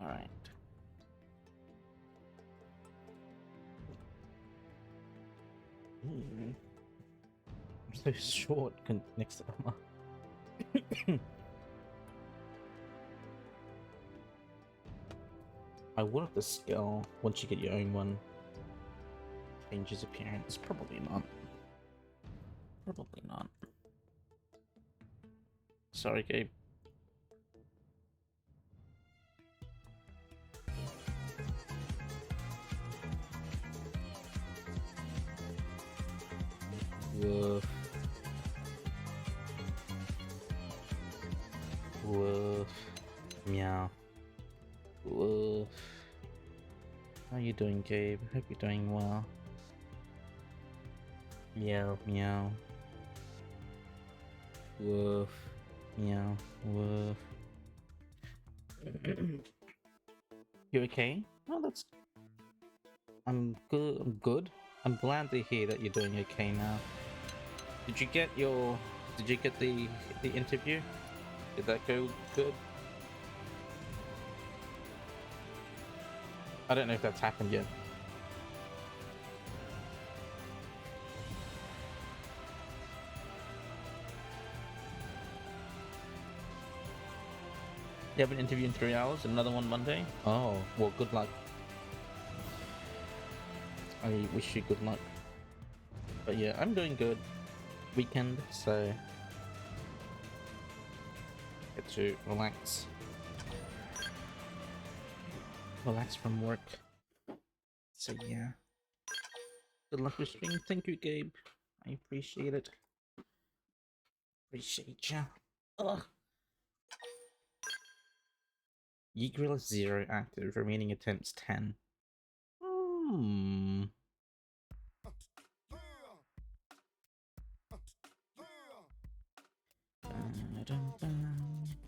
All right. Ooh, I'm so short next to Emma. I wonder if the skill, once you get your own one, changes appearance. Probably not. Probably not. Sorry, Gabe. Woof. Woof. Meow. Woof. How you doing, Gabe? Hope you're doing well. Meow, meow. Woof. Meow. Woof. You okay? Oh, that's... I'm good. I'm good. I'm glad to hear that you're doing okay now. Did you get your... Did you get the interview? Did that go good? I don't know if that's happened yet. You have an interview in 3 hours, another one Monday? Oh, well, good luck. I wish you good luck. But yeah, I'm doing good. Weekend, so get to relax. Relax from work. So yeah. Good luck with stream. Thank you, Gabe. I appreciate it. Appreciate ya. Ugh. Yeet Grill is 0 active, remaining attempts 10. Hmm.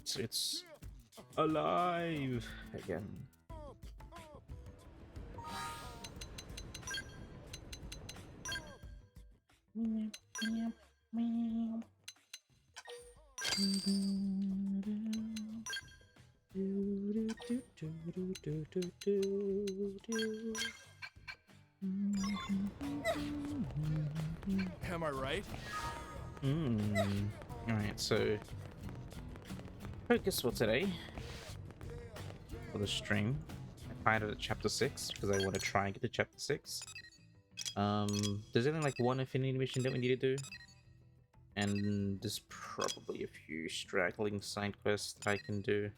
So it's alive again. Am I right? Alright, so focus for today for the stream. I fired it at chapter 6 because I want to try and get to chapter 6. There's only like one affinity mission that we need to do, and there's probably a few straggling side quests that I can do.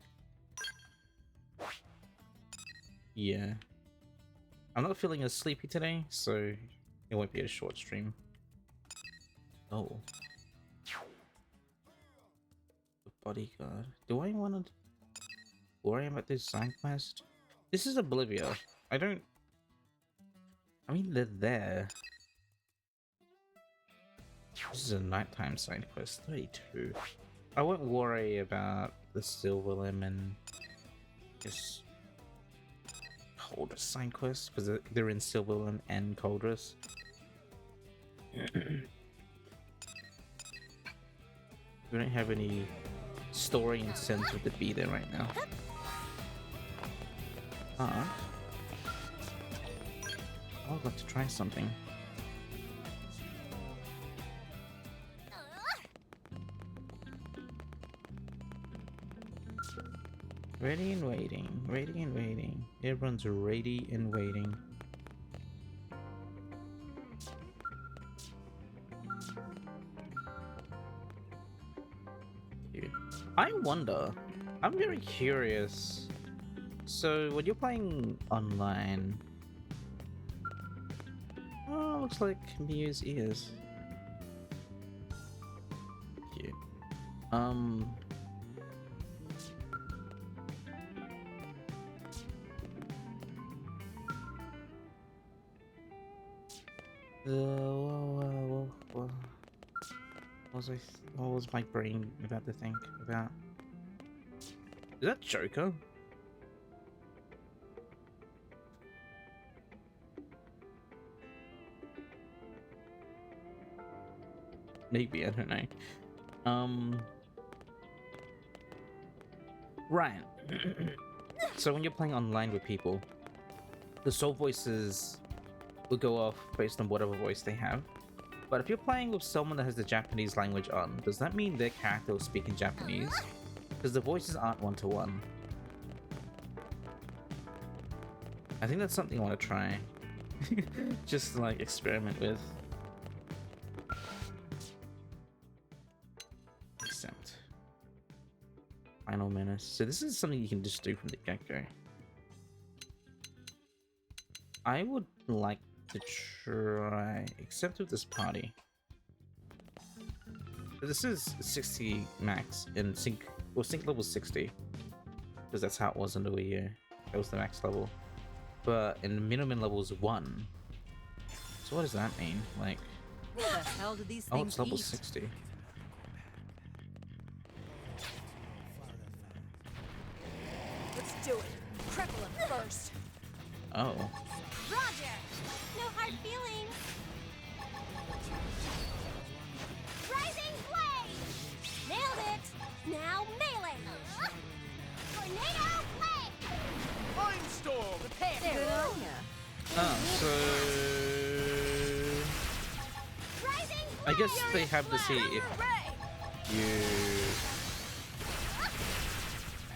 Yeah, I'm not feeling as sleepy today, so it won't be a short stream. Oh, the bodyguard. Do I want to worry about this side quest? This is Oblivia. I mean, they're there. This is a nighttime side quest, 32. I won't worry about the Silver Lemon. Just Coldress side quest because they're in Silver Lemon and Coldress. We don't have any story incentive to be there right now. I'd like to try something. Ready and waiting, ready and waiting. Everyone's ready and waiting. I wonder, I'm very curious. So when you're playing online, oh, looks like Miu's ears. Cute. What was my brain about to think about? Is that Joker? Maybe, I don't know. Right. So when you're playing online with people, the soul voices will go off based on whatever voice they have. But if you're playing with someone that has the Japanese language on, does that mean their character will speak in Japanese? Because the voices aren't one-to-one. I think that's something I want to try. Just to, like, experiment with. Accept. Final menace. So this is something you can just do from the get-go. I would like to try, except with this party. So this is 60 max in sync, well, sync level 60, because that's how it was in the Wii U. That was the max level. But in minimum level is 1. So what does that mean? Like, What the hell do these oh, things it's level eat? 60. Let's do it. Cripple him first. Oh. Roger! No hard feelings! Rising Blade! Nailed it! Now melee! Tornado Blade! Mindstorm! Prepare. Good on ya. Oh, so Rising I guess they have to see Blade! if you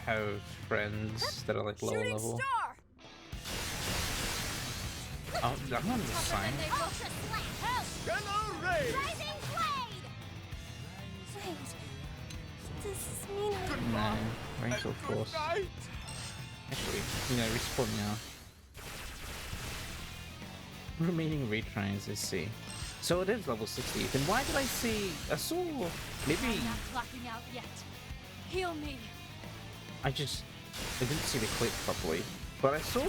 have friends that are like lower Shooting level. star. Oh, I'm on the sign. Ultra Slam! Hello, Ray! Rising Blade! Wait. Does this mean I... No, rank of force. Night! Actually, respawn now. Remaining retries, let's see. So it is level 60. Then why did I see? I saw maybe I'm not clocking out yet. Heal me. I didn't see the clip properly. But I saw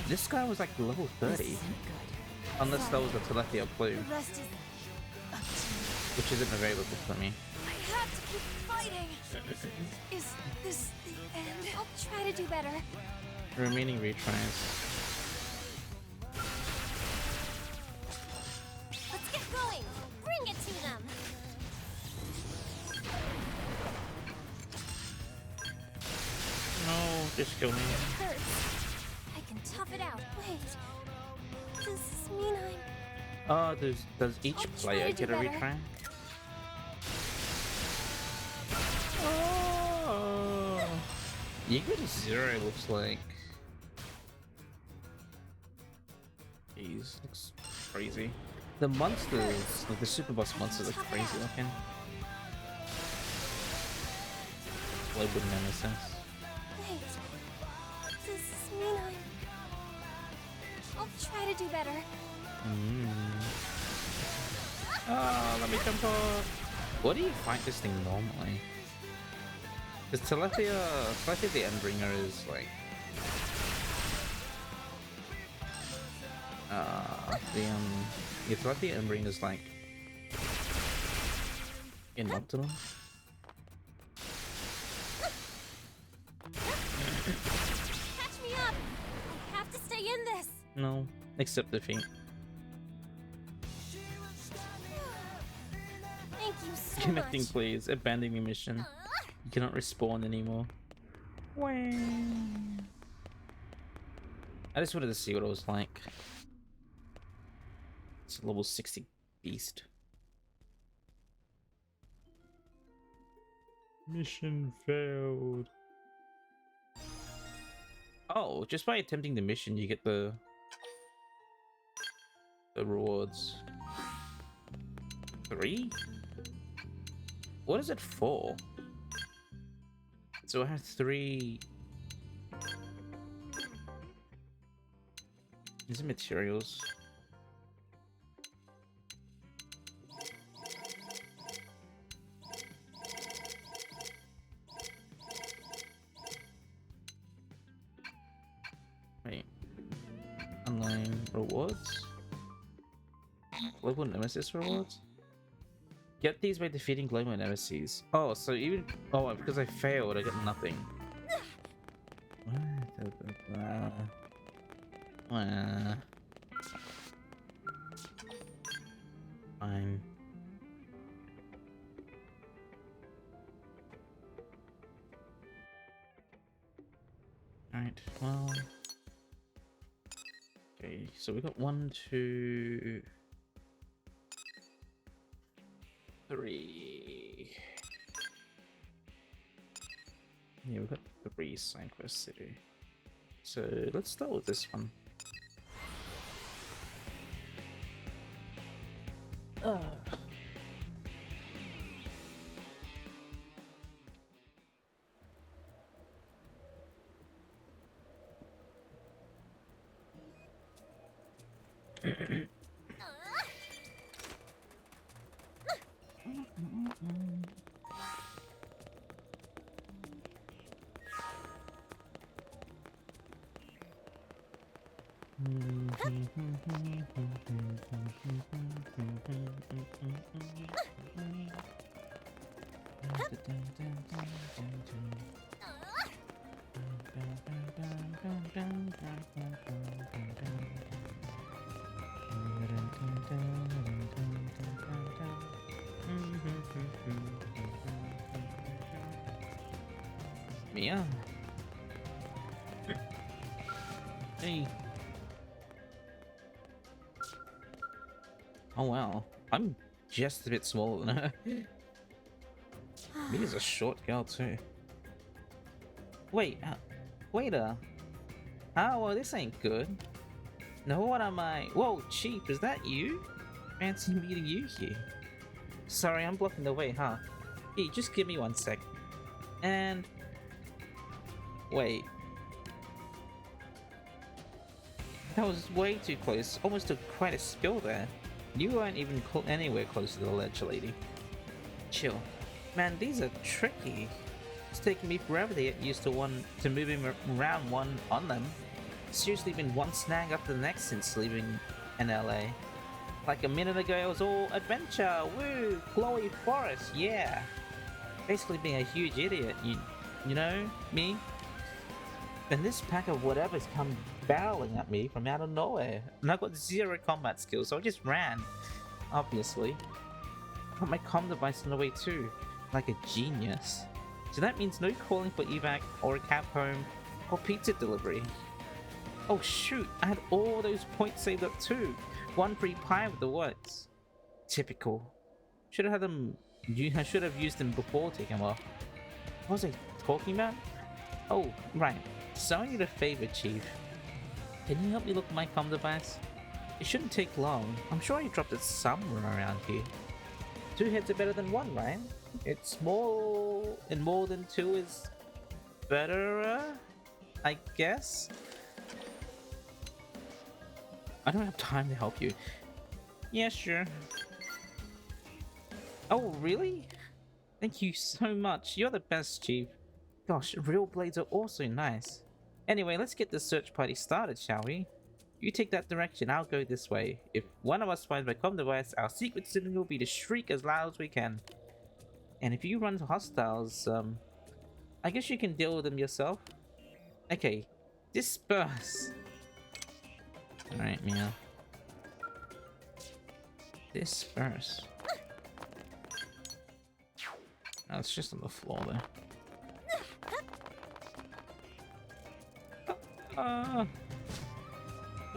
this guy was like level 30. Unless that was a Telepia blue, The rest is up to you. which isn't available for me. I have to keep fighting. Is this the end? I'll try to do better. Remaining retries. Let's get going. Bring it to them. No, just kill me. It hurts. I can tough it out. Wait. Does this mean I'm... Does each I'll try player to do get a better. retry? Oh, you get a 0. Looks like. Jeez, looks crazy. The monsters, like the super boss monsters, are crazy looking. Blade with nemesis. Wait. Does this mean I'm... I'll try to do better. Oh, let me jump off. What do you fight this thing normally? Because Telepia the Endbringer is like... yeah, Telepia Endbringer is like... in optimum. Catch me up. I have to stay in this. No, except defeat. Thank you so Connecting, much. please. Abandoning mission. You cannot respawn anymore. I just wanted to see what it was like. It's a level 60 beast. Mission failed. Oh, just by attempting the mission, you get the rewards. 3? What is it for? So I have 3. Is it materials? Wait. Online rewards? Global Nemesis rewards? Get these by defeating global nemesis. Oh, so even... Oh, because I failed, I get nothing. Fine. Alright, well... Okay, so we got 1, 2... 3... Yeah, we've got 3 side quests to do. So let's start with this one. Yeah. Hey. Oh wow, I'm just a bit smaller than her. Me is a short girl too. Wait, waiter. Oh, well, this ain't good. No, what am I? Whoa, Chief, is that you? Fancy meeting you here. Sorry, I'm blocking the way, huh? Hey, just give me 1 sec. And... wait. That was way too close. Almost took quite a spill there. You weren't even anywhere close to the ledge, lady. Chill. Man, these are tricky. It's taking me forever to get used to moving around one on them. Seriously been one snag after the next since leaving in LA. Like a minute ago it was all adventure, woo, glowy forest, yeah. Basically being a huge idiot, you know, me? And this pack of whatever's come barreling at me from out of nowhere. And I've got 0 combat skills, so I just ran. Obviously. I got my comm device in the way too. Like a genius. So that means no calling for evac or a cab home or pizza delivery. Oh shoot, I had all those points saved up too. 1 free pie with the works. Typical. Should have had them. I should have used them before taking them off. What was I talking about? Oh, right. So I need a favor, Chief. Can you help me look at my comm device? It shouldn't take long. I'm sure you dropped it somewhere around here. 2 heads are better than 1, right? It's more, and more than 2 is better, I guess? I don't have time to help you. Yeah, sure. Oh, really? Thank you so much. You're the best, Chief. Gosh, real blades are also nice. Anyway, let's get the search party started, shall we? You take that direction, I'll go this way. If one of us finds my comm device, our secret signal will be to shriek as loud as we can. And if you run into hostiles, I guess you can deal with them yourself. Okay, disperse. Alright, Mia. Disperse. Oh, it's just on the floor there.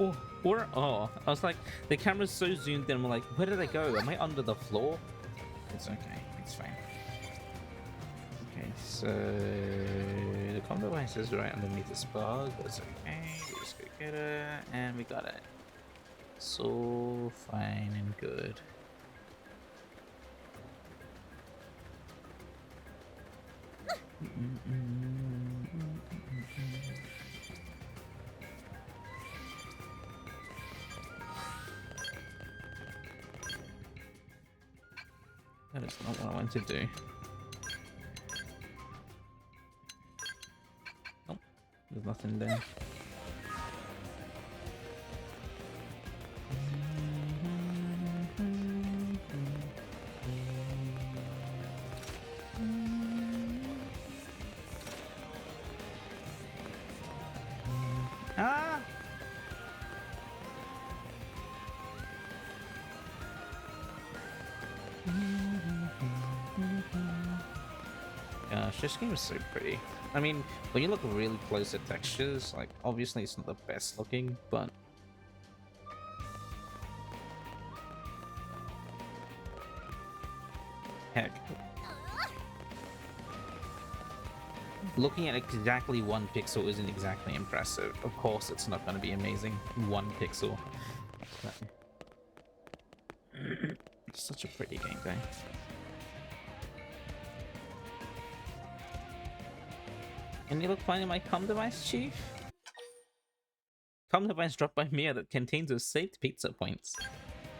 Oh, where? Oh, I was like, the camera's so zoomed in. I'm like, where did I go? Am I under the floor? It's okay. It's fine. Okay, so the comm device is right underneath this bug. That's okay. We just go get it, and we got it. So fine and good. That is not what I want to do. Nope, there's nothing there. Ah! Gosh, this game is so pretty. I mean, when you look really close at textures, like obviously it's not the best looking, but heck, looking at exactly 1 pixel isn't exactly impressive. Of course, it's not going to be amazing. 1 pixel. It's such a pretty gameplay. Can you look finding my comm device, Chief? Comm device dropped by Mia that contains those saved pizza points.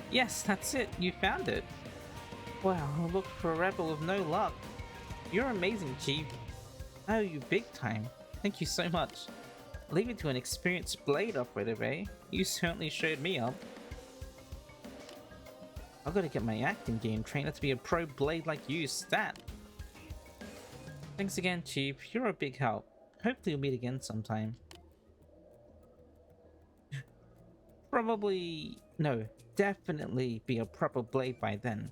Yes, that's it. You found it. Wow, I looked for a rebel with no luck. You're amazing, Chief. I owe you big time. Thank you so much. Leave it to an experienced blade operator, eh? You certainly showed me up. I've got to get my acting game trainer to be a pro blade like you, stat. Thanks again, Chief. You're a big help. Hopefully we'll meet again sometime. Probably... no, definitely be a proper blade by then.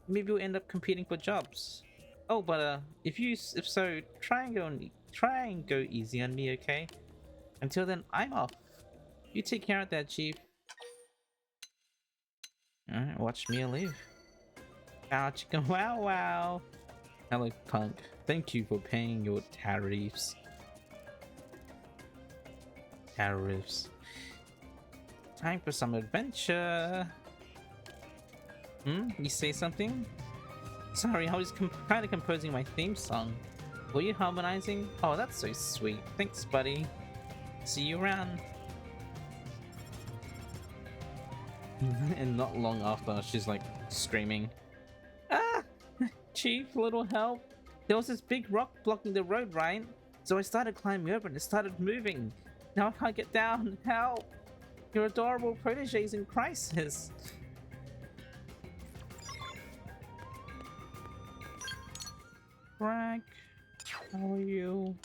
Maybe we'll end up competing for jobs. Oh, but if so, try and go easy on me, okay? Until then, I'm off. You take care of that, Chief. Alright, watch me leave. Wow, chicken, wow, wow. Hello, punk. Thank you for paying your tariffs. Tariffs. Time for some adventure. You say something? Sorry, I was kind of composing my theme song. Were you harmonizing? Oh, that's so sweet. Thanks, buddy. See you around. And not long after, she's like screaming, "Ah! Chief, little help. There was this big rock blocking the road, right? So I started climbing over and it started moving. Now I can't get down. Help! Your adorable protege's in crisis." Frank, how are you?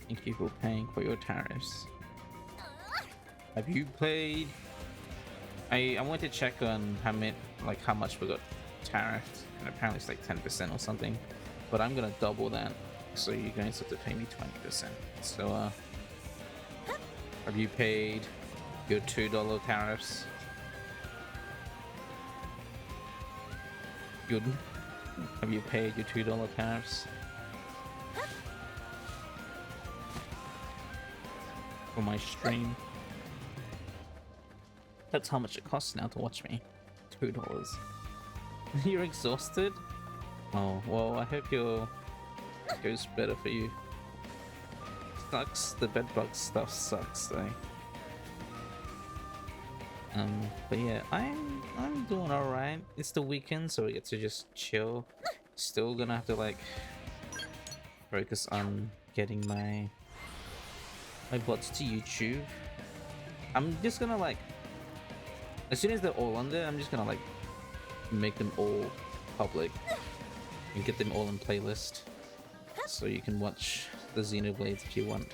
Thank you for paying for your tariffs. Have you played? I went to check on how much we got tariffed, and apparently it's like 10% or something. But I'm gonna double that, so you guys have to pay me 20%. So have you paid your $2 tariffs? Good. Have you paid your $2 tariffs? For my stream? That's how much it costs now to watch me. $2. You're exhausted? Oh, well, I hope it goes better for you. Sucks. The bedbug stuff sucks, though. But yeah, I'm doing alright. It's the weekend, so we get to just chill. Still gonna have to like focus on getting my bots to YouTube. I'm just gonna like, as soon as they're all on there, I'm just gonna like make them all public and get them all in playlist, so you can watch the Xenoblades if you want.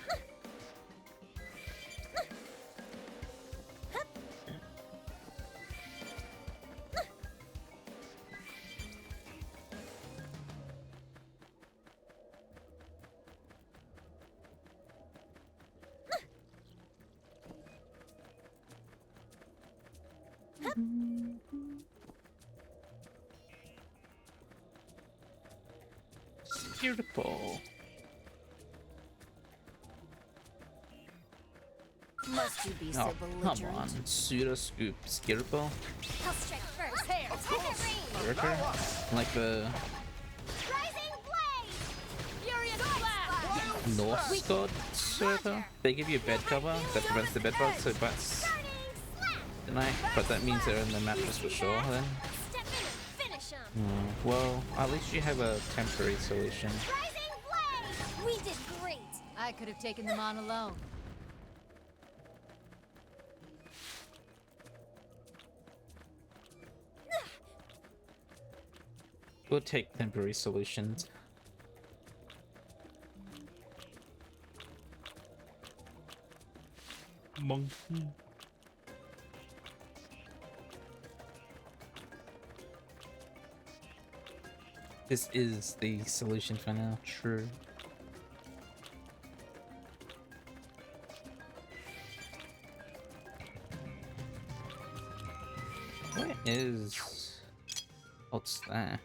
Beautiful. Must you be Oh, so come belligerent? on. Pseudo Scoop Skirpo? I'll strike first. Attack at range. Like the Rising blade. Furious blast. Norse God server? They give you a bed cover that prevents the bed bugs, so that's Burning slap. tonight. But that means they're in the mattress for sure then. Step in and finish 'em. Well, at least you have a temporary solution. Rising blade. We did great. I could have taken them on alone. We'll take temporary solutions. Monkey. This is the solution for now. True. Where is... What's that?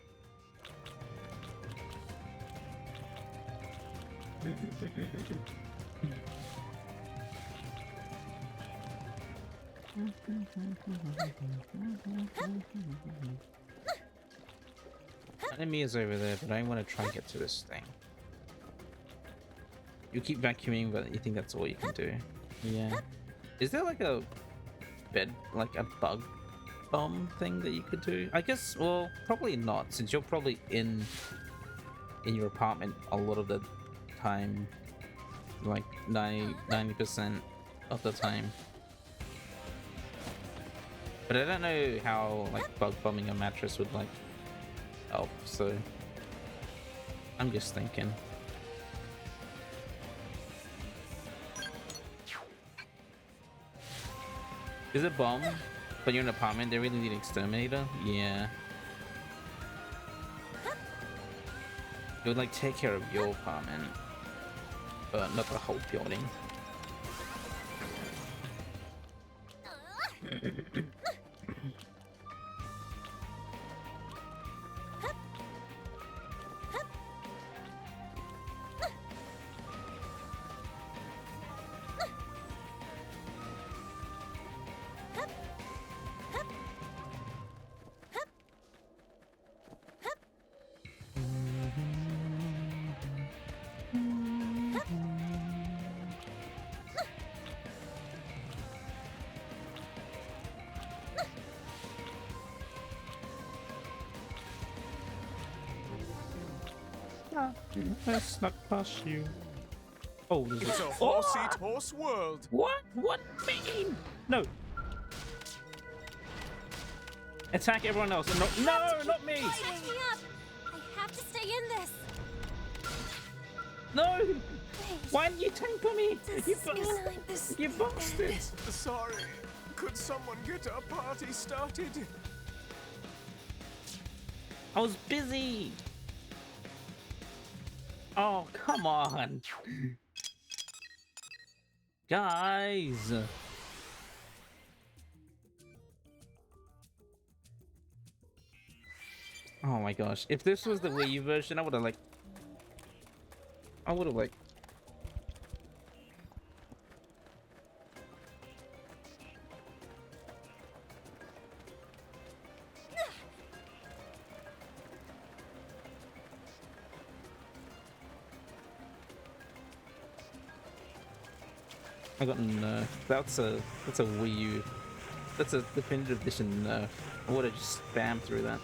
Enemy is over there, but I want to try and get to this thing. You keep vacuuming, but you think that's all you can do. Yeah. Is there like a like a bug bomb thing that you could do? I guess, well, probably not, since you're probably in your apartment a lot of the time, like 90% of the time. But I don't know how like bug bombing a mattress would like help, so I'm just thinking. Is it bomb? But you're in an apartment, they really need an exterminator? Yeah. It would like take care of your apartment, but not the whole building. I snuck past you. Oh, there's It's a Oh! horse-eat horse world. What? What mean? No. Attack everyone else. No, no, not me. Catch me up! I have to stay in this! No. Wait, Why didn't you tank me? does You this mean I'm this You bastard. bad? Sorry. Could someone get a party started? I was busy. Oh, come on. Guys. Oh my gosh. If this was the Wii U version, I would have like I got nerfed. That's a Wii U. That's a definitive edition nerf. I would have just spammed through that.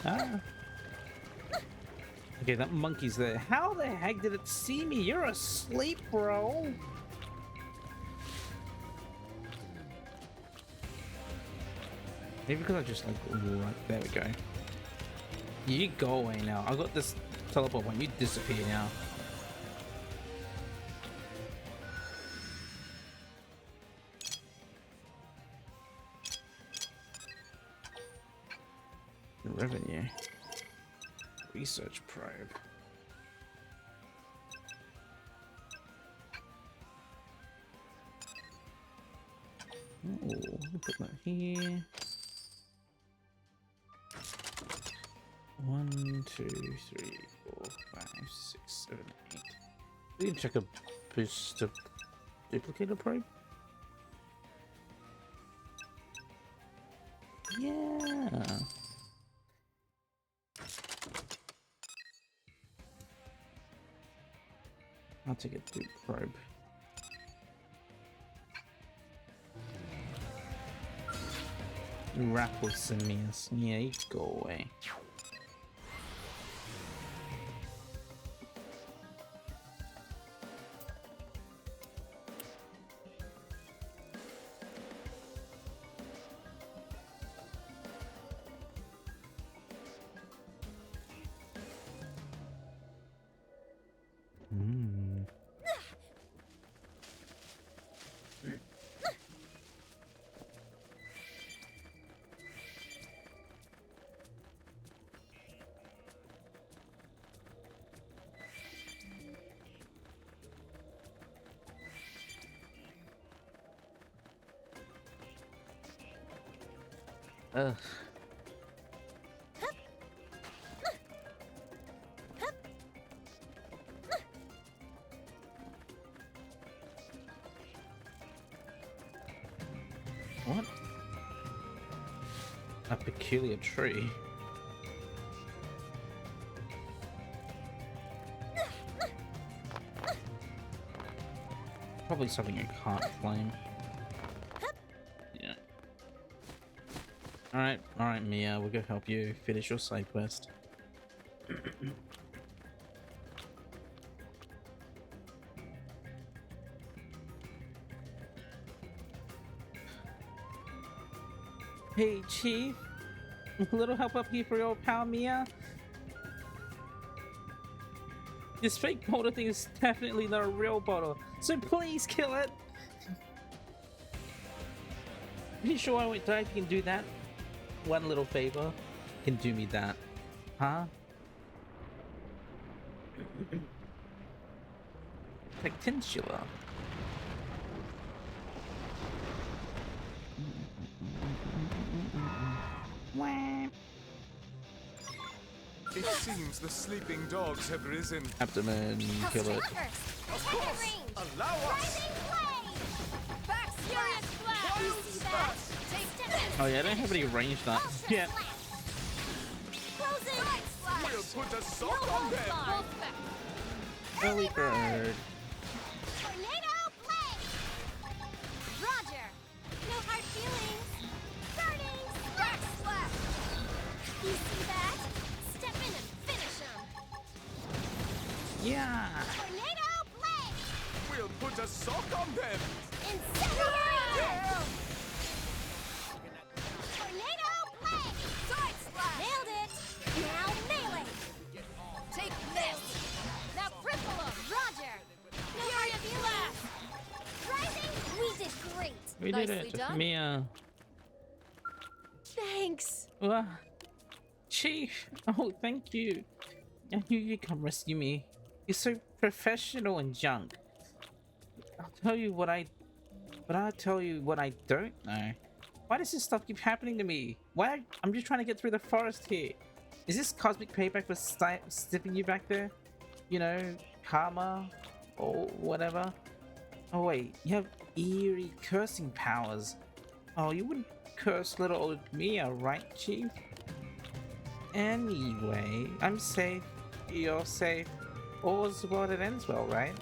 Ah. Okay, that monkey's there. How the heck did it see me? You're asleep, bro. Maybe because I just like right there we go. You go away now. I got this teleport point. You disappear now. Revenue. Research probe. Oh, put that here. 1, 2, 3, 4, 5, 6, 7, 8. We can check a booster duplicator probe. Yeah. I'll take a dupe probe. Raffle Simius. Yeah, you go away. Ugh. What? A peculiar tree. Probably something I can't flame. Yeah. Alright, Mia, we'll go help you finish your side quest. Hey, Chief. A little help up here for your pal Mia. This fake bottle thing is definitely not a real bottle, so please kill it. Are you sure I won't die if you can do that? One little favor. Can do me that. Huh? Potential. It seems the sleeping dogs have risen. Abdomen, kill it. Of course! Allow us! Back furious blast! You see that? Take steps. Oh yeah, I don't have any range that. Yeah. Closing. We'll put a sock on them! Hold back. Early bird. Tornado blade! Roger! No hard feelings! Burning Back slash. You see that? Step in and finish him! Yeah. Tornado blade! We'll put a sock on them! Incendiary! Tornado blade! Side slash. Nailed it! Now melee! Take this. Now cripple him. Roger! No hard feelings! Rising! We did great! We did Nicely it. done. Mia. Thanks. Chief. Oh, thank you. I knew you'd come rescue me. You're so professional and junk. I'll tell you what I'll tell you what I don't know. Why does this stuff keep happening to me? Why? I'm just trying to get through the forest here. Is this cosmic payback for stiffing you back there? You know, karma or whatever? Oh wait, you have eerie cursing powers. Oh, you wouldn't curse little old Mia, right, Chief? Anyway, I'm safe. You're safe. All's well that ends well, right?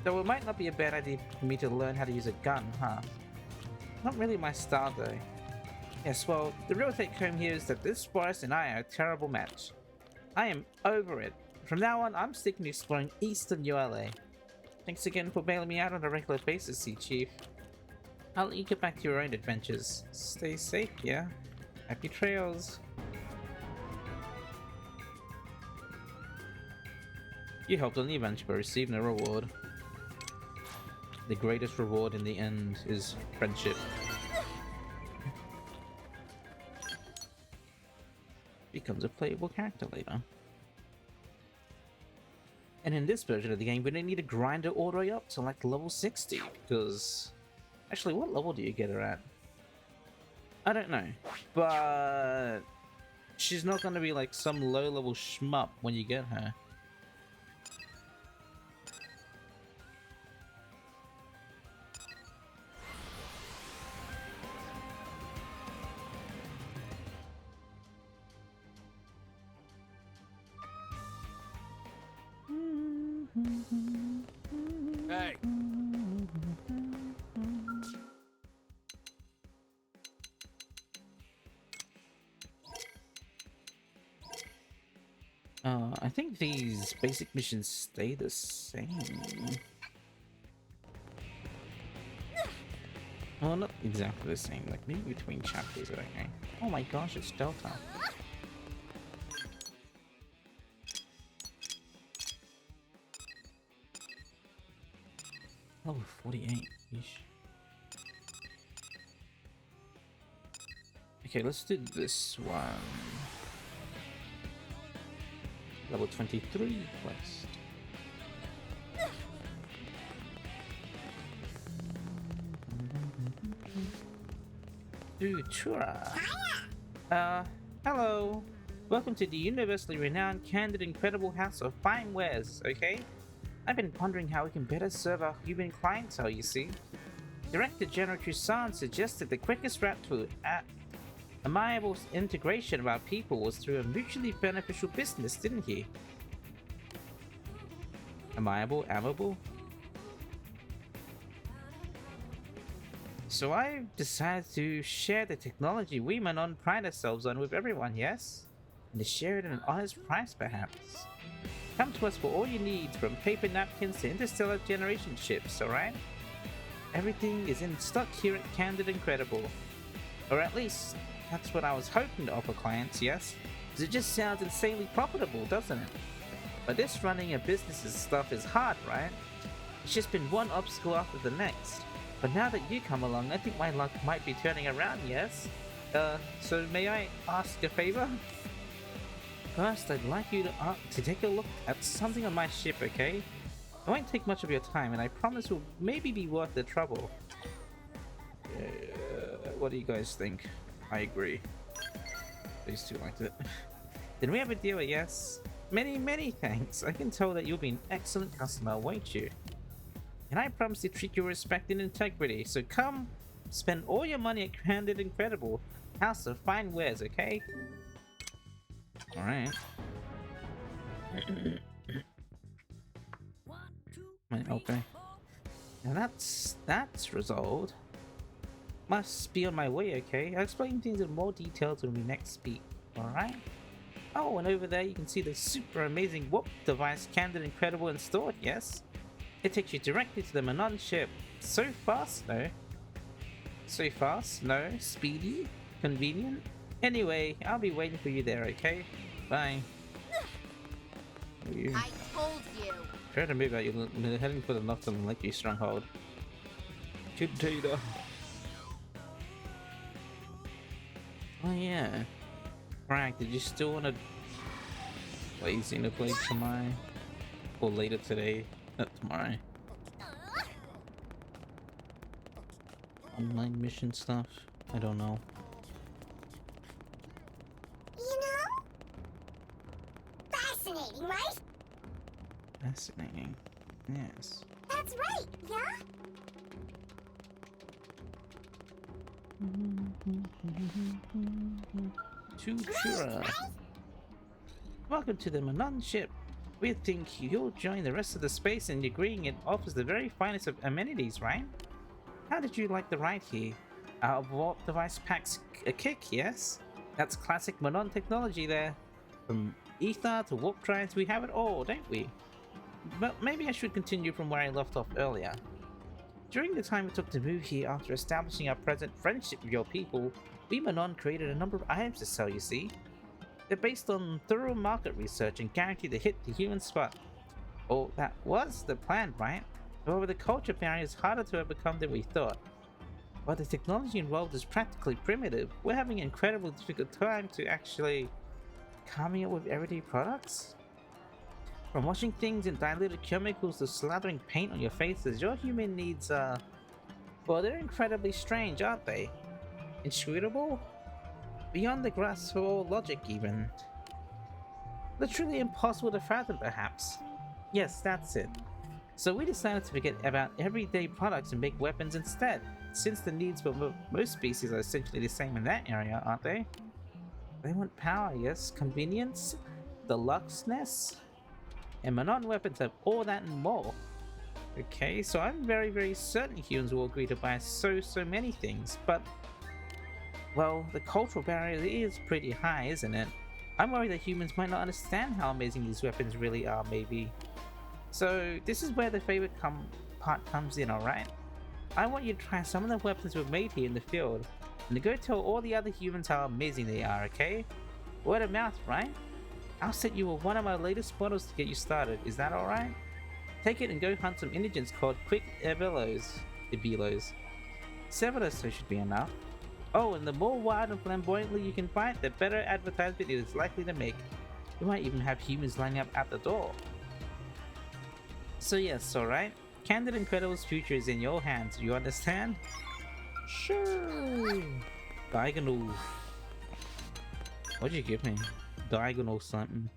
Though it might not be a bad idea for me to learn how to use a gun, huh? Not really my style, though. Yes, well, the real take home here is that this forest and I are a terrible match. I am over it. From now on, I'm sticking to exploring eastern ULA. Thanks again for bailing me out on a regular basis, Sea Chief. I'll let you get back to your own adventures. Stay safe, yeah? Happy trails. You helped on the adventure by receiving a reward. The greatest reward in the end is friendship. Becomes a playable character later. And in this version of the game, we don't need to grind her all the way up to like level 60, because... Actually, what level do you get her at? I don't know, but... She's not going to be like some low-level shmup when you get her. Hey! I think these basic missions stay the same. Well, not exactly the same, like maybe between chapters, okay. Oh my gosh, it's Delta. Level 48, yeesh. Okay, let's do this one. Level 23 quest. Futura. Hello. Welcome to the universally renowned, candid, incredible house of fine wares, okay? I've been pondering how we can better serve our human clientele, you see. Director General Kusan suggested the quickest route to amiable integration of our people was through a mutually beneficial business, didn't he? Amable? So I decided to share the technology we Manon pride ourselves on with everyone, yes? And to share it at an honest price, perhaps. Come to us for all your needs, from paper napkins to interstellar generation ships, alright? Everything is in stock here at Candid Incredible. Or at least, that's what I was hoping to offer clients, yes? Because it just sounds insanely profitable, doesn't it? But this running a business stuff is hard, right? It's just been one obstacle after the next. But now that you come along, I think my luck might be turning around, yes? So may I ask a favor? First, I'd like you to take a look at something on my ship, okay? It won't take much of your time, and I promise will maybe be worth the trouble. What do you guys think? I agree. These two liked it. Then we have a deal, yes? Many thanks. I can tell that you'll be an excellent customer, won't you? And I promise to treat you with respect and integrity. So come, spend all your money at Candid Incredible, house of fine wares, okay? Alright. Okay. Now that's resolved. Must be on my way, okay? I'll explain things in more details when we next speak, alright? Oh, and over there you can see the super amazing warp device Candid Incredible installed, yes? It takes you directly to the Manon ship. So fast, no? So fast, no? Speedy? Convenient? Anyway, I'll be waiting for you there, okay? Bye. I told you. Try to move out, you're heading for the Nocturne Lakey stronghold. Potato. Oh yeah. Frank, did you still want to play Xenoblade tomorrow? Or later today? Not tomorrow. Online mission stuff? I don't know. You know? Fascinating, right? Fascinating. Yes. That's right, yeah? Chura. Welcome to the Manon ship. We think you'll join the rest of the space and agreeing it offers the very finest of amenities, right? How did you like the ride here? Our warp device packs a kick, yes? That's classic Manon technology there. From ether to warp drives, we have it all, don't we? But maybe I should continue from where I left off earlier. During the time it took to move here after establishing our present friendship with your people, we Manon created a number of items to sell, you see. They're based on thorough market research and guaranteed to hit the human spot. Oh, that was the plan, right? However, the culture barrier is harder to overcome than we thought. While the technology involved is practically primitive, we're having an incredibly difficult time to actually coming up with everyday products. From washing things in diluted chemicals to slathering paint on your faces, your human needs are... well, they're incredibly strange, aren't they? Inscrutable? Beyond the grasp of all logic, even. Literally impossible to fathom, perhaps. Yes, that's it. So we decided to forget about everyday products and make weapons instead, since the needs for most species are essentially the same in that area, aren't they? They want power, yes, convenience, deluxeness, and Manon weapons have all that and more. Okay, so I'm very certain humans will agree to buy so many things, but well, the cultural barrier is pretty high, isn't it? I'm worried that humans might not understand how amazing these weapons really are, maybe. So this is where the favorite part comes in, alright? I want you to try some of the weapons we've made here in the field, and to go tell all the other humans how amazing they are, okay? Word of mouth, right? I'll set you with one of my latest models to get you started, is that alright? Take it and go hunt some indigents called Quick Ebelos. 7 or so should be enough. Oh, and the more wild and flamboyantly you can fight, the better advertisement it is likely to make. You might even have humans lining up at the door. So yes, alright. Candid Incredible's future is in your hands, you understand? Sure. Diagonal. What'd you give me? Diagonal something.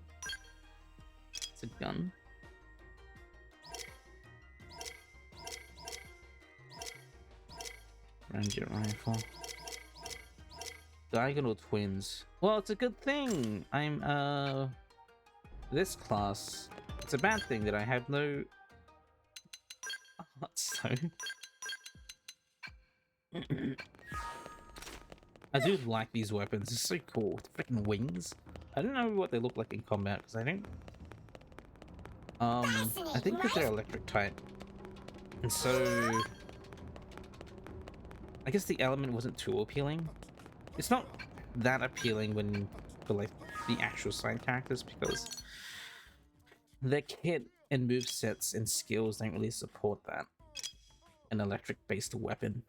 It's a gun. Ranger rifle. Diagonal twins. Well, it's a good thing I'm this class. It's a bad thing that I have no art, so I do like these weapons. It's so cool. The freaking wings. I don't know what they look like in combat because I don't. I think that they're electric type, and so I guess the element wasn't too appealing. It's not that appealing when for like the actual side characters because their kit and move sets and skills don't really support that. An electric based weapon.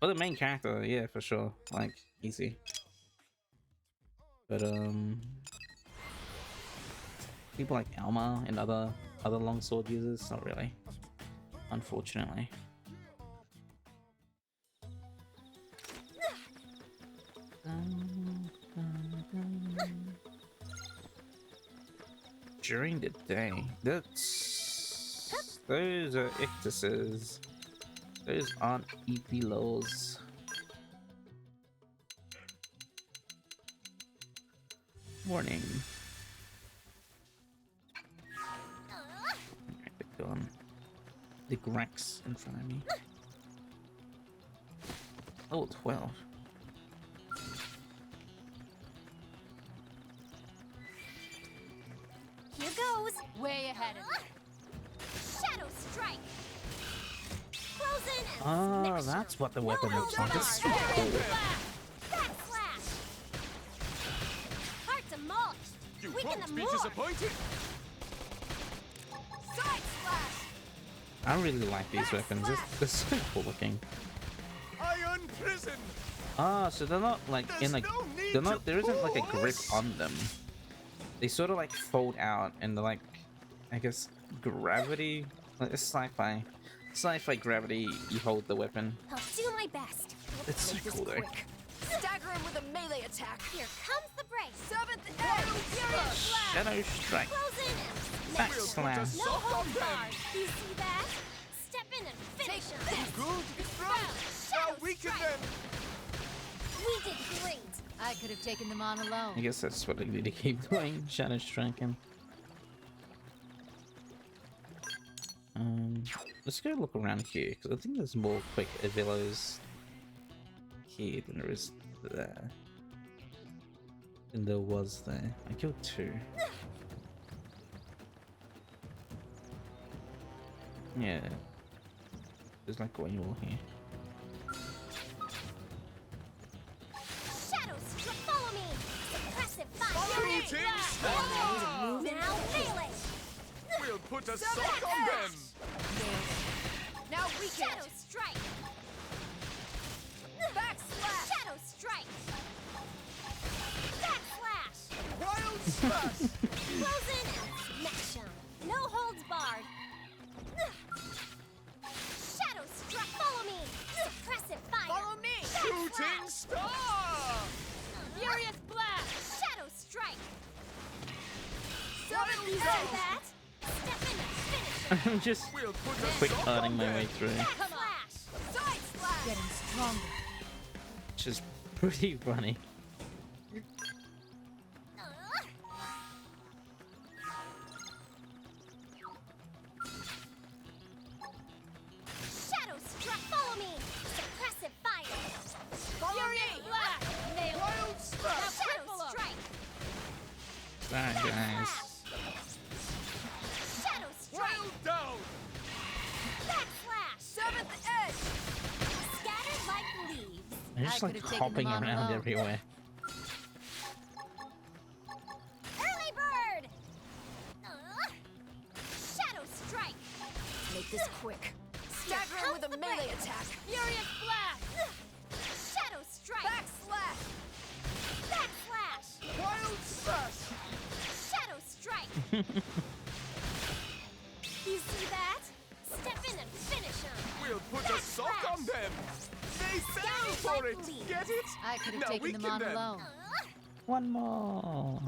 But the main character, yeah, for sure. Like, easy. But people like Elma and other longsword users, not really. Unfortunately. During the day, those are ictuses. Those aren't epilos. Warning. Alright, the gun. The Grex in front of me. Oh, 12. Here goes. Way ahead of me. Shadow strike. Close in and Oh, smash that's him. what the weapon looks like. It's so Furious cool. blast. Backslash. Heart demolished. You Weaken won't them be more. disappointed. Side slash. I really like these weapons. They're so cool looking. Iron prison. Ah, so they're not like in like There's no need they're not to there isn't like a grip push. on them. They sort of like fold out and they're like, I guess, gravity. Like, it's sci-fi. Sci-fi gravity. You hold the weapon. I'll do my best. It's so Make this cool though. quick. Stagger him with a melee attack. Here comes the brace. Seventh edge. Furious blast. Shadow strike. Close in and We'll smash put a Backslash. No sock on hold them. guard. You see that? Step in and finish him. Good. Now Shadow weaken strike. them. We did great. I could have taken them on alone. I guess that's what I need to keep doing. Shadow striking. Let's go look around here because I think there's more quick Avilos here than there is there. Than there was there. I killed 2. Yeah. There's like oil here. Shadow strike. Follow me. Suppressive fire. Shooting star. Now melee. We'll put a sock on them. Now we can. Shadow strike. Backslash. Shadow strike. Backslash. Wild smash. Close in and smash him. No holds barred. Shadow strike. Follow me. Suppressive fire. Follow me. Shooting star. Furious blast. Shadow strike. Seventh You see edge. that? Step in and finish him. I'm just We'll put a quick sock earning on my them. way through. Come on. Backslash. Side slash. Getting stronger. Which is pretty funny. Shadow strike. Follow me. Suppressive fire. Furious blast. Nail. Wild smash. Shadow strike. Alright, guys. Shadow strike. Wild down. Backslash. Seventh edge. Scattered like leaves. I'm just I like could've taken hopping them on around alone. everywhere. Early bird. Shadow strike. Make this quick. Stagger him with a melee attack. Furious blast. Shadow strike. Backslash. Backslash. Wild smash. Shadow strike. You see that? Step in and finish him. We'll put a sock on them. They fell. for it. please. Get it? I could have Now we taken them can on then. alone. One more.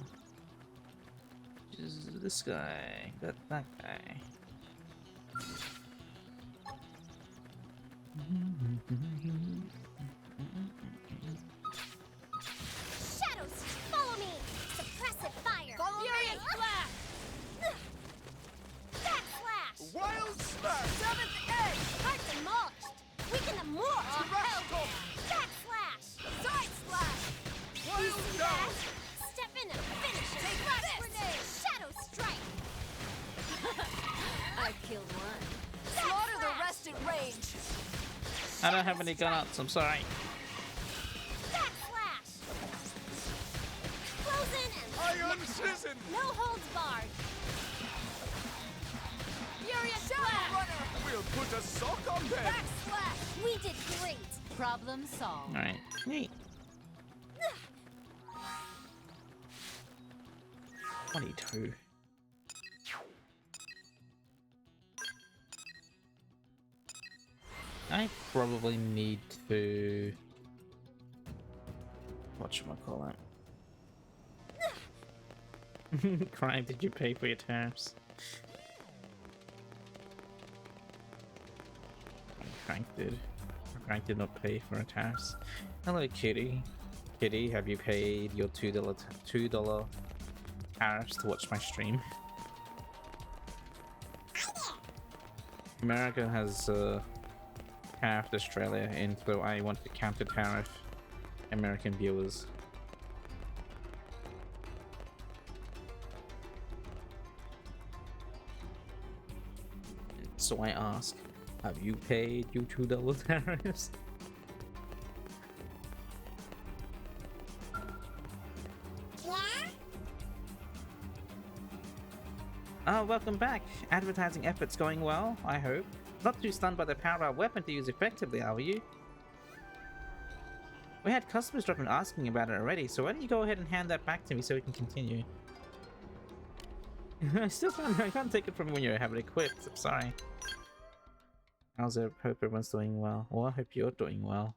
Just this guy. That guy. Shadows, follow me. Suppressive fire. Furious blast! Backslash. Wild slash. Seventh edge! Heart demolished. Weaken them more. Terrestrial. Backslash. Side slash! You Wild see down. that? Step in and finish it. Take Flash this. grenade. Shadow strike. I killed one. Slaughter the rest at range! I don't have any guns. I'm sorry. Backslash. Close in and Iron Citizen. no holds barred. Furious blast! Runner! We'll put a sock on them. Backslash! We did great. Problem solved. All right. Neat. 22. I probably need to. Whatchamacallit? Crime, did you pay for your tariffs? Crank did. Crank did not pay for her tariffs. Hello, Kitty. Kitty, have you paid your $2 tariffs to watch my stream? America has tariffed Australia, and so I want to counter tariff American viewers. So I ask, have you paid your $2 tariffs? Welcome back. Advertising efforts going well, I hope. Not too stunned by the power of our weapon to use effectively, are you? We had customers drop in asking about it already, so why don't you go ahead and hand that back to me so we can continue? I can't take it from when you have it equipped. I'm sorry. How's it? Hope everyone's doing well. Well, I hope you're doing well.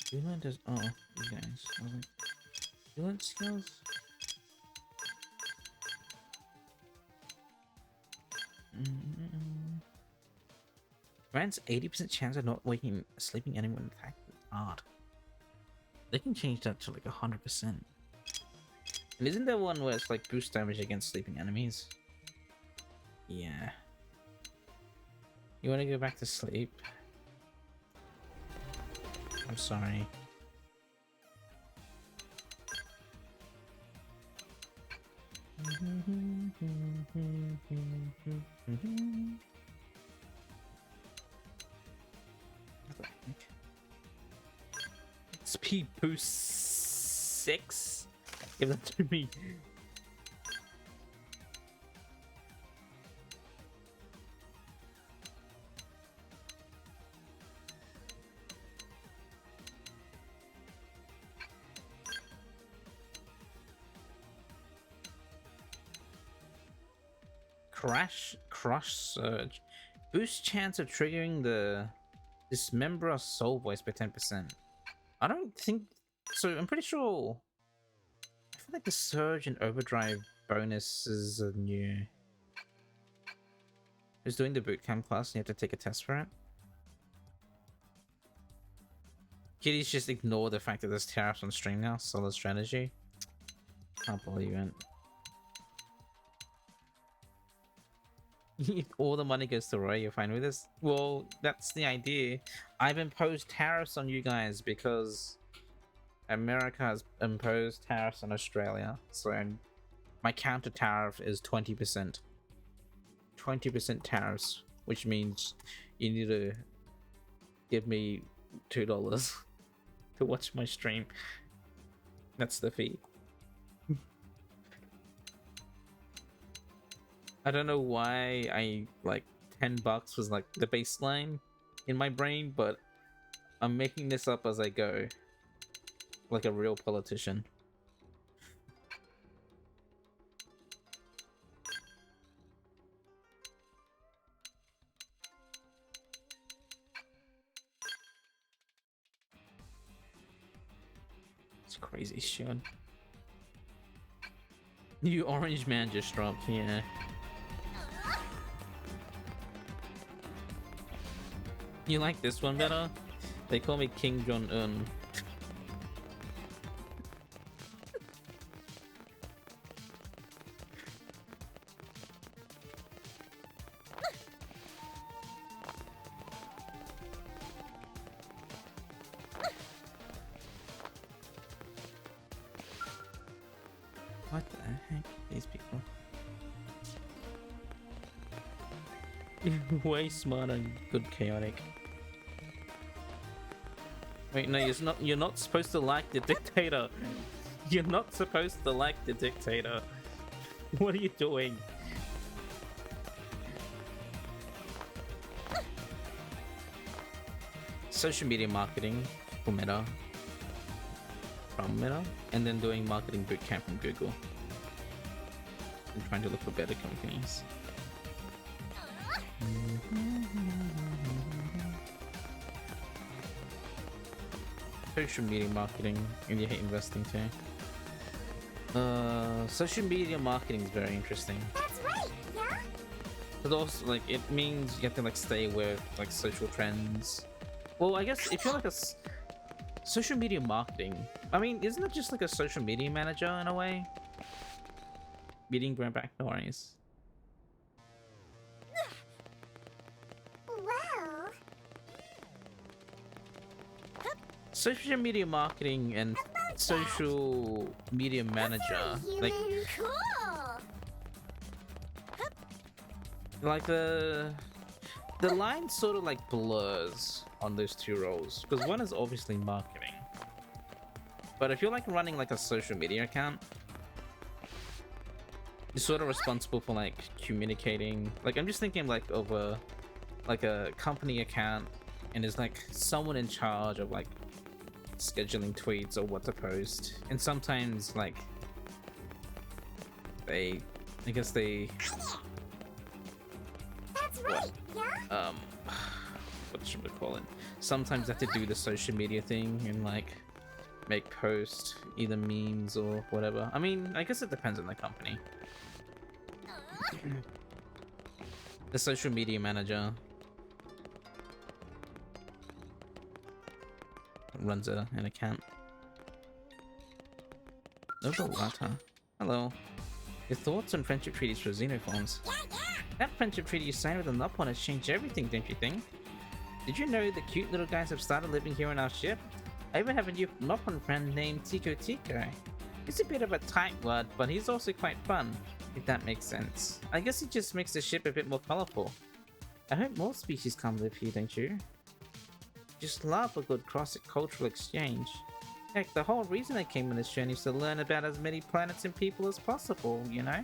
Dylan does. Oh, you guys. I was like, Dylan skills? Grants 80% chance of not waking a sleeping enemy when attacked with art. They can change that to like 100%. And isn't there one where it's like boost damage against sleeping enemies? Yeah. You want to go back to sleep? I'm sorry. XP boost 6? Give that to me. Crush Surge. Boost chance of triggering the Dismember Soul Voice by 10%. I don't think so. I'm pretty sure. I feel like the Surge and Overdrive bonuses are new. Who's doing the bootcamp class and you have to take a test for it? Kitty's just ignore the fact that there's tariffs on stream now. Solid strategy. Can't believe it. If all the money goes to Roy, you're fine with this? Well, that's the idea. I've imposed tariffs on you guys because America has imposed tariffs on Australia. So my counter tariff is 20%. 20% tariffs, which means you need to give me $2 to watch my stream. That's the fee. I don't know why I like $10 was like the baseline in my brain, but I'm making this up as I go, like a real politician. It's crazy shit. New orange man just dropped, yeah. You like this one better? They call me King Jong-un. What the heck? These people. Way smarter and good chaotic. Wait, no, you're not supposed to like the dictator. You're not supposed to like the dictator. What are you doing? Social media marketing for Meta. From Meta. And then doing marketing bootcamp from Google. And trying to look for better companies. Social media marketing, and you hate investing too. Social media marketing is very interesting. That's right, yeah? But also, like, it means you have to like stay with like social trends. Well, I guess if you're like social media marketing, I mean, isn't it just like a social media manager in a way? Meeting grand back noise. Well... Social media marketing and social media manager, like Cool! the line sort of like blurs on those two roles, because one is obviously marketing, but if you're like running like a social media account, you're sort of responsible for like communicating. Like, I'm just thinking like of a company account, and there's like someone in charge of like scheduling tweets or what to post, and sometimes like I guess they That's right, yeah? what should we call it, sometimes they have to do the social media thing and like make posts, either memes or whatever. I mean, I guess it depends on the company. The social media manager runs an account. Nobuata. Hello. Your thoughts on friendship treaties for xenoforms? That friendship treaty you signed with the Nopon has changed everything, don't you think? Did you know the cute little guys have started living here on our ship? I even have a new Nopon friend named Tico Tico. He's a bit of a tightwad, but he's also quite fun, if that makes sense. I guess he just makes the ship a bit more colorful. I hope more species come live here, don't you? Just love a good cross-cultural exchange. Heck, the whole reason I came on this journey is to learn about as many planets and people as possible, you know?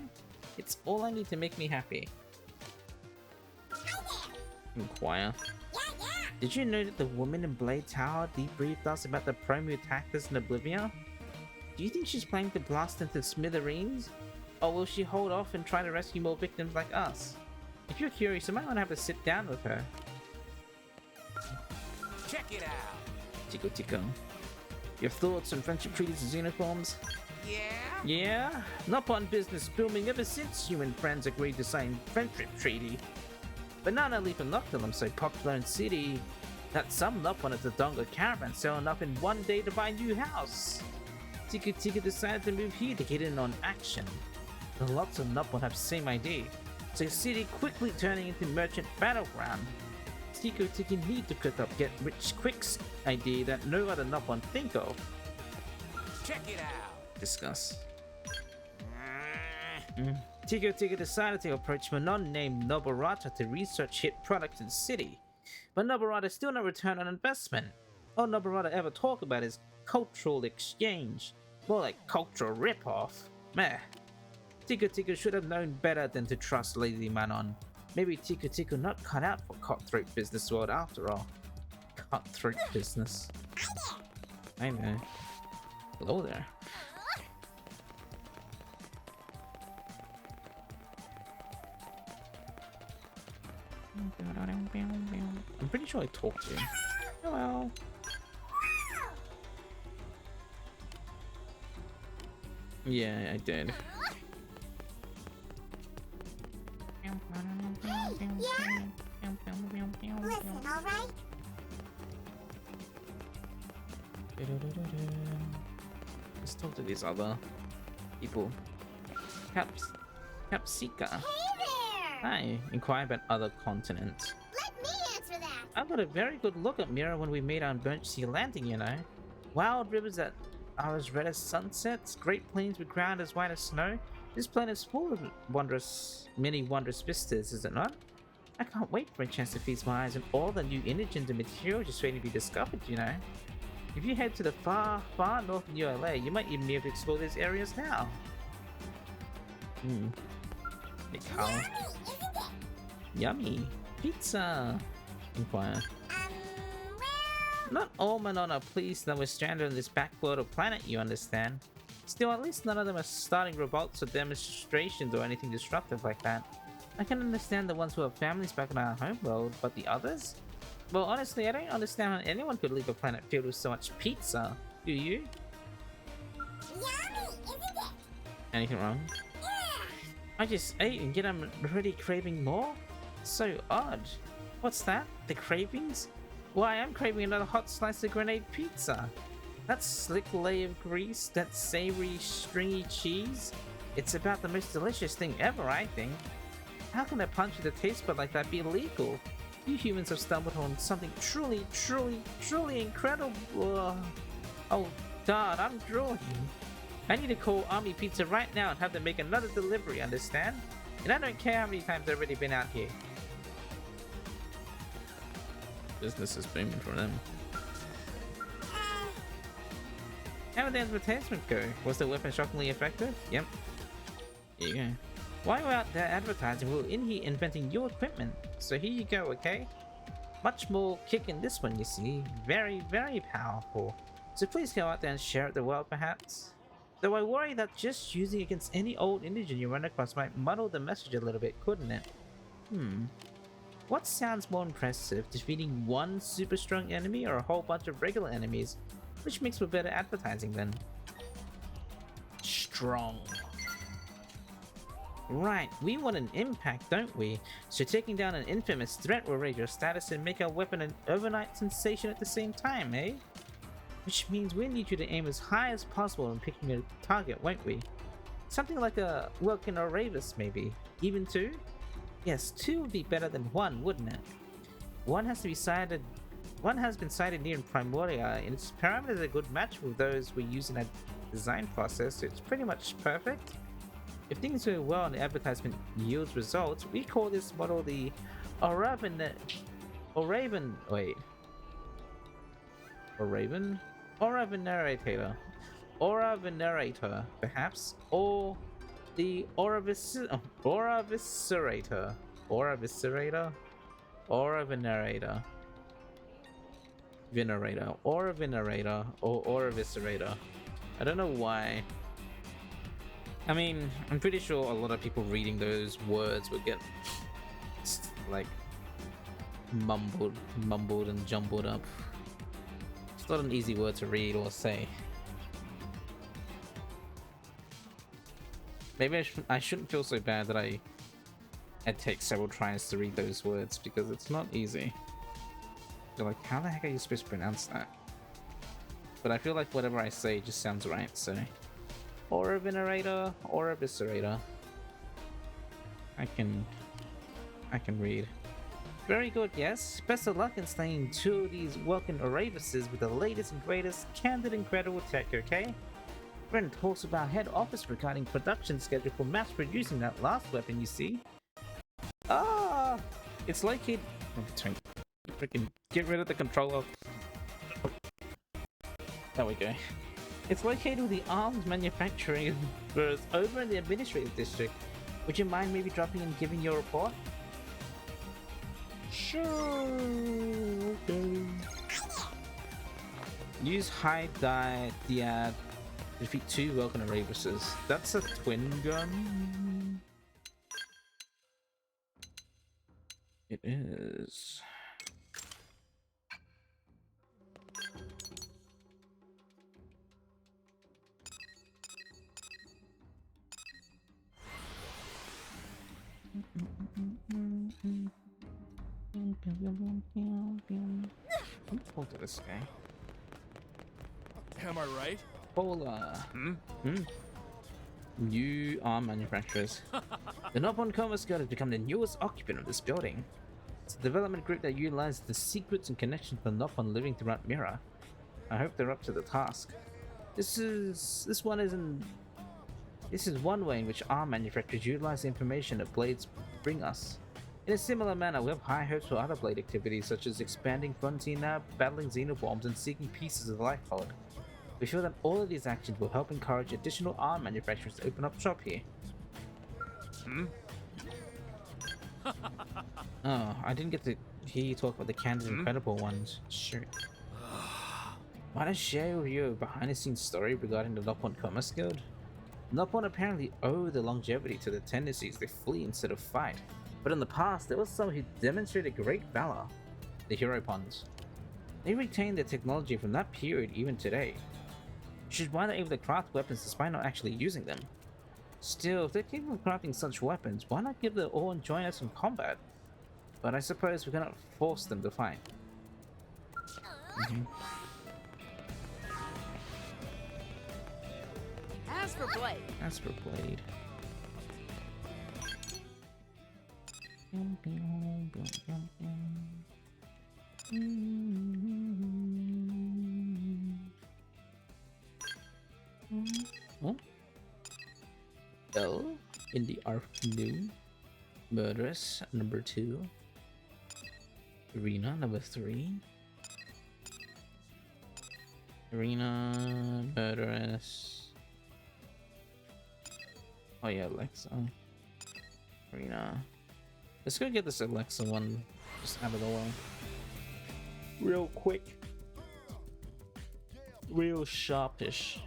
It's all I need to make me happy. Inquire. Did you know that the woman in Blade Tower debriefed us about the promo attackers in Oblivia? Do you think she's planning to blast into smithereens? Or will she hold off and try to rescue more victims like us? If you're curious, I might want to have a sit down with her. Check it out. Tico Tico. Your thoughts on friendship treaties and xenoforms? Yeah? Yeah? Nopon business booming ever since you and friends agreed to sign friendship treaty. But not only for Noctilum so popular in city, that some Nopon at the Donga caravan selling up in one day to buy a new house. Tico Tico decided to move here to get in on action. But lots of Nopon have same idea, so city quickly turning into merchant battleground. Tico Tico need to cook up get rich quick idea that no other Nopon think of. Check it out. Discuss. Tico Tico decided to approach Manon named Noburata to research hit products in city, but Noburata still no return on investment. All Noburata ever talk about is cultural exchange, more like cultural ripoff. Meh. Tiku Tiku should have known better than to trust Lazy Manon. Maybe Tiku Tiku not cut out for cutthroat business world after all. Cutthroat business. I know. Hello there. I'm pretty sure I talked to him. Hello. Yeah, I did. Listen, alright? Let's talk to these other people. Capsica. Hey there! Hi. Inquire about other continents. Let me answer that! I got a very good look at Mira when we made our Burnt Sea landing, you know. Wild rivers that are as red as sunsets, great plains with ground as white as snow. This planet is full of many wondrous vistas, is it not? I can't wait for a chance to feast my eyes on all the new indigent and material just waiting to be discovered, you know. If you head to the far, far north of ULA, you might even be able to explore these areas now. Hey, Carl. Yummy, isn't it? Yummy. Pizza. Inquire. Well... Not all Manon are pleased that we're stranded on this backwater planet, you understand. Still, at least none of them are starting revolts or demonstrations or anything disruptive like that. I can understand the ones who have families back in our homeworld, but the others? Well, honestly, I don't understand how anyone could leave a planet filled with so much pizza. Do you? Yummy, isn't it? Anything wrong? Yeah! I just ate and yet I'm already craving more? So odd. What's that? The cravings? Why, I'm craving another hot slice of grenade pizza. That slick layer of grease, that savory, stringy cheese. It's about the most delicious thing ever, I think. How can a punch in the taste bud like that be illegal? You humans have stumbled on something truly, truly, truly incredible. Oh, God, I'm drooling. I need to call Army Pizza right now and have them make another delivery, understand? And I don't care how many times I've already been out here. Business is booming for them. How did the advertisement go? Was the weapon shockingly effective? Yep. Here you go. While we're out there advertising, we're in here inventing your equipment. So here you go, okay? Much more kick in this one, you see. Very, very powerful. So please go out there and share it the world, perhaps. Though I worry that just using it against any old indigent you run across might muddle the message a little bit, couldn't it? What sounds more impressive, defeating one super strong enemy or a whole bunch of regular enemies? Which makes for better advertising then? Strong. Right, we want an impact, don't we? So taking down an infamous threat will raise your status and make our weapon an overnight sensation at the same time, eh? Which means we need you to aim as high as possible when picking a target, won't we? Something like a Welkin or Ravis, maybe. Even two? Yes, two would be better than one, wouldn't it? One has been sighted near in Primordia, and its parameters are a good match with those we use in our design process, so it's pretty much perfect. If things go well and the advertisement yields results, we call this model the Oravenerator, perhaps, or the Oraviscerator, or Oraviscerator. I don't know why. I mean, I'm pretty sure a lot of people reading those words would get like mumbled and jumbled up. It's not an easy word to read or say. Maybe I shouldn't feel so bad that it takes several tries to read those words, because it's not easy. You're like, how the heck are you supposed to pronounce that? But I feel like whatever I say just sounds right, so... Oravenerator, or Eviscerator. I can read. Very good, yes. Best of luck in slaying two of these Welkin Oravises with the latest and greatest candid incredible tech, okay? We're in talks with our head office regarding production schedule for mass producing that last weapon, you see. Ah! It's like it... Freaking get rid of the controller. There we go. It's located with the arms manufacturing berth over in the administrative district. Would you mind maybe dropping and giving your report? Sure. Okay. Use high diad to defeat 2 Vulcan Arabuses. That's a twin gun. It is. Hold to this guy. Am I right? Hola. New arm manufacturers. The Nippon Commerce Guild has become the newest occupant of this building. It's a development group that utilizes the secrets and connections of the Nippon living throughout Mira. I hope they're up to the task. This is one way in which arm manufacturers utilize the information that blades bring us. In a similar manner, we have high hopes for other blade activities such as expanding Frontier Nav, battling Xenobombs, and seeking pieces of the life pod. We feel that all of these actions will help encourage additional arm manufacturers to open up shop here. Oh, I didn't get to hear you talk about the Candid Incredible ones. Sure. Might I share with you a behind-the-scenes story regarding the Nippon Commerce Guild? Nippon apparently owe their longevity to the tendencies they flee instead of fight. But in the past, there was someone who demonstrated great valor. The Heropons. They retained their technology from that period even today. Which is why they're able to craft weapons despite not actually using them. Still, if they're capable of crafting such weapons, why not give them all and join us in combat? But I suppose we cannot force them to fight. As for Blade. As for Blade. Oh. L in the afternoon. Murderous number 2. Arena number 3. Arena, Murderous. Oh yeah, Alexa. Arena. Let's go get this Alexa one just out of the way. Real quick. Real sharpish.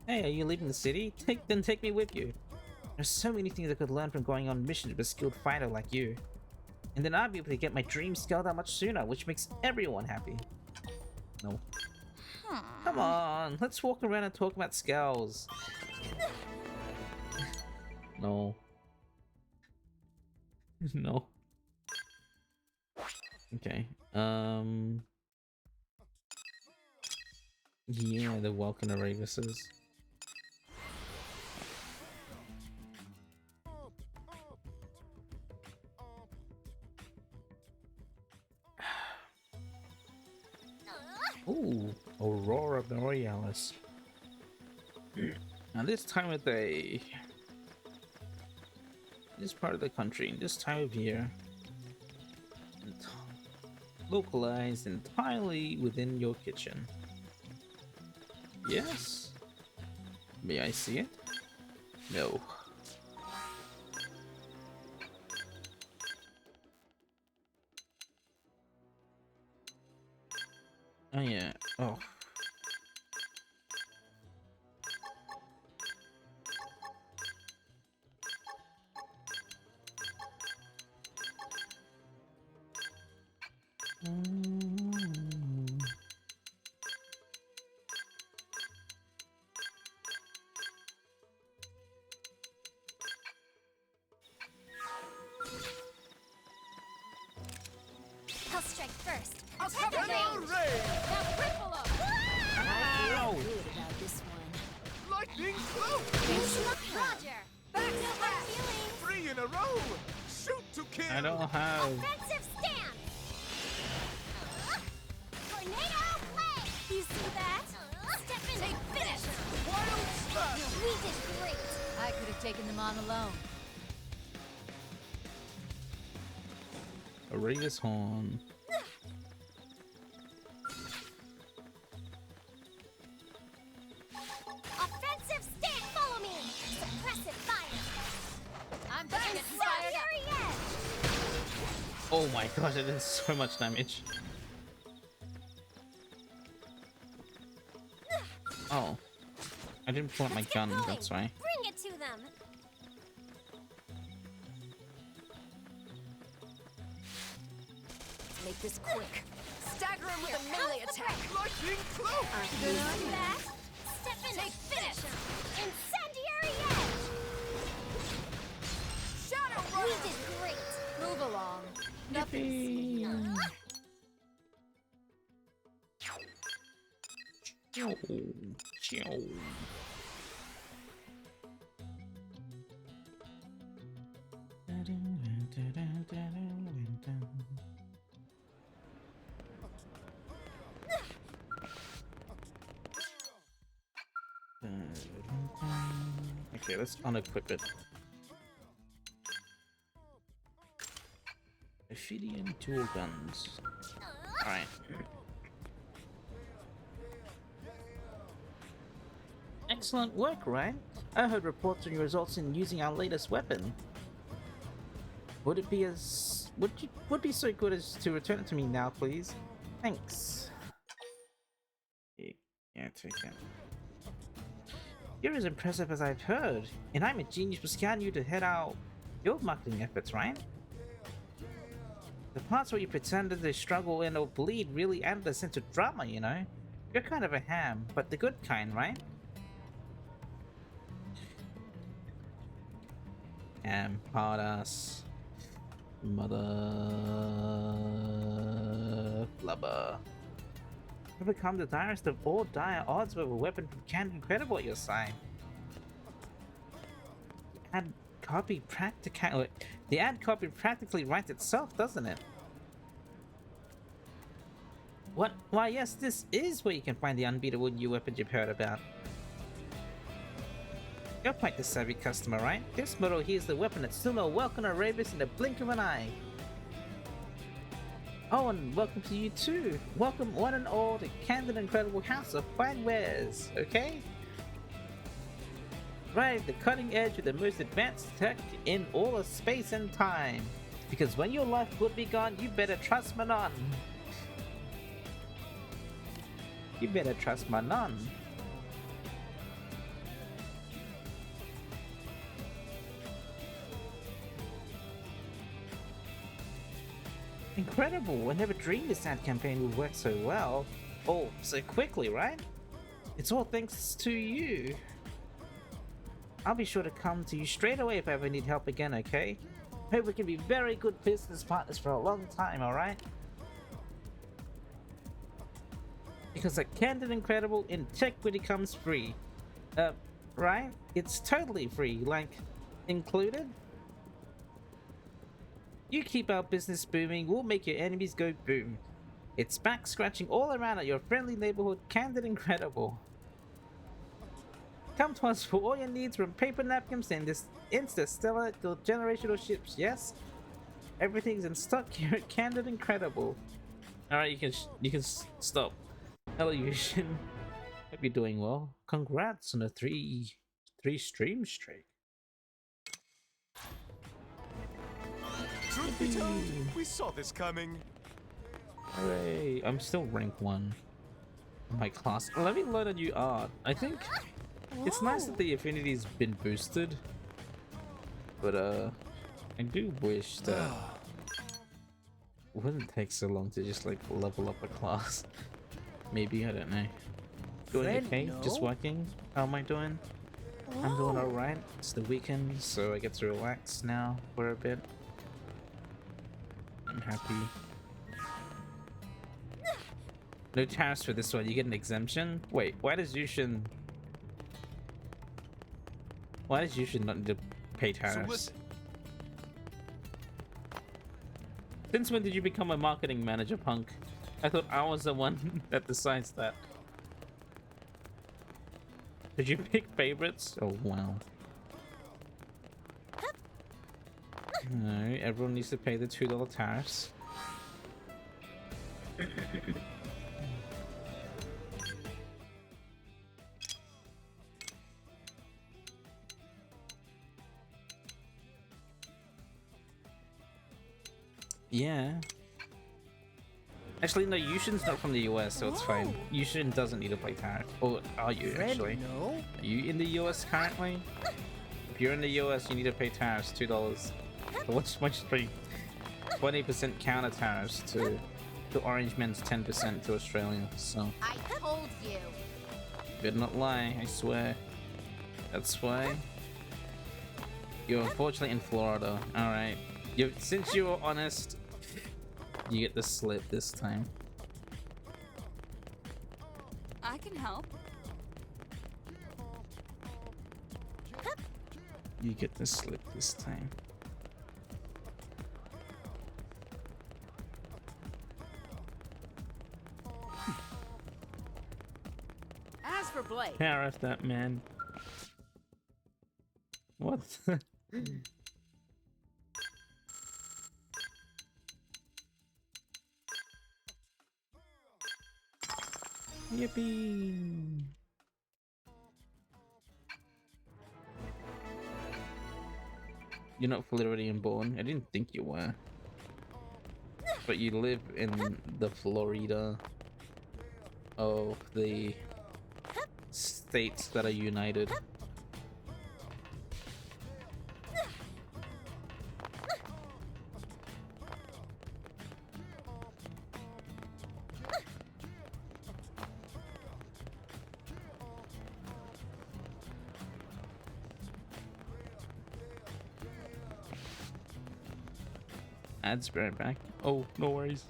Hey, are you leaving the city? Then take me with you. There's so many things I could learn from going on missions with a skilled fighter like you. And then I'll be able to get my dream scaled out much sooner, which makes everyone happy. No. Come on, let's walk around and talk about scales. No. No. Okay. Yeah, the Welcome Arabuses. Ooh, Aurora Borealis. Now this time of day, this part of the country, this time of year, localized entirely within your kitchen. Yes? May I see it? No. Oh yeah. Oh. I'll strike first. I'll cover Hello, nails. Ray! Now ripple 'em. Oh. Good about this one. Lightning cloak! Roger. Back to back. 3 in a row! Shoot to kill! I don't have. Offensive stance! Tornado blade! You see that? Step in and finish! Wild slash! We did great! I could have taken them on alone. Aurelius Horn. Oh my gosh, it did so much damage. Oh. I didn't pull out my Let's get gun, going. that's why. Bring it to them. Make this quick. Stagger him with a Here, melee how's the attack. Lightning cloak! Good on Do you. that. Step in and finish him. Incendiary edge. Shadow We Runner. did great. Move along. Nothing Yippee. sneaky. Chow. Chow. Okay, let's unequip it. Ophidian dual guns. Alright. Excellent work, Ryan. I heard reports on your results in using our latest weapon. Would be so good as to return it to me now, please? Thanks. Yeah, take it. You're as impressive as I've heard, and I'm a genius for scanning you to head out your marketing efforts, right? The parts where you pretended to struggle and or bleed really added a sense of drama, you know? You're kind of a ham, but the good kind, right? Ham, hard ass, mother, flubber. You become the direst of all dire odds with a weapon from Canada Incredible at your side. The ad copy practically writes itself, doesn't it? What? Why, yes, this is where you can find the unbeatable new weapons you've heard about. You're quite the savvy customer, right? This model here is the weapon that still will welcome Arabius in the blink of an eye. Oh, and welcome to you too. Welcome one and all to Candid Incredible House of Fine Wares, okay? Right, the cutting edge with the most advanced tech in all of space and time. Because when your life would be gone, you better trust Manon. You better trust Manon. Incredible! I never dreamed this ad campaign would work so well. Oh, so quickly, right? It's all thanks to you. I'll be sure to come to you straight away if I ever need help again, okay? Hope we can be very good business partners for a long time, alright? Because at Candid Incredible, integrity comes free. Right? It's totally free, like, included? You keep our business booming, we'll make your enemies go boom. It's back scratching all around at your friendly neighborhood, Candid Incredible. Come to us for all your needs, from paper napkins and this interstellar to generational ships, yes? Everything's in stock here at Candid Incredible. Alright, you can stop. Hello, Yushin. Hope you're doing well. Congrats on a three stream streak. Truth be told, we saw this coming. Hooray! I'm still rank 1 in my class. Let me learn a new art. I think it's nice that the affinity's been boosted, but I do wish that it wouldn't take so long to just like level up a class. Maybe, I don't know. Doing okay? Just working? How am I doing? I'm doing alright. It's the weekend, so I get to relax now for a bit. I'm happy. No tariffs for this one. You get an exemption? Wait, why does Yushin not need to pay So tariffs? listen, Since when did you become a marketing manager, punk? I thought I was the one that decides that. Did you pick favorites? Oh wow. No, everyone needs to pay the $2 tariffs. Yeah. Actually, no, Yushin's not from the US, so it's fine. Yushin doesn't need to pay tariff. Or are you, actually? No. Are you in the US currently? If you're in the US, you need to pay tariffs, $2. So what's pay 20% counter tariffs to Orange Men's 10% to Australia, so... I told you. Better not lie, I swear. That's why. You're unfortunately in Florida. Alright. Since you were honest, you get the slip this time. I can help. You get the slip this time. As for Blake, Tariff that man. What? Yippee! You're not Floridian born? I didn't think you were. But you live in the Florida of the states that are united. Ads right back. Oh, no worries.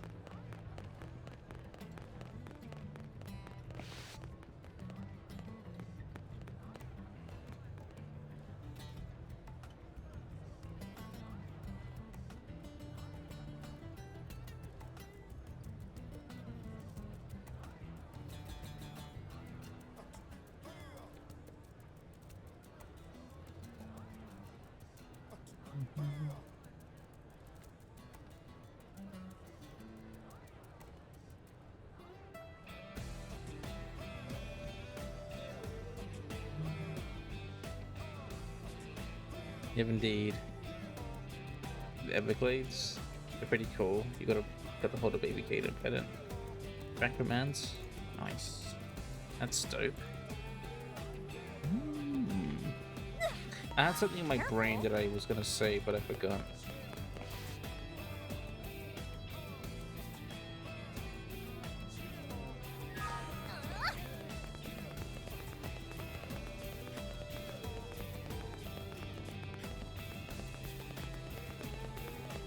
Yep, indeed. The Everglades, they're pretty cool. You got to hold a baby Kate and pet it. Back commands, nice. That's dope. I had something in my brain that I was gonna say, but I forgot.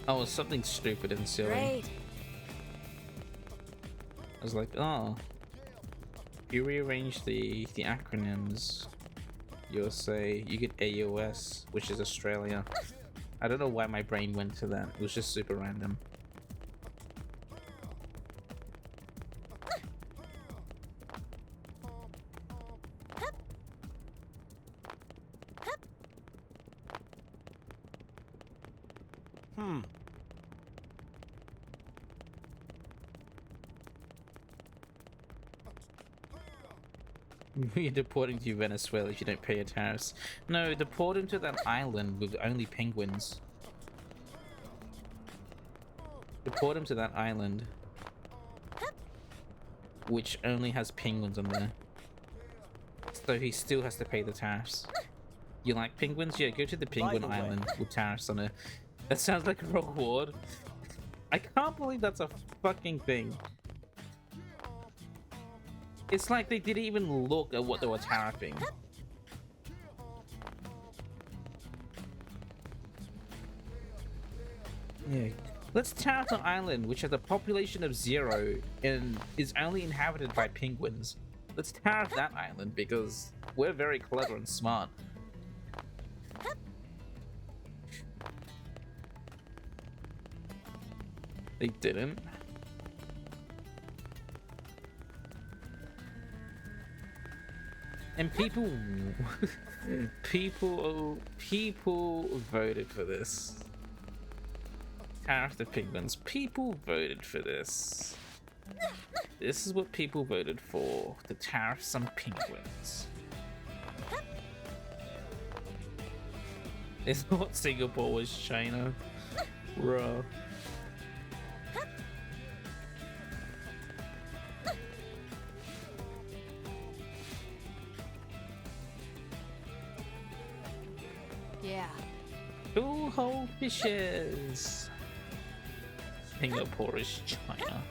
Oh, it was something stupid and silly. great. I was like, oh, if you rearrange the acronyms, you'll say you get AOS, which is Australia. I don't know why my brain went to that. It was just super random. You're deporting to Venezuela if you don't pay your tariffs. No, deport him to that island with only penguins. Deport him to that island, which only has penguins on there. So he still has to pay the tariffs. You like penguins? Yeah, go to the penguin island with tariffs on it. That sounds like a reward. I can't believe that's a fucking thing. It's like they didn't even look at what they were tariffing. Yeah. Let's tariff an island which has a population of 0 and is only inhabited by penguins. Let's tariff that island because we're very clever and smart. They didn't. And people voted for this. Tariff the penguins. People voted for this. This is what people voted for. To tariff some penguins. They thought Singapore was China. Bro. Yeah. 2 whole fishes. Singapore is China.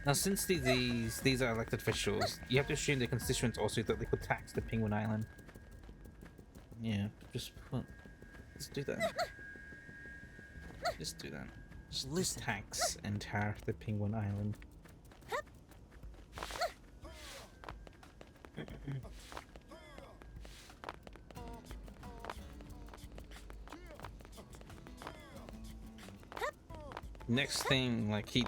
Now, since these are elected officials, you have to assume their constituents also that they could tax the Penguin Island. Yeah, just do that. Just do that. Just tax and tariff the Penguin Island. Next thing, like he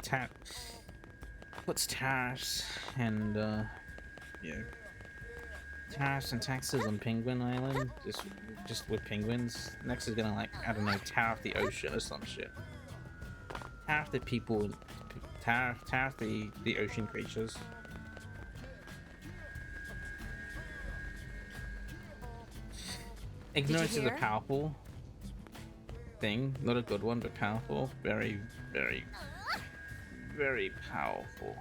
puts tariffs and yeah, tariffs and taxes on Penguin Island, just with penguins. Next is gonna, like, I don't know, tariff the ocean or some shit. Tariff the people, tariff the ocean creatures. Ignorance is a powerful thing, not a good one, but powerful. Very, very, very powerful.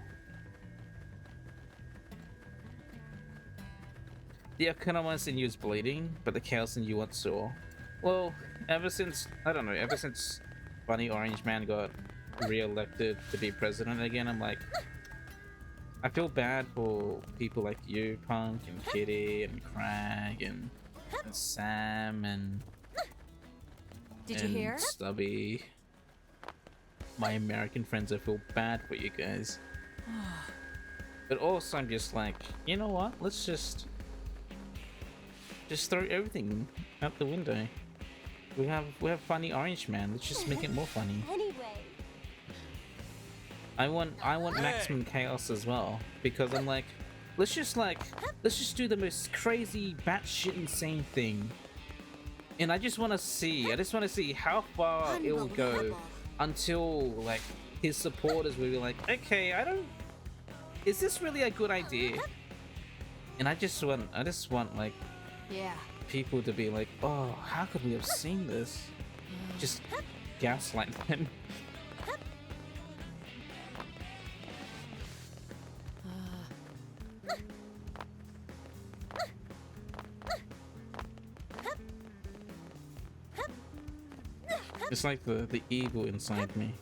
The economists in you is bleeding, but the chaos in you wants sore. Well, ever since, I don't know, ever since Bunny Orange Man got re-elected to be president again, I'm like, I feel bad for people like you, Punk, and Kitty, and Crag, and Sam, and Did you hear? Stubby. My American friends, I feel bad for you guys. But also I'm just like, you know what? Let's just throw everything out the window. We have funny Orange Man. Let's just make it more funny. Anyway. I want maximum chaos as well, because I'm like, let's just do the most crazy batshit insane thing. And I just want to see how far it will go until, like, his supporters will be like, okay, is this really a good idea? And I just want like, Yeah. people to be like, oh, how could we have seen this? Just gaslight them. It's like the evil inside me.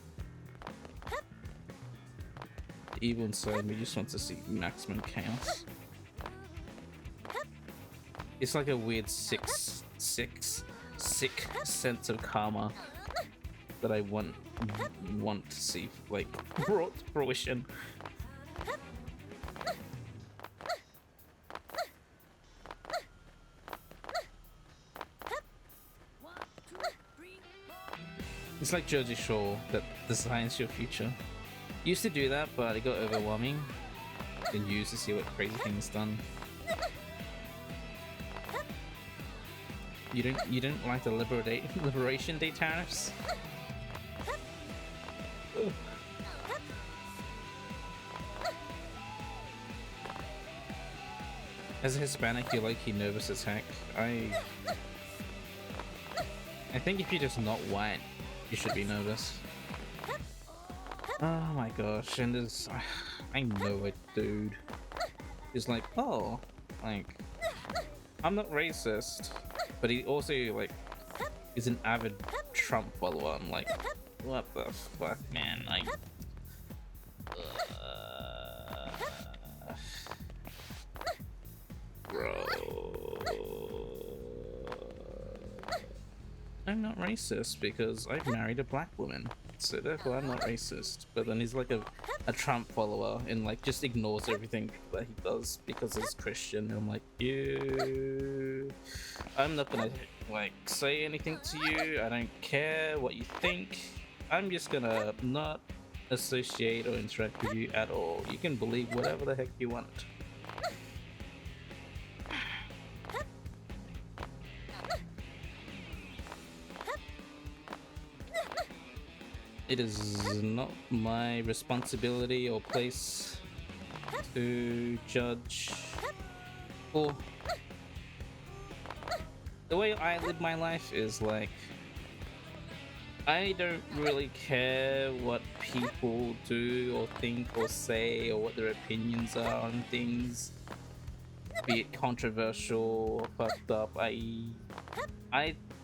The evil inside me just wants to see maximum chaos. It's like a weird sick sense of karma that I want to see, like, brought to fruition. It's like Jersey Shore that designs your future. Used to do that, but it got overwhelming. And used to see what crazy things done. You don't like the Liberation Day tariffs? Ugh. As a Hispanic, you like nervous as heck. I think if you're just not white, you should be nervous. Oh my gosh, and there's, I know a dude who's like, oh, like, I'm not racist, but he also, like, is an avid Trump follower. I'm like, what the fuck, man? Like, bro, I'm not racist because I've married a black woman, so therefore I'm not racist. But then he's like a Trump follower and, like, just ignores everything that he does because he's Christian. And I'm like, I'm not gonna, like, say anything to you. I don't care what you think. I'm just gonna not associate or interact with you at all. You can believe whatever the heck you want. it is not my responsibility or place to judge. Or the way I live my life is like, I don't really care what people do or think or say or what their opinions are on things, be it controversial or fucked up. I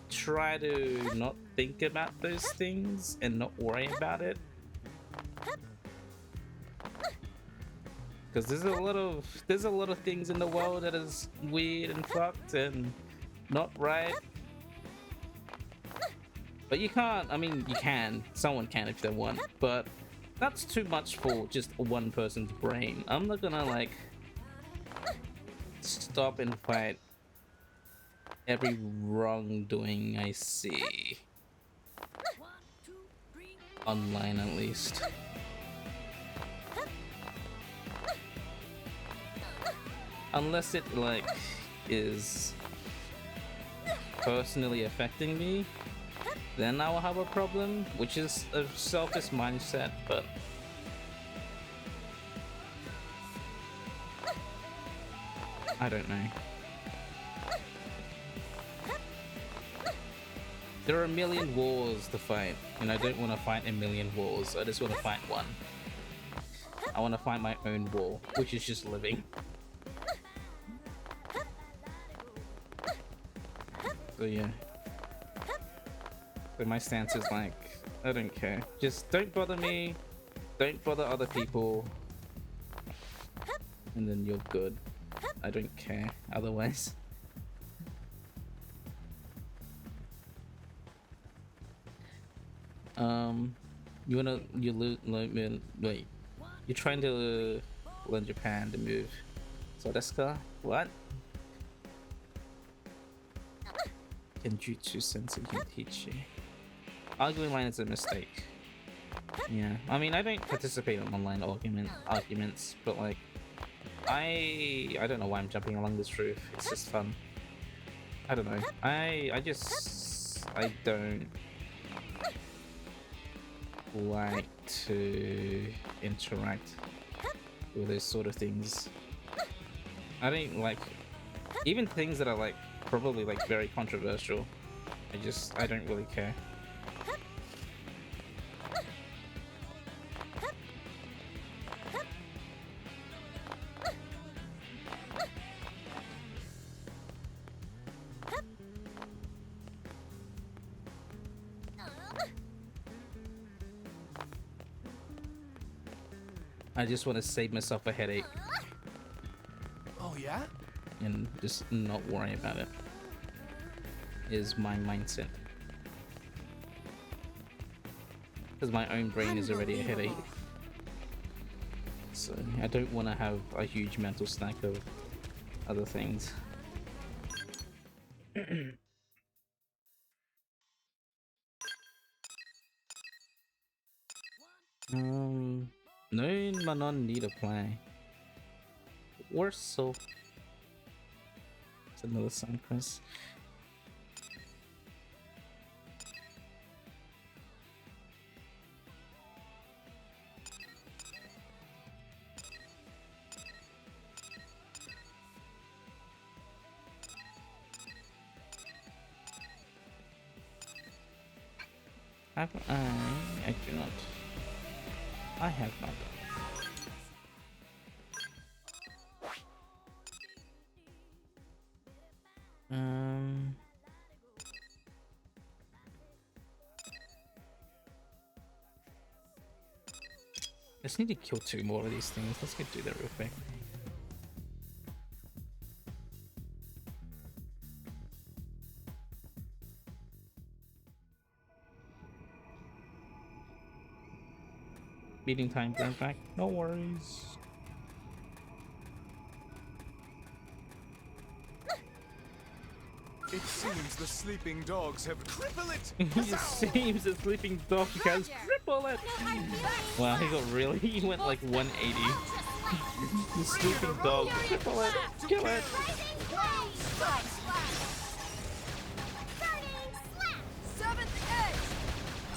try to not think about those things and not worry about it, because there's a lot of things in the world that is weird and fucked and not right. But you can't, I mean, you can, someone can if they want, but that's too much for just one person's brain. I'm not gonna like stop and fight every wrongdoing I see online, at least. Unless it like is personally affecting me, then I will have a problem, which is a selfish mindset. But I don't know. There are a million wars to fight, and I don't want to fight a million wars. I just want to fight one. I want to fight my own war, which is just living. So yeah. So my stance is like, I don't care. Just don't bother me. Don't bother other people. And then you're good. I don't care otherwise. Wait. You're trying to learn Japan to move. So desu? What? Genjutsu sensei can teach you. Arguing line is a mistake. Yeah, I mean, I don't participate in online arguments, but like, I don't know why I'm jumping along this roof. It's just fun. I don't know. I don't like to interact with those sort of things. I don't like even things that are like probably like very controversial. I don't really care. I just want to save myself a headache. Oh yeah? And just not worry about it is my mindset. Because my own brain is already a headache. So I don't want to have a huge mental stack of other things. No, Manon need to play. We're so. It's another side quest. Have I do not. I have not. I just need to kill 2 more of these things. Let's go do that real quick. Meeting time burn back. No worries. It seems the sleeping dogs have crippled it. It seems the sleeping dog has crippled it. Wow, he got really. He went like 180. The sleeping dog. Cripple it. Kill it.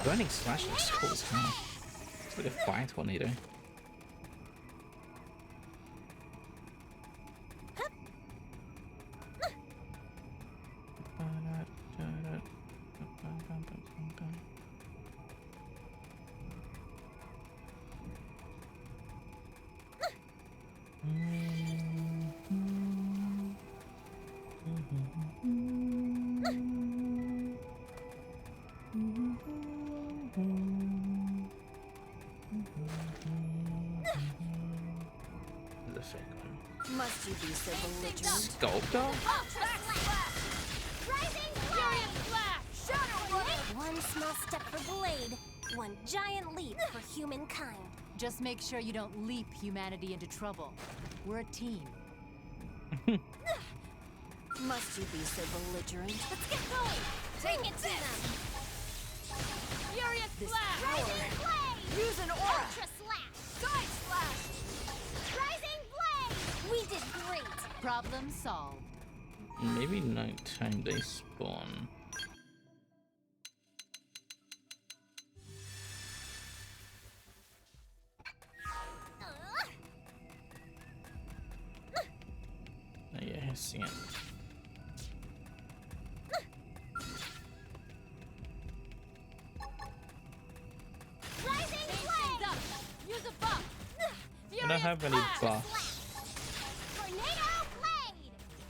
Burning slash looks cool as hell. It's like a fire tornado. The fake one. Must you be so belligerent? Sculptor? Rising Furious Flash! Shadow Runner! One small step for Blade, one giant leap for humankind. Just make sure you don't leap humanity into trouble. We're a team. Must you be so belligerent? Let's get going! Take it to them! Furious Flash! Rising Blade! Use an aura! Ultra Slash! Side Slash! Rising Blade! We did great! Problem solved. Maybe nighttime they spawn. Oh, yeah, I see it. Rising Blade! Use a buff! I don't have any buffs. Tornado Blade!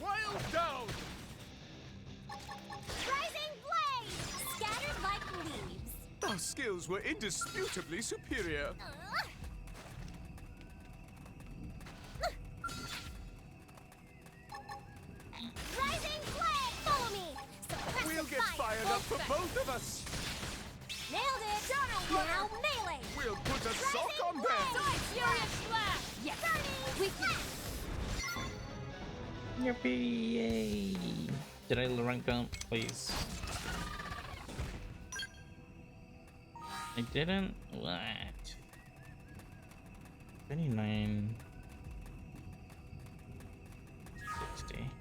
Wild down! Rising Blade! Scattered like leaves. Our skills were indisputably superior. Rising Blade! Follow me! Suppress We'll the get fire. fired up for both of us. Nailed it! Now melee! We'll put a sock on them. Side Furious Flash! Yes! We can. Yippee! Yay! Did I rank down, please? I didn't? What? 29. 60.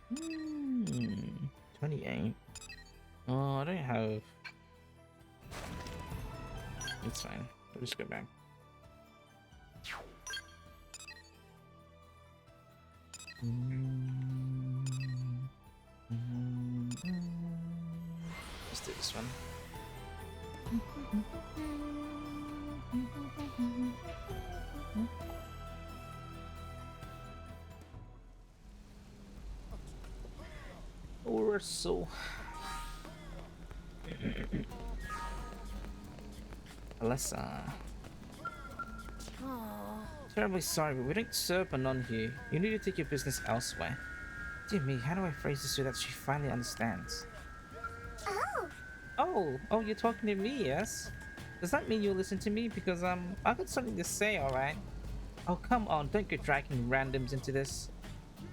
Hmm, 28. Oh, I don't have. It's fine. I'll just go back. Let's do this one. Urso. Alyssa. Terribly sorry, but we don't serve a nun here. You need to take your business elsewhere. Dear me, how do I phrase this so that she finally understands? Oh, you're talking to me, yes? Does that mean you'll listen to me? Because, I got something to say, alright? Oh, come on, don't go dragging randoms into this.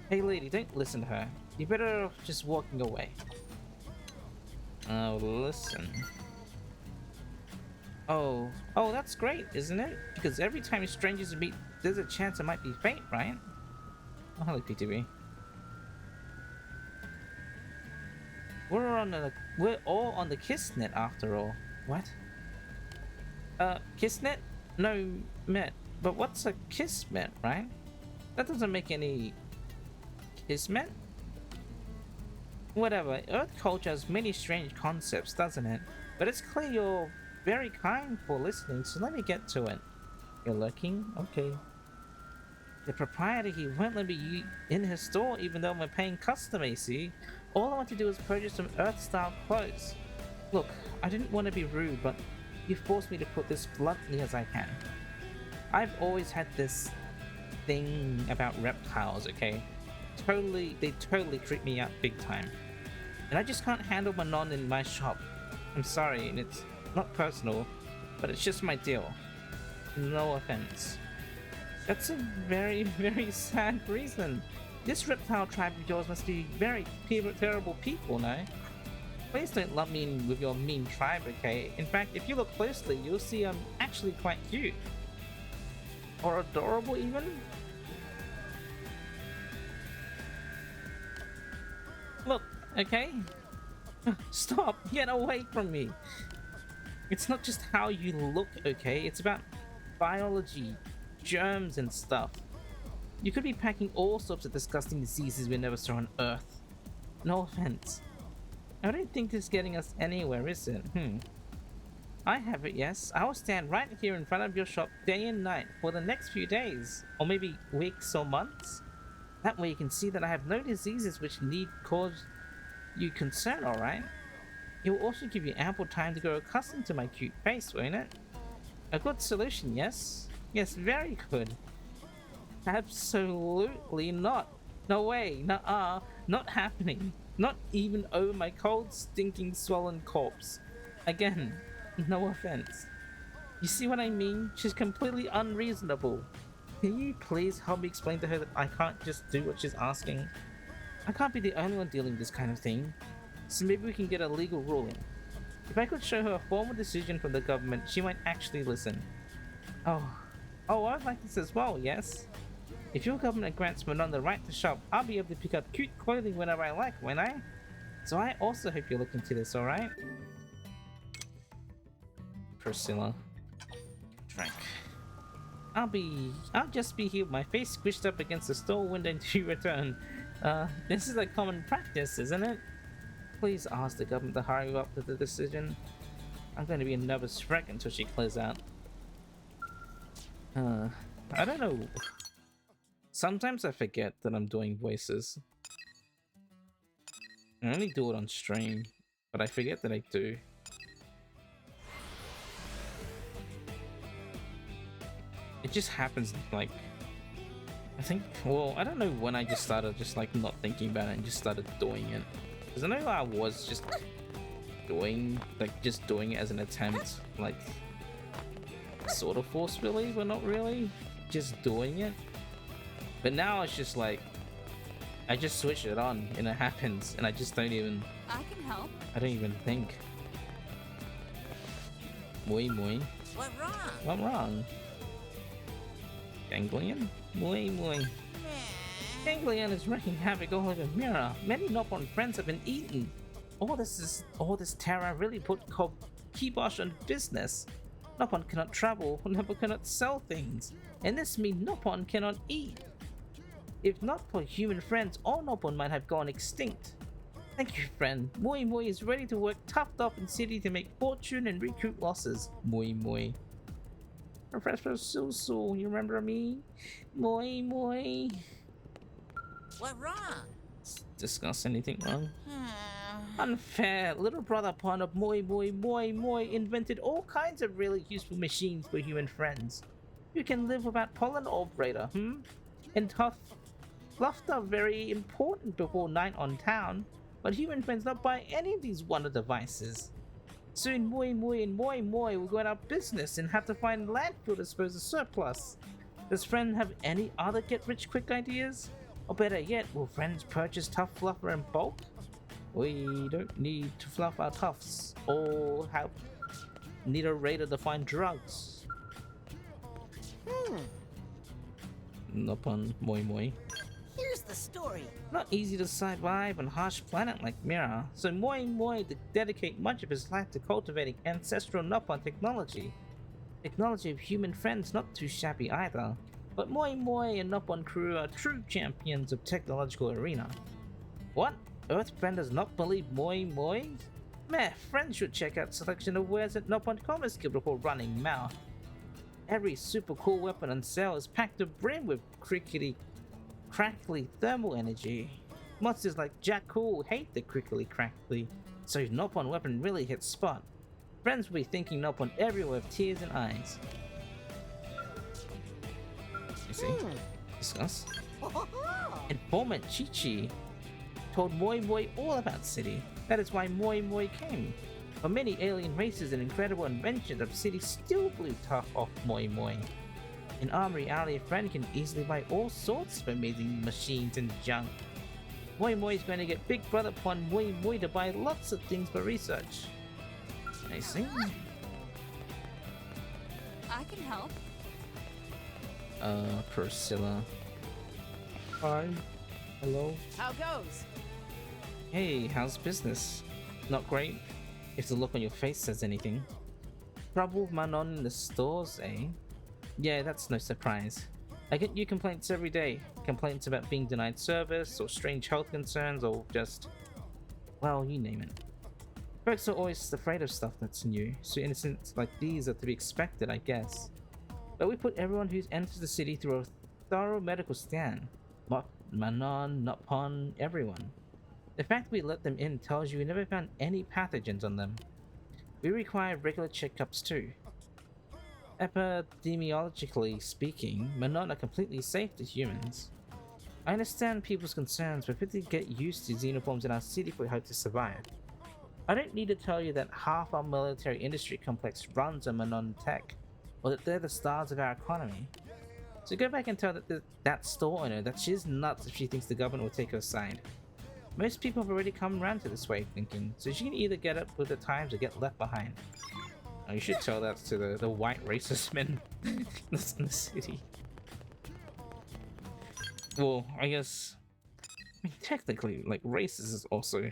Hey, lady, don't listen to her. You better off just walking away. Oh, listen. Oh, that's great, isn't it? Because every time strangers meet, there's a chance it might be fate, right? Oh, hello, PTV. We're all on the Kissnet after all. What? Kissnet? No, met. But what's a Kismet, right? That doesn't make any Kismet? Whatever, Earth culture has many strange concepts, doesn't it? But it's clear you're very kind for listening, so let me get to it. You're lurking? Okay. The proprietor, he won't let me in his store even though I'm a paying customer, you see? All I want to do is purchase some Earth-style clothes. Look, I didn't want to be rude, but you forced me to put this bluntly as I can. I've always had this thing about reptiles, okay? They totally creep me out big time. And I just can't handle Manon in my shop. I'm sorry, and it's not personal, but it's just my deal. No offense. That's a very, very sad reason. This reptile tribe of yours must be very terrible people, no? Please don't lump me in with your mean tribe, okay? In fact, if you look closely, you'll see I'm actually quite cute. Or adorable, even? Look, okay? Stop! Get away from me! It's not just how you look, okay? It's about biology, germs and stuff. You could be packing all sorts of disgusting diseases we never saw on Earth. No offense. I don't think this is getting us anywhere, is it? I have it, yes. I will stand right here in front of your shop day and night for the next few days, or maybe weeks or months. That way you can see that I have no diseases which need cause you concern, alright? It will also give you ample time to grow accustomed to my cute face, won't it? A good solution, yes? Yes, very good. Absolutely not. No way, nuh-uh, not happening. Not even over my cold, stinking, swollen corpse. Again, no offense. You see what I mean? She's completely unreasonable. Can you please help me explain to her that I can't just do what she's asking? I can't be the only one dealing with this kind of thing. So maybe we can get a legal ruling. If I could show her a formal decision from the government, she might actually listen. Oh, I'd like this as well, yes? If your government grants Manon the right to shop, I'll be able to pick up cute clothing whenever I like, won't I? So I also hope you look into this, alright? Priscilla. Frank. I'll just be here with my face squished up against the store window until you return. This is a common practice, isn't it? Please ask the government to hurry up with the decision. I'm going to be a nervous wreck until she clears out. I don't know. Sometimes I forget that I'm doing voices. I only do it on stream, but I forget that I do. It just happens, like, I think, well, I don't know when I just started just like not thinking about it and just started doing it. Because I know I was just doing it as an attempt, like, sort of forcefully, but not really, just doing it. But now it's just like, I just switch it on and it happens, and I just don't even... I can help. I don't even think. Muy. What wrong? What wrong? Ganglion? Muy. Ganglion is wreaking havoc all over Mira. Many Nopon friends have been eaten. All this terror really put kibosh on business. Nopon cannot travel, Nopon cannot sell things, and this means Nopon cannot eat. If not for human friends, all Nopon might have gone extinct. Thank you, friend. Muy is ready to work toughed up in city to make fortune and recoup losses. Muy. Professor Susu, you remember me? Muy. What wrong? Discuss anything wrong? Unfair. Little brother Pon of Muy invented all kinds of really useful machines for human friends. You can live without pollen or braider, And fluff are very important before night on town, but human friends not buy any of these wonder devices. Soon Muy and Muy will go out of business and have to find landfill to dispose of surplus. Does friend have any other get-rich-quick ideas? Or better yet, will friends purchase tough fluffer in bulk? We don't need to fluff our tufts or have Need a radar to find drugs. Nopon Moi Moi. Here's the story. Not easy to survive on a harsh planet like Mira, so Moi Moi dedicate much of his life to cultivating ancestral Nopon technology. Technology of human friends not too shabby either, but Moi Moi and Nopon crew are true champions of technological arena. What? Earthbend does not believe Moi Moi? Meh, friends should check out selection of wares at Nopon Commerce Guild before running mouth. Every super cool weapon on sale is packed to brim with crackly thermal energy. Monsters like Jack Cool hate the crackly, so Nopon weapon really hits spot. Friends will be thinking Nopon everywhere with tears and eyes. You see? Discuss. Informant Chi-Chi told Moi Moi all about City. That is why Moi Moi came. For many alien races and incredible inventions of City still blew tough off Moi Moi. In Armory Alley, a friend can easily buy all sorts of amazing machines and junk. Moi Moi is going to get Big Brother upon Moi Moi to buy lots of things for research. I see. I can help. Priscilla. Hi. Hello. How goes? Hey, how's business? Not great, if the look on your face says anything. Trouble with Manon in the stores, eh? Yeah, that's no surprise. I get new complaints every day. Complaints about being denied service, or strange health concerns, or just... well, you name it. Folks are always afraid of stuff that's new, so incidents like these are to be expected, I guess. But we put everyone who enters the city through a thorough medical scan. Manon, Nopon, everyone. The fact we let them in tells you we never found any pathogens on them. We require regular checkups too. Epidemiologically speaking, Manon are completely safe to humans. I understand people's concerns, but we get used to xenoforms in our city if we hope to survive. I don't need to tell you that half our military industry complex runs on Manon tech, or that they're the stars of our economy. So go back and tell that store owner that she's nuts if she thinks the government will take her side. Most people have already come around to this way of thinking, so she can either get up with the times or get left behind. Oh, you should tell that to the white racist men in the city. Well, I guess... I mean, technically, like, racist is also...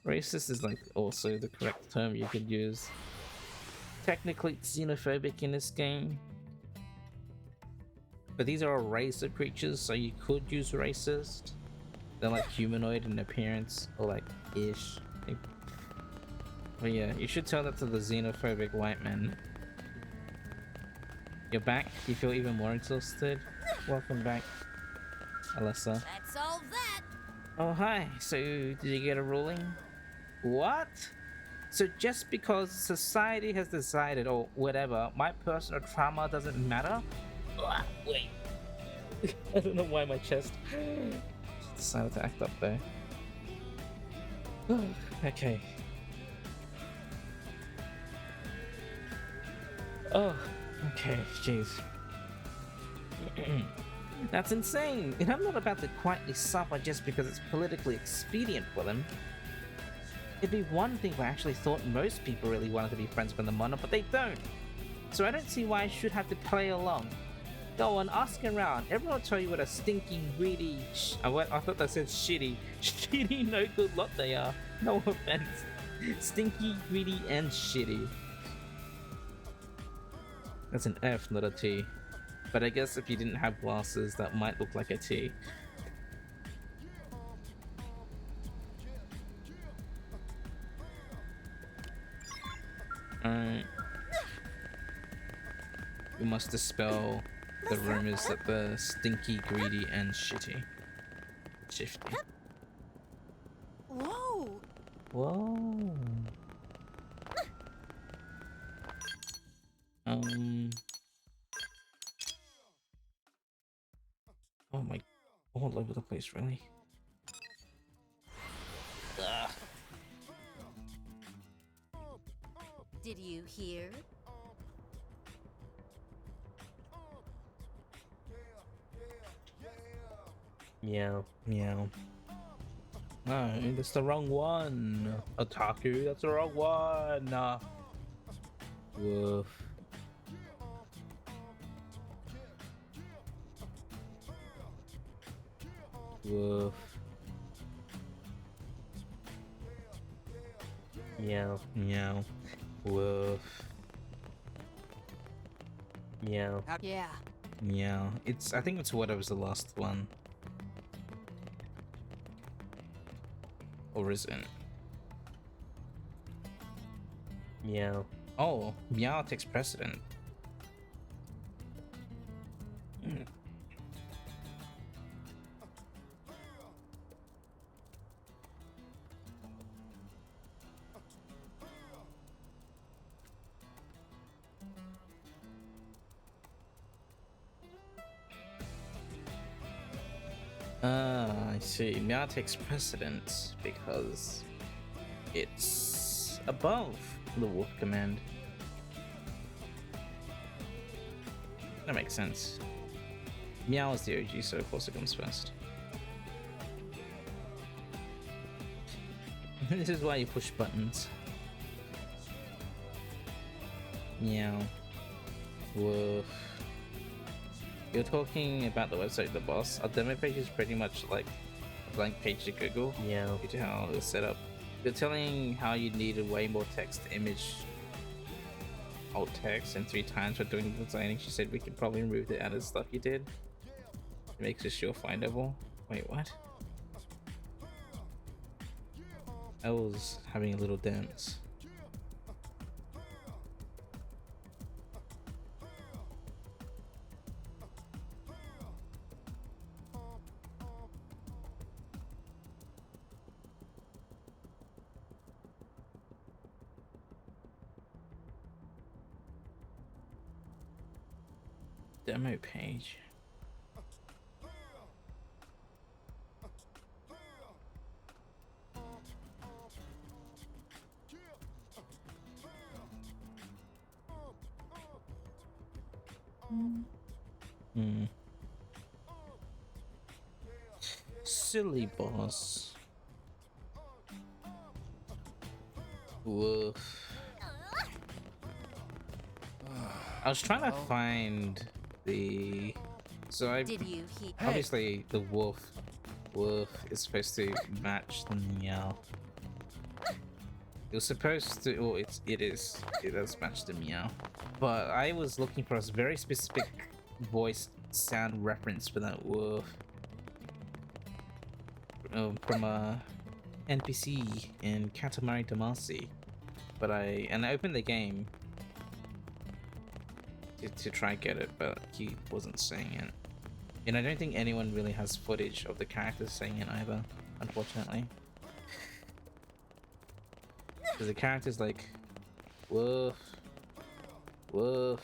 Racist is, like, also the correct term you could use. Technically, it's xenophobic in this game. But these are a race of creatures, so you could use racist. They're like humanoid in appearance, or like ish. But yeah, you should tell that to the xenophobic white men. You're back? You feel even more exhausted? Welcome back, Alyssa. That solves that. Oh hi, so did you get a ruling? What? So just because society has decided, or whatever, my personal trauma doesn't matter? Ugh, wait. I don't know why my chest decided to act up there. Okay. Oh, okay, jeez. That's insane, and I'm not about to quietly suffer just because it's politically expedient for them. It'd be one thing if I actually thought most people really wanted to be friends with the Mono, but they don't. So I don't see why I should have to play along. Go on, ask around. Everyone will tell you what a stinking, greedy... I thought that said shitty. Shitty, no good lot they are. No offense. Stinky, greedy, and shitty. That's an F, not a T. But I guess if you didn't have glasses, that might look like a T. Alright. We must dispel the rumors that they're stinky, greedy, and shitty. Shifty. Whoa! Whoa. Oh my, all over the place, really. Ugh. Did you hear? Meow, meow. No, that's the wrong one. Otaku, that's the wrong one. Woof. Woof. Meow. Meow. Woof. Meow. Yeah. Meow. I think it's whatever's the last one. Or isn't? Meow. Oh, meow takes precedent. I see. Meow takes precedence because it's above the wolf command. That makes sense. Meow is the OG, so of course it comes first. This is why you push buttons. Meow. Woof. You're talking about the website The Boss. Our demo page is pretty much like a blank page to Google. Meow. Due to how it was set up. You're telling how you needed way more text to image alt text, and 3 times for doing the designing she said we could probably remove the added stuff you did. It makes it sure findable. Wait, what? I was having a little dance. Demo page. Hmm. Silly boss. Woof. I was trying to find the. So I Did you heat? obviously the wolf is supposed to match the meow. It was supposed to. Oh, it does match the meow. But I was looking for a very specific voice sound reference for that wolf. From a NPC in Katamari Damacy. But I opened the game to try and get it, but he wasn't saying it. And I don't think anyone really has footage of the characters saying it either, unfortunately. Because the character's like, woof, woof.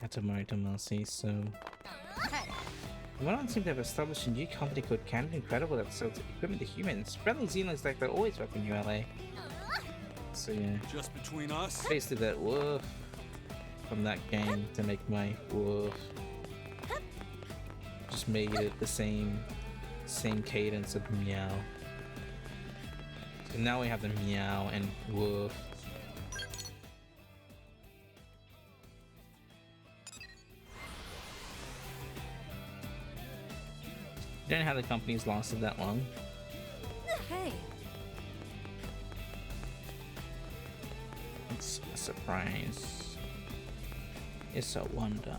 Katamari Damacy, so... Well, I seem to have established a new company called Canada Incredible that sells equipment to humans. Friendly Xenos like they're always welcome you, LA. So yeah. Just between us? Pasted that woof from that game to make my woof. Just made it the same cadence of meow. So now we have the meow and woof. I don't know how the company's lasted that long. Hey. It's a surprise. It's a wonder.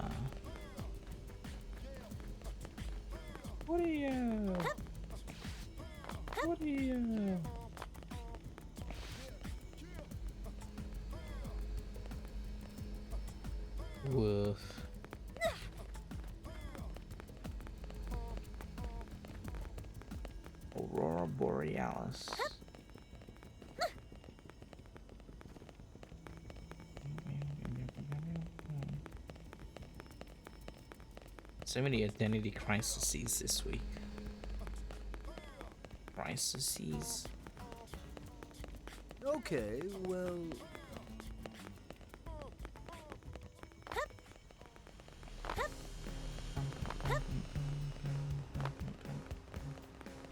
What are you? What are you? Woof. Aurora Borealis. So many identity crises this week. Crises. Okay, well...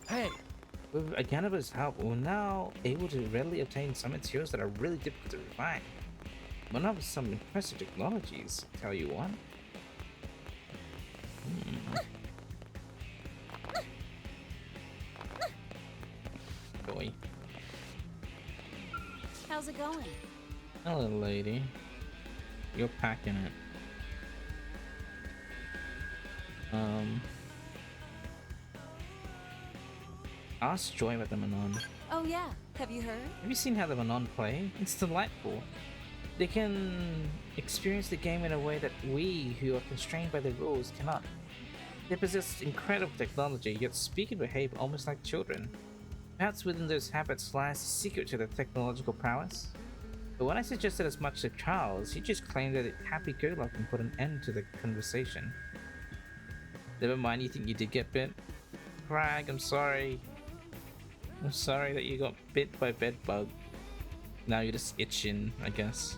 Hey, With Aganaba's help, we're now able to readily obtain some materials that are really difficult to refine. One of some impressive technologies, tell you what. Boy. How's it going? Hello, lady. You're packing it. Ask Joy about the Manon. Oh yeah, have you heard? Have you seen how the Manon play? It's delightful. They can experience the game in a way that we, who are constrained by the rules, cannot. They possess incredible technology, yet speak and behave almost like children. Perhaps within those habits lies the secret to their technological prowess. But when I suggested as much to Charles, he just claimed that happy-go-lucky put an end to the conversation. Never mind, you think you did get bit? Crag, I'm sorry. I'm sorry that you got bit by a bedbug. Now you're just itching, I guess.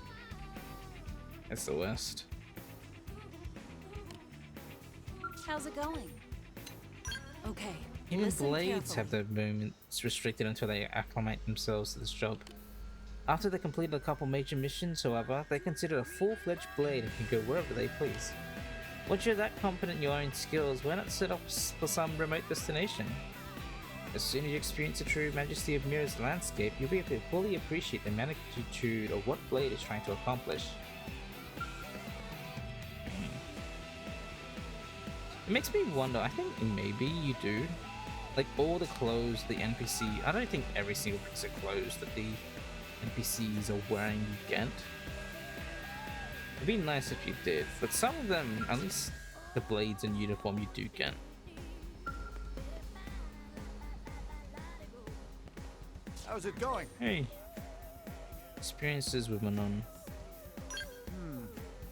That's the worst. How's it going? Okay. Even listen blades carefully. have their movements restricted until they acclimate themselves to this job. After they complete a couple major missions, however, they're considered a full-fledged blade and can go wherever they please. Once you're that confident in your own skills, why not set off for some remote destination? As soon as you experience the true majesty of Mira's landscape, you'll be able to fully appreciate the magnitude of what Blade is trying to accomplish. It makes me wonder, I think maybe you do. Like all the clothes the NPC, I don't think every single piece of clothes that the NPCs are wearing you get. It'd be nice if you did, but some of them, at least the blades and uniform, you do get. How's it going? Hey. Experiences with Manon.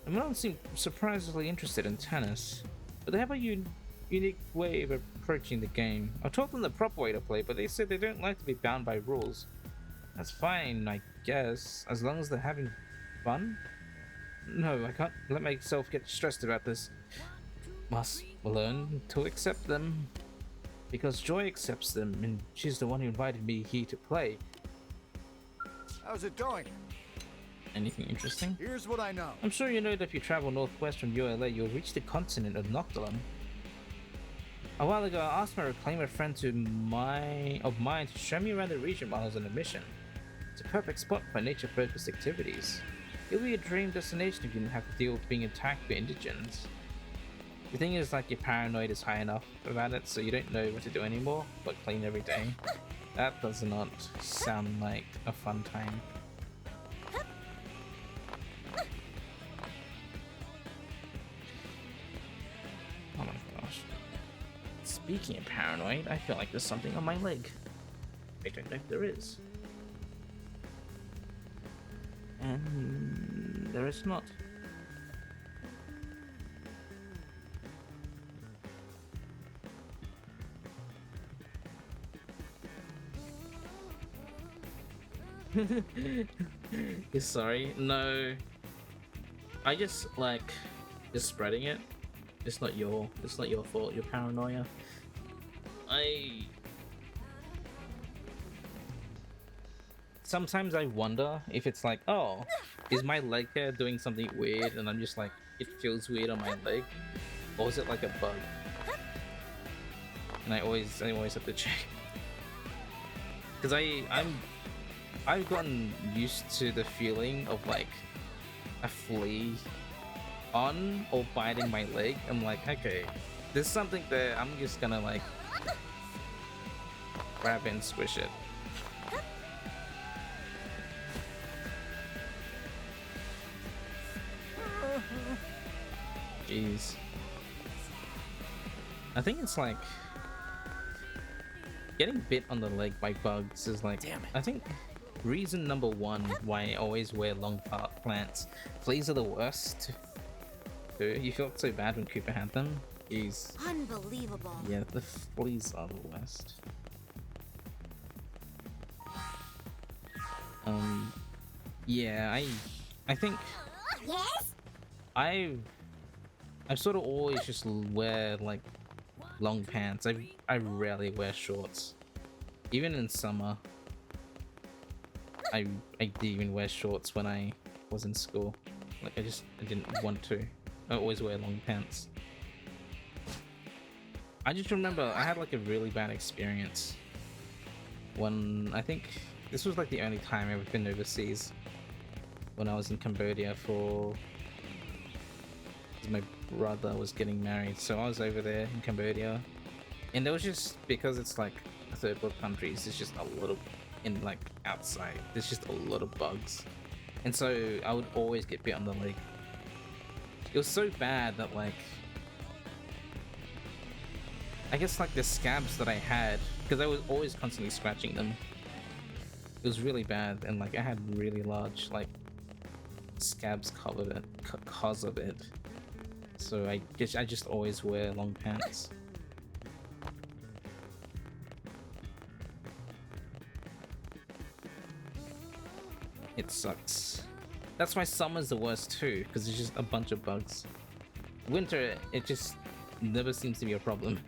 Manon seemed surprisingly interested in tennis, but they have a unique way of approaching the game. I told them the proper way to play, but they said they don't like to be bound by rules. That's fine, I guess, as long as they're having fun. No, I can't let myself get stressed about this. Must learn to accept them. Because Joy accepts them, and she's the one who invited me here to play. How's it going? Anything interesting? Here's what I know. I'm sure you know that if you travel northwest from ULA, you'll reach the continent of Noctilum. A while ago, I asked my reclaimer friend of mine to show me around the region while I was on a mission. It's a perfect spot for nature-focused activities. It'll be a dream destination if you didn't have to deal with being attacked by indigents. The thing is, like, your paranoid is high enough about it, so you don't know what to do anymore, but clean every day. That does not sound like a fun time. Oh my gosh. Speaking of paranoid, I feel like there's something on my leg. I don't know if there is. And there is not. You're sorry? No. I just like just spreading it. It's not your fault, your paranoia. Sometimes I wonder if it's like, oh, is my leg hair doing something weird and I'm just like, it feels weird on my leg? Or is it like a bug? And I always have to check. Cause I've gotten used to the feeling of like a flea on or biting my leg. I'm like, okay, there's something there. I'm just gonna like grab it and squish it. Jeez. I think it's like getting bit on the leg by bugs is like, Damn it. I think reason number one why I always wear long plants. Fleas are the worst. You felt so bad when Cooper had them. Jeez. Unbelievable. Yeah, the fleas are the worst. Yeah, I think Yes? I sort of always just wear like long pants. I rarely wear shorts. Even in summer, I didn't even wear shorts when I was in school. Like I didn't want to. I always wear long pants. I just remember I had like a really bad experience when I think this was like the only time I've ever been overseas, when I was in Cambodia for my brother was getting married. So I was over there in Cambodia, and there was just, because it's like a third world countries, it's just a little in like outside, there's just a lot of bugs, and so I would always get bit on the leg. It was so bad that like I guess like the scabs that I had, because I was always constantly scratching them, it was really bad, and like I had really large like scabs covered it because of it. So I just always wear long pants. It sucks. That's why summer's the worst too, because it's just a bunch of bugs. Winter, it just never seems to be a problem.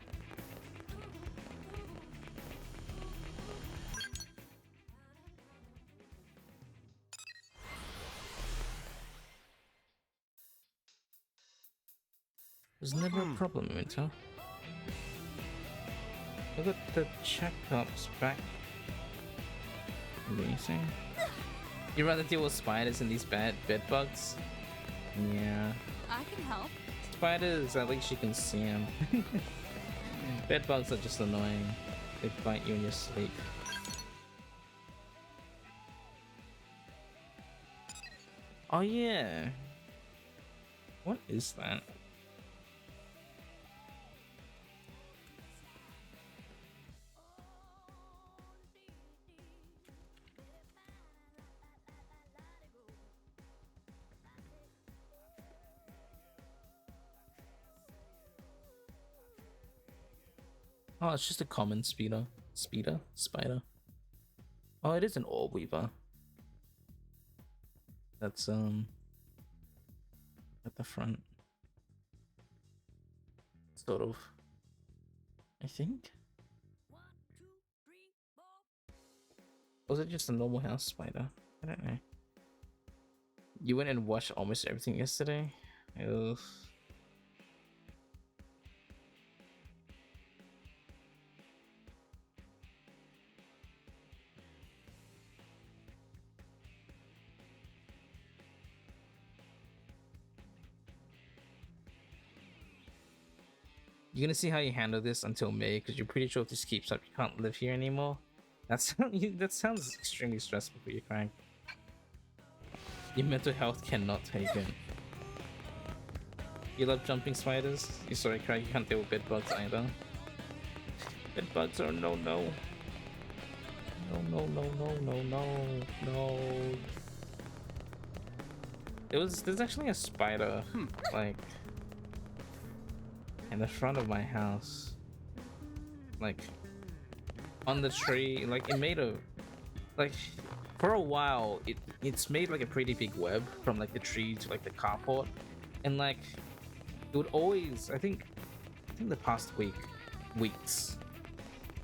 There's never a problem in winter. I got the checkups back. Amazing. You rather deal with spiders and these bad bed bugs? Yeah. I can help. Spiders, at least you can see them. Bed bugs are just annoying. They bite you in your sleep. Oh yeah. What is that? Oh, it's just a common spider. Oh, it is an orb weaver. That's at the front. Sort of. I think. Was it just a normal house spider? I don't know. You went and washed almost everything yesterday? Ugh. You're gonna see how you handle this until May, because you're pretty sure if this keeps up, you can't live here anymore. That sounds extremely stressful for you, Craig. Your mental health cannot take it. You love jumping spiders? You're sorry, Craig, you can't deal with bed bugs either. Bed bugs are no. No. There's actually a spider, like, in the front of my house, like on the tree. Like it made a, like, for a while it's made like a pretty big web from like the tree to like the carport, and like it would always, I think the past weeks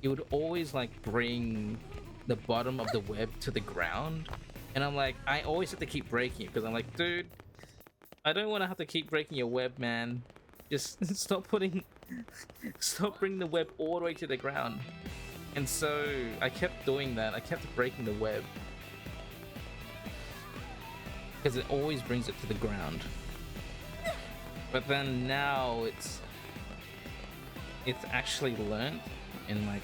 it would always like bring the bottom of the web to the ground, and I'm like, I always have to keep breaking it because I'm like, dude, I don't want to have to keep breaking your web, man. Just stop bringing the web all the way to the ground. And so I kept doing that. I kept breaking the web because it always brings it to the ground. But then now it's actually learned, and like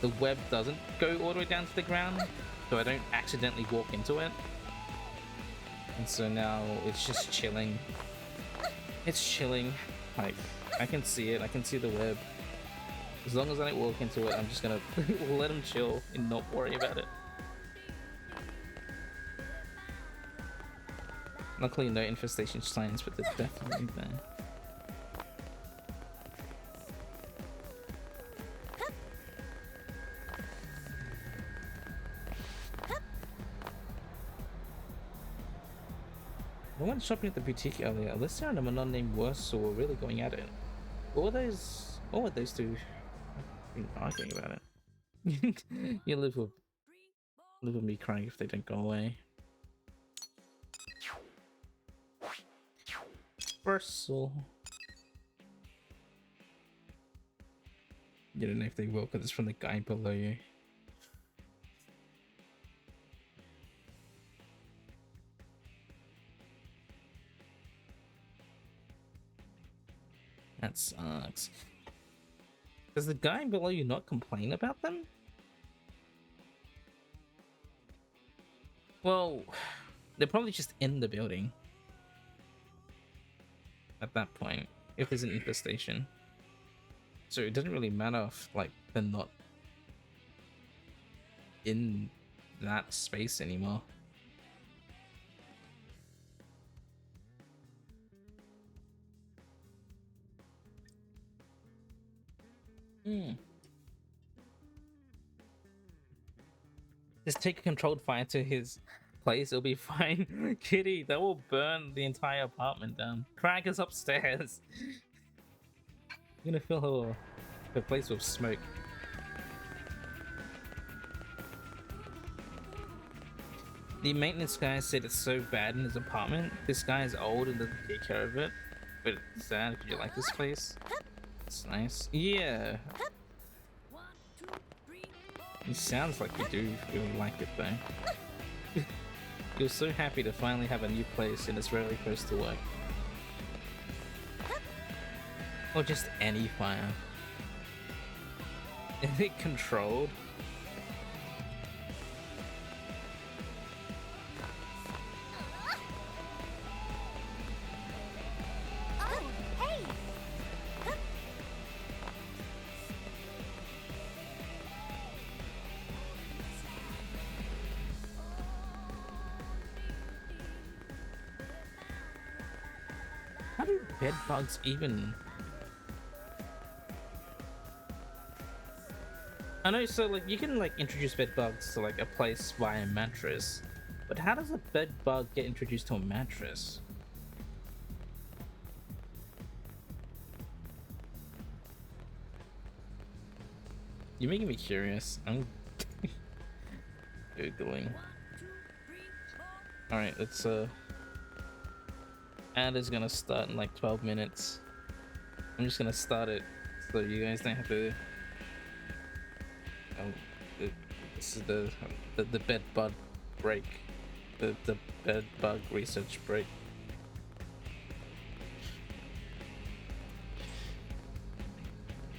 the web doesn't go all the way down to the ground, so I don't accidentally walk into it. And so now it's just chilling. It's chilling. Like, I can see it. I can see the web. As long as I don't walk into it, I'm just gonna let him chill and not worry about it. Luckily, no infestation signs, but they're definitely there. I went shopping at the boutique earlier. Alyssa and a man named Warsaw were really going at it. What were those two arguing about it? You live with me crying if they don't go away. Bristle. You don't know if they will because it's from the guy below you. That sucks. Does the guy below you not complain about them? Well, they're probably just in the building at that point, if there's an infestation. So it doesn't really matter if, like, they're not in that space anymore. Just take a controlled fire to his place, it'll be fine. Kitty, that will burn the entire apartment down. Craig is upstairs. I'm gonna fill her place with smoke. The maintenance guy said it's so bad in his apartment. This guy is old and doesn't take care of it. But it's sad. Could you like this place? It's nice. Yeah. It sounds like you do really like it though. You're so happy to finally have a new place and it's rarely close to work. Or just any fire. Is it controlled? Oh, hey! How do bed bugs even... I know, so like you can like introduce bed bugs to like a place via a mattress, but how does a bed bug get introduced to a mattress? You're making me curious. I'm googling. All right, let's ad is gonna start in like 12 minutes. I'm just gonna start it so you guys don't have to. This is the bed bug break, the bed bug research break.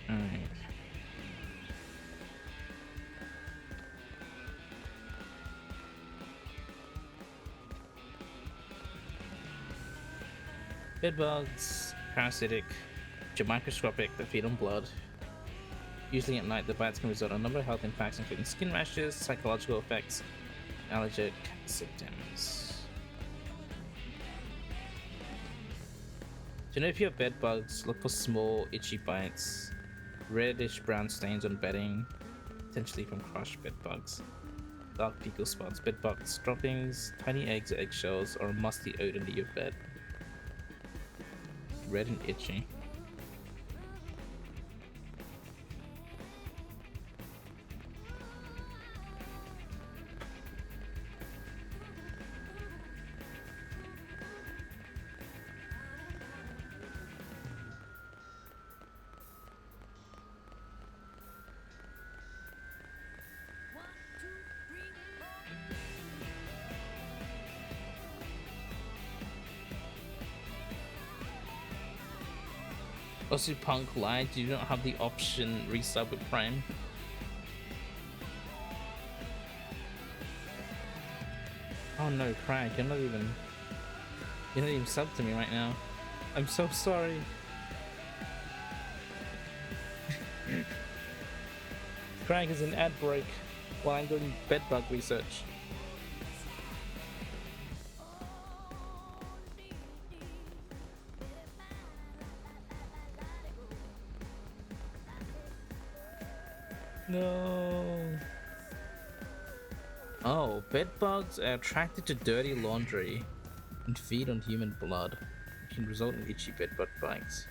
All right. Bed bugs, parasitic, microscopic, that feed on blood. Usually at night, the bites can result in a number of health impacts, including skin rashes, psychological effects, allergic symptoms. To know if you have bed bugs, look for small, itchy bites, reddish brown stains on bedding, potentially from crushed bed bugs, dark fecal spots, bed bugs, droppings, tiny eggs or eggshells, or a musty odor near your bed. Red and itchy. Also, Punk lied, you don't have the option resub with Prime. Oh no, Craig, you're not even subbed to me right now. I'm so sorry. Craig is an ad break while I'm doing bedbug research. No. Oh, bedbugs are attracted to dirty laundry and feed on human blood. It can result in itchy bedbug bites.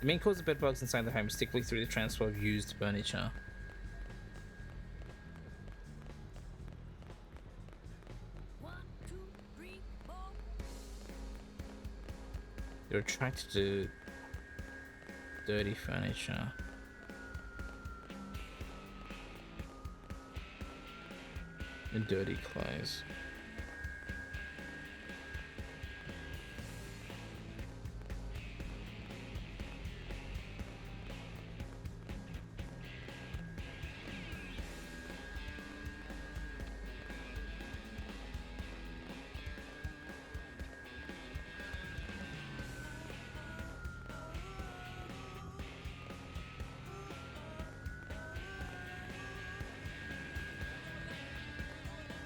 The main cause of bedbugs inside the home is typically through the transfer of used furniture. You're attracted to dirty furniture. And dirty clothes.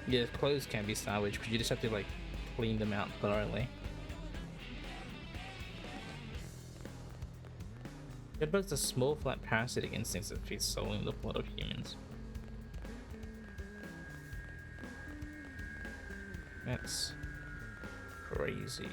Yeah, clothes can be salvaged, but you just have to like clean them out thoroughly. Bedbugs are small, flat, parasitic insects that feed solely on the blood of humans. That's crazy.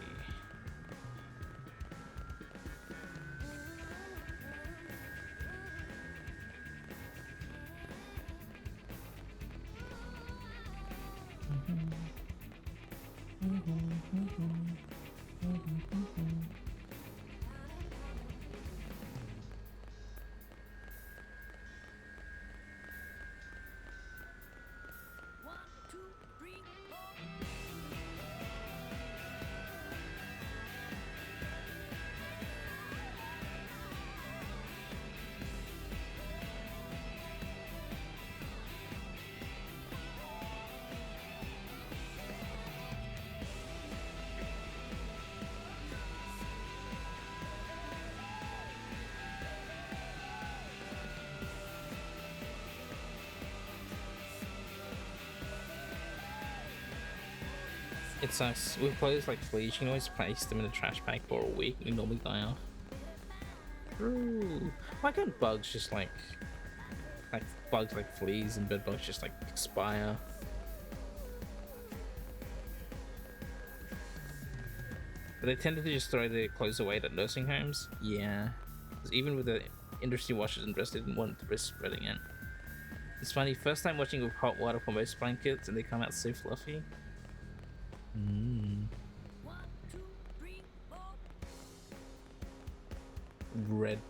It sucks. With players like Fleas, you can always place them in a trash bag for a week and they normally die off. Ooh. Why can't bugs just like bugs like fleas and bed bugs just like expire? But they tend to just throw their clothes away at nursing homes. Yeah. 'Cause even with the industry washers and dress, they didn't want to risk spreading it. It's funny, first time watching with hot water for most blankets and they come out so fluffy. Red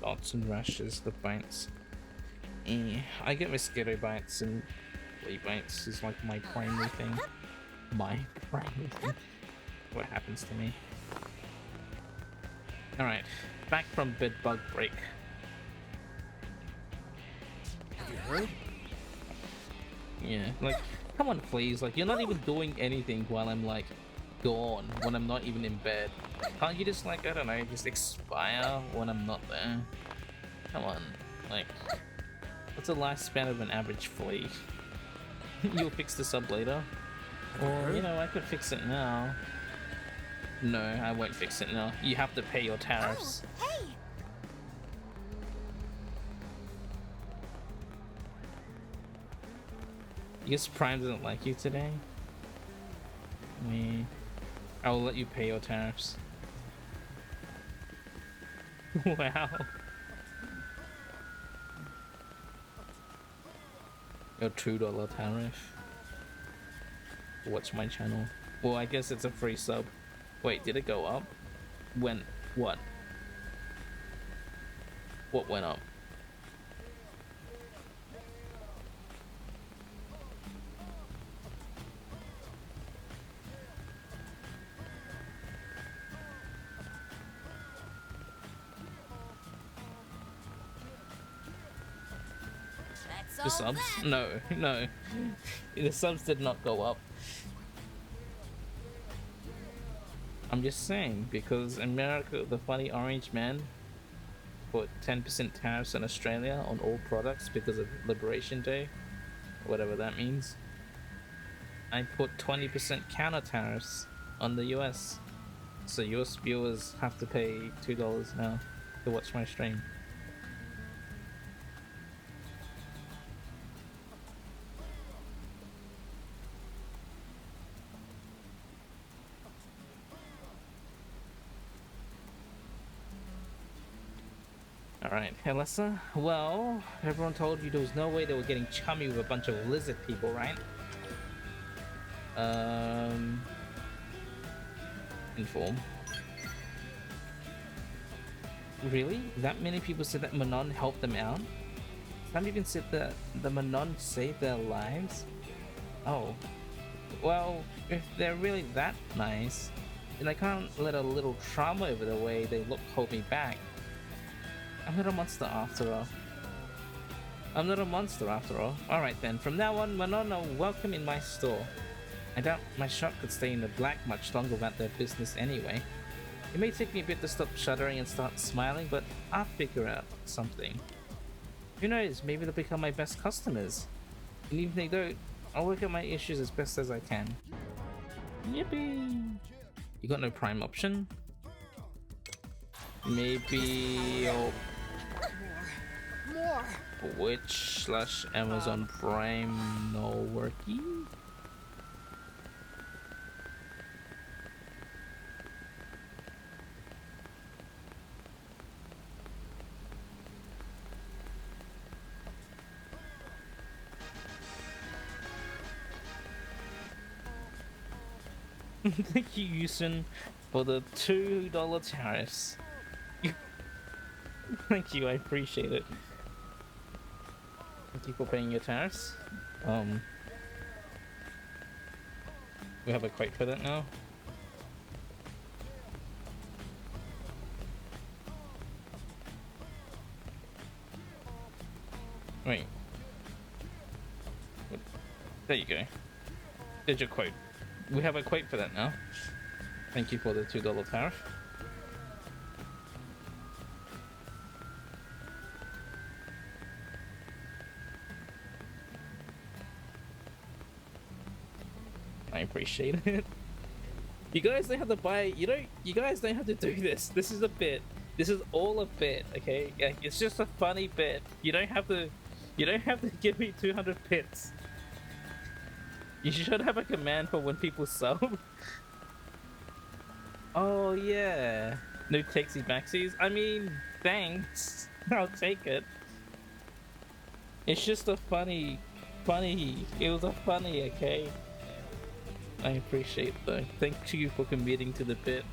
dots and rashes, the bites. I get mosquito bites and flea bites is like my primary thing. My primary thing. What happens to me. Alright, back from bed bug break. Have you heard? Yeah, like, come on, please. Like, you're not even doing anything while I'm, like, gone, when I'm not even in bed. Can't you just, like, I don't know, just expire when I'm not there? Come on. Like, what's the lifespan of an average flea? You'll fix this up later? Or, you know, I could fix it now. No, I won't fix it now. You have to pay your tariffs. Oh, hey! I guess Prime doesn't like you today. I will let you pay your tariffs. Wow. Your $2 tariff. Watch my channel. Well, I guess it's a free sub. Wait, did it go up? When? What? What went up? That's The all subs? that. No, no. The subs did not go up. I'm just saying, because America, the funny orange man, put 10% tariffs in Australia on all products because of Liberation Day, whatever that means. I put 20% counter tariffs on the US. So US viewers have to pay $2 now to watch my stream. Alright, Alyssa. Well, everyone told you there was no way they were getting chummy with a bunch of lizard people, right? inform. Really? That many people said that Manon helped them out? Some even said that the Manon saved their lives? Oh. Well, if they're really that nice, then I can't let a little trauma over the way they look hold me back. I'm not a monster after all. I'm not a monster after all. Alright then, from now on, Manon are welcome in my store. I doubt my shop could stay in the black much longer without their business anyway. It may take me a bit to stop shuddering and start smiling, but I'll figure out something. Who knows, maybe they'll become my best customers. And even if they don't, I'll work out my issues as best as I can. Yippee! You got no Prime option? Maybe I'll... More. Twitch/Amazon Prime no working? Thank you, Yusun, for the $2 tariffs. Thank you, I appreciate it. Thank you for paying your tariffs. We have a quote for that now. Wait. What? There you go. There's your quote. We have a quote for that now. Thank you for the $2 tariff. I appreciate it. You guys don't have to buy. You guys don't have to do this. This is a bit. This is all a bit. Okay. Yeah, it's just a funny bit. You don't have to. You don't have to give me 200 bits. You should have a command for when people sub. Oh yeah. No takesy backsies. I mean, thanks. I'll take it. It's just a funny. It was a funny. Okay. I appreciate that. Thank you for committing to the bit.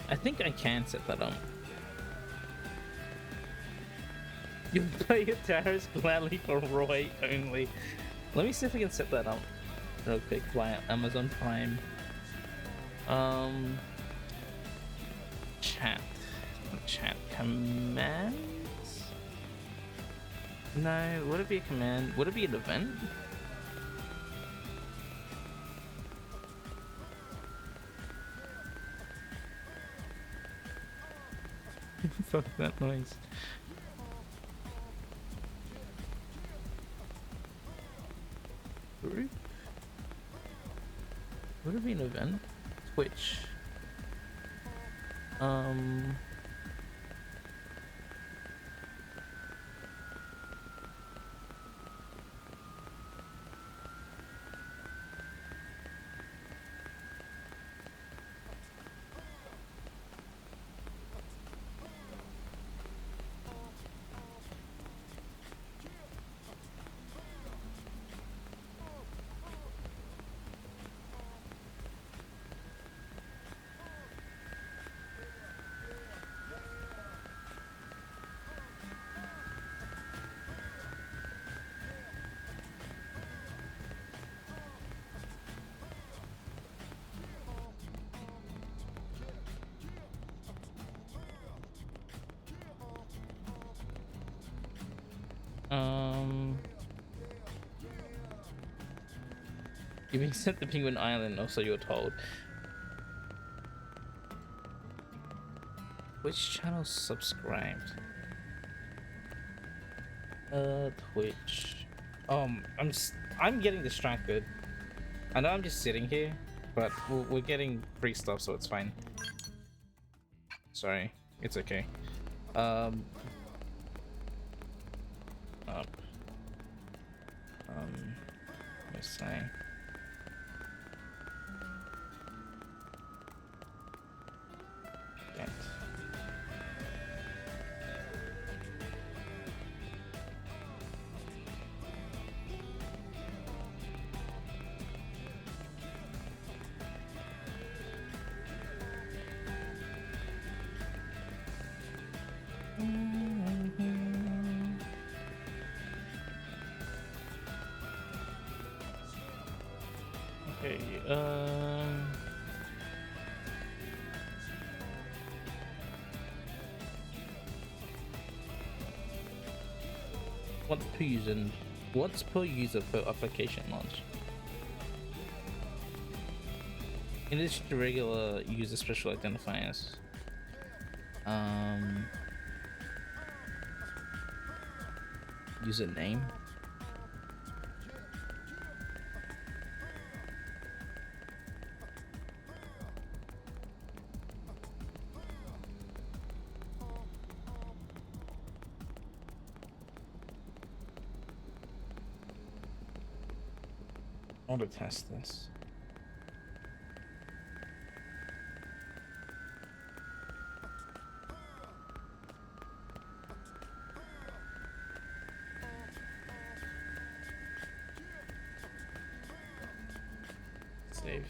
I think I can set that up. You'll play your tariffs gladly for Roy only. Let me see if we can set that up real quick via Amazon Prime. Chat commands? No, would it be a command? Would it be an event? Fuck that noise. Would it be an event? Twitch. You're being sent to Penguin Island, or so you're told. Which channel subscribed? Twitch. I'm getting distracted. I know I'm just sitting here, but we're getting free stuff, so it's fine. Sorry, it's okay. Let's say. What's per user per application launch? In addition to regular user special identifiers. Username. I want to test this. Save.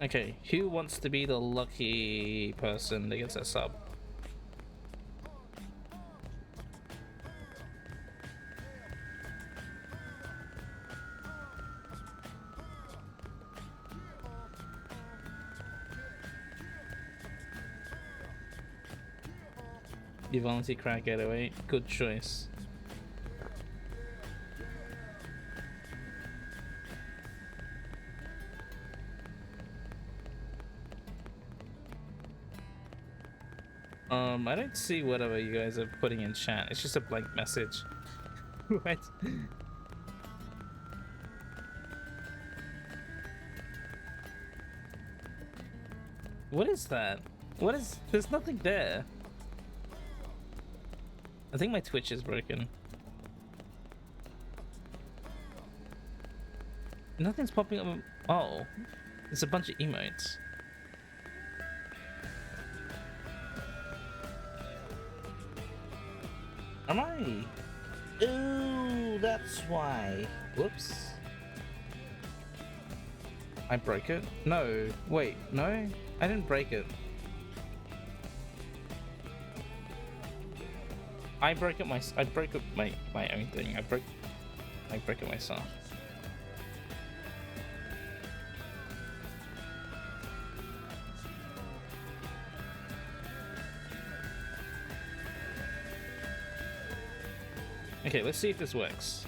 Okay, who wants to be the lucky person that gets a sub? You volunteer crack 808. Good choice. I don't see whatever you guys are putting in chat. It's just a blank message. What? What is that? What is... There's nothing there. I think my Twitch is broken. Nothing's popping up. Oh, it's a bunch of emotes. Am I? Ooh, that's why. Whoops. I broke it? No. Wait, no? I didn't break it. I broke up my own thing. I broke it myself. Okay, let's see if this works.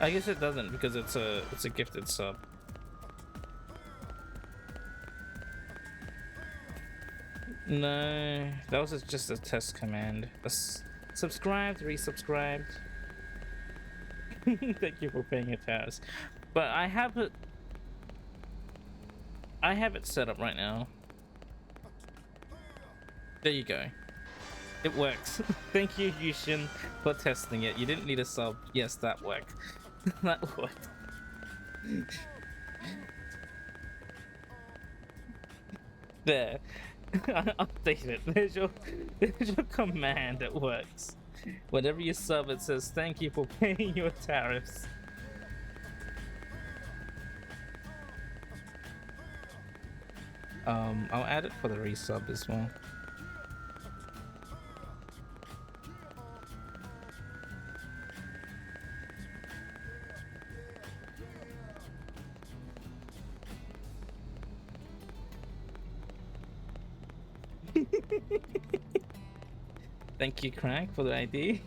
I guess it doesn't because it's a gifted sub. No, that was just a test command. Subscribed, resubscribed. Thank you for paying your tariffs. But I have it set up right now. There you go. It works. Thank you, Yushin, for testing it. You didn't need a sub. Yes, that worked. That worked. There. Update it. There's your command that works. Whenever you sub, it says thank you for paying your tariffs. I'll add it for the resub as well. Thank you, Craig, for the ID.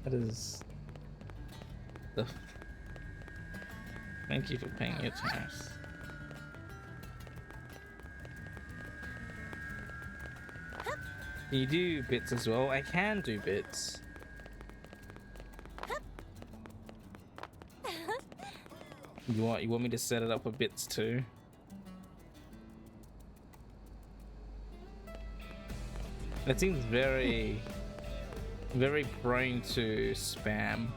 That is the. Thank you for paying your tariffs. Can you do bits as well? I can do bits. You want me to set it up for bits too? It seems very prone to spam.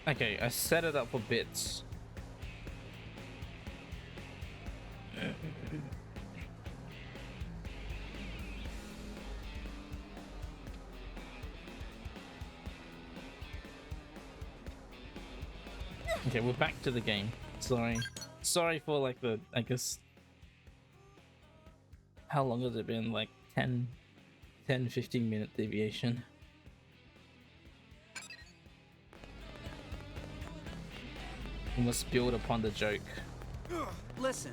Okay, I set it up for bits. Okay, we're back to the game. Sorry for like the, I guess, how long has it been? Like 15 minute deviation. We must build upon the joke. Listen.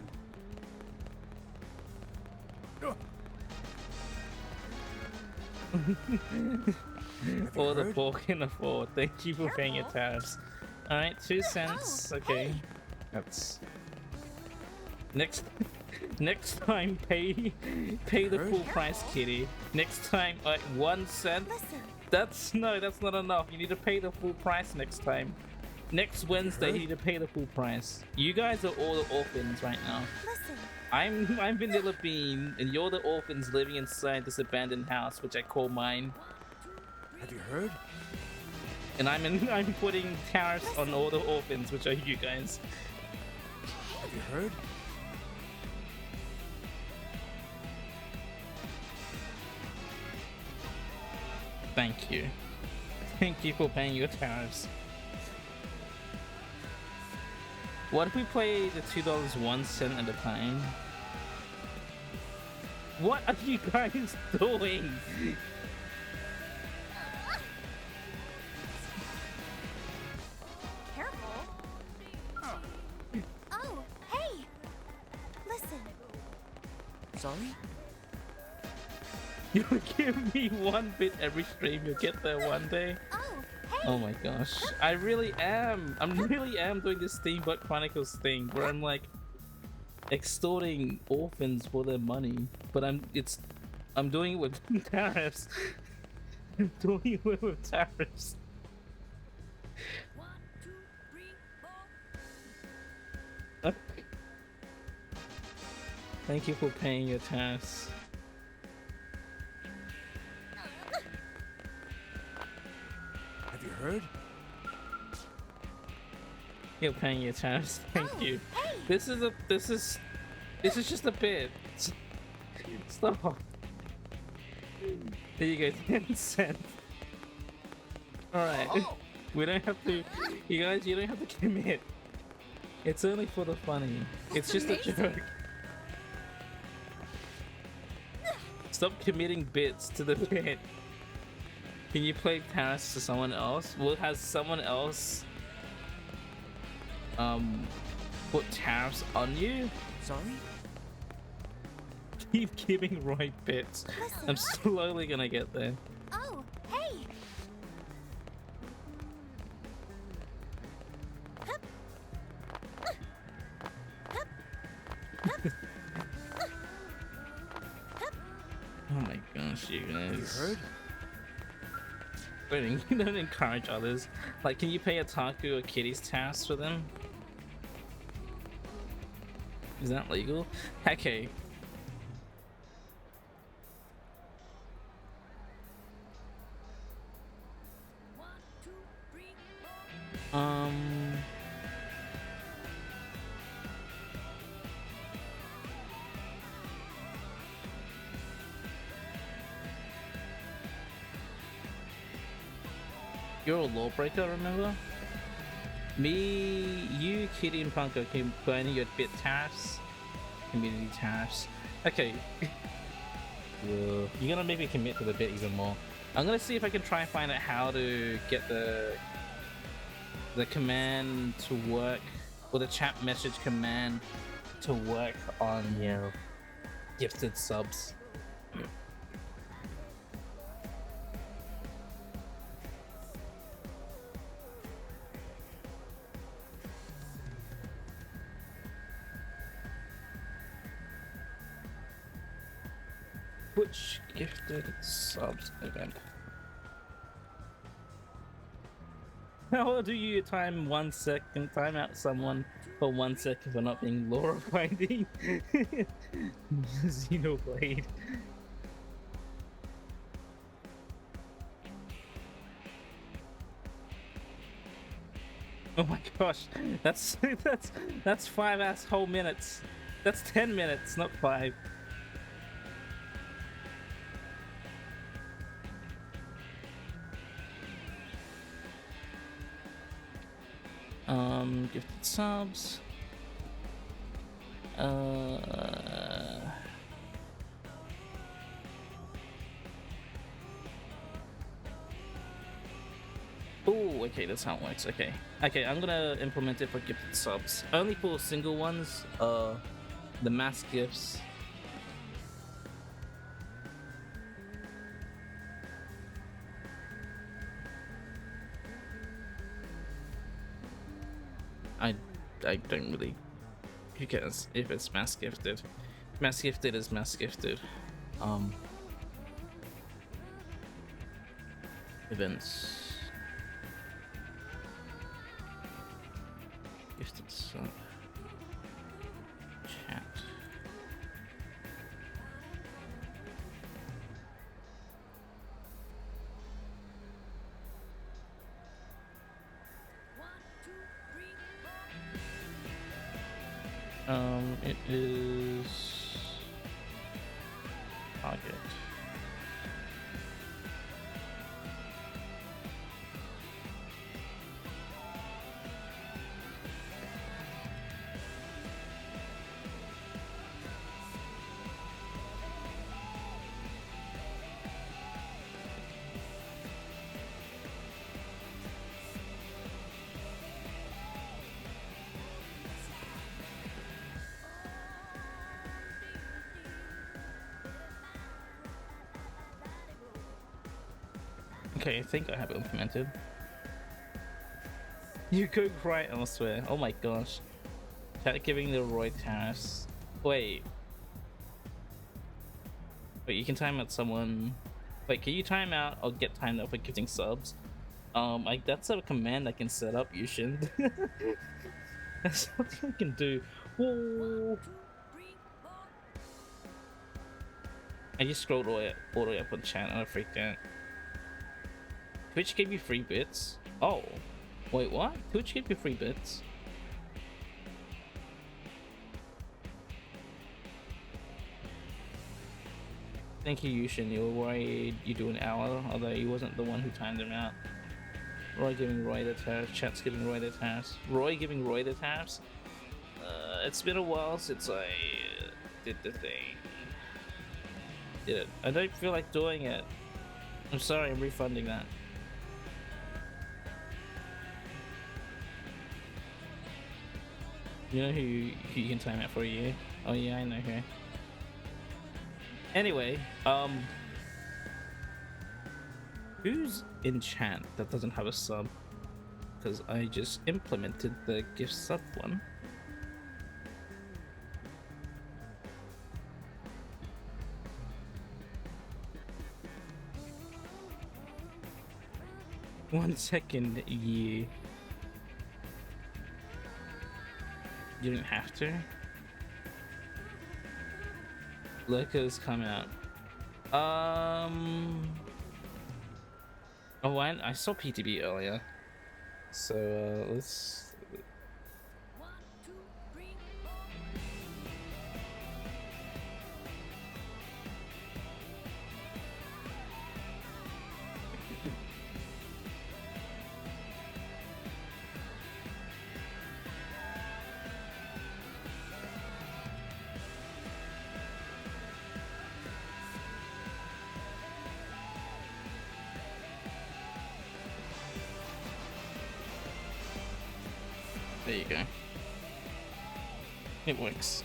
For the pork in the four. Thank you for paying your tabs. Alright, 2 cents. Okay. That's next time pay the full price, kitty. Next time, like 1 cent. That's not enough. You need to pay the full price next time. Next Wednesday, you need to pay the full price. You guys are all the orphans right now. I'm Vanilla Bean, and you're the orphans living inside this abandoned house, which I call mine. Have you heard? And I'm putting tariffs on all the orphans, which are you guys. Have you heard? Thank you. Thank you for paying your tariffs. What if we play the $2 1 cent at a time? What are you guys doing? Careful. Oh, hey! Listen. Sorry? You give me 1 bit every stream, you'll get there one day. Oh, hey! Oh my gosh. I really am doing this Steamboat Chronicles thing where I'm like extorting orphans for their money, but I'm doing it with tariffs. I'm doing it with tariffs. 1, 2, 3, 4. Thank you for paying your tariffs. Have you heard? You're paying your tariffs. Thank you. This is just a bit. Stop. There you go, 10 cents. Alright. We don't have to, you guys, you don't have to commit. It's only for the funny. It's just a joke. Stop committing bits to the bit. Can you play tariffs to someone else? Will has someone else put tariffs on you? Sorry? Keep giving Roy bits. I'm slowly gonna get there. Oh, hey! Oh my gosh, you guys. Have you heard? Don't encourage others. Like, can you pay Otaku or Kitty's tariffs for them? Is that legal? Okay. You're a lawbreaker, remember? Me, you, Kitty, and Punko can burn your bit tariffs. Community tariffs. Okay. You're gonna make me commit to the bit even more. I'm gonna see if I can try and find out how to get the command to work, or the chat message command to work on gifted subs. Which gifted subs event? How do you time 1 second, time out someone for 1 second for not being law abiding? Xenoblade. Oh my gosh, that's that's 5 whole minutes. That's 10 minutes, not 5. Gifted subs. Oh, okay, that's how it works. Okay, okay, I'm gonna implement it for gifted subs. Only for single ones. The mass gifts. I don't really. Who cares if it's mass gifted? Mass gifted is mass gifted. Events. Gifted sub. Chat. It is target. Okay, I think I have it implemented. You could cry elsewhere. Oh my gosh. Chat giving the Roy tariffs. Wait. Wait, you can time out someone. Wait, can you time out or get timed out for gifting subs? Like that's a command I can set up, you shouldn't. That's something I can do. Whoa. I just scrolled all the way up on chat and I freaked out. Twitch gave you free bits? Oh. Wait, what? Twitch gave you free bits? Thank you, Yushin. You were worried you do an hour, although he wasn't the one who timed him out. Roy giving Roy the tariffs. Chat's giving Roy the tariffs. Roy giving Roy the tariffs? It's been a while since I did the thing. Did it. I don't feel like doing it. I'm sorry, I'm refunding that. You know who you can time out for a year? Oh yeah, I know her. Anyway, who's in chat that doesn't have a sub? Because I just implemented the gift sub one. One second, yeah. You didn't have to. Lurkers come out. Oh, I saw PTB earlier. So let's. There you go. It works.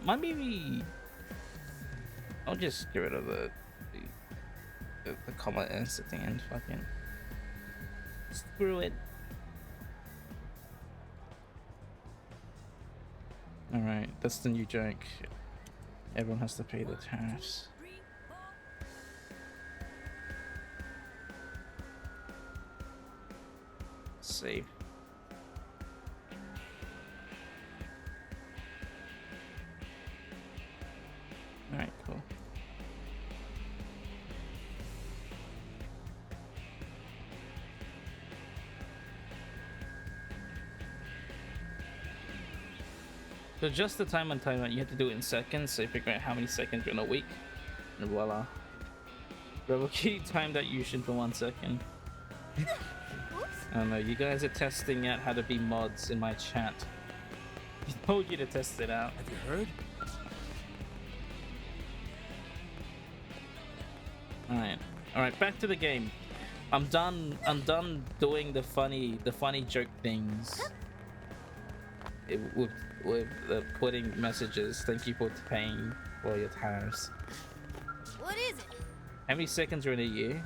Maybe I'll just get rid of the comma s at the end. Fucking screw it. Alright, that's the new joke. Everyone has to pay the tariffs. Save. So just the time on timeout, you have to do it in seconds. So you figure out how many seconds you're in a week, and voila. Rebel-key timed out Yushin for 1 second. I don't know. You guys are testing out how to be mods in my chat. He told you to test it out. Have you heard? Alright, back to the game. I'm done doing the funny joke things. With putting messages. Thank you for paying for your tariffs. What is it? How many seconds are in a year?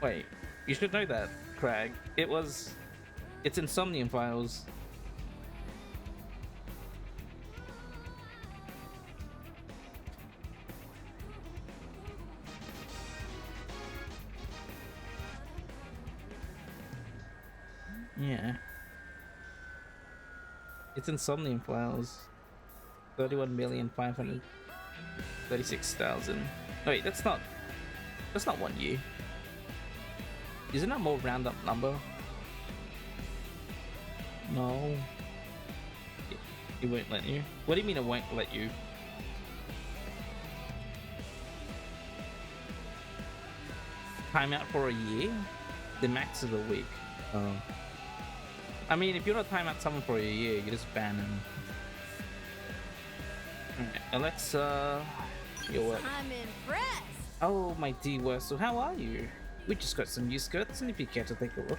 Wait, you should know that, Crag. It's Insomnium Files. Yeah. It's Insomnium Files. 31,536,000. Wait, that's not 1 year. Isn't that more round up number? No. It won't let you. What do you mean it won't let you? Timeout for a year? The max is a week. Oh. I mean, if you're not time out someone for a year, you just ban them. Alright, Alexa, your work. I'm impressed. Oh, my dear Wurzel, how are you? We just got some new skirts, and if you care to take a look.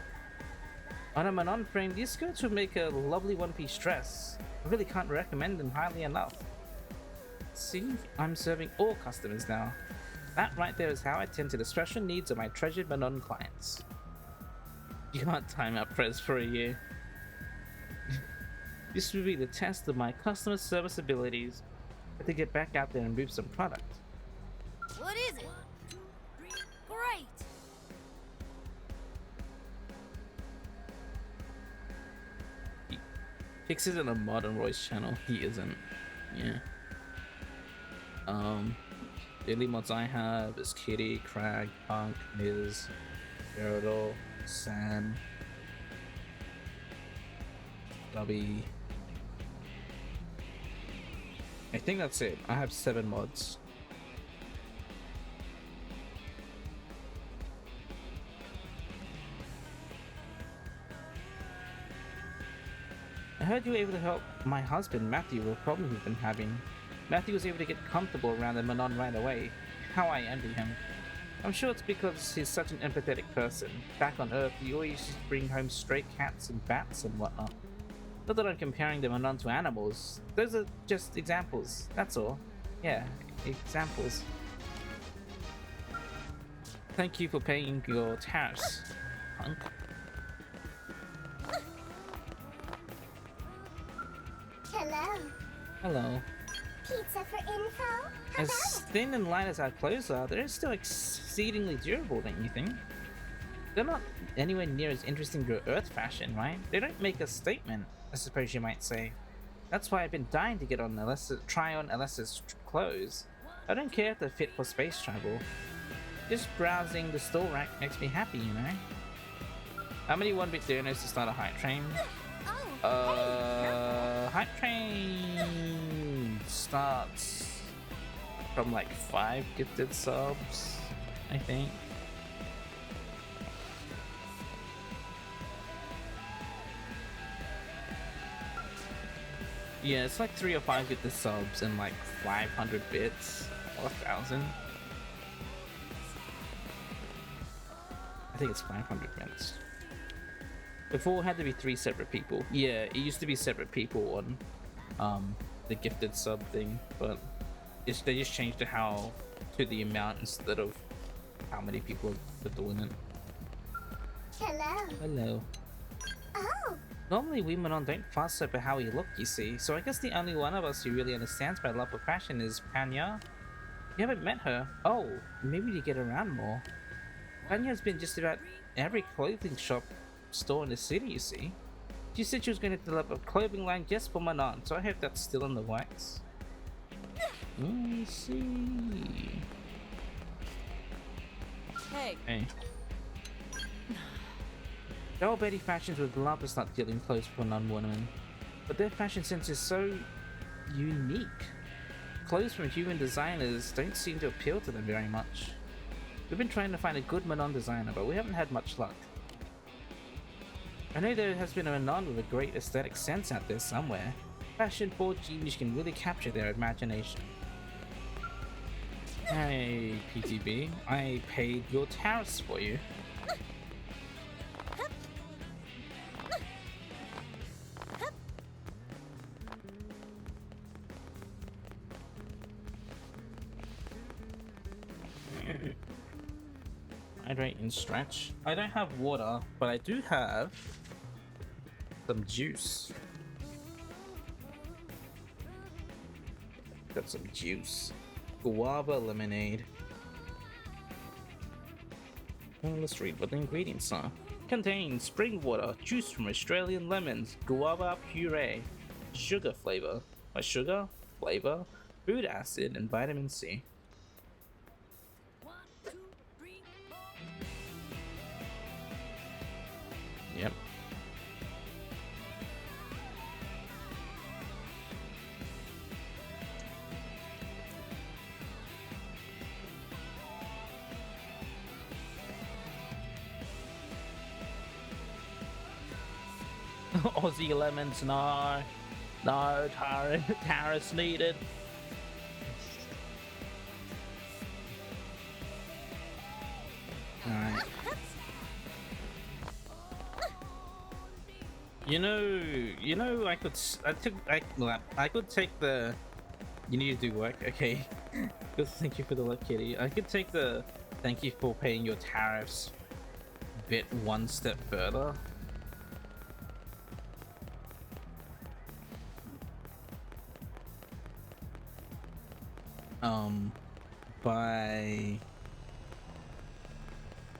On a Manon frame, these skirts would make a lovely one-piece dress. I really can't recommend them highly enough. See, I'm serving all customers now. That right there is how I tend to the special needs of my treasured Manon clients. You can't time out Prez for a year. This will be the test of my customer service abilities. I have to get back out there and move some product. What is it? Great. Pix isn't a mod on Roy's channel. He isn't. Yeah. The only mods I have is Kitty, Crag, Punk, Miz, Gyarados, Sam, Stubby. I think that's it. I have 7 mods. I heard you were able to help my husband Matthew with a problem we've been having. Matthew was able to get comfortable around the Manon right away. How I envy him. I'm sure it's because he's such an empathetic person. Back on Earth, he always used to bring home stray cats and bats and whatnot. Not that I'm comparing the Manon to animals. Those are just examples, that's all. Yeah, examples. Thank you for paying your tariffs, punk. Hello. Hello. Pizza for info? As thin and light as our clothes are, they're still exceedingly durable, don't you think? They're not anywhere near as interesting to Earth fashion, right? They don't make a statement, I suppose you might say. That's why I've been dying to get on try on Alessa's clothes. I don't care if they're fit for space travel. Just browsing the store rack makes me happy, you know? How many 1-bit donors to start a hype train? Hype train starts from like 5 gifted subs, I think. Yeah, it's like 3 or 5 gifted subs and like 500 bits or 1,000. I think it's 500 bits. Before it had to be 3 separate people. Yeah, it used to be separate people on the gifted sub thing, but they just changed to the amount instead of how many people are doing it. Hello. Hello. Oh. Normally we Manon don't fuss over how we look, you see, so I guess the only one of us who really understands my love for fashion is Panya. You haven't met her. Oh, maybe to get around more. Panya's been just about every clothing store in the city, you see. She said she was going to develop a clothing line just for Manon, so I hope that's still in the works. I see. Hey. Joel Betty Fashions would love to start dealing clothes for non-women. but their fashion sense is so unique. Clothes from human designers don't seem to appeal to them very much. We've been trying to find a good Manon designer, but we haven't had much luck. I know there has been a Manon with a great aesthetic sense out there somewhere. Fashion forward genius can really capture their imagination. Hey, PTB, I paid your tariffs for you. Hydrate and stretch. I don't have water, but I do have some juice. Got some juice. Guava lemonade. Well, let's read what the ingredients are. Contains spring water, juice from Australian lemons, guava puree, sugar flavor, food acid, and vitamin C. 1, 2, 3, 4. Yep. Aussie lemons, no. No, tariffs needed. Alright. You know, I could take the. You need to do work, okay? Good, thank you for the luck, kitty. I could take the thank you for paying your tariffs bit one step further.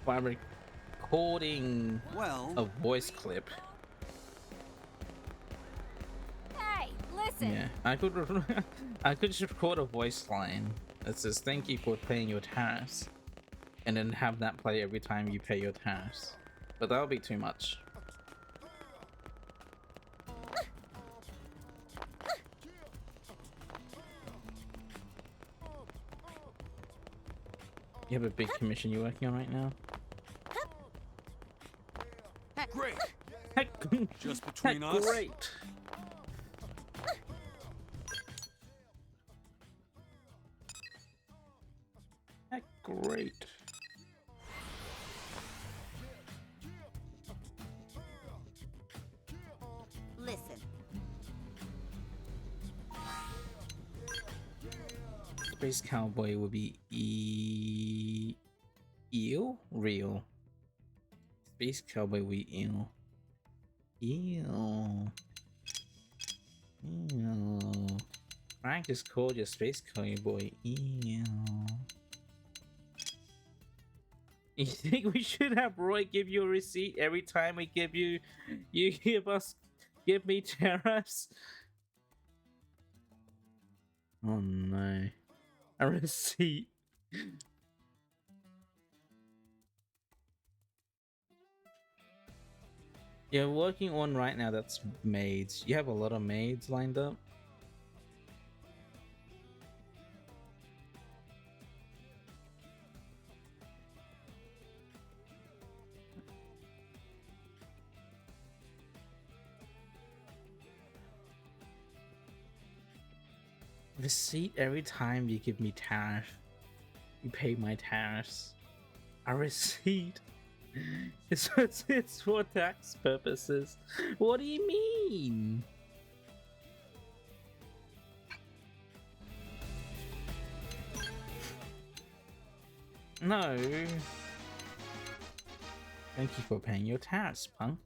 By recording Well, a voice clip. Hey, listen. Yeah, I could just record a voice line that says thank you for paying your tariffs, and then have that play every time you pay your tariffs. But that'll be too much. You have a big commission you're working on right now? Great. Heck, Just between heck, us? great. Heck, great. Listen. Space Cowboy will be real. Space Cowboy will be eel. Frank just called your Space Cowboy eel. You think we should have Roy give you a receipt every time we give you give me tariffs? Oh no. A receipt. You're working on right now, that's maids. You have a lot of maids lined up. Receipt every time you give me tariff. You pay my tariffs. A receipt. It's for tax purposes. What do you mean? No. Thank you for paying your tariffs, punk.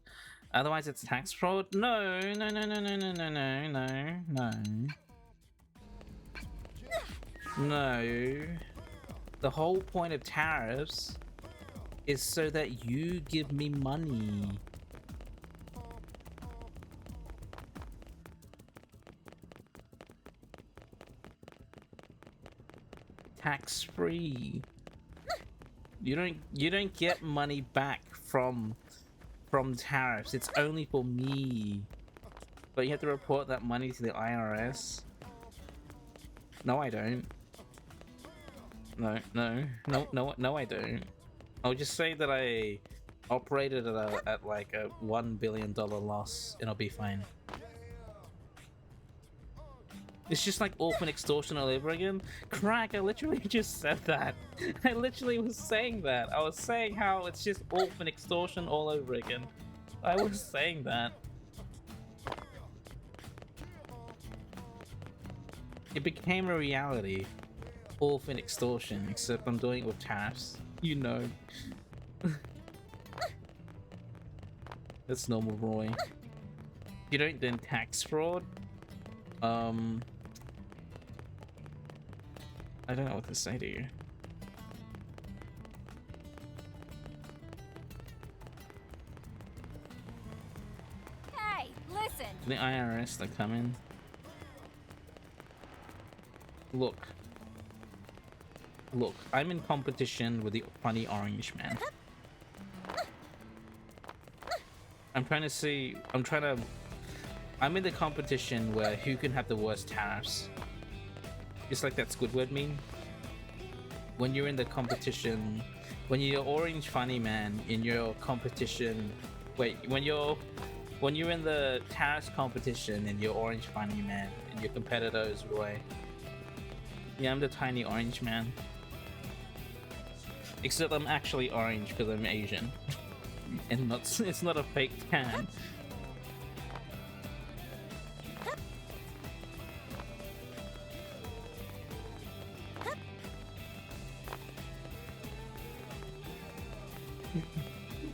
Otherwise it's tax fraud? No, no, no, no, no, no, no, no, no, no. No. The whole point of tariffs is so that you give me money. Tax free. You don't get money back from tariffs. It's only for me. But you have to report that money to the IRS. No, I don't. No, I don't. I'll just say that I operated at like a $1 billion loss and I'll be fine. It's just like orphan extortion all over again. Crack, I literally just said that. I literally was saying that. I was saying how it's just orphan extortion all over again. I was saying that. It became a reality. Orphan extortion, except I'm doing it with tariffs. You know. That's normal, Roy. You don't then tax fraud. I don't know what to say to you. Hey, listen. The IRS, they come in. Look, I'm in competition with the funny orange man. I'm in the competition where who can have the worst tariffs. Just like that Squidward meme. When you're in the competition, when you're orange funny man in your competition, when you're in the tariffs competition and you're orange funny man and your competitor is Roy. Yeah, I'm the tiny orange man. Except I'm actually orange because I'm Asian. And it's not a fake tan.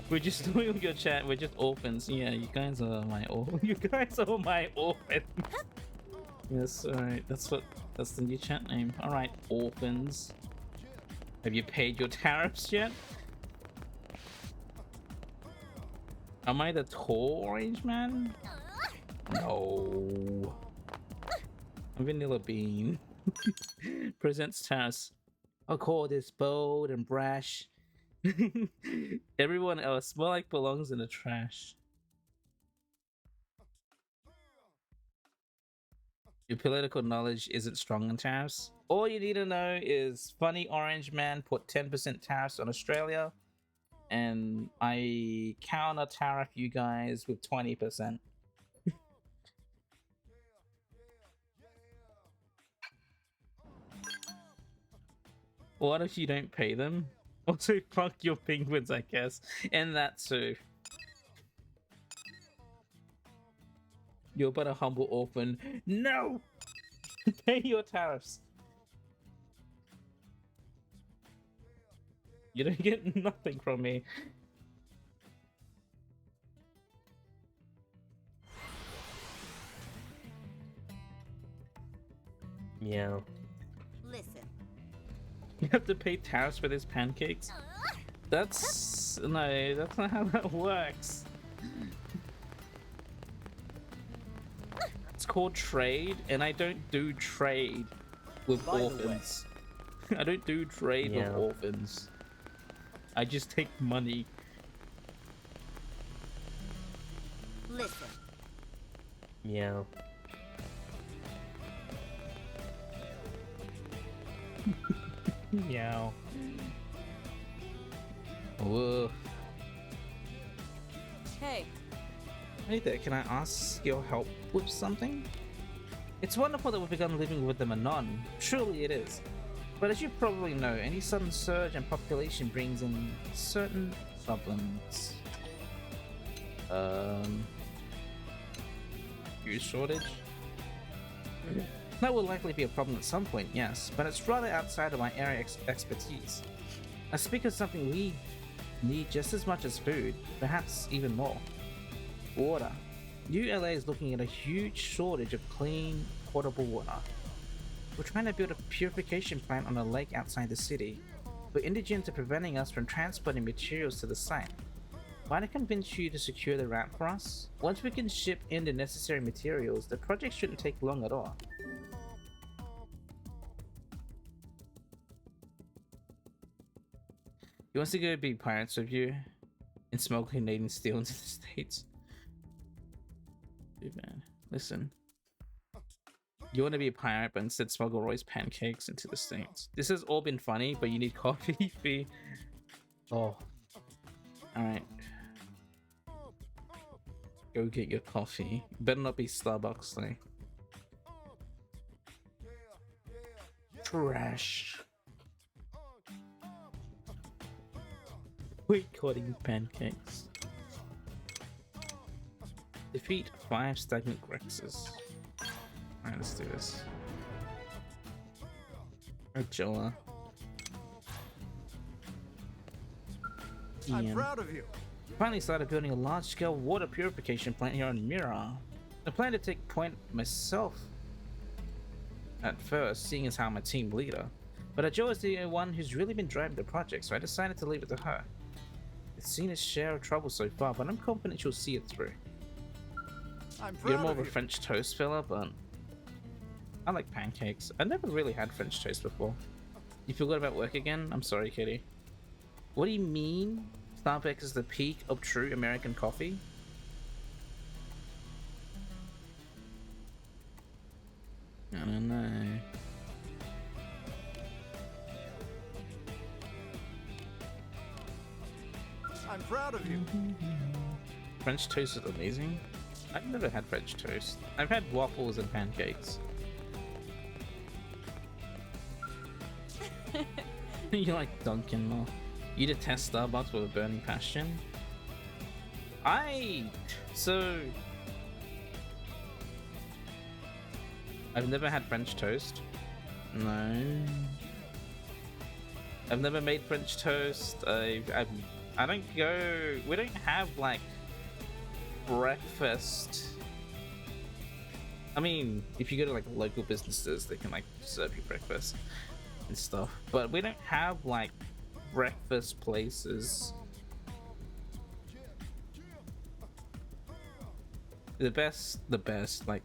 We're just doing your chat, we're just orphans. Yeah, you guys are my orphans. Yes, alright, that's the new chat name. Alright, orphans. Have you paid your tariffs yet? Am I the tall orange man? No. I'm Vanilla Bean. Presents tariffs. I'll call this bold and brash. Everyone else more like belongs in the trash. Your political knowledge isn't strong on tariffs. All you need to know is funny orange man put 10% tariffs on Australia, and I counter tariff you guys with 20%. What if you don't pay them? Also, fuck your penguins, I guess, and that too. You're but a humble orphan. No! Pay your tariffs. You don't get nothing from me. Meow. Listen. You have to pay tariffs for these pancakes? That's not how that works. It's called trade, and I don't do trade with orphans. I don't do trade with orphans. I just take money. Listen. Meow. Meow. Whoa. Hey, Hey there, can I ask your help with something? It's wonderful that we've begun living with them anon. Surely it is. But as you probably know, any sudden surge in population brings in certain problems. Food shortage? That will likely be a problem at some point, yes, but it's rather outside of my area expertise. I speak of something we need just as much as food, perhaps even more. Water. ULA is looking at a huge shortage of clean, potable water. We're trying to build a purification plant on a lake outside the city, but indigents are preventing us from transporting materials to the site. Might I convince you to secure the ramp for us? Once we can ship in the necessary materials, the project shouldn't take long at all. He wants to go be pirates with you and smuggle Canadian steel into the States. Too bad. listen. You want to be a pirate, but instead smuggle Roy's pancakes into the States. This has all been funny, but you need coffee fee. Oh. Alright. Go get your coffee. Better not be Starbucks, though. Trash. Boycotting pancakes. Defeat 5 stagnant Grexes. Alright, let's do this. Joa. I'm proud of you. Finally started building a large-scale water purification plant here on Mira. I plan to take point myself at first, seeing as how I'm a team leader. But Joa is the one who's really been driving the project, so I decided to leave it to her. It's seen its share of trouble so far, but I'm confident she'll see it through. I'm You're proud more of of a you. French toast fella, but I like pancakes. I've never really had French toast before. You forgot about work again? I'm sorry, Kitty. What do you mean? Starbucks is the peak of true American coffee? I don't know. I'm proud of you. French toast is amazing. I've never had French toast. I've had waffles and pancakes. You like Dunkin' more. You detest Starbucks with a burning passion? So I've never had French toast. No. I've never made French toast. I don't go. We don't have like breakfast. I mean, if you go to like local businesses, they can like serve you breakfast and stuff. But we don't have like breakfast places. The best, like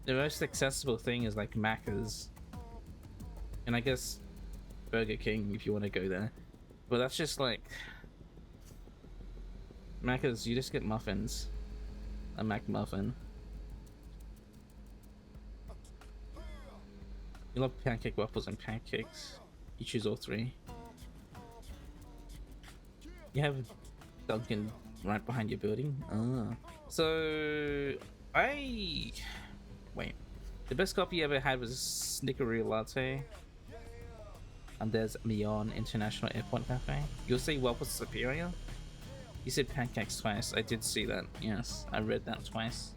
the most accessible thing is like Macca's, and I guess Burger King if you want to go there. But that's just like Macca's. You just get muffins, a Mac muffin. You love pancake waffles and pancakes. You choose all three. You have Dunkin' right behind your building. Ah. So wait. The best coffee you ever had was Snickeroo latte. And there's Mion International Airport Cafe. You'll say waffles superior? You said pancakes twice. I did see that. Yes, I read that twice.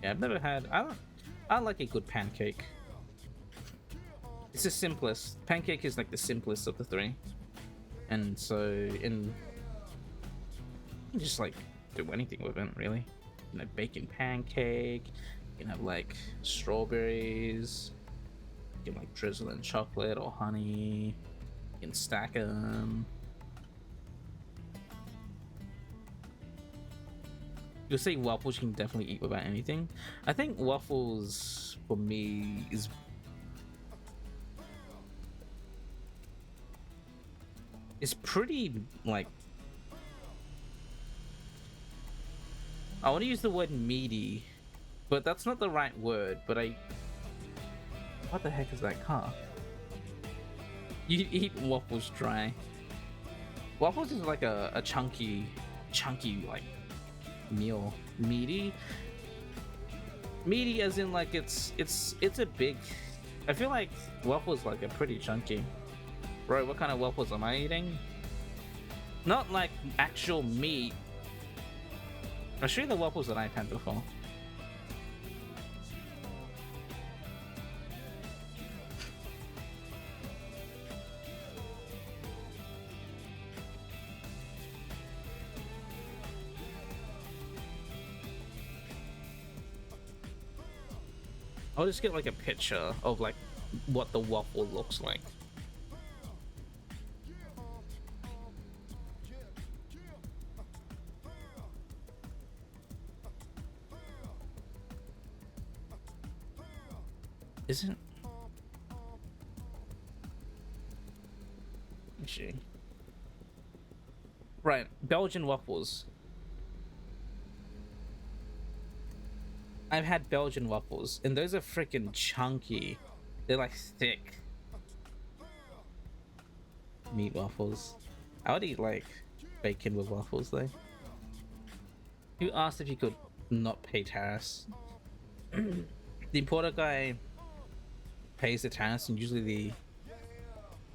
Yeah, I've never had. I like a good pancake. It's the simplest. Pancake is like the simplest of the three, and so you can just like do anything with it, really. You know, bacon pancake. You can have like strawberries. You can like drizzle in chocolate or honey. You can stack them. You'll say waffles you can definitely eat without anything. I think waffles for me is pretty like, I want to use the word meaty, but that's not the right word. But what the heck is that car? You eat waffles dry. Waffles is like a chunky like meal. Meaty as in like it's a big. I feel like waffles like are pretty chunky. Bro, what kind of waffles am I eating? Not like actual meat. I'll show you the waffles that I've had before. I'll just get like a picture of like what the waffle looks like. Isn't she? Right, Belgian waffles. I've had Belgian waffles, and those are freaking chunky. They're like thick meat waffles. I would eat like bacon with waffles though. Who asked if you could not pay tariffs? The importer guy pays the tariffs, and usually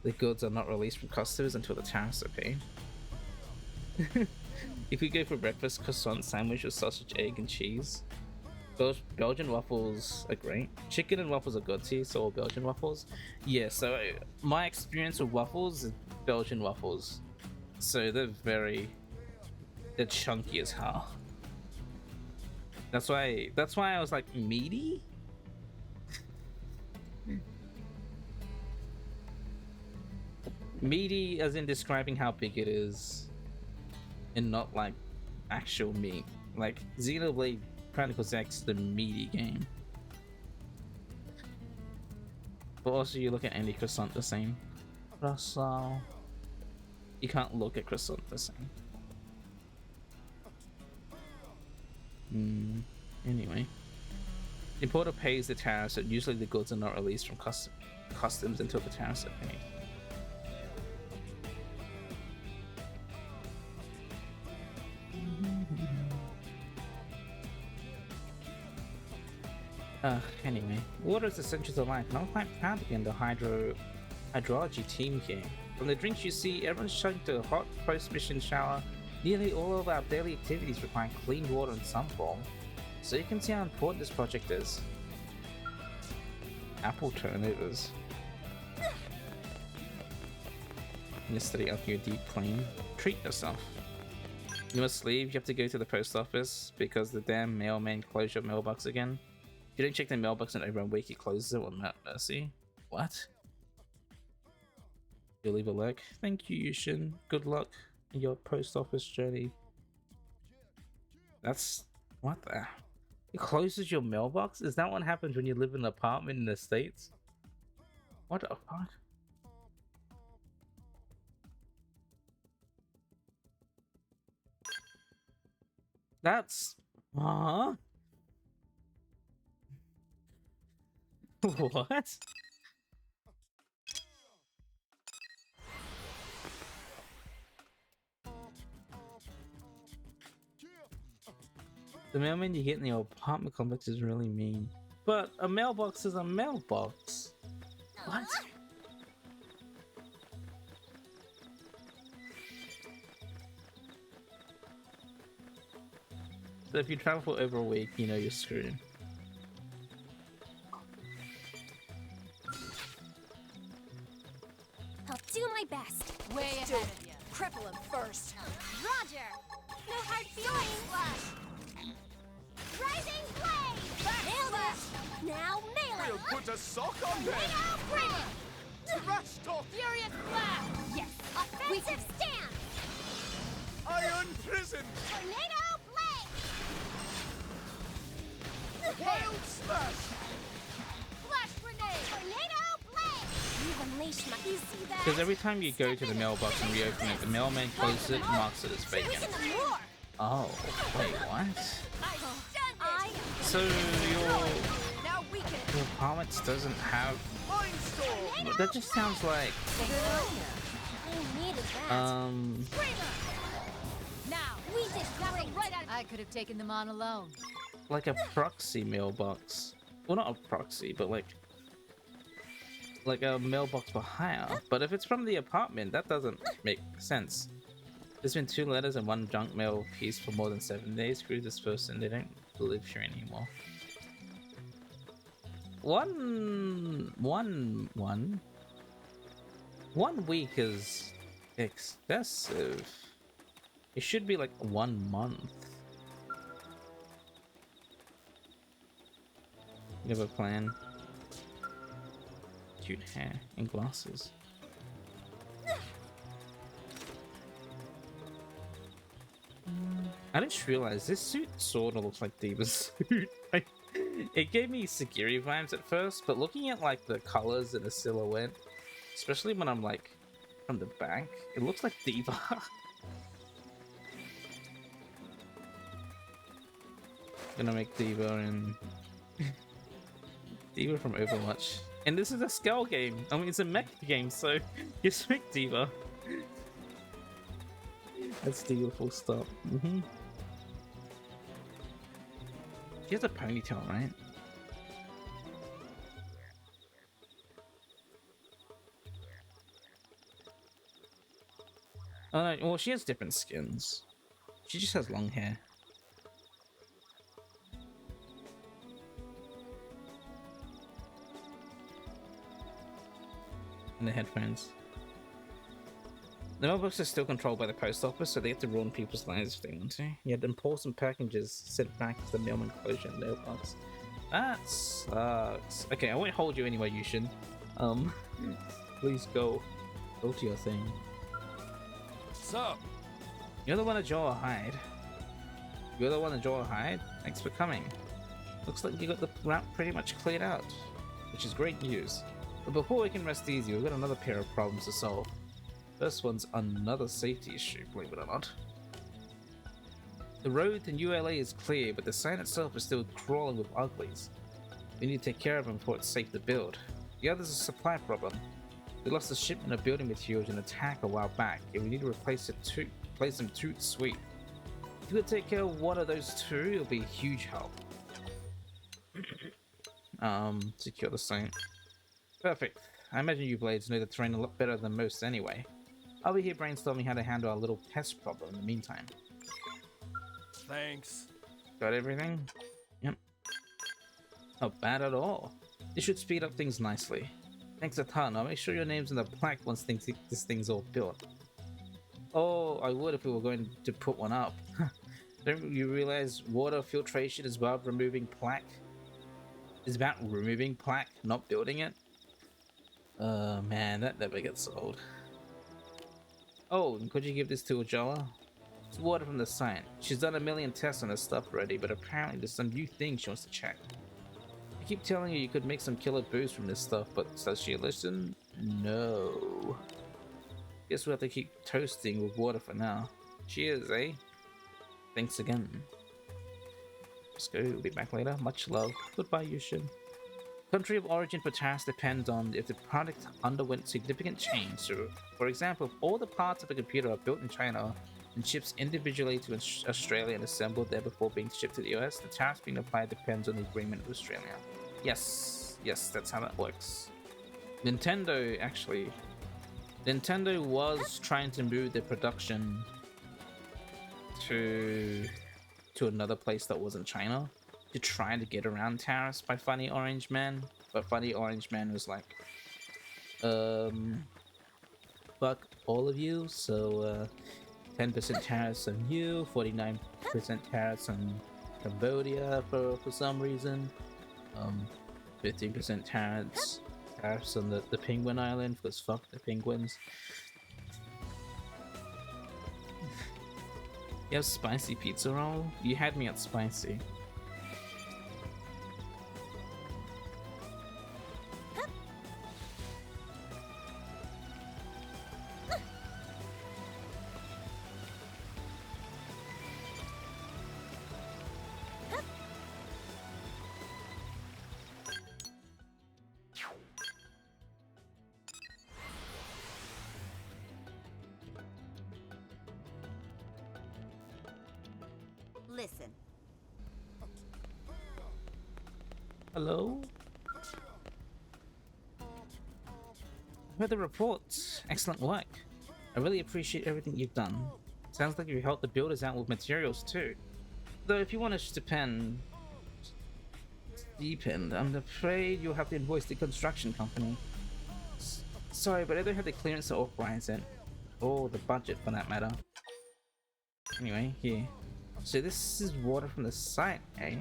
the goods are not released from customers until the tariffs are paid. If we go for breakfast, croissant sandwich with sausage, egg, and cheese. Belgian waffles are great. Chicken and waffles are good too, so are Belgian waffles. Yeah, so my experience with waffles is Belgian waffles. So they're chunky as hell. That's why I was like meaty. Meaty as in describing how big it is, and not like actual meat. Like Xenoblade Chronicles X, the meaty game. But also you look at any croissant the same. Croissant. You can't look at croissant the same. Anyway. The importer pays the tariffs, and usually the goods are not released from customs until the tariffs are paid. Anyway, water is essential to life, and I'm quite proud to be in the hydrology team here. From the drinks you see, everyone's chugging to a hot post-mission shower. Nearly all of our daily activities require clean water in some form, so you can see how important this project is. Apple turnovers. Yesterday up your deep clean. Treat yourself. You must leave, you have to go to the post office because the damn mailman closed your mailbox again. If you don't check the mailbox in over a week, he closes it without mercy. What? You'll leave a lurk? Thank you, Yushin. Good luck in your post office journey. That's... what the... It closes your mailbox? Is that what happens when you live in an apartment in the States? What the fuck? That's... Huh? What? The mailman you get in your apartment complex is really mean. But a mailbox is a mailbox. What? So if you travel for over a week, you know you're screwed. I'll do my best. Way ahead of you. Cripple him first. Roger. No hard feelings. Slash. Rising blade. Nailed it. Now melee. We'll put a sock on them! Tornado bring. Trash talk! Furious blast. Yes. Offensive stance. Iron prison! Tornado blade. Wild smash! Flash grenade. Tornado blade. You unleash my... You see that? Because every time you go to the mailbox and reopen it, the mailman closes it and marks it as vacant. Some more. Oh, wait, what? I So your now weaken. apartment doesn't have... Mindstorm! That just sounds like... I needed that. Now we did nothing right out. I could have taken them on alone. like a proxy mailbox. Well, not a proxy, but like a mailbox for hire. But if it's from the apartment, that doesn't make sense. There's been 2 letters and 1 junk mail piece for more than 7 days. Screw this person, they don't live here anymore. One week is excessive. It should be like 1 month. You have a plan? Cute hair and glasses. I just realized this suit sort of looks like Diva's suit. Like, it gave me Sagiri vibes at first, but looking at like the colors and the silhouette, especially when I'm like from the back, it looks like Diva. Gonna make Diva and Diva from Overwatch. And this is a Skull game. I mean, it's a mech game, so just make Diva. That's Diva full stop. She has a ponytail, right? Oh, no, well, she has different skins. She just has long hair. And the headphones. The mailbox is still controlled by the post office, so they have to ruin people's lives if they want to. You had important packages sent back to the mailman closure in the mailbox. That sucks. Okay, I won't hold you anyway, Yushin. Please go. Go to your thing. What's up? You're the one to draw a hide. You're the one to draw a hide? Thanks for coming. Looks like you got the route pretty much cleared out, which is great news. But before we can rest easy, we've got another pair of problems to solve. First one's another safety issue, believe it or not. The road to ULA is clear, but the site itself is still crawling with uglies. We need to take care of them before it's safe to build. The other's a supply problem. We lost a shipment of building materials in an attack a while back, and we need to replace them tout sweet. If you could take care of one of those two, it'll be a huge help. Secure the site. Perfect. I imagine you blades know the terrain a lot better than most anyway. I'll be here brainstorming how to handle our little pest problem in the meantime. Thanks. Got everything? Yep. Not bad at all. This should speed up things nicely. Thanks a ton. I'll make sure your name's in the plaque once this thing's all built. Oh, I would if we were going to put one up. Don't you realize water filtration is about removing plaque? It's about removing plaque, not building it? Man, that never gets old. Oh, and could you give this to Ajala? It's water from the site. She's done a million tests on her stuff already, but apparently there's some new thing she wants to check. I keep telling you could make some killer booze from this stuff, but does she listen? No. Guess we'll have to keep toasting with water for now. Cheers, eh? Thanks again. Let's go, we'll be back later. Much love. Goodbye, Yushin. Country of origin for tariffs depends on if the product underwent significant change. So, for example, if all the parts of a computer are built in China and shipped individually to Australia and assembled there before being shipped to the US, the tariffs being applied depends on the agreement with Australia. Yes, that's how that works. Nintendo was trying to move their production to another place that wasn't China to try to get around tariffs by Funny Orange Man, but Funny Orange Man was like, fuck all of you, so 10% tariffs on you, 49% tariffs on Cambodia for some reason, 15% tariffs on the Penguin Island because fuck the penguins. You have spicy pizza roll? You had me at spicy. Listen. Hello? Heard the reports. Excellent work. I really appreciate everything you've done. Sounds like you helped the builders out with materials too. Though if you want a stipend, I'm afraid you'll have to invoice the construction company. Sorry, but I don't have the clearance to authorize it. Or the budget for that matter. Anyway, here. So this is water from the site, eh?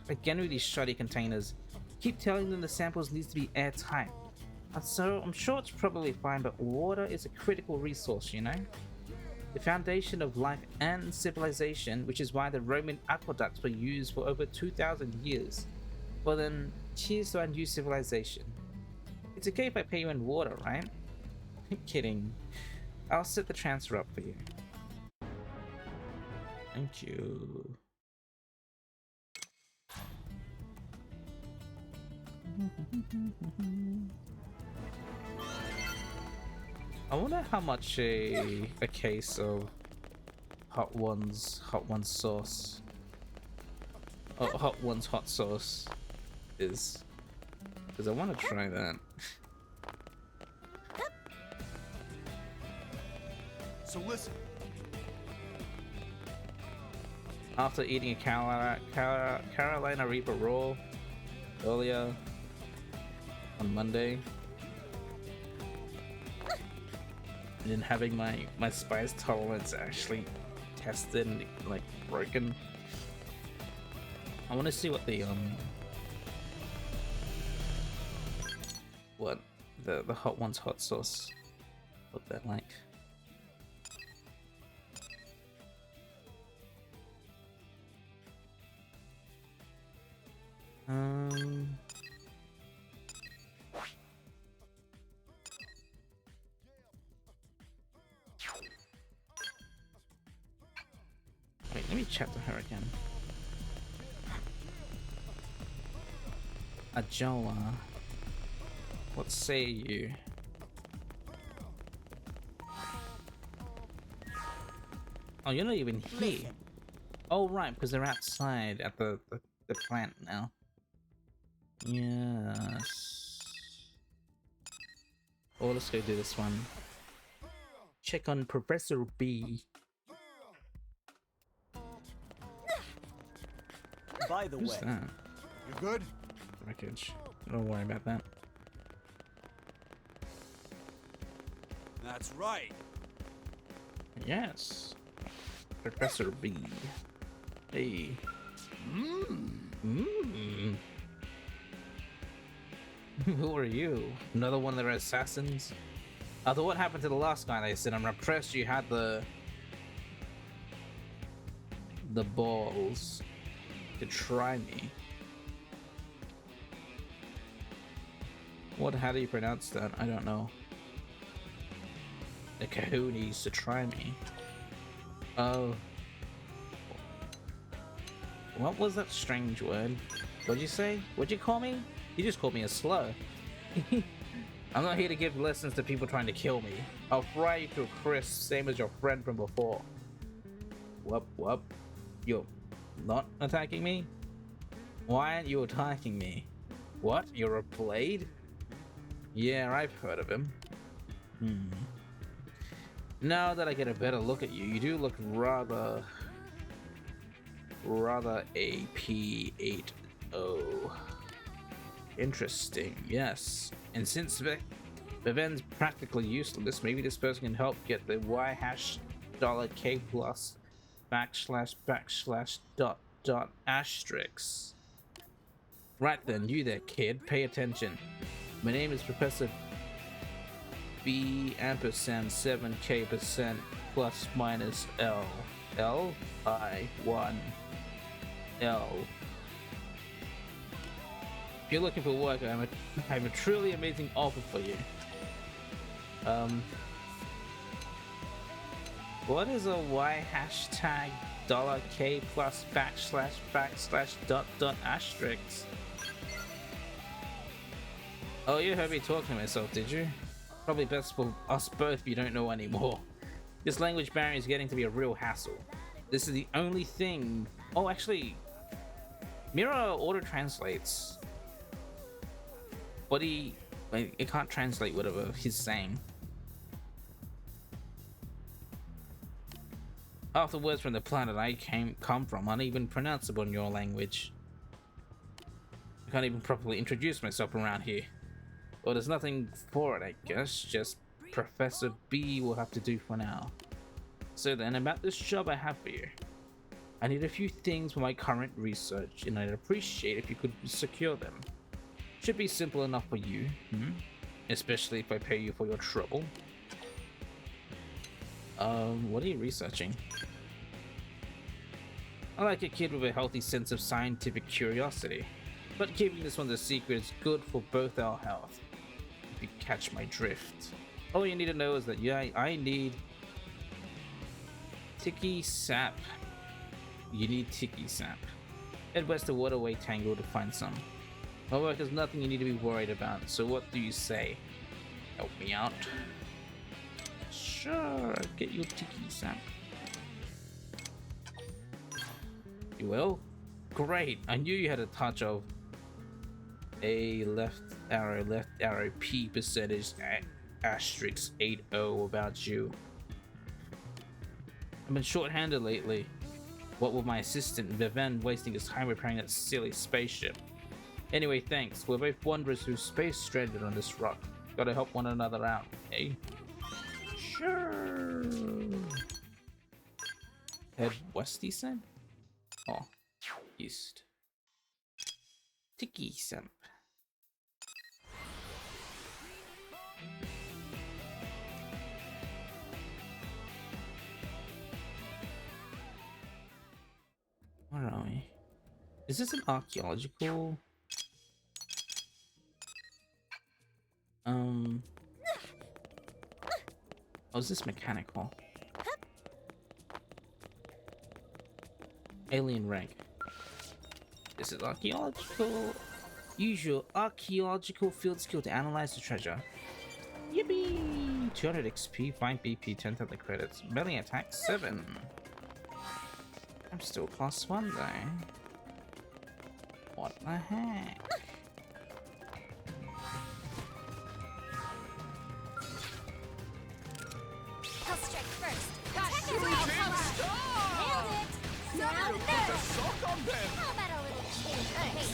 Again with these shoddy containers. Keep telling them the samples needs to be airtight. So I'm sure it's probably fine, but water is a critical resource, you know? The foundation of life and civilization, which is why the Roman aqueducts were used for over 2,000 years. Well then, cheers to our new civilization. It's okay if I pay you in water, right? Kidding. I'll set the transfer up for you. Thank you. I wonder how much a case of hot ones sauce, oh, hot ones hot sauce is, because I want to try that. So listen, After eating a Carolina Reaper Raw earlier on Monday, and then having my spice tolerance actually tested and like broken, I want to see what the hot ones hot sauce, what that like. Wait, let me chat to her again. Ajoa, what say you? Oh, you're not even here. Listen. Oh, right, because they're outside at the plant now. Yes. Oh, let's go do this one. Check on Professor B. By the Who's way, that? you good? Wreckage. Don't worry about that. That's right. Yes. Professor B. Hey. Who are you? Another one of their assassins? After what happened to the last guy, they said, I'm impressed you had the balls to try me. How do you pronounce that? I don't know. The cojones to try me. Oh. What was that strange word? What'd you say? What'd you call me? You just called me a slur. I'm not here to give lessons to people trying to kill me. I'll fry you to a crisp, same as your friend from before. What? You're not attacking me? Why aren't you attacking me? What? You're a blade? Yeah, I've heard of him. Now that I get a better look at you, you do look rather AP80. Interesting, yes. And since Viven's practically useless, maybe this person can help get the $K plus / asterisk. Right then, you there, kid, pay attention. My name is Professor B ampersand 7K% plus minus L. L-I-1 L. If you're looking for work, I have a truly amazing offer for you. What is a $K plus / asterisk? Oh, you heard me talking to myself, did you? Probably best for us both if you don't know anymore. This language barrier is getting to be a real hassle. This is the only thing. Oh, actually, Mira auto translates, but it can't translate whatever he's saying. Half the words from the planet I come from aren't even pronounceable in your language. I can't even properly introduce myself around here. Well, there's nothing for it, I guess. Just Professor B will have to do for now. So then, about this job I have for you. I need a few things for my current research, and I'd appreciate if you could secure them. Should be simple enough for you, especially if I pay you for your trouble. What are you researching? I like a kid with a healthy sense of scientific curiosity, but keeping this one a secret is good for both our health. If you catch my drift. All you need to know is that I need Tiki Sap. You need Tiki Sap. Head west to Waterway Tangle to find some. My work is nothing you need to be worried about, so what do you say? Help me out? Sure, get your tiki sap. You will? Great, I knew you had a touch of a left arrow, P percentage, asterisk 80 about you. I've been short-handed lately. What with my assistant Viven wasting his time repairing that silly spaceship. Anyway, thanks. We're both wanderers who's space stranded on this rock. Gotta help one another out, eh? Sure. Head west, he said? Oh, east. Tiki Simp. Where are we? Is this an archaeological? Oh, is this mechanical? Alien rank. This is archaeological. Use your archaeological field skill to analyze the treasure. Yippee! 200 XP, 5 BP, 10,000 credits. Melee attack 7. I'm still plus 1 though. What the heck? I'll strike first. Team Star! Nailed it! Now Put a this! sock on them! How about a little change of pace?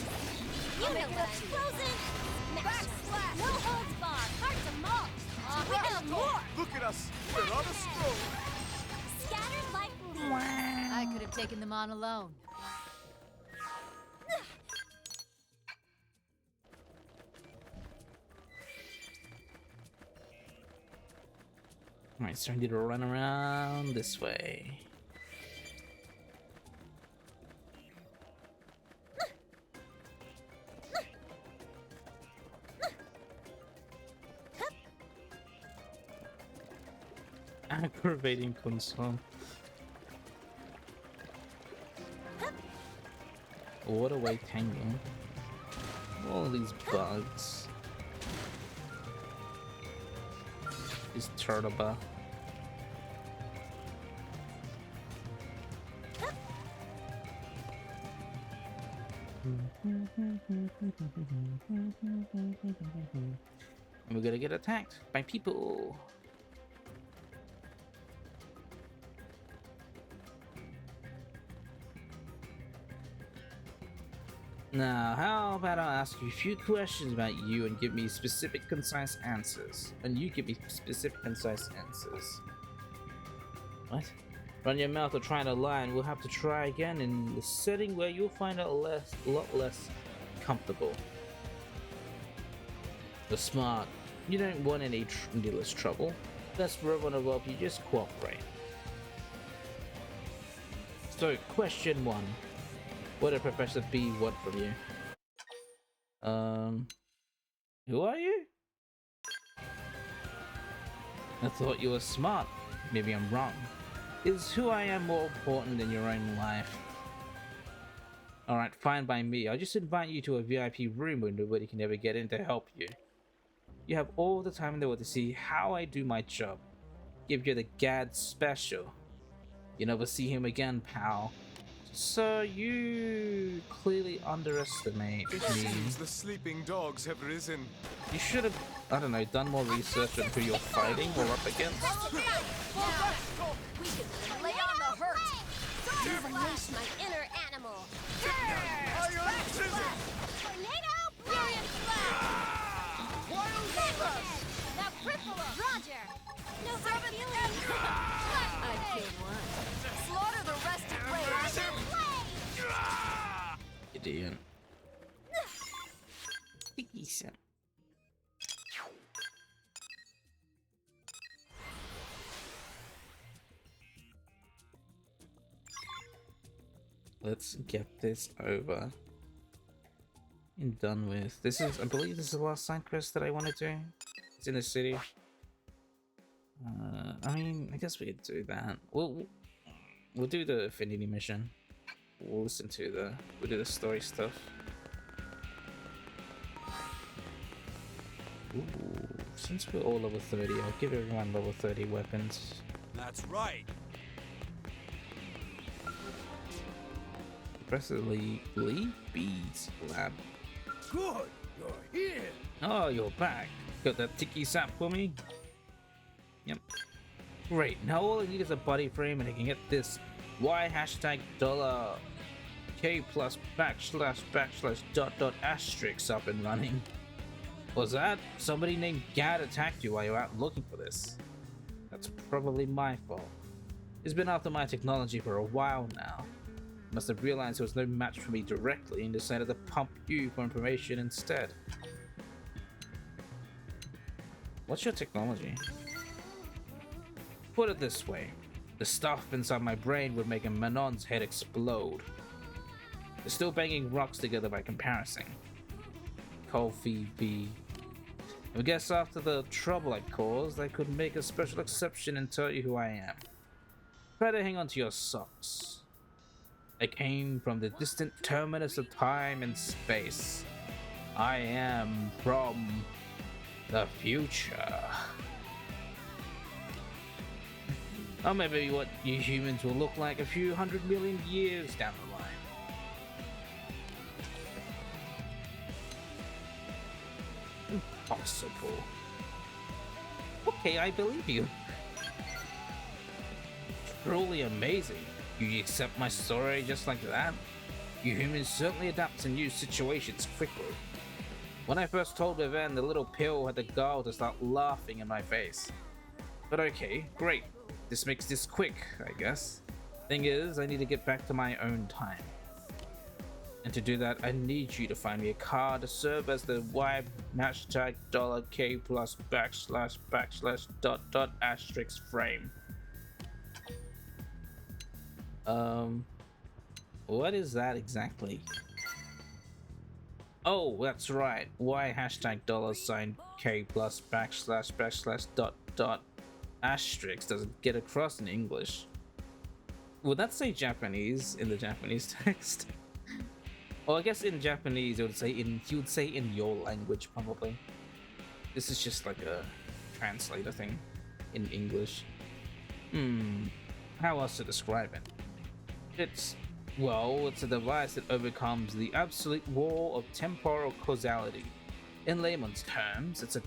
You know what I'm frozen! Backslash! No holds barred! Hard to maul! We have more! Look at us! We're on a stroll! Scattered like leaves. I could have taken them on alone. Alright, so I need to run around this way. Aggravating console. Waterway tangle. All these bugs. Is Turtleba. We're gonna get attacked by people. Now, how about I ask you a few questions about you and give me specific, concise answers? And you give me specific, concise answers. What? Run your mouth or trying to lie and we'll have to try again in the setting where you'll find it a lot less comfortable. You're smart. You don't want any needless trouble. That's where I want to help you, just cooperate. So, question 1. What did Professor B want from you? Who are you? I thought you were smart. Maybe I'm wrong. Is who I am more important than your own life? Alright, fine by me. I'll just invite you to a VIP room where nobody can ever get in to help you. You have all the time in the world to see how I do my job. Give you the GAD special. You never see him again, pal. So you clearly underestimate It me. seems the sleeping dogs have risen. You should have, I don't know, done more research on who you're fighting or up against. We can lay on the hurt. You've unleashed my inner animal. Iron scissors! Tornado Brilliant Flash! Wild Weapon! Now cripple him! Roger! No hard feelings! I killed one. Slaughter the rest of Idiot. Decent. Let's get this over and done with. This is, I believe this is the last side quest that I want to do. It's in the city. I mean, I guess we could do that. We'll do the Affinity mission. We'll listen to we'll do the story stuff. Ooh, since we're all level 30, I'll give everyone level 30 weapons. That's right. Progressively beads lab. Good. You're here. Oh, you're back. Got that tiki sap for me? Yep. Great. Now all I need is a body frame and I can get this Y hashtag dollar K plus backslash dot dot asterisk up and running. Was that somebody named Gad attacked you while you were out looking for this? That's probably my fault. He's been after my technology for a while now. Must have realized there was no match for me directly and decided to pump you for information instead. What's your technology? Put it this way. The stuff inside my brain would make a Manon's head explode. They're still banging rocks together by comparison. Kofi B. I guess after the trouble I caused, I could make a special exception and tell you who I am. Try to hang on to your socks. I came from the distant terminus of time and space. I am from the future. Or maybe what you humans will look like a few 100 million years down the line. Impossible. Okay, I believe you. Truly amazing. You accept my story just like that? You humans certainly adapt to new situations quickly. When I first told Vivian, the little pill had the gall to start laughing in my face. But okay, great. This makes this quick, I guess. Thing is, I need to get back to my own time. And to do that, I need you to find me a car to serve as the Y hashtag dollar K plus backslash dot dot asterisk frame. What is that exactly? Oh, that's right. Y hashtag dollar sign K plus backslash dot dot asterisk doesn't get across in English. Would that say Japanese in the Japanese text? Well, I guess in Japanese it would say he would say in your language probably. This is just like a translator thing in English. How else to describe it? It's a device that overcomes the absolute wall of temporal causality. In layman's terms, it's a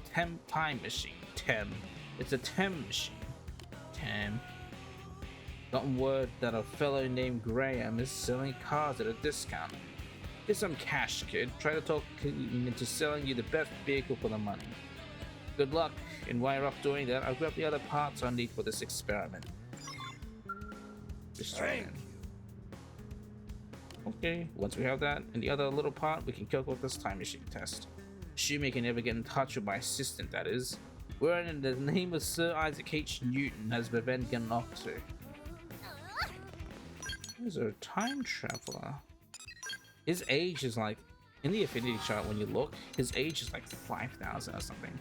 time machine. It's a Tem machine. Gotten word that a fellow named Graham is selling cars at a discount. Here's some cash, kid. Try to talk him into selling you the best vehicle for the money. Good luck, and while you're off doing that, I'll grab the other parts I need for this experiment. Okay, once we have that and the other little part, we can kick off this time machine test. Assuming I can ever get in touch with my assistant, that is. Where in the name of Sir Isaac H. Newton has Viven gotten off to? There's a time traveler. His age is like, in the affinity chart when you look, his age is like 5,000 or something.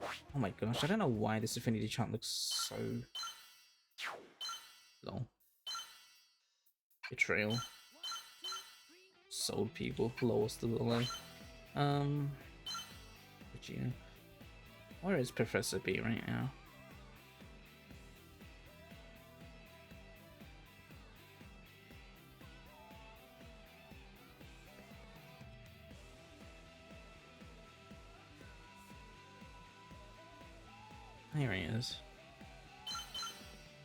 Oh my gosh, I don't know why this affinity chart looks so low. Betrayal. Sold people, lowest of the low. Where is Professor B right now? Here he is.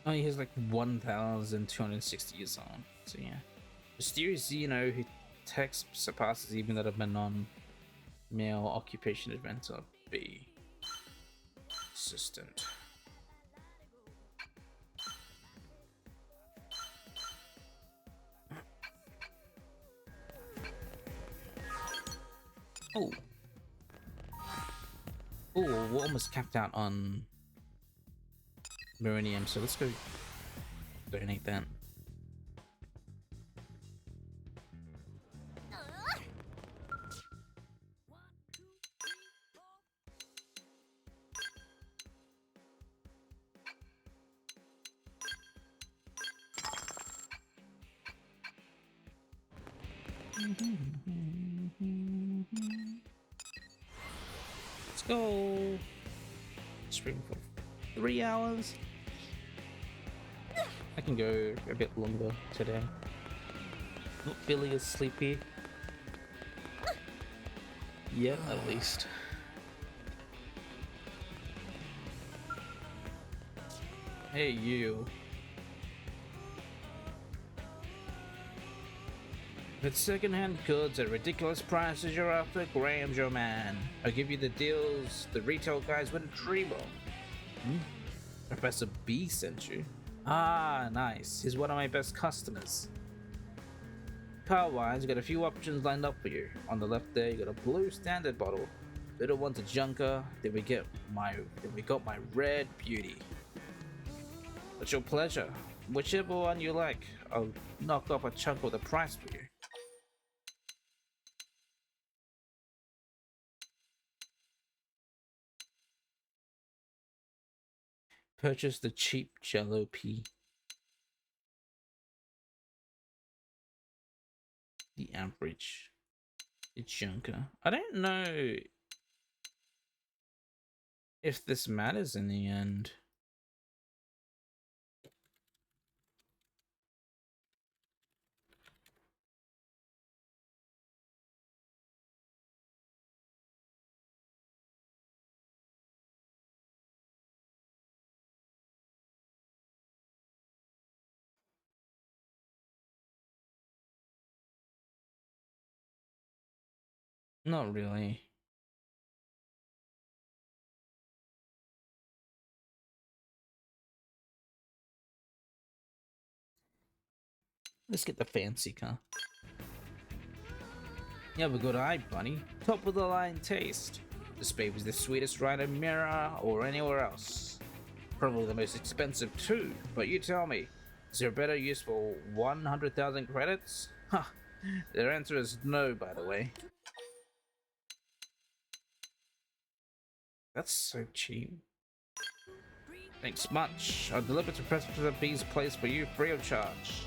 Oh, he has like 1,260 years on. So yeah. Mysterious Xeno who text surpasses even that of Manon. Male occupation inventor B. Assistant. Oh. Oh, we're almost capped out on Meridium, so let's go donate that. Let's go. Stream for 3 hours. I can go a bit longer today. Not feeling as sleepy. Yet, at least. Hey, you. If it's second-hand goods at ridiculous prices you're after, Graham's your man. I'll give you the deals the retail guys wouldn't dream of. Professor B sent you? Ah, nice. He's one of my best customers. Car-wise, got a few options lined up for you. On the left there, you got a blue standard bottle. Little one's a junker. Then we got my red beauty. It's your pleasure. Whichever one you like, I'll knock off a chunk of the price for you. Purchase the cheap Jello pea. The average. The junker. I don't know if this matters in the end. Not really. Let's get the fancy car. You have a good eye, bunny. Top of the line taste. This baby's the sweetest ride in Mirror or anywhere else. Probably the most expensive too, but you tell me, is there a better use for 100,000 credits? Huh. Their answer is no, by the way. That's so cheap. Thanks much. I'll deliver to Professor B's place for you free of charge.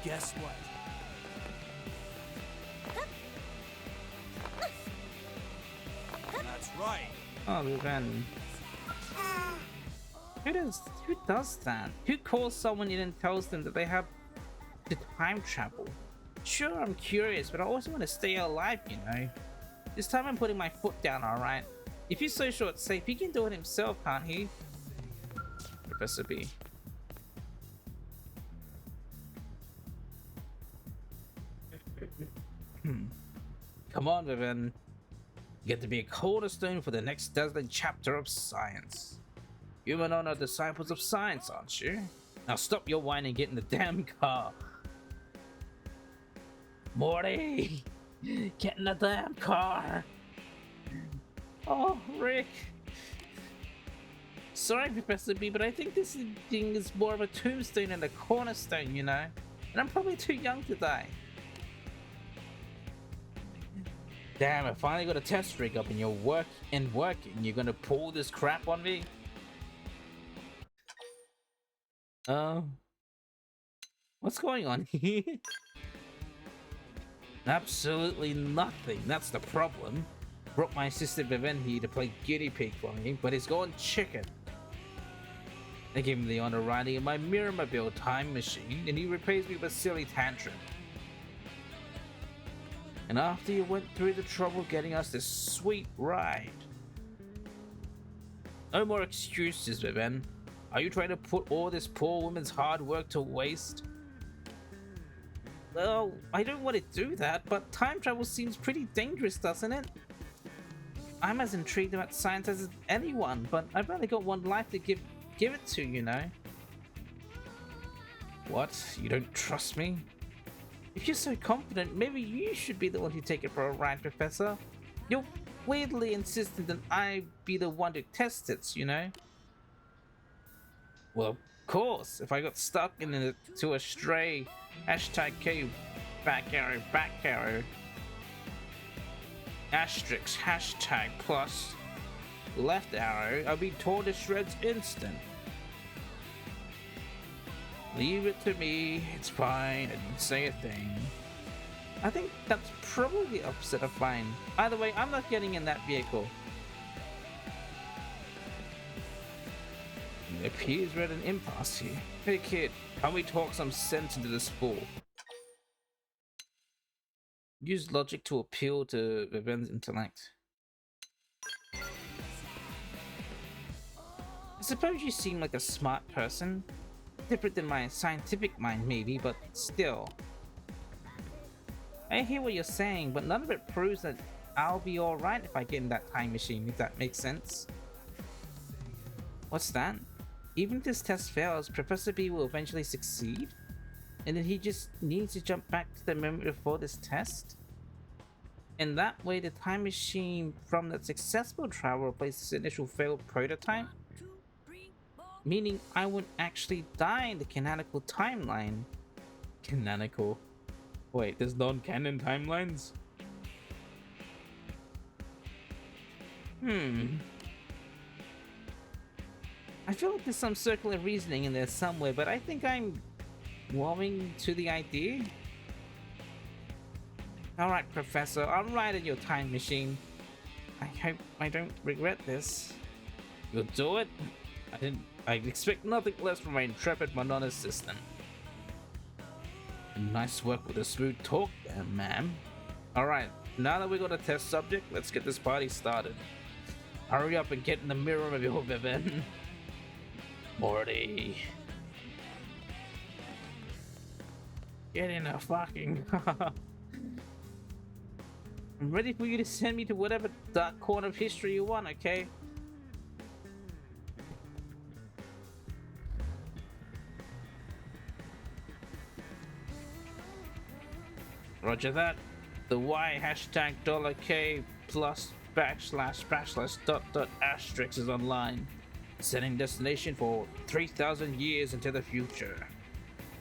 Guess what? That's right. Oh, then. Who does that? Who calls someone in and tells them that they have to time travel? Sure, I'm curious, but I also want to stay alive, you know. This time I'm putting my foot down, alright? If he's so sure it's safe, he can do it himself, can't he? Professor B. Come on, Vivian. You get to be a cornerstone for the next dazzling chapter of science. You and I are disciples of science, aren't you? Now stop your whining and get in the damn car. Morty! Get in the damn car! Oh, Rick. Sorry, Professor B, but I think this thing is more of a tombstone than a cornerstone, you know? And I'm probably too young to die. Damn, I finally got a test rig up and you're working. You're gonna pull this crap on me? What's going on here? Absolutely nothing. That's the problem. Brought my assistant Vivian here to play guinea pig for me, but he's gone chicken. I gave him the honor riding in my Mirrormobile time machine, and he repays me with a silly tantrum. And after you went through the trouble getting us this sweet ride. No more excuses, Vivian. Are you trying to put all this poor woman's hard work to waste? Well, I don't want to do that, but time travel seems pretty dangerous, doesn't it? I'm as intrigued about science as anyone, but I've only got one life to give it to, you know. What? You don't trust me? If you're so confident, maybe you should be the one to take it for a ride, Professor. You're weirdly insistent that I be the one to test it, you know? Well, course, if I got stuck to a stray hashtag K back arrow asterisk hashtag plus left arrow, I'll be torn to shreds instant. Leave it to me, it's fine, I didn't say a thing. I think that's probably the opposite of fine. Either way, I'm not getting in that vehicle. It appears we're at an impasse here. Hey kid, how we talk some sense into this fool? Use logic to appeal to Viven's intellect. I suppose you seem like a smart person. Different than my scientific mind maybe, but still. I hear what you're saying, but none of it proves that I'll be alright if I get in that time machine, if that makes sense. What's that? Even if this test fails, Professor B will eventually succeed? And then he just needs to jump back to the memory before this test? And that way the time machine from the successful travel replaces the initial failed prototype? Meaning I won't actually die in the canonical timeline. Canonical? Wait, there's non-canon timelines? I feel like there's some circular reasoning in there somewhere, but I think I'm warming to the idea. Alright, Professor, I'll ride in your time machine. I hope I don't regret this. You'll do it? I expect nothing less from my intrepid Madonna assistant. Nice work with a smooth talk there, ma'am. Alright, now that we got a test subject, let's get this party started. Hurry up and get in the mirror of your Viven. Morty. Get in a fucking... I'm ready for you to send me to whatever dark corner of history you want, okay? Roger that. The Y hashtag $K plus // dot asterisk is online. Setting destination for 3,000 years into the future.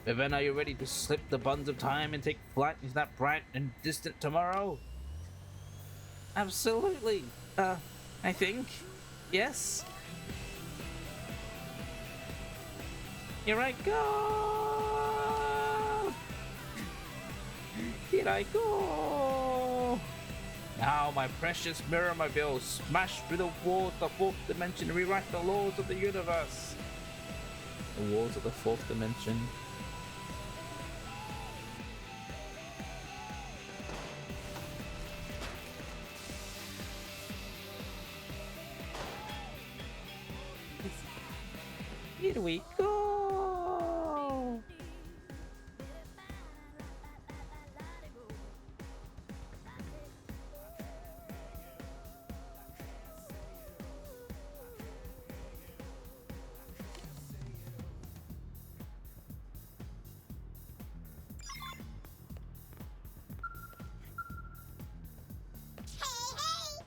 Viven, are you ready to slip the buns of time and take flight into that bright and distant tomorrow? Absolutely. I think. Yes. Here I go! Here I go! Now, my precious mirror-mobile, smash through the walls of the fourth dimension and rewrite the laws of the universe. The walls of the fourth dimension. Here we go!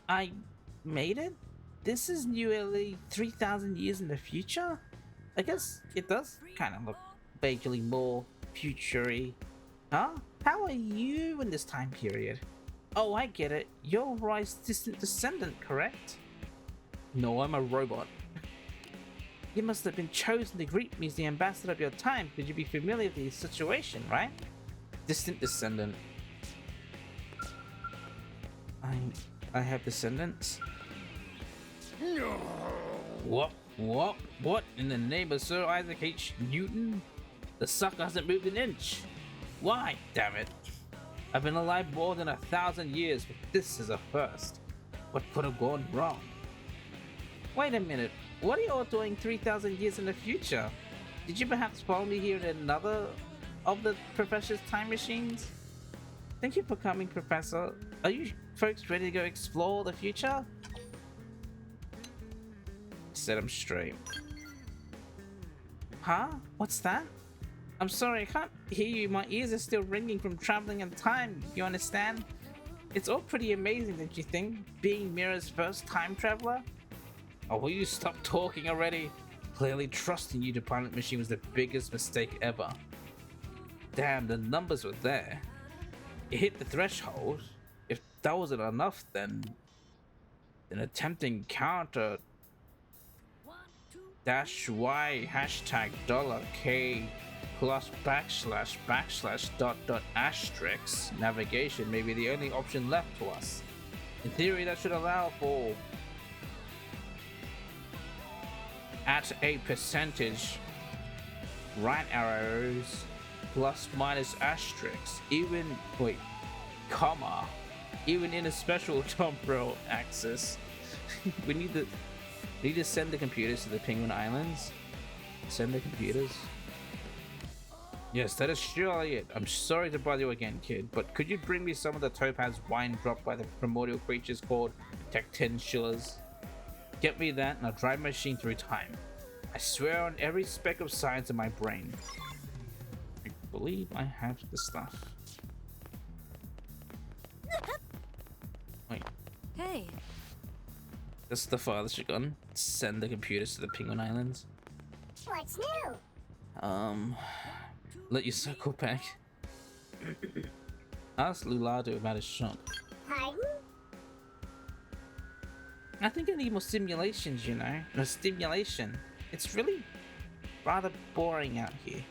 I made it? This is nearly 3,000 years in the future? I guess it does kind of look vaguely more future-y. Huh? How are you in this time period? Oh, I get it. You're Roy's distant descendant, correct? No, I'm a robot. You must have been chosen to greet me as the ambassador of your time. Could you be familiar with the situation, right? Distant descendant. I have descendants? What in the name of Sir Isaac H. Newton? The sucker hasn't moved an inch. Why, damn it? I've been alive more than 1,000 years, but this is a first. What could have gone wrong? Wait a minute, what are you all doing 3,000 years in the future? Did you perhaps follow me here in another of the Professor's time machines? Thank you for coming, Professor. Are you folks ready to go explore the future? Set him straight. Huh? What's that? I'm sorry, I can't hear you. My ears are still ringing from traveling in time, you understand? It's all pretty amazing, don't you think? Being Mira's first time traveler? Oh, will you stop talking already? Clearly trusting you to pilot machine was the biggest mistake ever. Damn, the numbers were there. It hit the threshold. If that wasn't enough, then attempting counter -y hashtag $K plus / dot asterisk navigation may be the only option left to us. In theory, that should allow for at a percentage right arrows plus minus asterisks, even comma, even in a special temporal axis. we need to send the computers to the Penguin Islands. Send the computers. Yes, that is surely it. I'm sorry to bother you again, kid, but could you bring me some of the topaz wine dropped by the primordial creatures called Tectenshillers? Get me that and I'll drive my machine through time. I swear on every speck of science in my brain. I believe I have the stuff. Wait. Hey. This is the farthest you've gone. Send the computers to the Penguin Islands. What's new? Let you circle back. Ask Lulado about his shop. Pardon? I think I need more simulations, you know. No stimulation. It's really rather boring out here.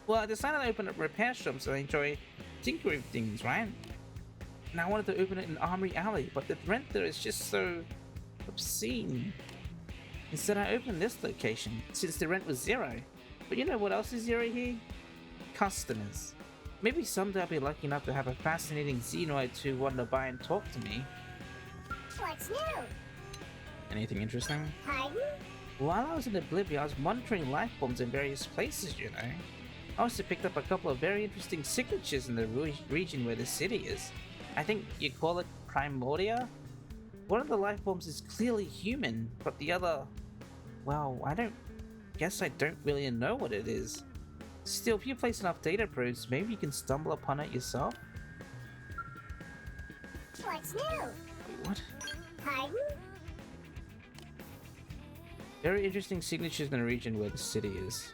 Well, I decided to open up repair shops and I enjoy tinkering things, right? And I wanted to open it in Armory Alley, but the rent there is just so obscene. Instead, I opened this location since the rent was 0. But you know what else is 0 here? Customers. Maybe someday I'll be lucky enough to have a fascinating Xenoid to want to buy and talk to me. What's new? Anything interesting? Pardon? While I was in Oblivion, I was monitoring life forms in various places, you know. I also picked up a couple of very interesting signatures in the region where the city is. I think you call it Primordia? One of the life forms is clearly human, but the other... well, I don't really know what it is. Still, if you place enough data probes, maybe you can stumble upon it yourself? What's new? Wait, what? Pardon? Very interesting signatures in the region where the city is.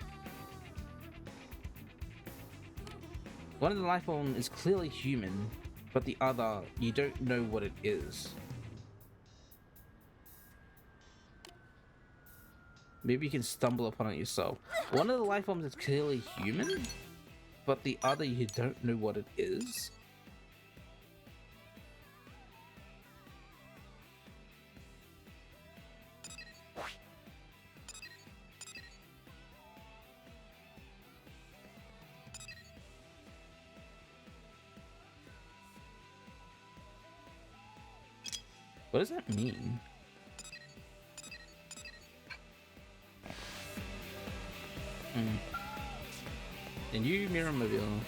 One of the life forms is clearly human, but the other, you don't know what it is. Maybe you can stumble upon it yourself. One of the life forms is clearly human, but the other you don't know what it is. What does that mean? And you, Miramobile.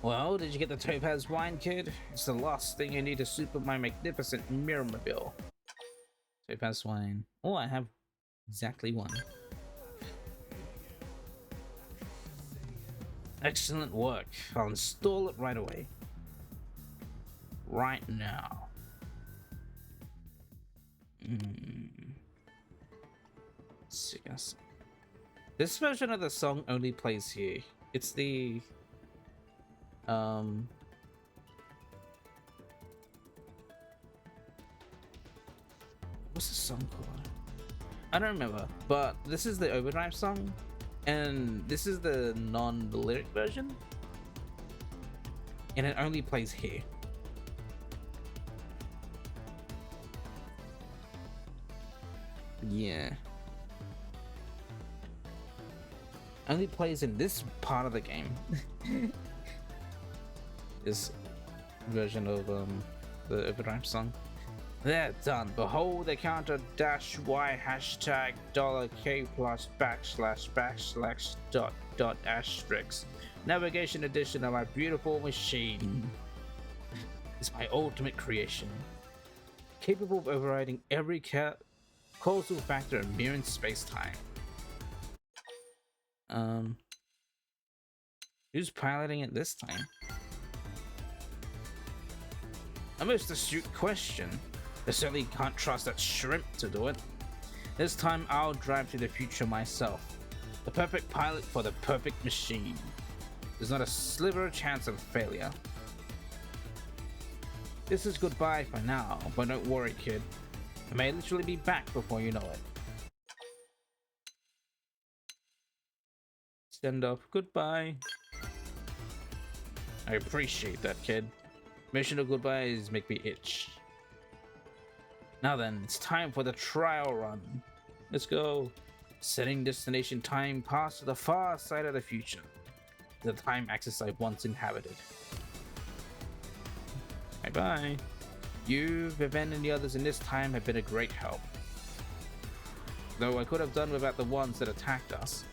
Well, did you get the topaz wine, kid? It's the last thing I need to soup up my magnificent Miramobile. Topaz wine. Oh, I have exactly one. Excellent work. I'll install it right away. Right now. This version of the song only plays here. It's the what's the song called? I don't remember, but this is the Overdrive song, and this is the non-lyric version, and it only plays here. Yeah. Only plays in this part of the game. This version of the Overdrive song. They're done. Behold the counter -y hashtag $K plus / dot asterisk navigation edition of my beautiful machine. It's my ultimate creation, capable of overriding every causal factor of mirroring space-time. Who's piloting it this time? A most astute question. I certainly can't trust that shrimp to do it. This time I'll drive to the future myself. The perfect pilot for the perfect machine. There's not a sliver of chance of failure. This is goodbye for now, but don't worry, kid. I may literally be back before you know it. Send off. Goodbye. I appreciate that, kid. Emotional goodbyes make me itch. Now then, it's time for the trial run. Let's go. Setting destination time pass to the far side of the future. The time axis I once inhabited. Bye bye. You, Viven, and the others in this time have been a great help. Though I could have done without the ones that attacked us.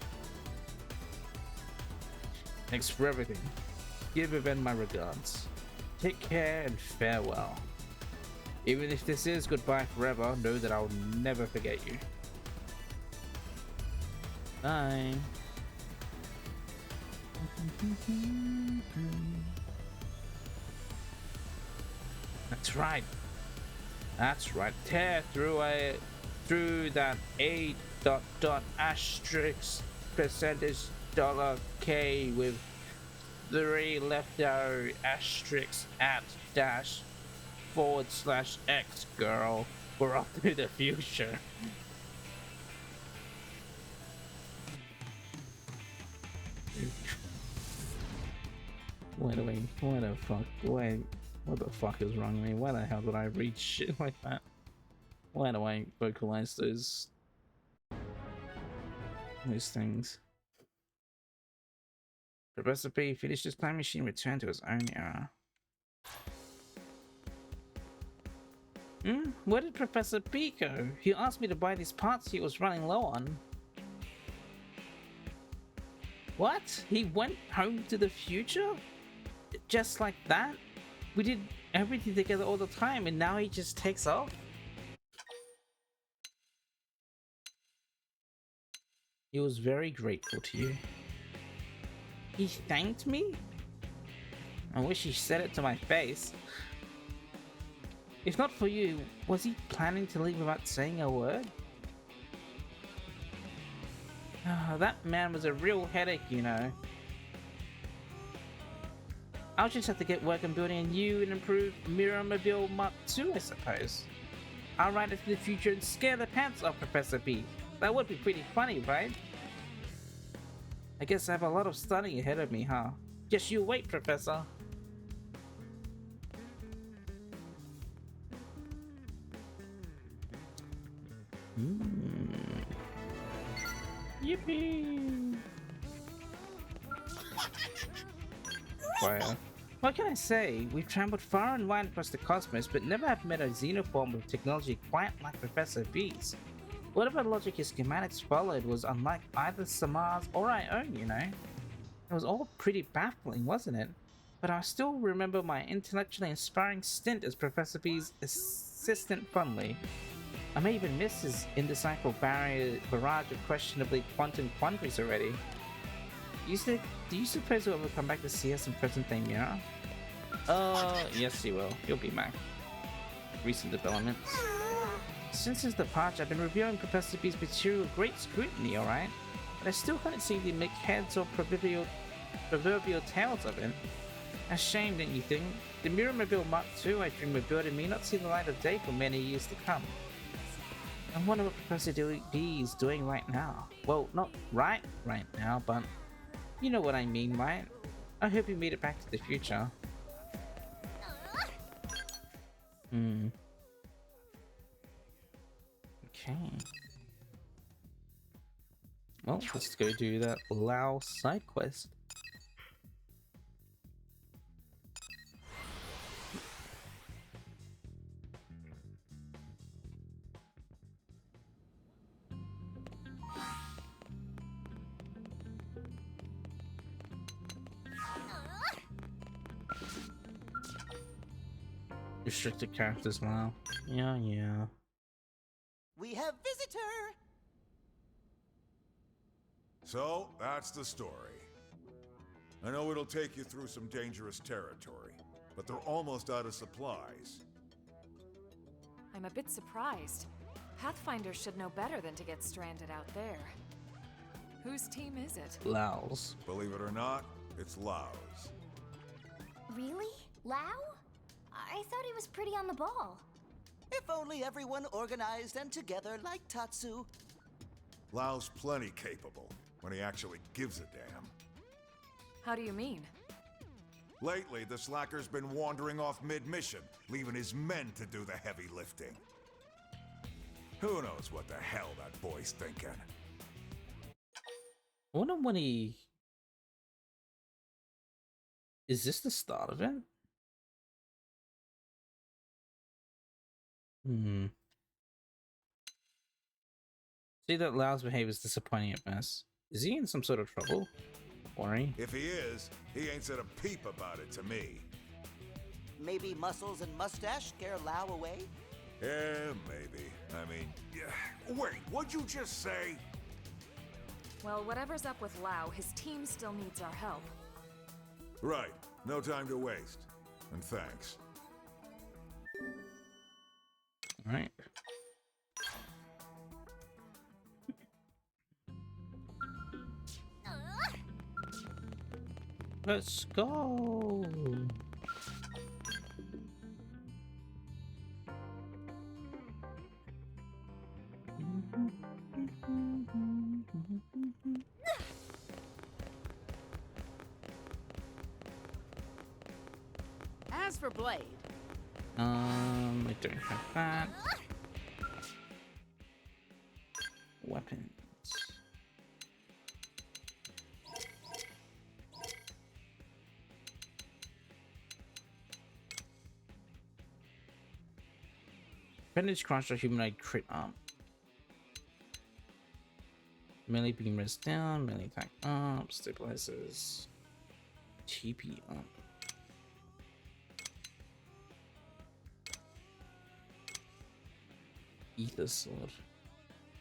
Thanks for everything. Give Viven my regards. Take care and farewell. Even if this is goodbye forever, know that I'll never forget you. Bye. That's right. That's right. Tear through that A dot asterisk percentage dollar K with 3 left arrow asterisks at dash / X, girl. We're off to the future. What the fuck is wrong with me? Why the hell did I read shit like that? Why do I vocalize those things? Professor P finished his time machine, returned to his own era. Where did Professor P go? He asked me to buy these parts he was running low on. What? He went home to the future? Just like that? We did everything together all the time and now he just takes off? He was very grateful to you. He thanked me? I wish he said it to my face. If not for you, was he planning to leave without saying a word? That man was a real headache, you know. I'll just have to get work on building a new and improved Mirror-mobile Mark II, I suppose. I'll ride into the future and scare the pants off Professor B. That would be pretty funny, right? I guess I have a lot of studying ahead of me, huh? Just you wait, Professor. Yippee! Wow. What can I say? We've traveled far and wide across the cosmos, but never have met a xenoform with technology quite like Professor B's. Whatever logic his schematics followed was unlike either Samar's or our own, you know? It was all pretty baffling, wasn't it? But I still remember my intellectually inspiring stint as Professor B's assistant fondly. I may even miss his indecipherable barrage of questionably quantum quandaries already. Do you suppose he'll ever come back to see us in present-day Mirror? Yes he will. He'll be back. Recent developments. Since his departure, I've been reviewing Professor B's material with great scrutiny, alright? But I still can't seem to make heads or proverbial tails of it. A shame, don't you think? The Mirror-mobile Mark II I dreamed of building may not see the light of day for many years to come. I wonder what Professor B is doing right now. Well, not right now, but you know what I mean, right? I hope he made it back to the future. Okay. Well, let's go do that Lao side quest. Restricted characters now. Yeah. We have visitor! So, that's the story. I know it'll take you through some dangerous territory. but they're almost out of supplies. I'm a bit surprised. Pathfinders should know better than to get stranded out there. Whose team is it? Laos. Believe it or not, it's Lao's. Really? Lao? I thought he was pretty on the ball. If only everyone organized and together like Tatsu. Lao's plenty capable when he actually gives a damn. How do you mean? Lately, the slacker's been wandering off mid-mission, leaving his men to do the heavy lifting. Who knows what the hell that boy's thinking? I wonder when he... Is this the start of it? See that Lao's behavior is disappointing at best. Is he in some sort of trouble? Worry? If he is, he ain't said a peep about it to me. Maybe muscles and mustache scare Lao away? Yeah, maybe. I mean, yeah. Wait, what'd you just say? Well, whatever's up with Lao, his team still needs our help. Right. No time to waste. And thanks. Alright. Let's go. As for Blade, I don't have that. Weapons. Appendage crusher, humanoid crit arm. Melee beam rest down, melee attack up, stabilizers. TP up. Ether sword.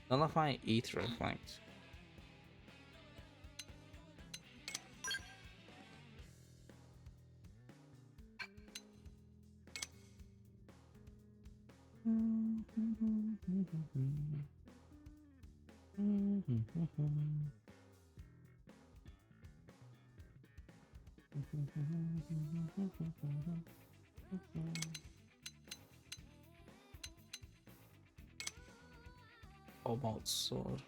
Nullify ether flanked. Cobalt sword.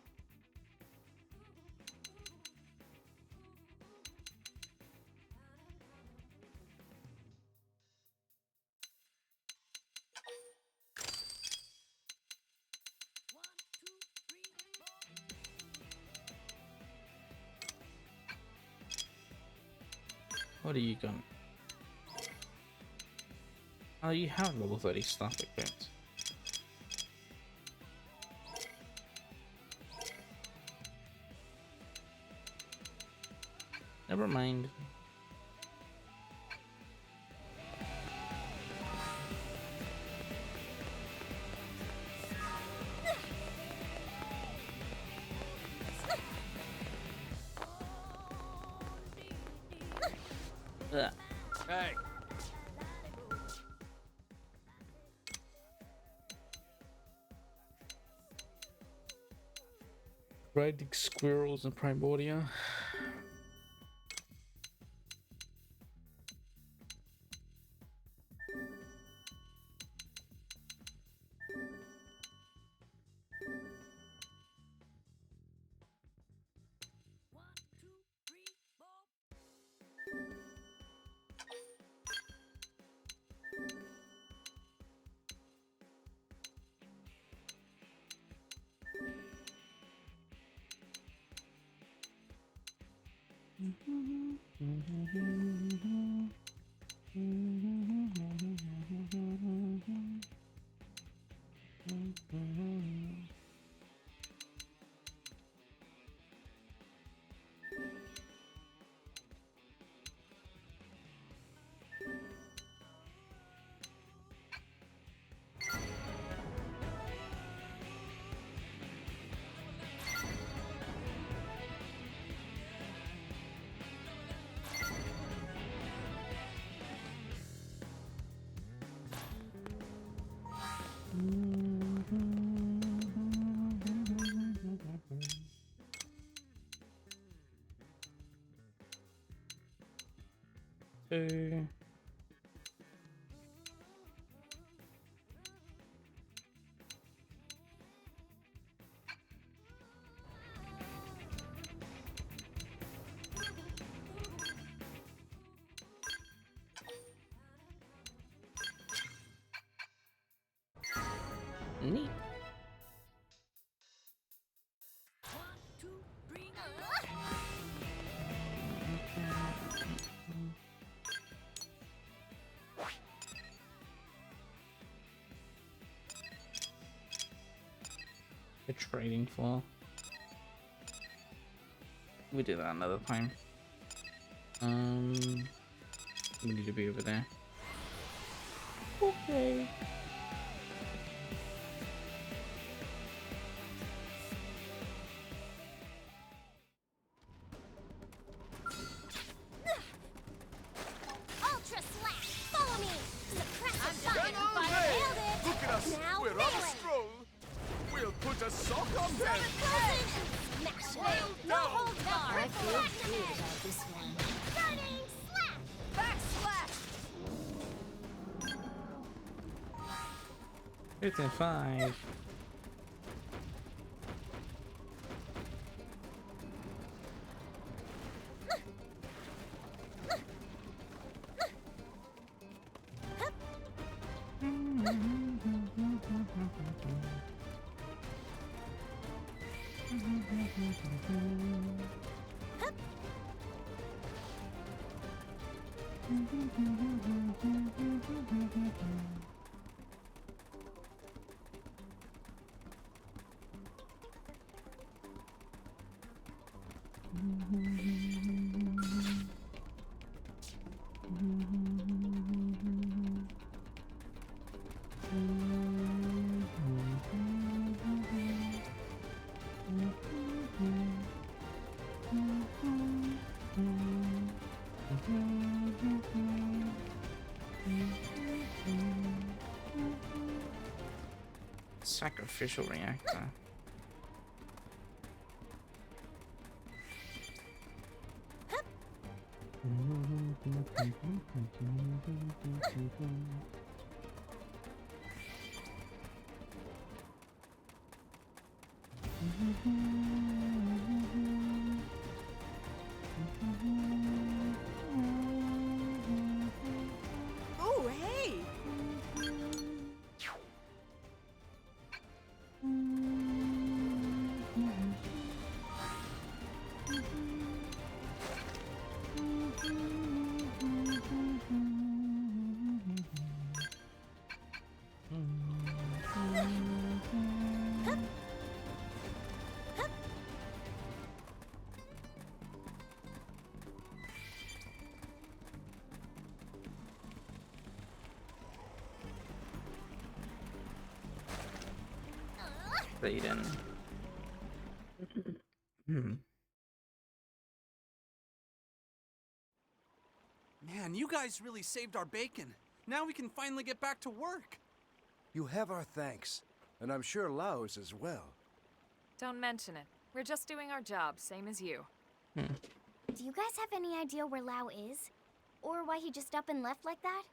What are you got? Oh, you have level 30 stuff equipped. Never mind. Hey. Riding squirrels and primordia. Two. Neat. The trading floor. We do that another time. We need to be over there. Okay. Ultra slash! Follow me! Suppress the Get fire! on Fire there! nailed it! Look at us! Now We're on nail a it! stroll! We'll put a sock on them! Frozen! Smash it! No holds barred! I feel Flatten good it! about this one. Starting slash! Backslash! 55. Sacrificial reactor. Oh, hey! Satan. Man, you guys really saved our bacon. Now we can finally get back to work. You have our thanks, and I'm sure Lao's as well. Don't mention it. We're just doing our job, same as you. Do you guys have any idea where Lao is? Or why he just up and left like that?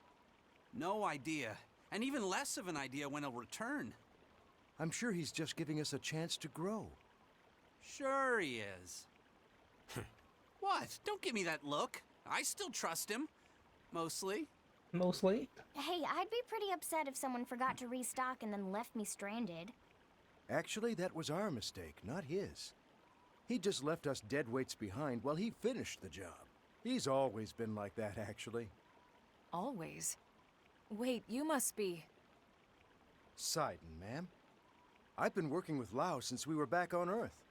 No idea. And even less of an idea when he'll return. I'm sure he's just giving us a chance to grow. Sure he is. What? Don't give me that look. I still trust him. Mostly. Mostly. Hey, I'd be pretty upset if someone forgot to restock and then left me stranded. Actually, that was our mistake, not his. He just left us dead weights behind while he finished the job. He's always been like that, actually. Always. Wait, you must be... Sidon, ma'am. I've been working with Lao since we were back on Earth.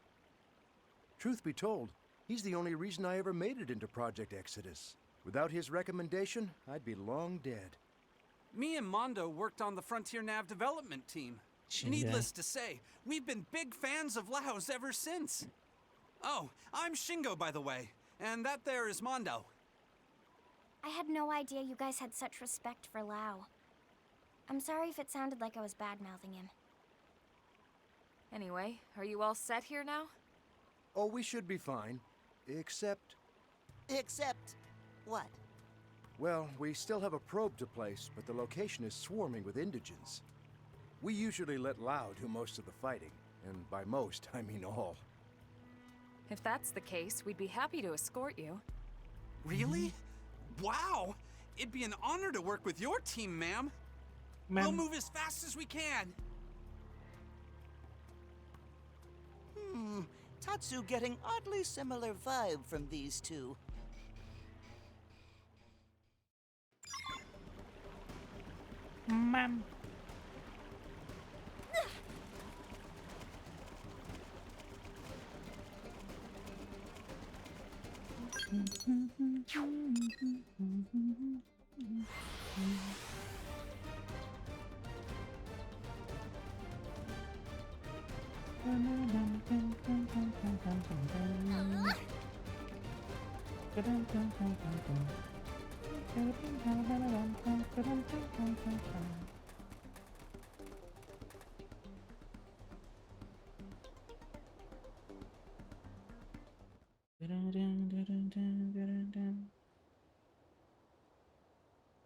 Truth be told, he's the only reason I ever made it into Project Exodus. Without his recommendation, I'd be long dead. Me and Mondo worked on the Frontier Nav development team. Needless to say, we've been big fans of Lao's ever since. Oh, I'm Shingo, by the way. And that there is Mondo. I had no idea you guys had such respect for Lao. I'm sorry if it sounded like I was bad-mouthing him. Anyway, are you all set here now? Oh, we should be fine. Except... Except what? Well, we still have a probe to place, but the location is swarming with indigents. We usually let Lao do most of the fighting, and by most, I mean all. If that's the case, we'd be happy to escort you. Really? Wow! It'd be an honor to work with your team, ma'am. We'll move as fast as we can. Tatsu getting oddly similar vibe from these two. Ma'am.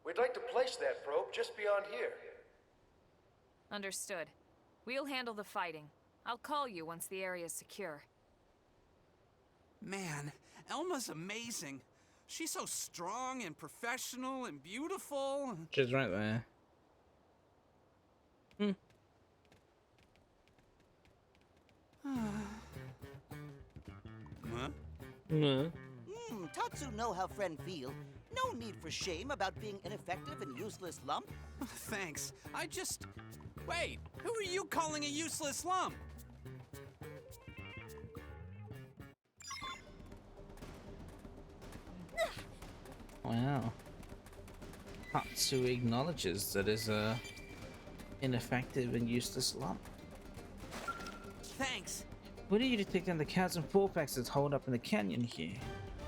We'd like to place that probe just beyond here. Understood. We'll handle the fighting. I'll call you once the area's secure. Man, Elma's amazing. She's so strong and professional and beautiful. She's right there. Huh? Tatsu know how friend feel. No need for shame about being ineffective and useless lump. Thanks. I just... Wait, who are you calling a useless lump? Wow. Tatsu acknowledges that is a ineffective and useless lump. Thanks. We need you to take down the chasm 4-packs that's holed up in the canyon here.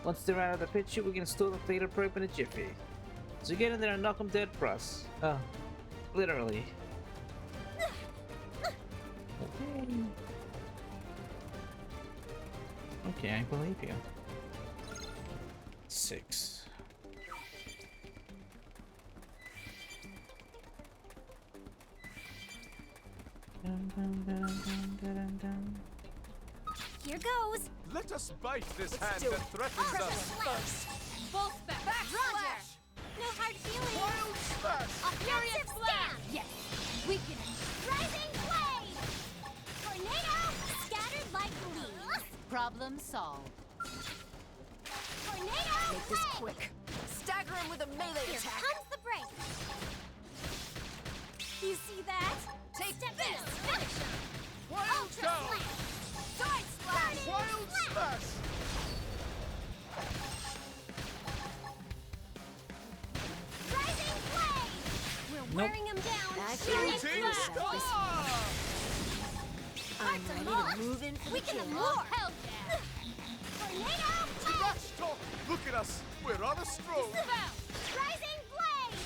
Once they're out of the picture, we can store the theta probe in a jiffy. So get in there and knock them dead for us. Oh, literally. Okay. Okay, I believe you. 6. Here goes. Let us bite this hand that threatens us. Both back. Roger. No hard feelings. Wild smash! Offensive slam. Yes. Weaken. Rising blade. Tornado. Scattered like leaves. Problem solved. Tornado. Make this quick. Stagger him with a melee Here attack. comes the break. You see that? Take Step this. in. Finish him. Wild Ultra down! slam. Side slash. Wild smash! Rising blade. We're wearing him down. Shooting Shooting star. star! I'm ready to move in for the kill. More. Hell yeah. Tornado. Trash talk! Look at us! We're on a stroll! Rising blade.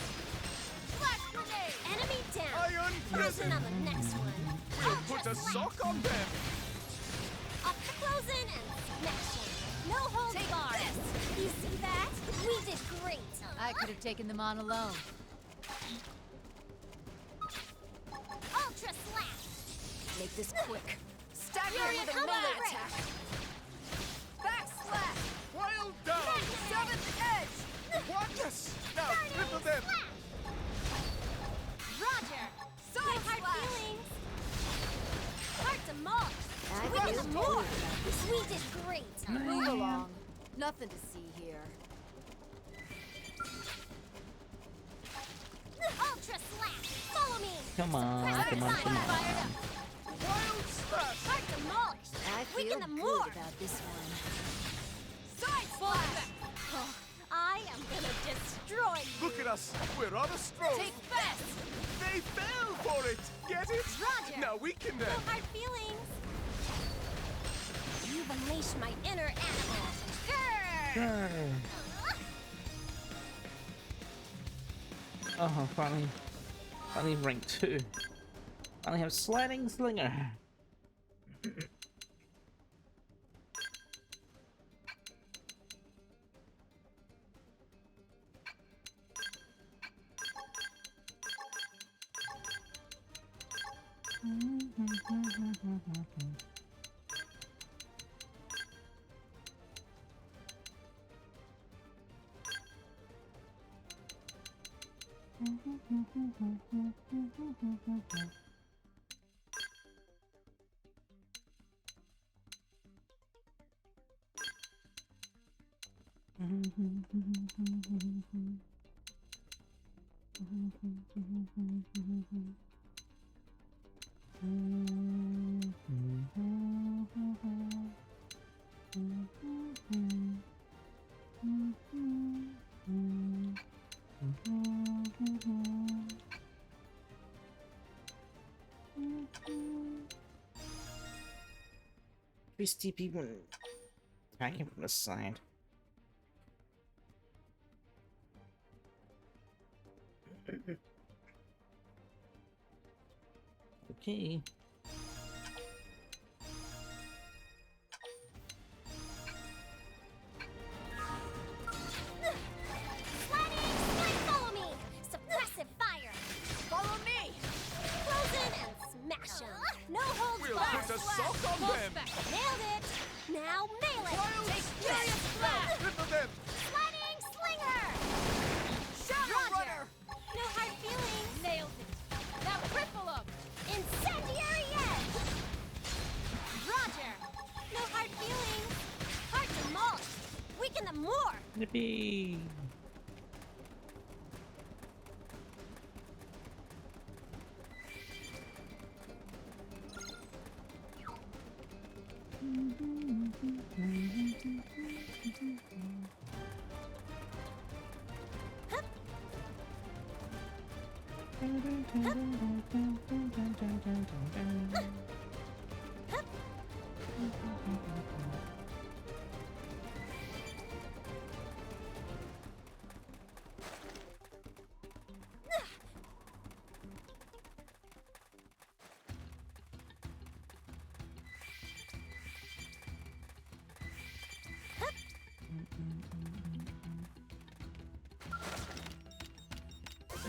Flash grenade. Enemy down. Iron Frozen prison! on the next one. We'll put a sock on them! Up the closing and smash him. No holds barred. You see that? We did great. I could have taken them on alone. Ultra slash. Make this quick. Stagger Fury him with a combo melee break. attack. Backslash. Wild down! Seventh edge. What? Yes! Now, triple them! Roger. Side No hard slash. feelings. Hard to mulch. I We feel did more. good. We did great. Move along. Nothing to see here. Ultra slash. Follow me. Come on, come on, come on. Wild smash! Hard to mulch. I We feel can good more. about this one. Side slash. Oh, I am gonna destroy you. Look at us! We're on a stroll! Take best. They fell for it! Get it? Roger. Now we can No then! hard feelings. You've unleashed my inner animal. Grr. Oh, finally. I only have rank 2. I only have sliding slinger. Twisty people attacking from the side. Okay. Follow me! Suppressive fire! Follow me! Frozen and smash 'em! No holds We'll barred! put a sock on them! Nailed it! Now mail it! Take furious blast! Ripple them! Sliding slinger! Shadow Runner! No hard feelings! Nailed it. Now cripple him. Incendiary edge! Roger! No hard feelings! Hard demolish! Weaken them more! Yippee!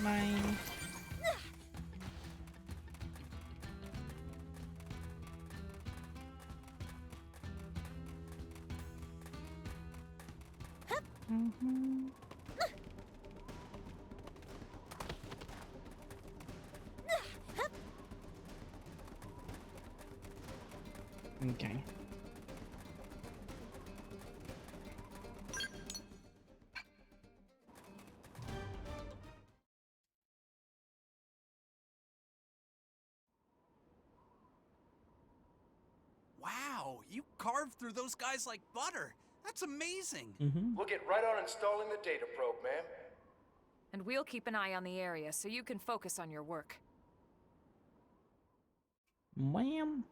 Mine. Okay. Wow, you carved through those guys like butter. That's amazing. We'll get right on installing the data probe, ma'am. And we'll keep an eye on the area so you can focus on your work. Ma'am.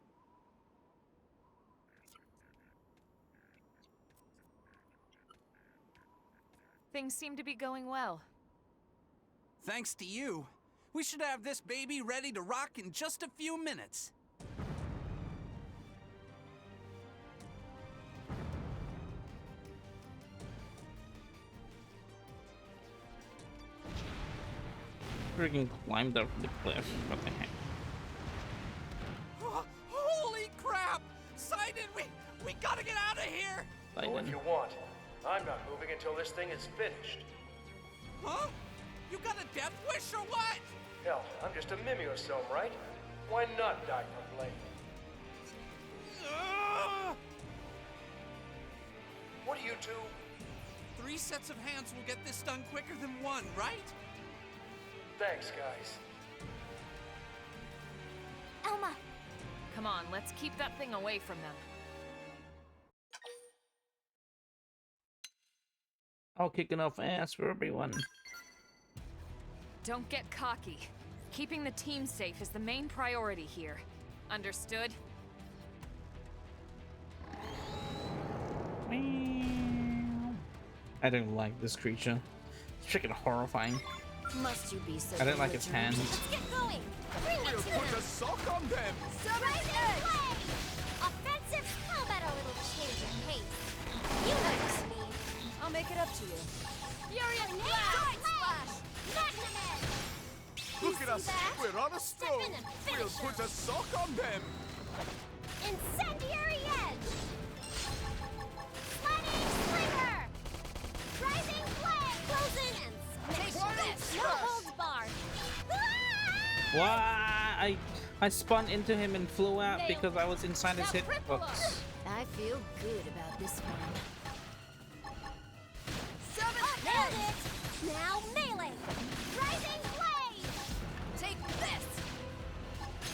Things seem to be going well. Thanks to you. We should have this baby ready to rock in just a few minutes. Freaking climbed up the cliff. What the heck? Holy crap! Sidon, we gotta get out of here! Go if you want. I'm not moving until this thing is finished. Huh? You got a death wish or what? Hell, I'm just a mimeosome, right? Why not die for blame? Ugh! What do you two? 3 sets of hands will get this done quicker than 1, right? Thanks, guys. Elma! Come on, let's keep that thing away from them. I'll kick enough ass for everyone. Don't get cocky. Keeping the team safe is the main priority here. Understood? I don't like this creature. It's freaking horrifying. Must you be so I don't like its belligerent? hands. Let's get going! Bring it to them! sock on them! Rising Flame! Offensive? How about a little change of pace? You know what I mean. I'll make it up to you. Furious Blast! Splash! Magnum Edge! Look at us! that? We're on a Step stroll! in and We'll finish put them. a sock on them! Incendiary Edge! Sliding Slinger! Rising Flame! Frozen and smash! This! No holds barred! Ah! Why? I spun into him and flew out because I was inside his Now cripple hitbox. us. I feel good about this one. Nailed it! Now melee! Rising Blade! Take this!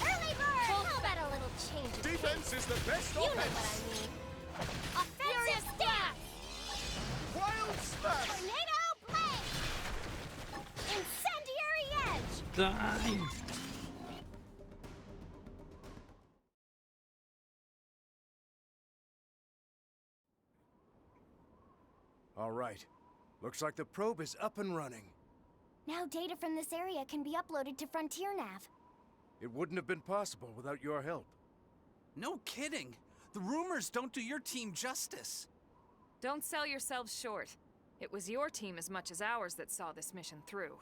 Early bird! How about a little change of Defense is the best You know what offense! I mean. Offensive stab! Wild smash! Tornado blade! Incendiary edge! Die. All right. Looks like the probe is up and running. Now data from this area can be uploaded to Frontier Nav. It wouldn't have been possible without your help. No kidding. The rumors don't do your team justice. Don't sell yourselves short. It was your team as much as ours that saw this mission through.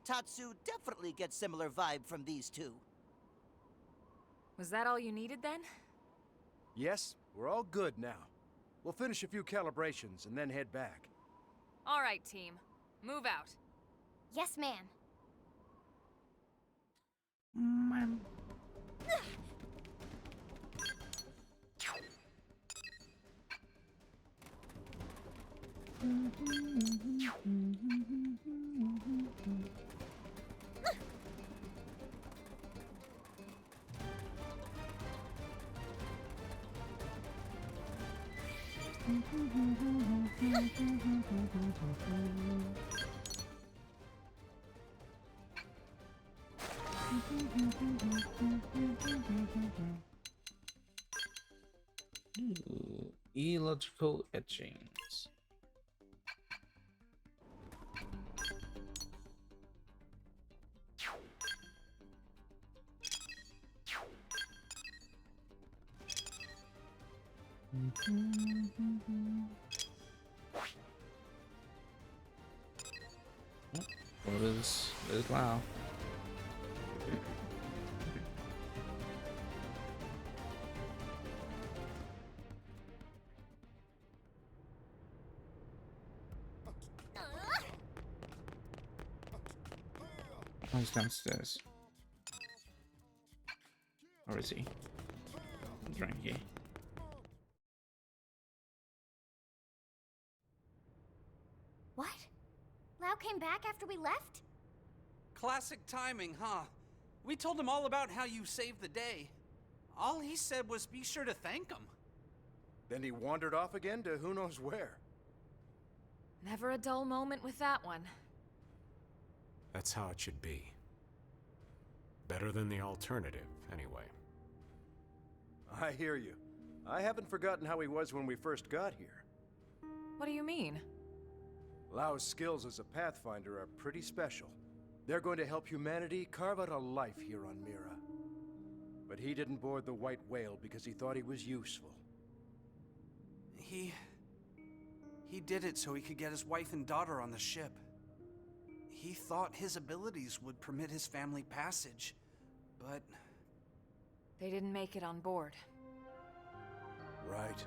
Tatsu definitely gets similar vibe from these two. Was that all you needed then? Yes, we're all good now. We'll finish a few calibrations and then head back. All right, team. Move out. Yes, ma'am. Ooh, illogical etchings. What is Lao? Oh, he's downstairs. Or is he? He's right here. What? Lau came back after we left? Classic timing, huh? We told him all about how you saved the day. All he said was be sure to thank him. Then he wandered off again to who knows where. Never a dull moment with that one. That's how it should be. Better than the alternative, anyway. I hear you. I haven't forgotten how he was when we first got here. What do you mean? Lau's skills as a Pathfinder are pretty special. They're going to help humanity carve out a life here on Mira. But he didn't board the White Whale because he thought he was useful. He did it so he could get his wife and daughter on the ship. He thought his abilities would permit his family passage, but... They didn't make it on board. Right.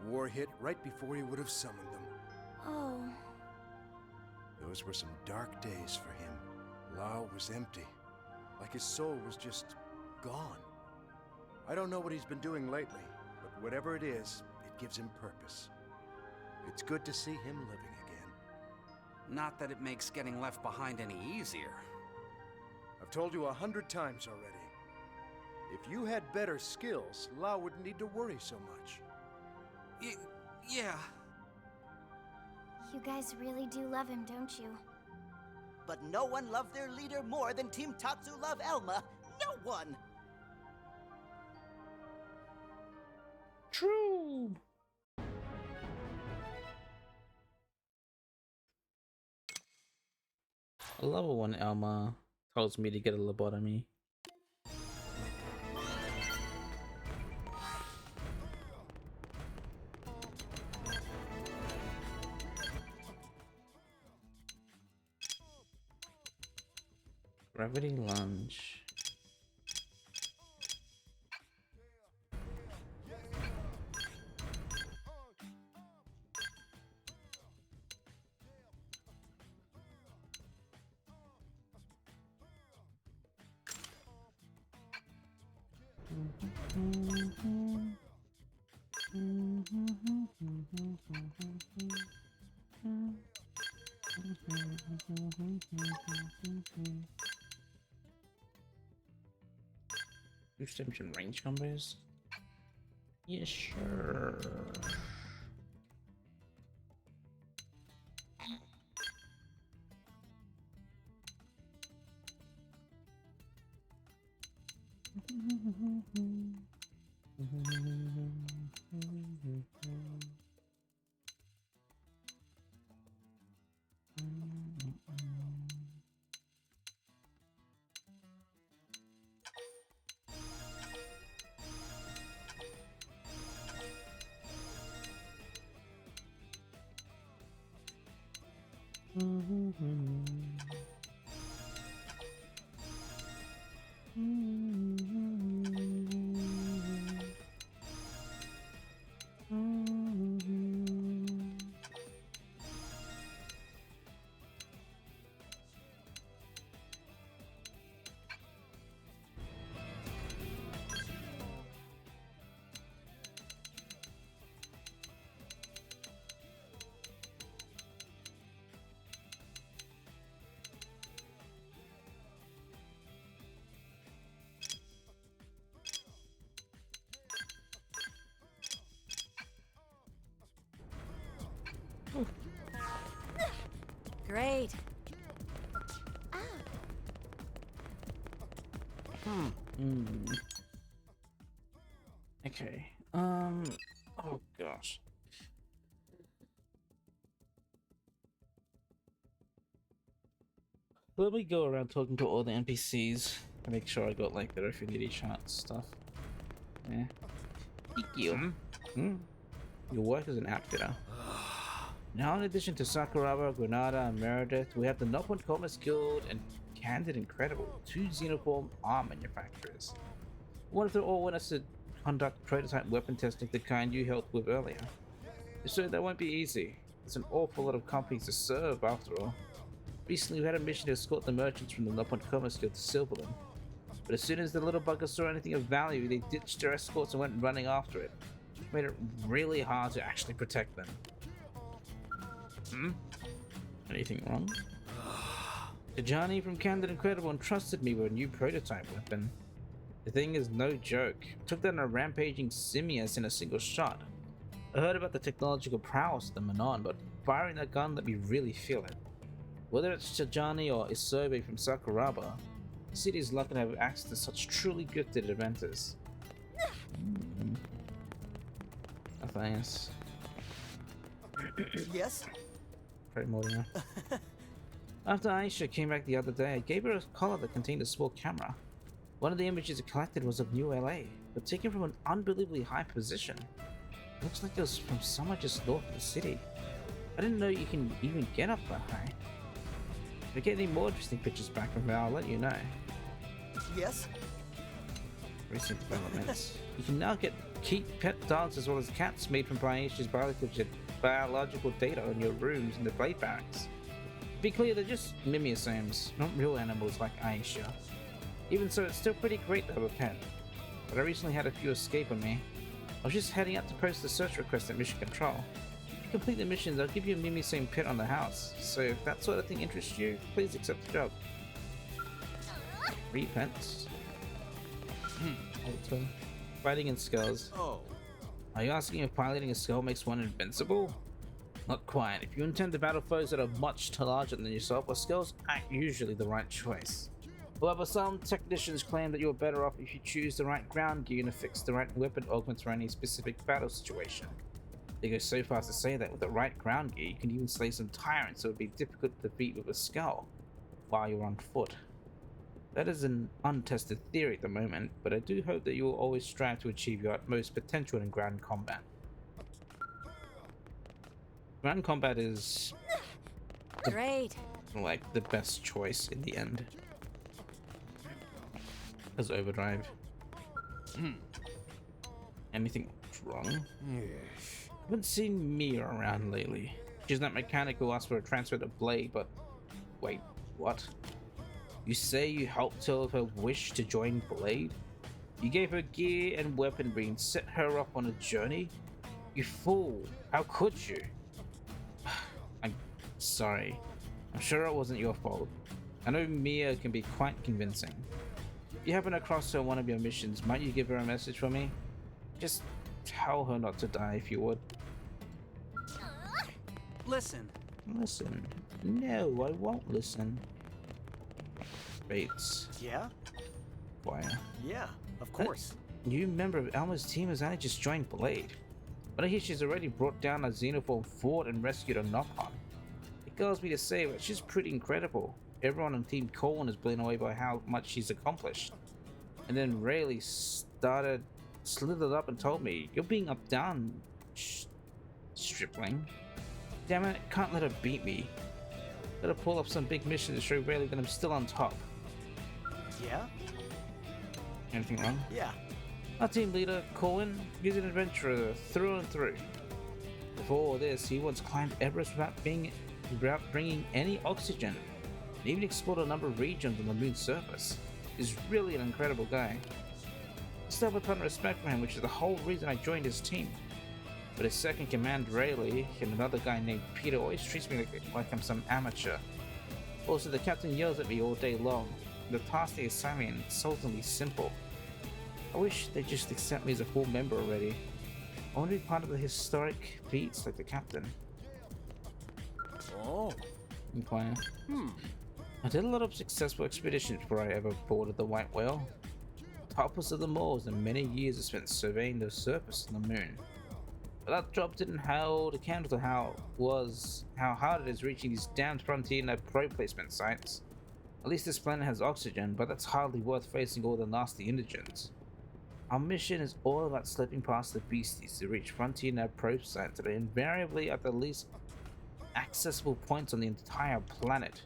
The war hit right before he would have summoned them. Oh. Those were some dark days for him. Lau was empty. Like his soul was just gone. I don't know what he's been doing lately, but whatever it is, it gives him purpose. It's good to see him living again. Not that it makes getting left behind any easier. I've told you 100 times already. If you had better skills, Lau wouldn't need to worry so much. Yeah. You guys really do love him, don't you? But no one loved their leader more than Team Tatsu love Elma. No one! True. I love it when Elma tells me to get a lobotomy. Gravity lunge. Boost damage and range combos? Yeah, sure. Great. Okay. Oh gosh. Let me go around talking to all the NPCs to make sure I got like their affinity chart stuff. Yeah. Thank you. Your work as an outfitter. Now, in addition to Sakuraba, Granada, and Meredith, we have the Nopon Commerce Guild and Candid Incredible, two Xenoform arm manufacturers. One of them all want us to conduct prototype weapon testing, the kind you helped with earlier. So that won't be easy. There's an awful lot of companies to serve after all. Recently, we had a mission to escort the merchants from the Nopon Commerce Guild to Silverland. But as soon as the little buggers saw anything of value, they ditched their escorts and went running after it. It made it really hard to actually protect them. Anything wrong? Tajani from Candid Incredible entrusted me with a new prototype weapon. The thing is no joke. I took down a rampaging simius in a single shot. I heard about the technological prowess of the Manon, but firing that gun let me really feel it. Whether it's Tajani or Isobe from Sakuraba, the city is lucky to have access to such truly gifted inventors. Oh, thanks. Yes? Mortimer. After Aisha came back the other day, I gave her a collar that contained a small camera. One of the images it collected was of New LA, but taken from an unbelievably high position. It looks like it was from somewhere just north of the city. I didn't know you can even get up that high. If I get any more interesting pictures back from her, I'll let you know. Yes? Recent developments. You can now keep pet dogs as well as cats made from Aisha's biological data on your rooms in the blade barracks. To be clear, they're just mimiosomes, not real animals like Aisha. Even so, it's still pretty great to have a pet. But I recently had a few escape on me. I was just heading out to post the search request at Mission Control. If you complete the missions, I'll give you a mimiosome pet on the house. So if that sort of thing interests you, please accept the job. 3 pets. Fighting in skulls. Oh. Are you asking if piloting a skull makes one invincible? Not quite. If you intend to battle foes that are much larger than yourself, a skull's aren't usually the right choice. However, some technicians claim that you're better off if you choose the right ground gear and affix the right weapon augments for any specific battle situation. They go so far as to say that with the right ground gear, you can even slay some tyrants that would be difficult to defeat with a skull. while you're on foot. That is an untested theory at the moment, but I do hope that you will always strive to achieve your utmost potential in ground combat. Ground combat is Great. like the best choice in the end. As overdrive. Anything wrong? Yes. I haven't seen Mia around lately. She's that mechanic who asked for a transfer to Blade, but wait, what? You say you helped her with her wish to join Blade? You gave her gear and weaponry and set her up on a journey? You fool! How could you? I'm sorry. I'm sure it wasn't your fault. I know Mia can be quite convincing. If you happen across her on one of your missions, might you give her a message for me? Just tell her not to die if you would. Listen. Listen. No, I won't listen. Bates. Yeah? Wire. Yeah, of course. New member of Alma's team has only just joined Blade. But I hear she's already brought down a Xenophone fort and rescued a Nopon. It girls me to say, but she's pretty incredible. Everyone on Team Colin is blown away by how much she's accomplished. And then Rayleigh slithered up and told me, "You're being updone, stripling. Damn it, can't let her beat me. Gotta pull up some big mission to show Rayleigh that I'm still on top." Yeah? Anything wrong? Yeah. Our team leader, Colin, he's an adventurer through and through. Before all this, he once climbed Everest without bringing any oxygen, and even explored a number of regions on the moon's surface. He's really an incredible guy. I still have a ton of respect for him, which is the whole reason I joined his team. But his second command, Rayleigh, and another guy named Peter always treats me like I'm some amateur. Also, the captain yells at me all day long. The task they assign me is insultingly simple. I wish they'd just accept me as a full member already. I want to be part of the historic feats like the captain. Oh. Inquire. I did a lot of successful expeditions before I ever boarded the White Whale. Topless of them all, and many years I spent surveying the surface of the moon. But that job didn't hold a candle to how hard it is reaching these damned frontier and probe placement sites. At least this planet has oxygen, but that's hardly worth facing all the nasty indigents. Our mission is all about slipping past the beasties to reach frontier nav probe sites that are invariably at the least accessible points on the entire planet.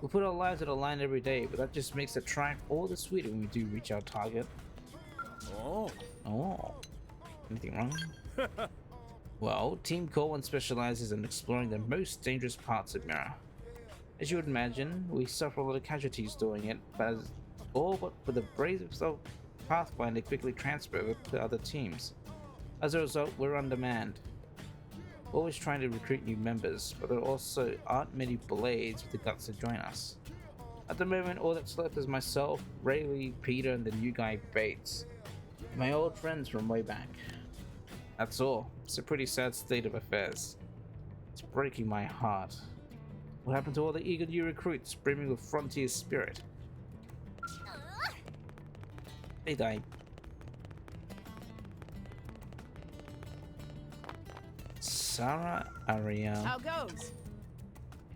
We put our lives on the line every day, but that just makes the triumph all the sweeter when we do reach our target. Oh. Oh. Anything wrong? Well, Team Colin specializes in exploring the most dangerous parts of Mirror. As you would imagine, we suffer a lot of casualties doing it, but all but for the bravest of Pathfinder quickly transfer to other teams. As a result, we're on demand. Always trying to recruit new members, but there also aren't many Blades with the guts to join us. At the moment, all that's left is myself, Rayleigh, Peter, and the new guy Bates. My old friends from way back. That's all. It's a pretty sad state of affairs. It's breaking my heart. What happened to all the eager new recruits brimming with frontier spirit? They died. Sarah Ariel. How goes?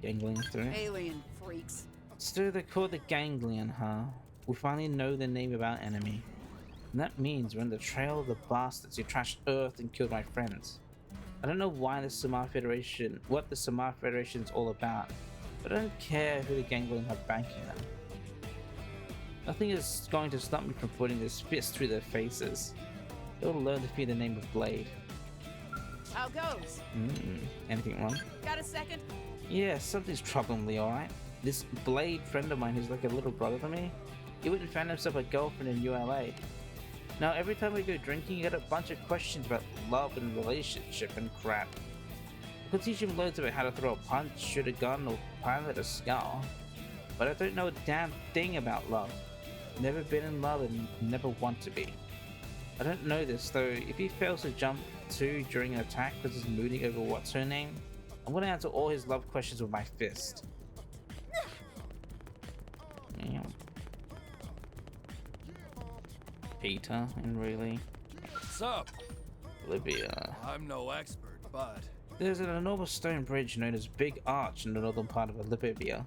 Ganglion through. Alien freaks. Still, they call the Ganglion, huh? We finally know the name of our enemy. And that means we're on the trail of the bastards who trashed Earth and killed my friends. I don't know why the Samar Federation, what the Samar Federation's all about, but I don't care who the Ganglion have banking them. Nothing is going to stop me from putting this fist through their faces. They'll learn to fear the name of Blade. How goes? Anything wrong? Got a second? Yeah, something's troubling me, alright? This Blade friend of mine who's like a little brother to me, he went and found himself a girlfriend in ULA. Now every time we go drinking, you get a bunch of questions about love and relationship and crap. I could teach him loads about how to throw a punch, shoot a gun, or pilot a skull. But I don't know a damn thing about love. Never been in love and never want to be. I don't know this though. If he fails to jump 2 during an attack because he's mooning over what's her name, I'm gonna answer all his love questions with my fist. Damn. Peter and Rayleigh. What's up? Olivia. I'm no expert, but There's an enormous stone bridge known as Big Arch in the northern part of Olivia.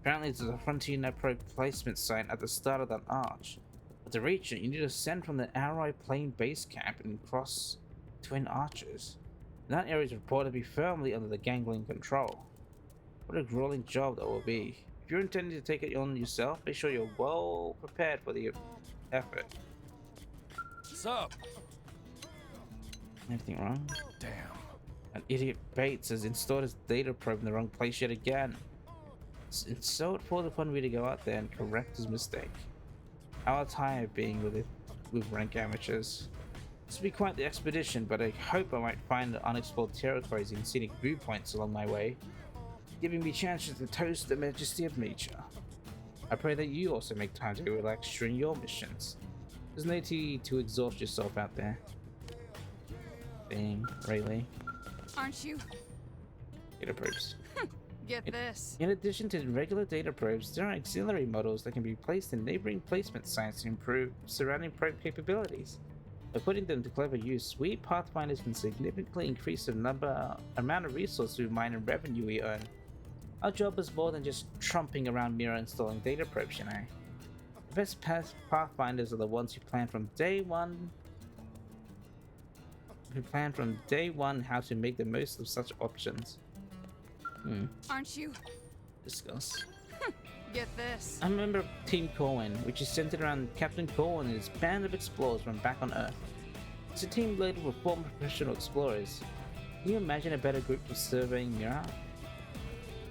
Apparently, there's a frontier net probe placement site at the start of that arch. But to reach it, you need to ascend from the Arrow Plain base camp and cross Twin Arches. And that area is reported to be firmly under the gangling control. What a grueling job that will be. If you're intending to take it on yourself, make sure you're well prepared for the effort. Sup? Anything wrong? Damn. An idiot Bates has installed his data probe in the wrong place yet again. It's so it falls upon me to go out there and correct his mistake. How tired being with rank amateurs. This will be quite the expedition, but I hope I might find unexplored territories and scenic viewpoints along my way, giving me chances to toast the majesty of nature. I pray that you also make time to relax during your missions. There's no need to exhaust yourself out there. Dang, really? Aren't you? Data probes. Get this. In addition to regular data probes, there are auxiliary models that can be placed in neighboring placement sites to improve surrounding probe capabilities. By putting them to clever use, we Pathfinders can significantly increase the amount of resources we mine and revenue we earn. Our job is more than just trumping around Mira installing data probes, you know. The best Pathfinders are the ones who plan from day one how to make the most of such options. Aren't you? Discuss. Get this. I'm a member of Team Corwin, which is centered around Captain Corwin and his band of explorers from back on Earth. It's a team loaded with former professional explorers. Can you imagine a better group for surveying Mira?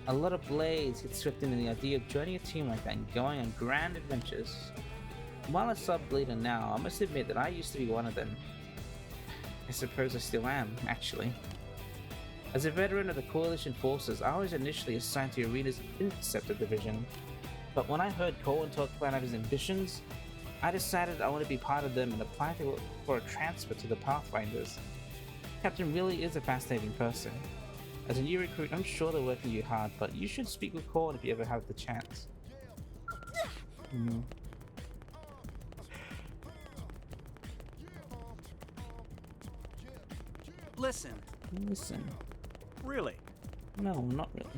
A lot of blades get swept into the idea of joining a team like that and going on grand adventures. While a sub-leader now, I must admit that I used to be one of them. I suppose I still am, actually. As a veteran of the Coalition forces, I was initially assigned to Arena's Interceptor Division, but when I heard Corwin talk about his ambitions, I decided I want to be part of them and apply for a transfer to the Pathfinders. Captain really is a fascinating person. As a new recruit, I'm sure they're working you hard, but you should speak with Corwin if you ever have the chance. Listen. Really? No, not really.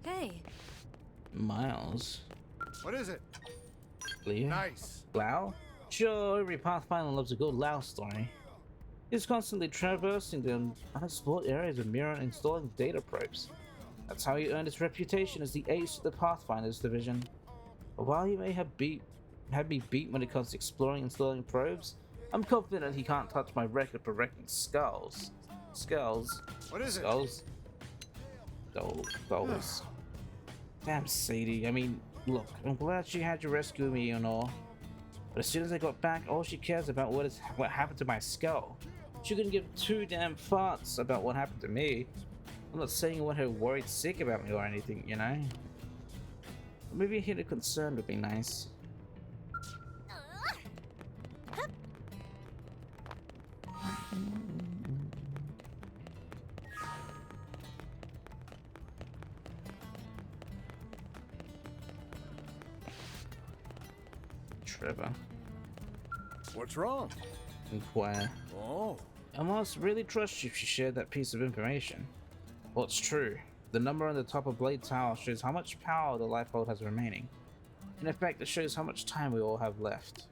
Hey. Miles. What is it? Leo? Nice. Lao? Sure, every Pathfinder loves a good Lao story. He's constantly traversing the unexplored areas of Mira and installing data probes. That's how he earned his reputation as the ace of the Pathfinders division. But while he may have had me beat when it comes to exploring and installing probes, I'm confident he can't touch my record for wrecking skulls. Skulls? What is Skulls? Skulls. Damn, Sadie. I mean, look, I'm glad she had you rescue me and all. But as soon as I got back, all she cares about what happened to my skull. She couldn't give two damn farts about what happened to me. I'm not saying I want her worried sick about me or anything, you know? Maybe a hint of concern would be nice. Trevor. What's wrong? Inquire. Oh. I must really trust you if you shared that piece of information. Well, it's true. The number on the top of Blade Tower shows how much power the lifeboat has remaining. In effect, it shows how much time we all have left.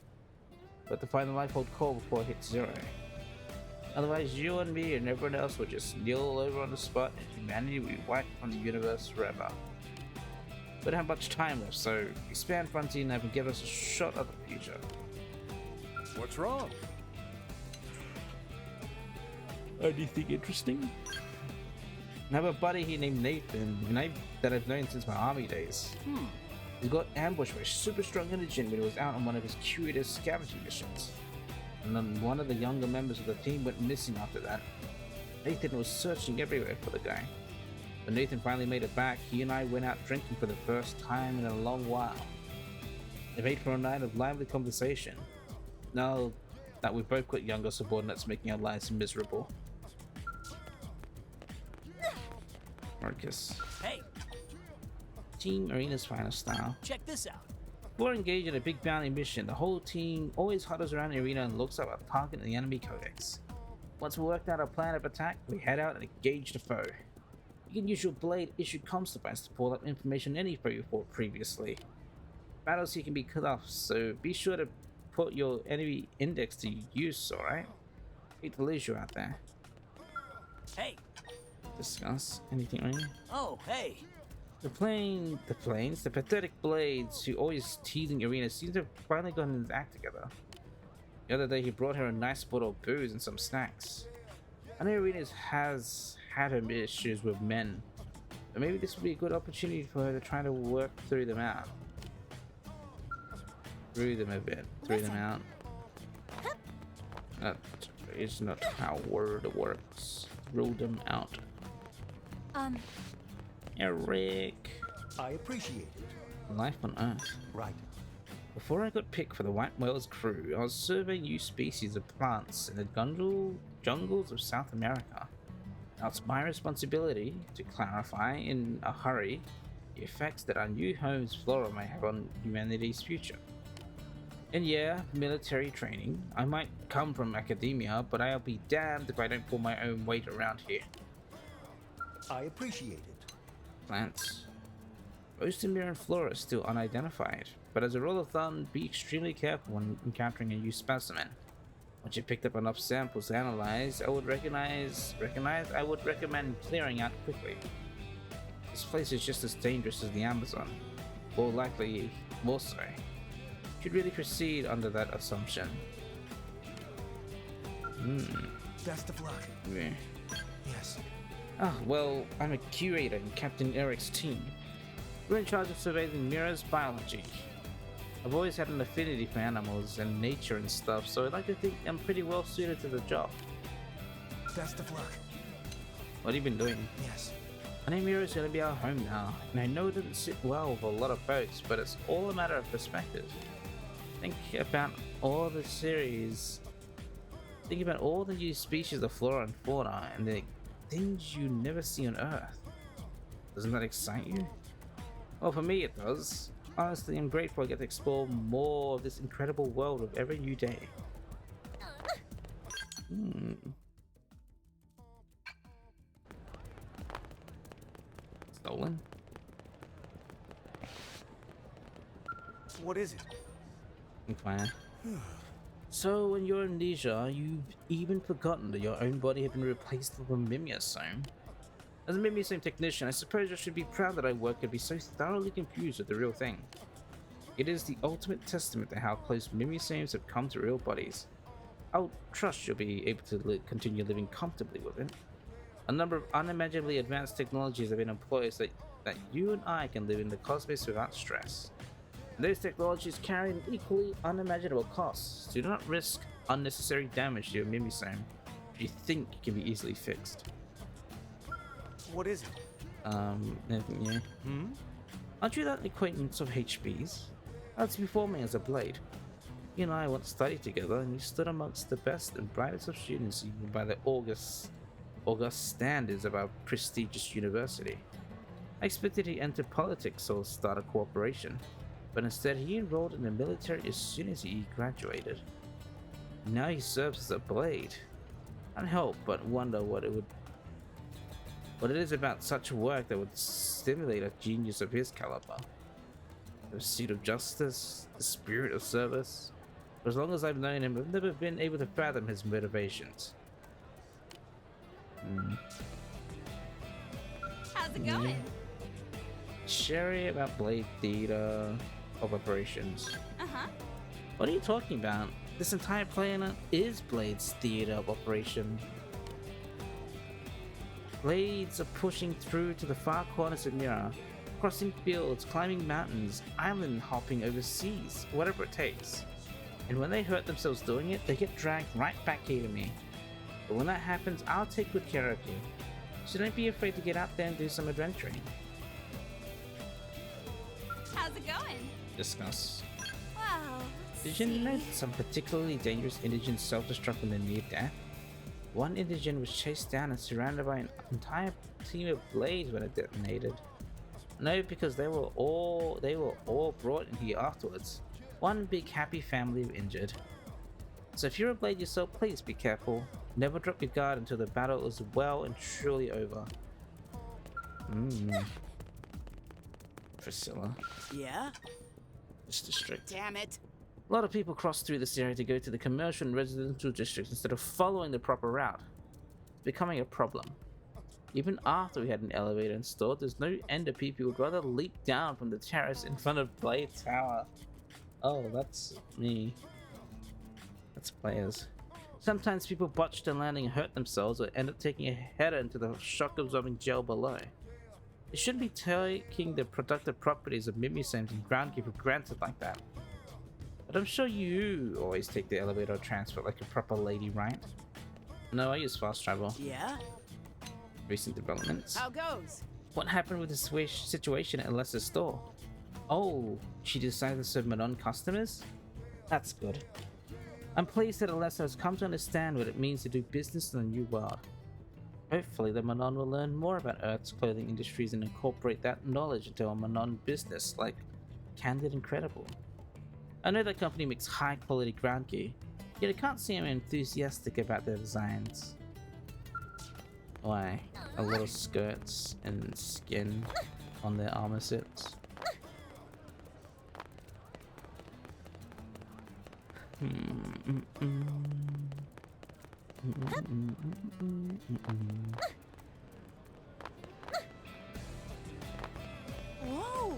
But to find the lifeboat core before it hits zero. Otherwise, you and me and everyone else would just kneel over on the spot and humanity would be wiped from the universe forever. We don't have much time left, so expand Frontier Nav and give us a shot at the future. What's wrong? Anything interesting? I have a buddy here named Nathan, that I've known since my army days. He got ambushed by a super strong Indigen when he was out on one of his curious scavenging missions. And then one of the younger members of the team went missing after that. Nathan was searching everywhere for the guy. When Nathan finally made it back, he and I went out drinking for the first time in a long while. It made for a night of lively conversation. Now that we've both got younger subordinates making our lives miserable. Marcus. Hey, Team Arena's final style. check this out. Before engaging in a big bounty mission, the whole team always huddles around the arena and looks up a target in the enemy codex. Once we worked out our plan of attack, we head out and engage the foe. You can use your blade-issued comms device to pull up information any foe you fought previously. Battles here can be cut off, so be sure to put your enemy index to use, alright? Hate to lose you out there. Hey. Discuss anything, right? Oh, hey. The pathetic blades who always teasing Arena seem to have finally gotten his act together. The other day he brought her a nice bottle of booze and some snacks. I know Arena has had her issues with men, but maybe this would be a good opportunity for her to try to work through them out. Through them out. That is not how word works. Rule them out. Eric. I appreciate it. Life on Earth. Right. Before I got picked for the White Whale's crew, I was surveying new species of plants in the jungles of South America. Now it's my responsibility to clarify in a hurry the effects that our new home's flora may have on humanity's future. And yeah, military training. I might come from academia, but I'll be damned if I don't pull my own weight around here. I appreciate it. Plants. Most of Mirren flora is still unidentified, but as a rule of thumb, be extremely careful when encountering a new specimen. Once you picked up enough samples to analyze, I would recommend clearing out quickly. This place is just as dangerous as the Amazon, or likely more so. Should really proceed under that assumption. Best of luck. Yeah. Yes. Ah, well, I'm a curator in Captain Eric's team. We're in charge of surveying Mira's biology. I've always had an affinity for animals and nature and stuff, so I'd like to think I'm pretty well suited to the job. Best of luck. What have you been doing? Yes. I know Mira's gonna be our home now, and I know it doesn't sit well with a lot of folks, but it's all a matter of perspective. Think about all the new species of flora and fauna and the things you never see on Earth. Doesn't that excite you? Well, for me it does. Honestly, I'm grateful I get to explore more of this incredible world with every new day. Stolen? What is it? Okay. So, in your amnesia, you've even forgotten that your own body had been replaced with a mimeosome. As a mimeosome technician, I suppose I should be proud that I work could be so thoroughly confused with the real thing. It is the ultimate testament to how close mimeosomes have come to real bodies. I'll trust you'll be able to continue living comfortably with it. A number of unimaginably advanced technologies have been employed so that you and I can live in the cosmos without stress. And those technologies carry an equally unimaginable cost. Do not risk unnecessary damage to your mimeosome if you think it can be easily fixed. What is it? Anything new? Aren't you that acquaintance of HB's? That's before me as a blade. You and I once studied together, and you stood amongst the best and brightest of students even by the august standards of our prestigious university. I expected he'd enter politics or start a corporation, but instead he enrolled in the military as soon as he graduated. Now he serves as a blade. I can't help but wonder what it is about such work that would stimulate a genius of his caliber. The pursuit of justice, the spirit of service. For as long as I've known him, I've never been able to fathom his motivations. How's it going? Sherry about Blade Theater of Operations. What are you talking about? This entire planet is Blade's theater of operation. Blades are pushing through to the far corners of Mira, crossing fields, climbing mountains, island hopping overseas, whatever it takes. And when they hurt themselves doing it, they get dragged right back here to me. But when that happens, I'll take good care of you. So don't be afraid to get out there and do some adventuring. How's it going? Discuss. Wow. Did you know that some particularly dangerous indigents self-destruct in the near death? One indigent was chased down and surrounded by an entire team of blades when it detonated. No, because they were all brought in here afterwards. One big happy family of injured. So if you're a blade yourself, please be careful. Never drop your guard until the battle is well and truly over. Priscilla. Yeah? This district. Damn it. A lot of people cross through this area to go to the commercial and residential districts instead of following the proper route. It's becoming a problem. Even after we had an elevator installed, there's no end of people who would rather leap down from the terrace in front of Blade Tower. Oh, that's me. That's players. Sometimes people botch their landing and hurt themselves or end up taking a header into the shock-absorbing gel below. It shouldn't be taking the productive properties of Mimisames and ground gear for granted like that. But I'm sure you always take the elevator or transport like a proper lady, right? No, I use fast travel. Yeah? Recent developments. How goes? What happened with the situation at Alessa's store? Oh, she decided to serve Manon customers? That's good. I'm pleased that Alessa has come to understand what it means to do business in the new world. Hopefully the Manon will learn more about Earth's clothing industries and incorporate that knowledge into a Manon business like Candid Incredible. I know that company makes high quality ground gear, yet I can't see I'm enthusiastic about their designs. Why? A lot of skirts and skin on their armor sets. Whoa!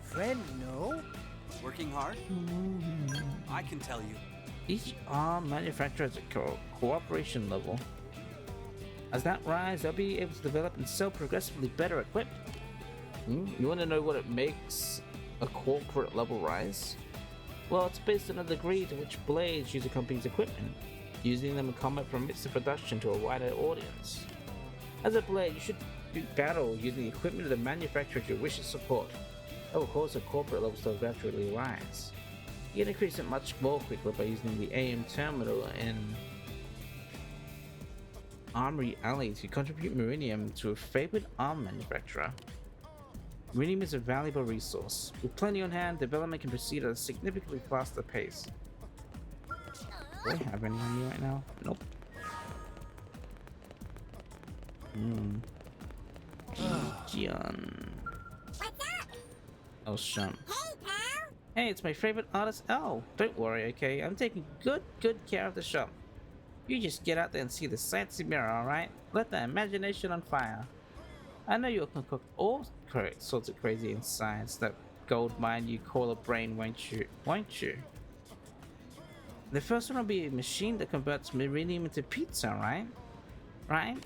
Friend, no? Working hard? I can tell you. Each arm manufacturer has a cooperation level. As that rise, they'll be able to develop and sell progressively better equipment. You want to know what it makes a corporate level rise? Well, it's based on the degree to which blades use a company's equipment. Using them in combat permits the production to a wider audience. As a blade, you should do battle using the equipment of the manufacturer you wish to support. That will cause the corporate levels to gradually rise. You can increase it much more quickly by using the AM terminal in Armory Alley to contribute Marinium to a favored arm manufacturer. Marinium is a valuable resource. With plenty on hand, development can proceed at a significantly faster pace. Do I have any on me right now? Nope. Gion. What's up? Oh, Shump. Hey, pal. Hey, it's my favorite artist, L. Don't worry, okay? I'm taking good care of the shop. You just get out there and see the sights you mirror, alright? Let the imagination on fire. I know you'll concoct all sorts of crazy insides, that gold mine you call a brain, won't you? The first one will be a machine that converts Marinium into pizza, right? Right?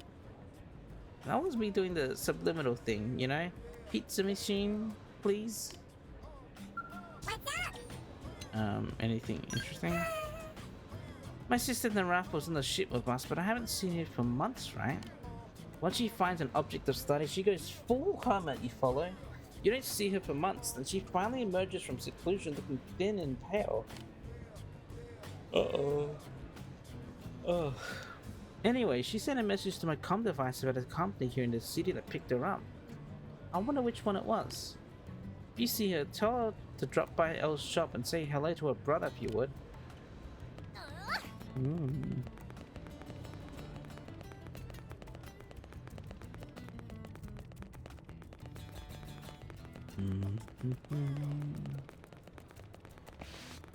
That was me doing the subliminal thing, you know? Pizza machine, please? What's up? Anything interesting? My sister Naraf was on the ship with us, but I haven't seen her for months, right? Once she finds an object of study, she goes full hermit, you follow? You don't see her for months, then she finally emerges from seclusion looking thin and pale. Oh. Anyway, she sent a message to my comm device about a company here in the city that picked her up. I wonder which one it was. If you see her, tell her to drop by Elle's shop and say hello to her brother if you would.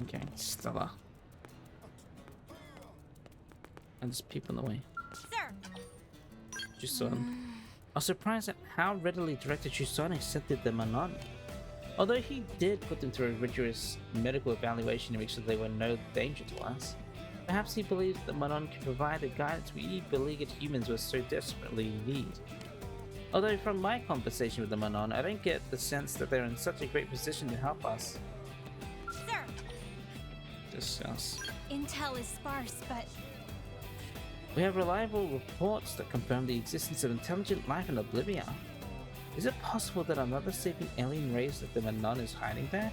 Okay, Stella. And there's people in the way. Sir. Juson. I was surprised at how readily Director Juson accepted the Manon. Although he did put them through a rigorous medical evaluation to make sure they were no danger to us. Perhaps he believes that Manon can provide the guidance we beleaguered humans were so desperately need. Although from my conversation with the Manon, I don't get the sense that they're in such a great position to help us. Sir. Discuss. Intel is sparse, but We have reliable reports that confirm the existence of intelligent life in Oblivia. Is it possible that another sapient alien race that the Manon is hiding there?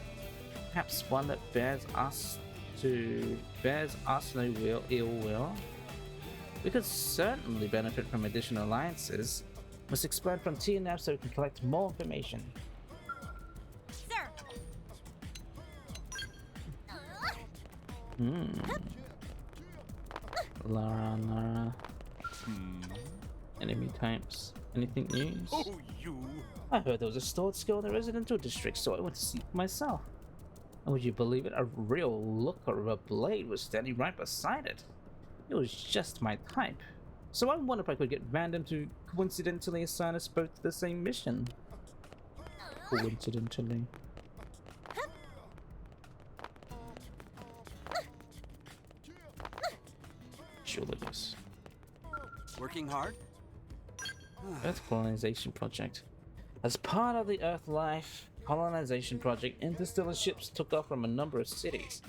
Perhaps one that bears us no ill will? We could certainly benefit from additional alliances. Must expand Frontier Nav so we can collect more information. Sir. Lara. Enemy types. Anything news? Oh, you! I heard there was a stored skill in the residential district, so I went to see for myself. And would you believe it? A real looker of a blade was standing right beside it. It was just my type. So I wondered if I could get random to coincidentally assign us both to the same mission. Coincidentally. Surely yes. Working hard? Earth colonization project. As part of the Earth Life colonization project, interstellar ships took off from a number of cities.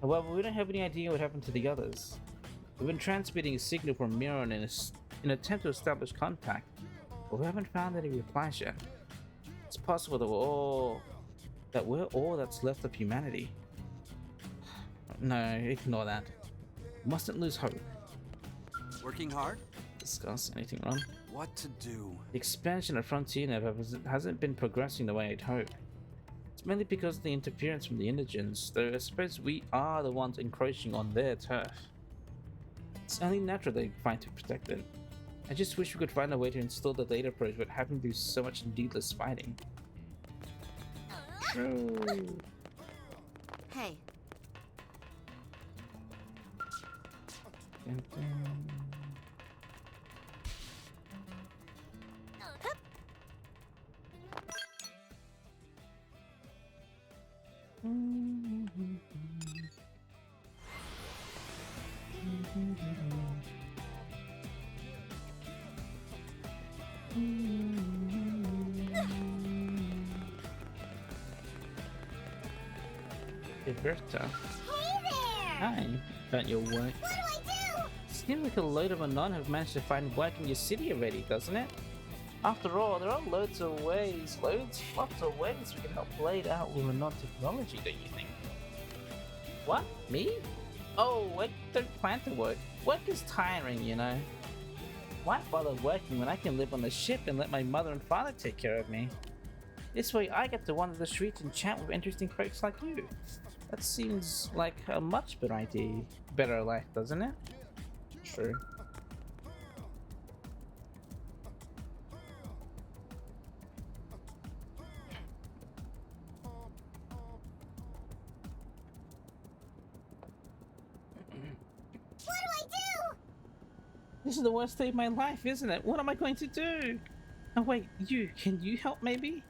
However, we don't have any idea what happened to the others. We've been transmitting a signal from Miron in an attempt to establish contact, but we haven't found any replies yet. It's possible that we're all that's left of humanity. No, ignore that. Mustn't lose hope. Working hard? Discuss anything wrong? What to do? The expansion of Frontier Nav hasn't been progressing the way I'd hoped. It's mainly because of the interference from the indigents, though I suppose we are the ones encroaching on their turf. It's only natural they fight to protect it. I just wish we could find a way to install the data probes without having to do so much needless fighting. True. Hey. Dun, dun. Berta. Hey there! Hi, about your work. What do I do? Seems like a load of Anon have managed to find work in your city already, doesn't it? After all, there are lots of ways we can help Blade out with Anon technology, don't you think? What? Me? Oh, I don't plan to work. Work is tiring, you know. Why bother working when I can live on the ship and let my mother and father take care of me? This way I get to wander the streets and chat with interesting folks like you. That seems like a much better idea. Better life, doesn't it? True. This is the worst day of my life, isn't it? What am I going to do? Oh wait, can you help maybe?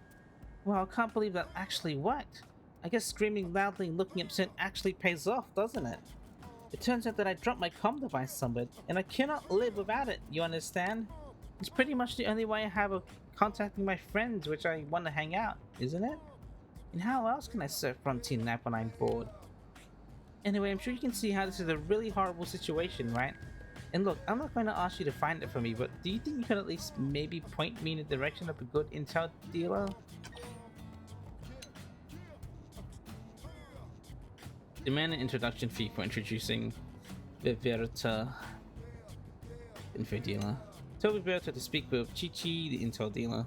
Well, I can't believe that actually worked. I guess screaming loudly and looking upset actually pays off, doesn't it? It turns out that I dropped my comm device somewhere, and I cannot live without it, you understand? It's pretty much the only way I have of contacting my friends, which I want to hang out, isn't it? And how else can I surf Frontier Nap when I'm bored? Anyway, I'm sure you can see how this is a really horrible situation, right? And look, I'm not going to ask you to find it for me, but do you think you could at least maybe point me in the direction of a good intel dealer? Demand an introduction fee for introducing Viverta info dealer. Tell Viverta to speak with Chi-Chi, the intel dealer.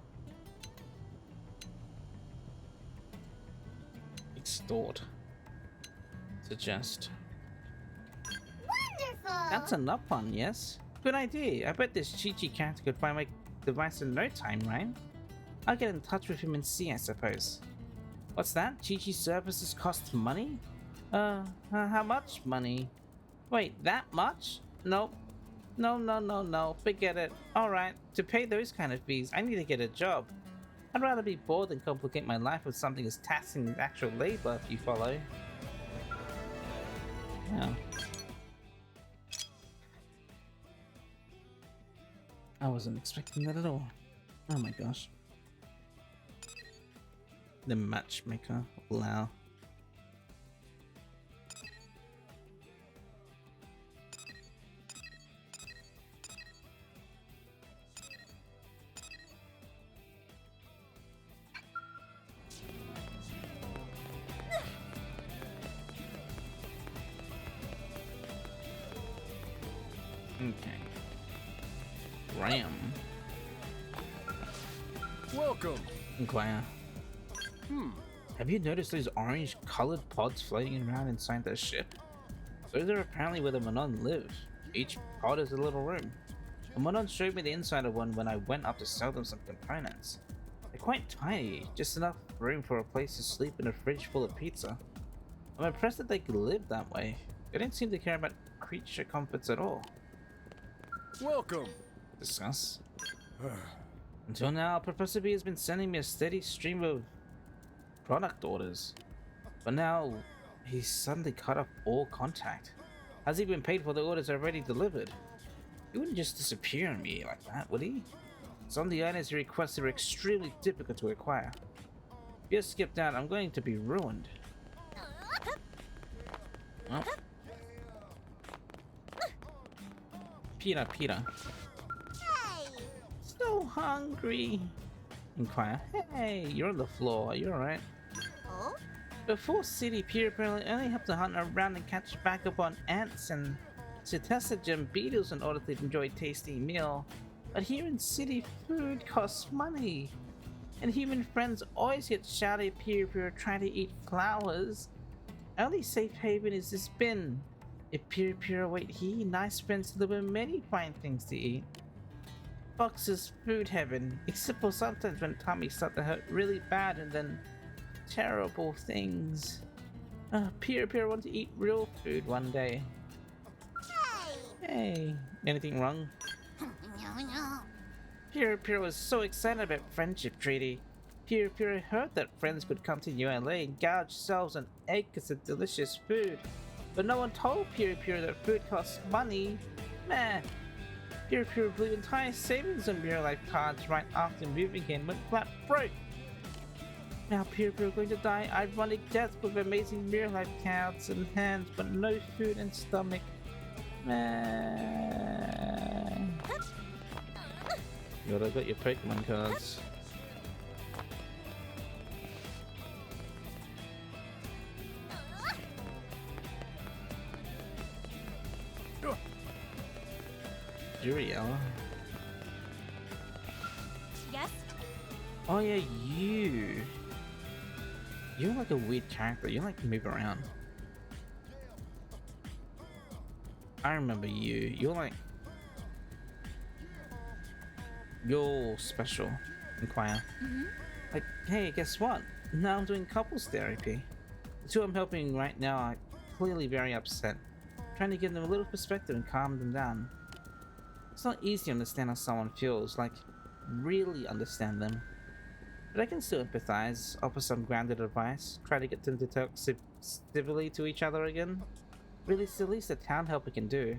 Extort. Suggest. Wonderful! That's enough fun, yes? Good idea. I bet this Chi-Chi character could find my device in no time, right? I'll get in touch with him and see, I suppose. What's that? Chi-Chi services cost money? How much money? Wait, that much? Nope. No. Forget it. Alright, to pay those kind of fees, I need to get a job. I'd rather be bored than complicate my life with something as taxing as actual labor, if you follow. Yeah. I wasn't expecting that at all. Oh my gosh. The matchmaker. Wow. Okay. Ram. Welcome. Inquire. Have you noticed those orange colored pods floating around inside the ship? Those are apparently where the Monon live. Each pod is a little room. The Monon showed me the inside of one when I went up to sell them some components. They're quite tiny, just enough room for a place to sleep and a fridge full of pizza. I'm impressed that they could live that way. They don't seem to care about creature comforts at all. Welcome. Discuss. Until now, Professor B has been sending me a steady stream of product orders. But now, he's suddenly cut off all contact. Has he been paid for the orders already delivered? He wouldn't just disappear on me like that, would he? Some of the items he requested are extremely difficult to acquire. If you're skipped out, I'm going to be ruined. Oh. Peter. So hungry. Inquire. Hey, you're on the floor. Are you alright? Oh? Before City, Peter apparently only have to hunt around and catch back up on ants and cetacean beetles in order to enjoy a tasty meal. But here in City, food costs money. And human friends always get shouty at Peter trying to eat flowers. Only safe haven is this bin. If Peter wait here, nice friends deliver many fine things to eat. Fox is food heaven, except for sometimes when tummies start to hurt really bad and then terrible things. Peter wants to eat real food one day. Hey, anything wrong? Peter was so excited about friendship treaty. Peter heard that friends could come to ULA and gouge selves on acres of delicious food. But no one told Peter that food costs money. Meh. Peter blew entire savings on Mirror Life cards right after moving in went flat broke. Now Peter going to die ironic death with amazing Mirror Life cards in hands but no food and stomach. Meh. You gotta got your Pokemon cards. Uriel. Yes? Oh yeah, you. You're like a weird character. You like to move around. I remember you. You're special. Inquire. Like, hey, guess what? Now I'm doing couples therapy. The two I'm helping right now are clearly very upset. Trying to give them a little perspective and calm them down. It's not easy to understand how someone feels, like, really understand them. But I can still empathize, offer some grounded advice, try to get them to talk civilly to each other again. Really, it's the least a town helper can do.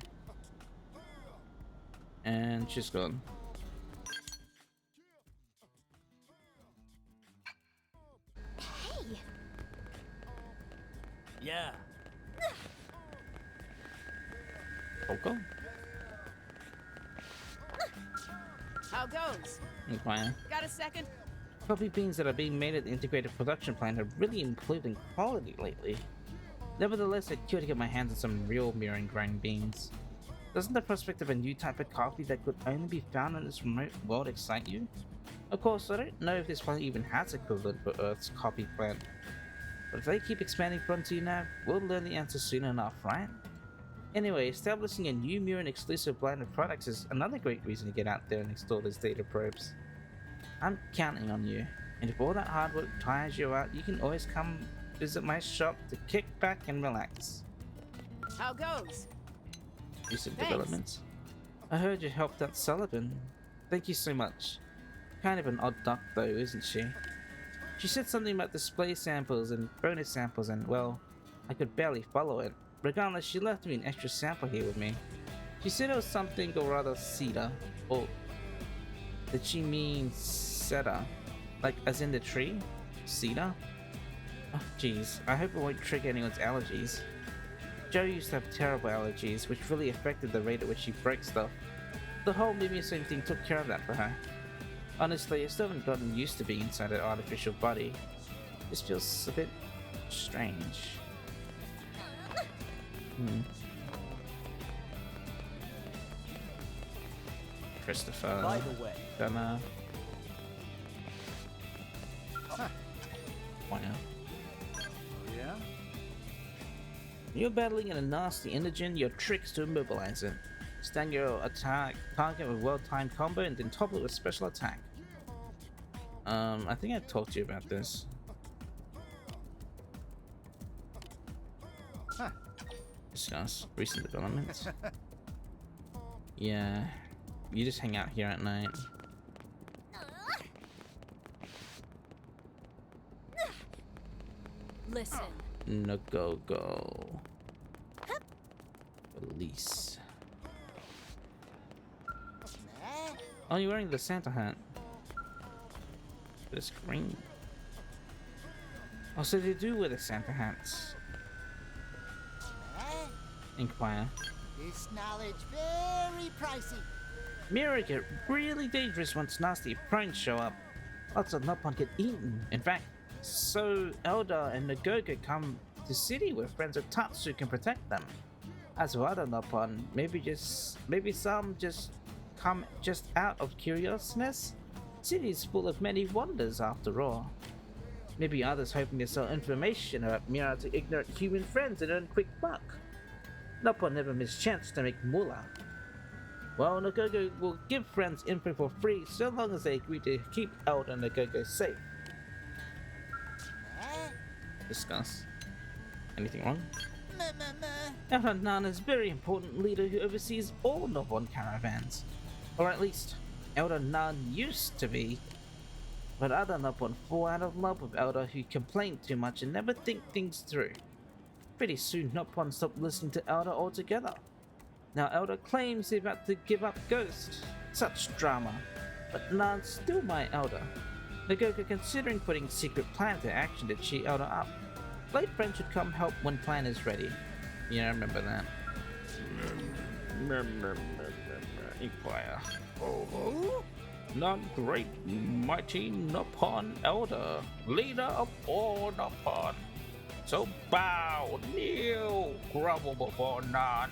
And she's gone. Hey! Yeah. Okay. How goes? Inquire. Got a second? Coffee beans that are being made at the integrated production plant have really improved in quality lately. Nevertheless, I'd kill to get my hands on some real mirroring grind beans. Doesn't the prospect of a new type of coffee that could only be found on this remote world excite you? Of course, I don't know if this planet even has equivalent for Earth's coffee plant. But if they keep expanding Frontier Nav, we'll learn the answer soon enough, right? Anyway, establishing a new mirror and exclusive blend of products is another great reason to get out there and explore those data probes. I'm counting on you, and if all that hard work tires you out, you can always come visit my shop to kick back and relax. How goes? Recent developments. I heard you helped out Sullivan. Thank you so much. Kind of an odd duck though, isn't she? She said something about display samples and bonus samples and, well, I could barely follow it. Regardless, she left me an extra sample here with me. She said it was something or rather cedar, or did she mean cedar? Like as in the tree? Cedar? Oh jeez, I hope it won't trigger anyone's allergies. Joe used to have terrible allergies, which really affected the rate at which she broke stuff. The whole Mimiosome thing took care of that for her. Honestly, I still haven't gotten used to being inside her artificial body. This feels a bit strange. Christopher. By the way, Gonna... Inquire. Yeah? You're battling in a nasty indigent, your tricks to immobilize it. Stand your attack target with well-timed combo and then topple it with special attack. I think I talked to you about this. Huh. Discuss recent developments. Yeah, you just hang out here at night. Listen. No go. Release. Oh, you're wearing the Santa hat. It's green. Oh, so they do wear the Santa hats. Inquire. This knowledge very pricey. Mirror get really dangerous once nasty pranks show up. Lots of Nopon get eaten. In fact, so Elder and Nagoga come to city where friends of Tatsu can protect them. As for other Nopon, maybe some just come just out of curiosity. City is full of many wonders after all. Maybe others hoping to sell information about Mira to ignorant human friends and earn quick buck. Nopon never miss chance to make moolah. Well, Nagogo will give friends info for free so long as they agree to keep Elder and Nagogo safe. Discuss. Anything wrong? Elder Nan is a very important leader who oversees all Nopon caravans. Or at least, Elder Nan used to be. But other Nopon fall out of love with Elder who complain too much and never think things through. Pretty soon Nopon stopped listening to Elder altogether. Now Elder claims he's about to give up Ghost. Such drama. But Nan's still my Elder. Nagogo considering putting secret plan to action to cheer Elder up. Blade Friend should come help when plan is ready. Yeah, I remember that. Inquire. Oh, not great, mighty Nopon Elder, leader of all Nopon. So bow, kneel, grovel before Nan.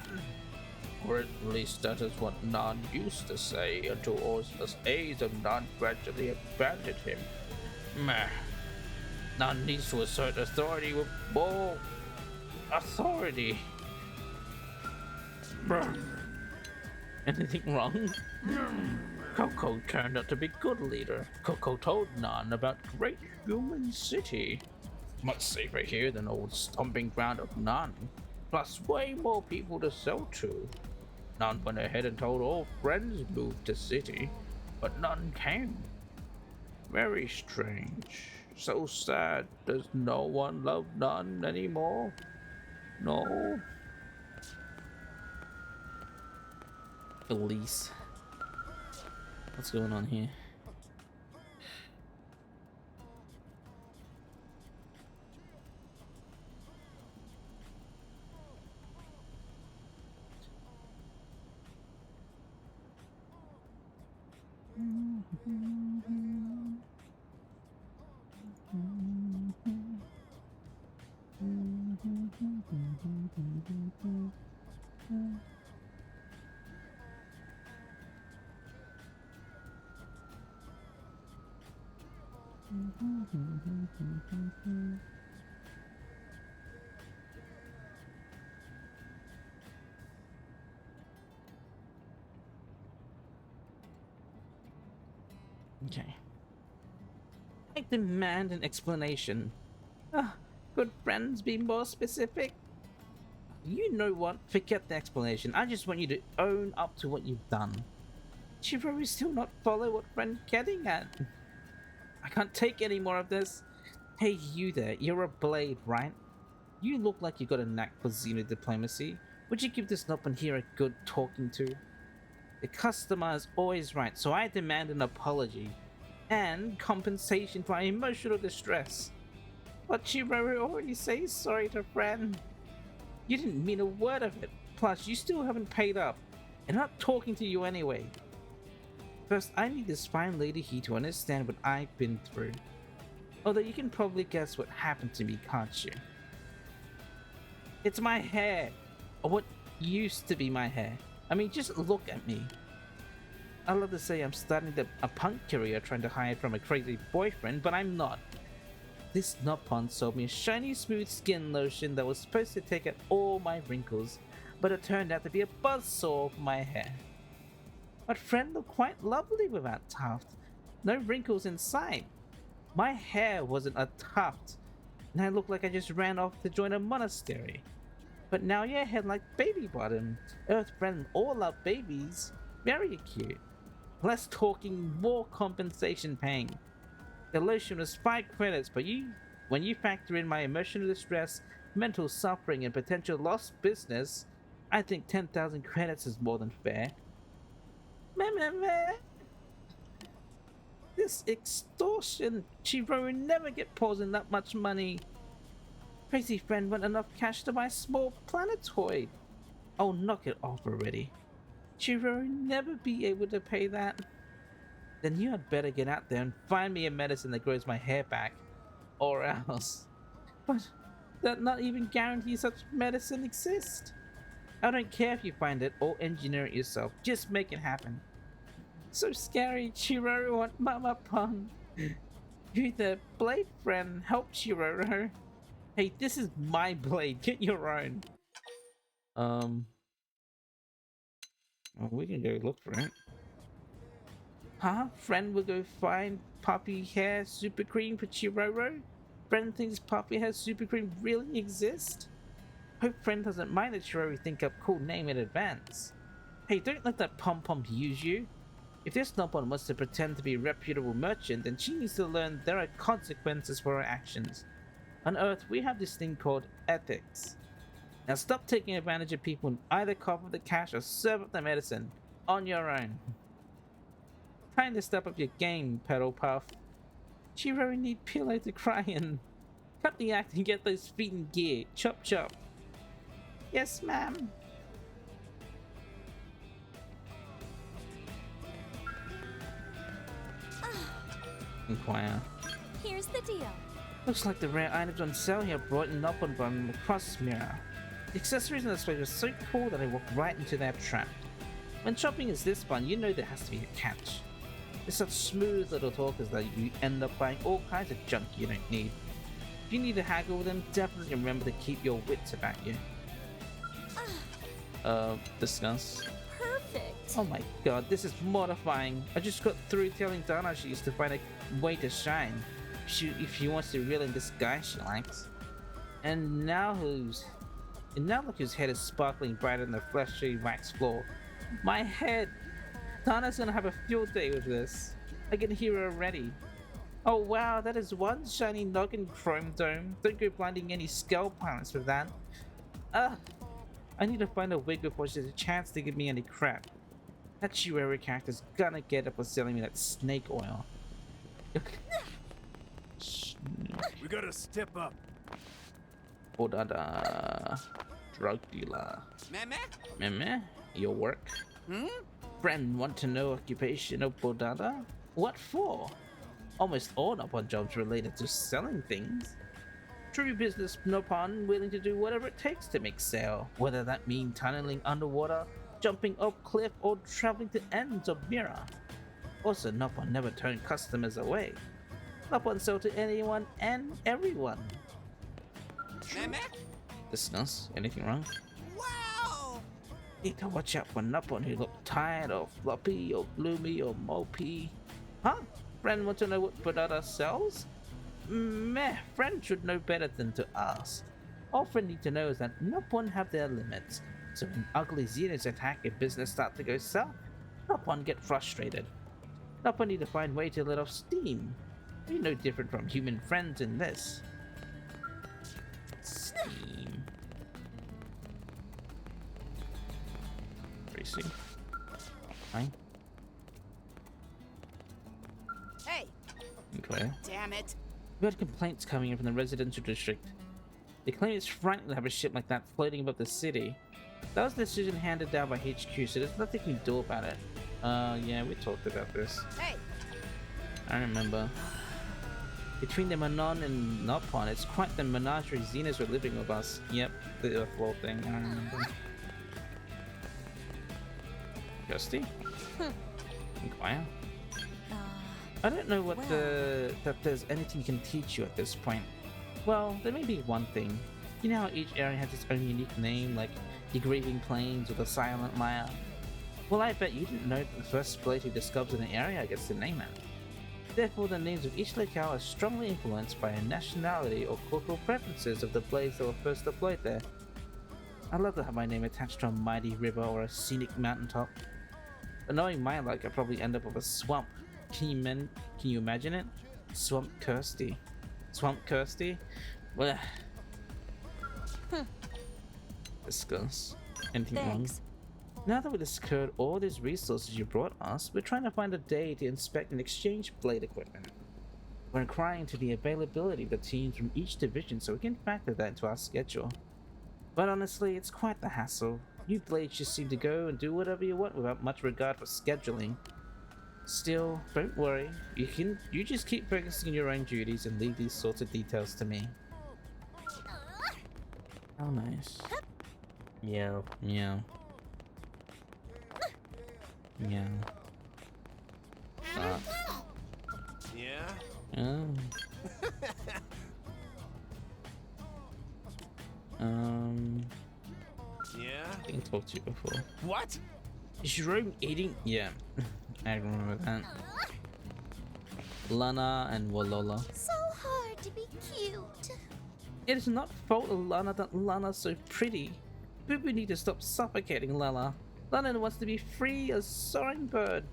Or at least that is what Nan used to say until all the aides of Nan gradually abandoned him. Meh. Nan needs to assert authority with more authority. Anything wrong? Coco turned out to be good leader. Coco told Nan about great human city. Much safer here than old stomping ground of Nan. Plus way more people to sell to. Nan went ahead and told all friends moved to city, but none came. Very strange. So sad. Does no one love Nan anymore? No? Elise. What's going on here? Okay. I demand an explanation. Could friends be more specific? You know what? Forget the explanation. I just want you to own up to what you've done. Shiro will still not follow what friend's getting at. I can't take any more of this. Hey, you there. You're a blade, right? You look like you got a knack for Xeno diplomacy. Would you give this Nopon here a good talking to? The customer is always right, so I demand an apology and compensation for my emotional distress. But Chiruru already says sorry to friend. You didn't mean a word of it. Plus, you still haven't paid up, and I'm not talking to you anyway. First, I need this fine lady here to understand what I've been through. Although you can probably guess what happened to me, can't you? It's my hair, or what used to be my hair. I mean, just look at me. I'd love to say I'm starting a punk career trying to hide from a crazy boyfriend, but I'm not. This Noppon sold me a shiny smooth skin lotion that was supposed to take out all my wrinkles, but it turned out to be a buzzsaw for my hair. But friend looked quite lovely without tuft. No wrinkles in sight. My hair wasn't a tuft, and I looked like I just ran off to join a monastery. But now your head like baby bottom. Earth friend all love babies. Very cute. Less talking, more compensation paying. The lotion was 5 credits, but when you factor in my emotional distress, mental suffering, and potential lost business, I think 10,000 credits is more than fair. Meh. This extortion! Chiro will never get paused in that much money. Crazy friend want enough cash to buy a small planetoid. Oh, knock it off already. Chiro will never be able to pay that. Then you had better get out there and find me a medicine that grows my hair back. Or else. But that not even guarantees such medicine exists. I don't care if you find it or engineer it yourself. Just make it happen. So scary, Chiroro want Mama Pun. You the blade friend, help Chiroro. Hey, this is my blade, get your own. Well, we can go look for it. Huh? Friend will go find puppy hair super cream for Chiroro? Friend thinks puppy hair super cream really exists? Hope friend doesn't mind that Chiroro think up cool name in advance. Hey, don't let that pom-pom use you. If this Noppon wants to pretend to be a reputable merchant, then she needs to learn there are consequences for her actions. On Earth, we have this thing called ethics. Now stop taking advantage of people and either cough up the cash or serve up the medicine on your own. Time to step up your game, Pedal Puff. Chiro need pillow to cry in. Cut the act and get those feet in gear. Chop chop. Yes, ma'am. Inquire. Here's the deal. Looks like the rare items on sale here brought up on the cross mirror. The accessories in this place were so cool that I walked right into their trap. When shopping is this fun, you know there has to be a catch. They're such smooth little talkers that you end up buying all kinds of junk you don't need. If you need to haggle with them, definitely remember to keep your wits about you. Discuss. Perfect. Oh my god, this is mortifying. I just got through telling Dana she used to find a way to shine. If she wants to reel in this guy she likes. And now look whose head is sparkling brighter than the fleshy wax floor. My head! Dana's gonna have a field day with this. I can hear her already. Oh wow, that is one shiny noggin chrome dome. Don't go blinding any skull pilots with that. I need to find a wig before she has a chance to give me any crap. That Chihuahua character's gonna get up for selling me that snake oil. We gotta step up. Bodada. Drug dealer. Meh? Your work? Friend, want to know occupation of Bodada? What for? Almost all Noppon jobs related to selling things. True business Noppon willing to do whatever it takes to make sale, whether that mean tunneling underwater, jumping off cliff, or traveling to ends of Mira. Also, Noppon never turn customers away. Noppon sell to anyone and everyone. Discuss. Anything wrong? Wow! Need to watch out for Noppon who look tired or floppy or gloomy or mopey. Huh? Friend want to know what Bodada sells? Meh, friend should know better than to ask. All friend need to know is that Noppon have their limits. So when ugly Xenos attack and business start to go south, Noppon get frustrated. Noppon need to find way to let off steam. We're no different from human friends in this. Steam. Tracy. Hi. Hey! Okay. Damn it! We had complaints coming in from the residential district. They claim it's frightening to have a ship like that floating above the city. That was the decision handed down by HQ, so there's nothing we can do about it. Yeah, we talked about this. Hey! I remember. Between the Manon and Noppon, it's quite the menagerie. Xenos were living with us. Yep, the floor thing, I remember. Gusty? Inquire? I don't know what that there's anything can teach you at this point. Well, there may be one thing. You know how each area has its own unique name, like the Grieving Plains or the Silent Mire? Well, I bet you didn't know that the first blade who discovers an area gets to name it. Therefore, the names of each locale are strongly influenced by a nationality or cultural preferences of the blades that were first deployed there. I'd love to have my name attached to a mighty river or a scenic mountaintop. But knowing my luck, I'd probably end up with a swamp. Can you imagine it? Swamp Kirsty. Swamp Kirsty? Well, discuss. Anything wrong? Now that we discovered all these resources you brought us, we're trying to find a day to inspect and exchange blade equipment. We're inquiring into the availability of the teams from each division so we can factor that into our schedule. But honestly, it's quite the hassle. You blades just seem to go and do whatever you want without much regard for scheduling. Still, don't worry. You just keep focusing on your own duties and leave these sorts of details to me. How nice. Meow. Meow. Meow. Yeah? Oh. Yeah? I think I talked to you before. What? Is Jerome eating? Yeah. I remember that. Lana and Walola. So hard to be cute. It is not fault of Lana that Lana's so pretty. But we need to stop suffocating Lana. Lana wants to be free as soaring bird.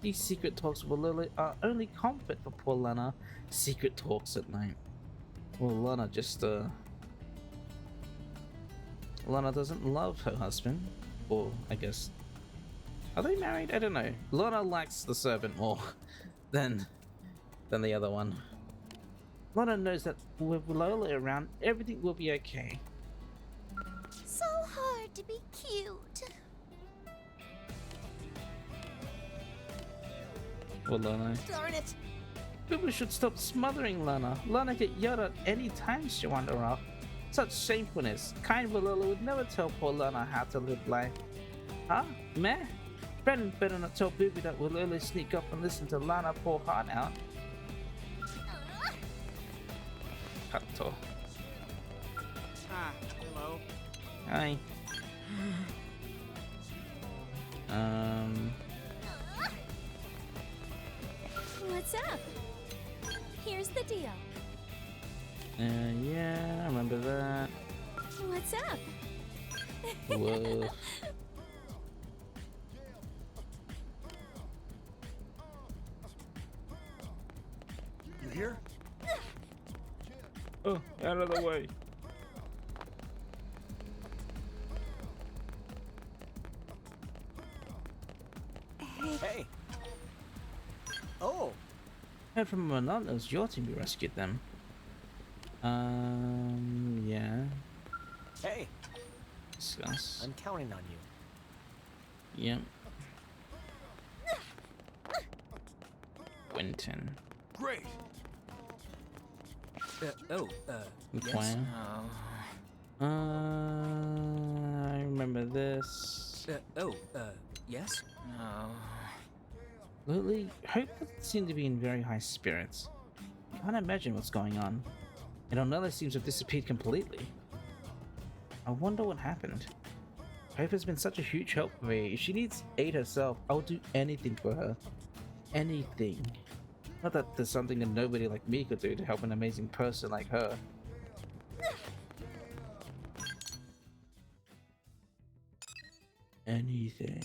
These secret talks with Walola are only comfort for poor Lana. Secret talks at night. Well, Lana just Lana doesn't love her husband. Or, I guess... Are they married? I don't know. Lana likes the servant more than the other one. Lana knows that with Lola around, everything will be okay. So hard to be cute. Well, Lana. Darn it. People should stop smothering Lana. Lana get yelled at any time she wander off. Such shamefulness. Kind Walola would never tell poor Lana how to live life. Huh? Meh? Brennan better not tell Booby that Walola sneak up and listen to Lana pour heart out. Kato. Ah, hello. Hi. What's up? Here's the deal. Yeah, I remember that. What's up? Whoa. You here? Oh, out of the way. Hey. Oh. Heard from Manon, it was your team who rescued them. Yeah. Hey. Discuss. I'm counting on you. Yep. Winton. Great. Yes. I remember this. Yes? Lately, Hope doesn't seem to be in very high spirits. I can't imagine what's going on. And Onella seems to have disappeared completely. I wonder what happened. Hope has been such a huge help for me. If she needs aid herself, I will do anything for her. Anything. Not that there's something that nobody like me could do to help an amazing person like her. Anything.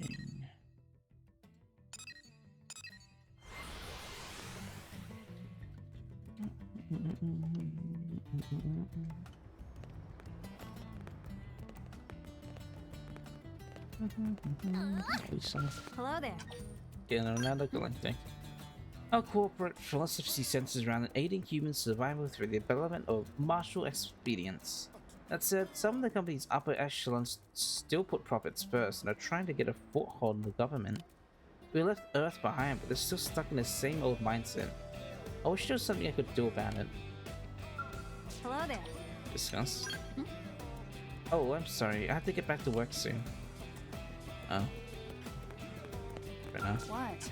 Hello there. Getting another collecting. Our corporate philosophy centers around aiding human survival through the development of martial expedients. That said, some of the company's upper echelons still put profits first and are trying to get a foothold in the government. We left Earth behind, but they're still stuck in the same old mindset. I wish there was something I could do about it. Hello there. Discuss. Oh, I'm sorry. I have to get back to work soon. Oh. Fair enough. What?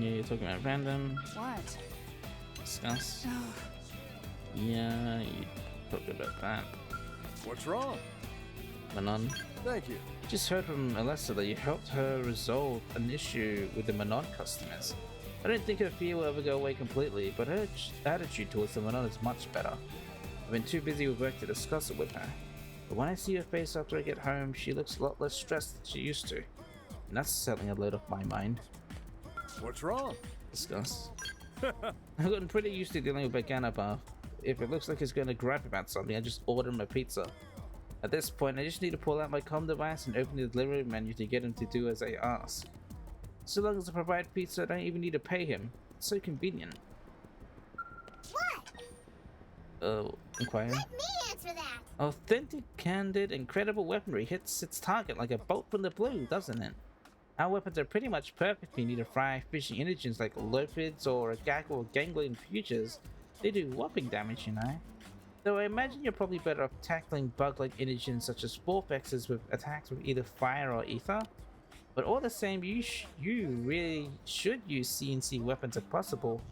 Yeah, you're talking about random. What? Discuss. Yeah, you talking about that. What's wrong? Manon. Thank you. Just heard from Alessa that you helped her resolve an issue with the Manon customers. I don't think her fear will ever go away completely, but her attitude towards the Manon is much better. I've been too busy with work to discuss it with her. But when I see her face after I get home, she looks a lot less stressed than she used to. And that's certainly a load off my mind. What's wrong? Discuss. I've gotten pretty used to dealing with Baganapath. If it looks like he's going to gripe about something, I just order him a pizza. At this point, I just need to pull out my comm device and open the delivery menu to get him to do as I ask. So long as I provide pizza, I don't even need to pay him. It's so convenient. What? Inquire. Let me answer that. Authentic, candid, incredible weaponry hits its target like a bolt from the blue, doesn't it? Our weapons are pretty much perfect when you need to fry fishing indigents like Lopids or a Gag or Ganglion Futures. They do whopping damage, you know. Though I imagine you're probably better off tackling bug-like indigents such as Vorpexes with attacks with either fire or ether. But all the same, you really should use CNC weapons if possible.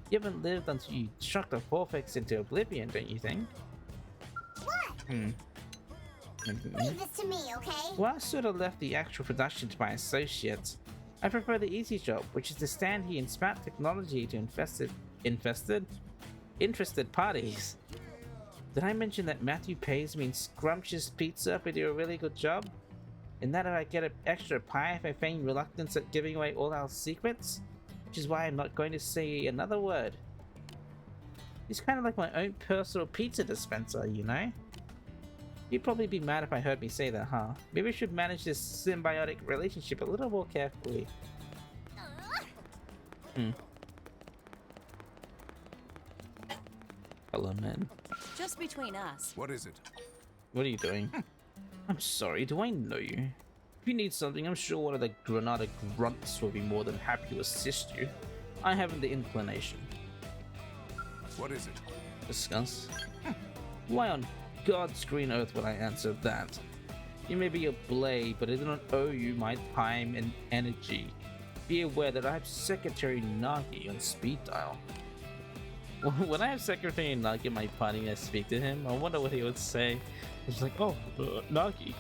You haven't lived until you chucked a Vorpex into oblivion, don't you think? What? Leave this to me, okay? Well, I sort of left the actual production to my associates. I prefer the easy job, which is to stand here and spout technology to interested parties. Did I mention that Matthew pays me in scrumptious pizza if I do a really good job? And that if I get an extra pie if I feign reluctance at giving away all our secrets? Which is why I'm not going to say another word. He's kind of like my own personal pizza dispenser, you know? You'd probably be mad if I heard me say that, huh? Maybe I should manage this symbiotic relationship a little more carefully. Hello, man. Just between us. What is it? What are you doing? I'm sorry, do I know you? If you need something, I'm sure one of the Granada grunts will be more than happy to assist you. I haven't the inclination. What is it? Discuss. Why on God's green earth would I answer that? You may be a blade, but I do not owe you my time and energy. Be aware that I have Secretary Nagi on speed dial. When I have Secretary Nagi in my party and I speak to him, I wonder what he would say. He's like, oh, Nagi.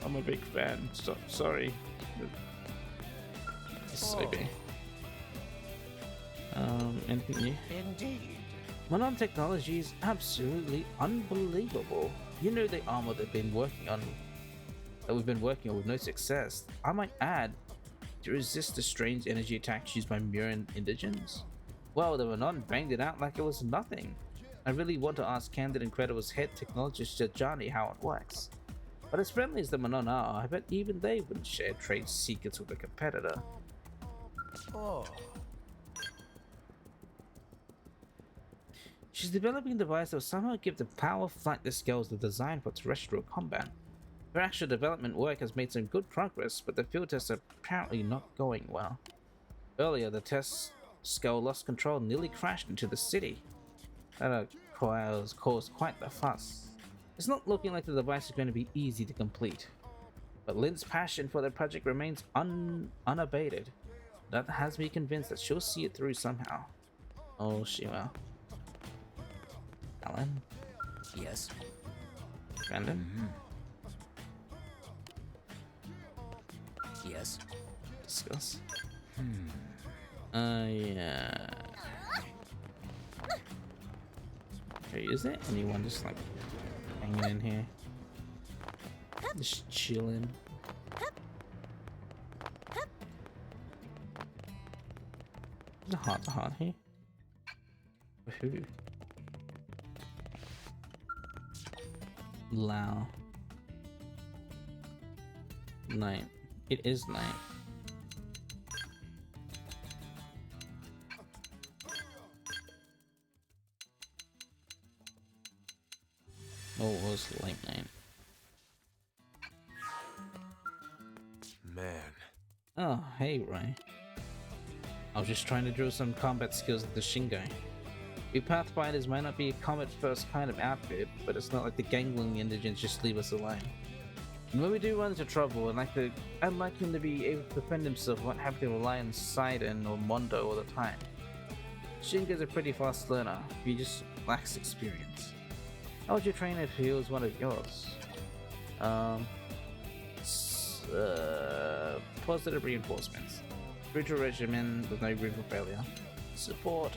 I'm a big fan, so sorry. So big. Anything new? Indeed. Manon technology is absolutely unbelievable. You know the armor that we've been working on with no success. I might add, to resist the strange energy attacks used by Murin indigents. Well, the Manon banged it out like it was nothing. I really want to ask Candid Incredible's head technologist Johnny how it works. But as friendly as the Manon are, I bet even they wouldn't share trade secrets with a competitor. Oh. She's developing a device that will somehow give the power flightless skills the design for terrestrial combat. Her actual development work has made some good progress, but the field tests are apparently not going well. Earlier, the test skull lost control and nearly crashed into the city. That caused quite the fuss. It's not looking like the device is going to be easy to complete. But Lynn's passion for the project remains unabated. That has me convinced that she'll see it through somehow. Oh, she will. Alan? Yes. Brandon? Yes. Discuss. Yeah. Okay, is there anyone just like hanging in here? Just chilling. There's a heart to heart here. Who? Lao. Night. It is night. Oh, it was late night. Man. Oh, hey, Ray. I was just trying to drill some combat skills at the Shingo. We Pathfinders might not be a combat first kind of outfit, but it's not like the Ganglion indigents just leave us alone. And when we do run into trouble, I'd like him to be able to defend himself without having to rely on Sidon or Mondo all the time. Shingo's a pretty fast learner, he just lacks experience. How would you train if he was one of yours? Positive reinforcements. Brutal regimen with no room for failure. Support.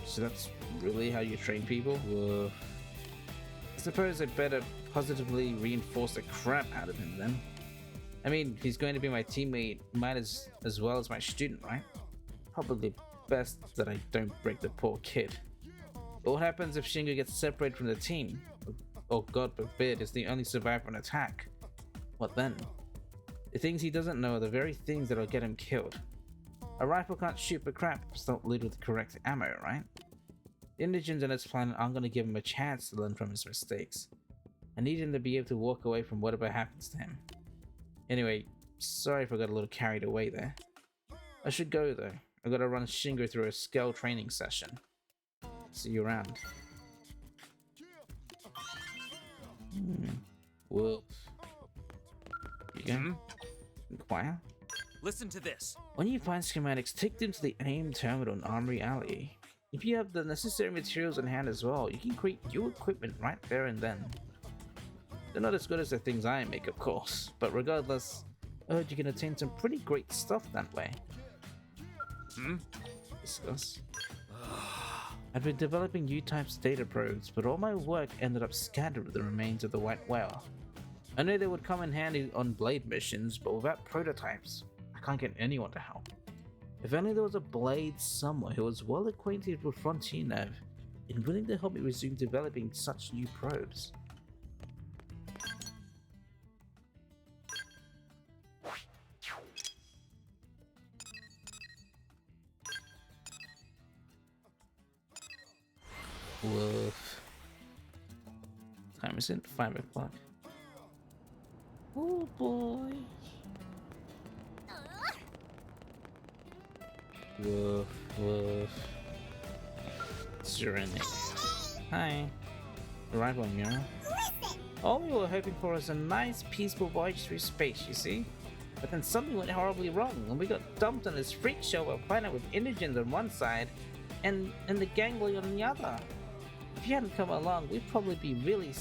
So that's really how you train people? I suppose I'd better positively reinforce the crap out of him then. I mean, if he's going to be my teammate, might as well as my student, right? Probably best that I don't break the poor kid. But what happens if Shingo gets separated from the team? Or God forbid, is the only survivor on attack? What then? The things he doesn't know are the very things that'll get him killed. A rifle can't shoot for crap if it's not loaded with the correct ammo, right? The indigents on this planet aren't going to give him a chance to learn from his mistakes. I need him to be able to walk away from whatever happens to him. Anyway, sorry if I got a little carried away there. I should go though. I gotta run Shingo through a scale training session. See you around. Wolf. You go. Inquire. Listen to this. When you find schematics, take them to the AIM terminal in Armory Alley. If you have the necessary materials on hand as well, you can create new equipment right there and then. They're not as good as the things I make, of course, but regardless, I heard you can attain some pretty great stuff that way. Discuss. I've been developing new types of data probes, but all my work ended up scattered with the remains of the White Whale. I knew they would come in handy on Blade missions, but without prototypes, I can't get anyone to help. If only there was a Blade somewhere who was well acquainted with Frontier Nav and willing to help me resume developing such new probes. Woof. Time is it? 5 o'clock. Oh boy. Woof, woof. Serenity. Hi. Arrival, Mira. All we were hoping for was a nice, peaceful voyage through space, you see? But then something went horribly wrong, and we got dumped on this freak show of a planet with indigents on one side, and the gangly on the other. If you hadn't come along, we'd probably be in really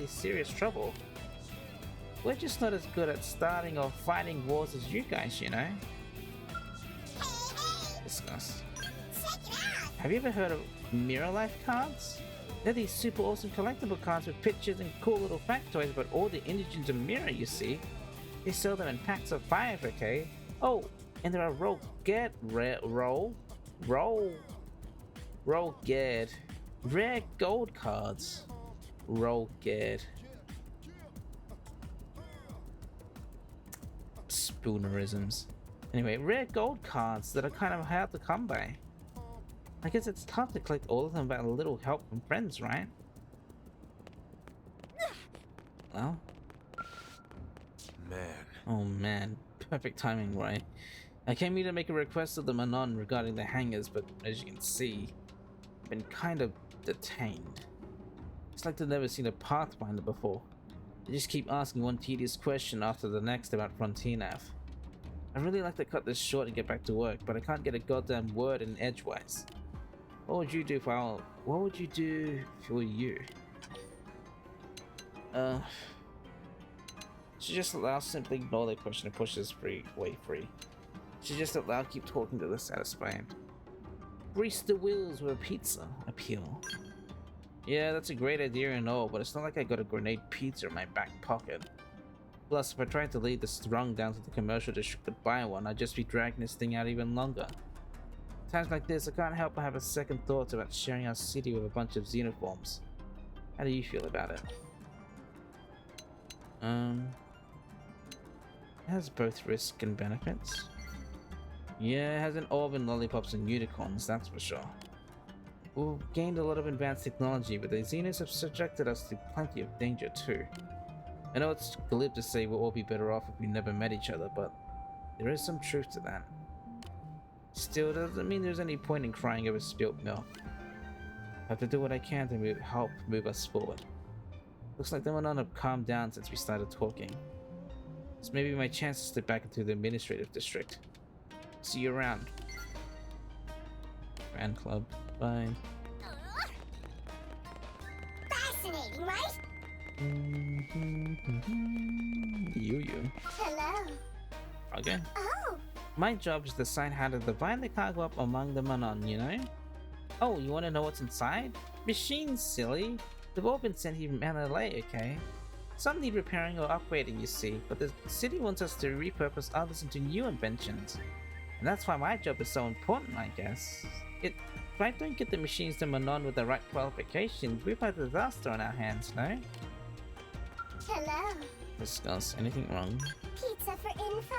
serious trouble. We're just not as good at starting or fighting wars as you guys, you know? Discuss. Have you ever heard of Mirror Life cards? They're these super awesome collectible cards with pictures and cool little factoids about all the indigents of Mirror, you see. They sell them in packs of 5, okay? Oh, and there are rare gold cards. Spoonerisms. Anyway, rare gold cards that are kind of hard to come by. I guess it's tough to collect all of them without a little help from friends, right? Well. Man. Oh man, perfect timing, right? I came here to make a request of the Manon regarding the hangars, but as you can see, I've been kind of detained. It's like they've never seen a Pathfinder before. They just keep asking one tedious question after the next about Frontier Nav. I'd really like to cut this short and get back to work, but I can't get a goddamn word in edgewise. What would you do if what would you do if it were you? Should just allow simply ignore the question and push this way free. Should just allow keep talking to the satisfied. Grease the wheels with a pizza. Appeal. Yeah, that's a great idea and all, but it's not like I got a grenade pizza in my back pocket. Plus, if I tried to lead this throng down to the commercial district to buy one, I'd just be dragging this thing out even longer. Times like this, I can't help but have a second thought about sharing our city with a bunch of xenoforms. How do you feel about it? It has both risk and benefits. Yeah, it has an orb and lollipops and unicorns, that's for sure. We've gained a lot of advanced technology, but the Xenos have subjected us to plenty of danger too. I know it's glib to say we'll all be better off if we never met each other, but there is some truth to that. Still, it doesn't mean there's any point in crying over spilt milk. I have to do what I can to help move us forward. Looks like they might not have calmed down since we started talking. This may be my chance to slip back into the administrative district. See you around. Fan club. Bye. Fascinating, right? You. Hello. Okay. Oh. My job is to decide how to divide the cargo up among the Manon, you know? Oh, you want to know what's inside? Machines, silly. They've all been sent here from LA, okay? Some need repairing or upgrading, you see, but the city wants us to repurpose others into new inventions. And that's why my job is so important, I guess. If I don't get the machines to Manon with the right qualifications, we've had a disaster on our hands, no? Hello. Discuss. Anything wrong? Pizza for info?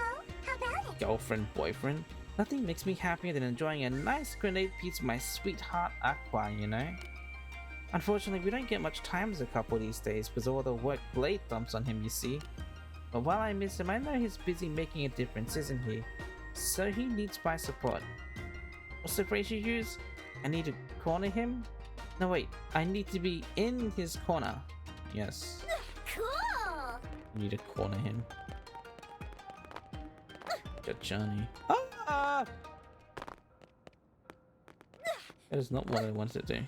How about it? Girlfriend, boyfriend? Nothing makes me happier than enjoying a nice grenade pizza with my sweetheart Aqua, you know? Unfortunately, we don't get much time as a couple these days with all the work Blade dumps on him, you see. But while I miss him, I know he's busy making a difference, isn't he? So he needs my support. What's the phrase you use? I need to corner him? No wait, I need to be in his corner. Yes. Cool! I need to corner him. Got Johnny. Ah! That is not what I wanted to do.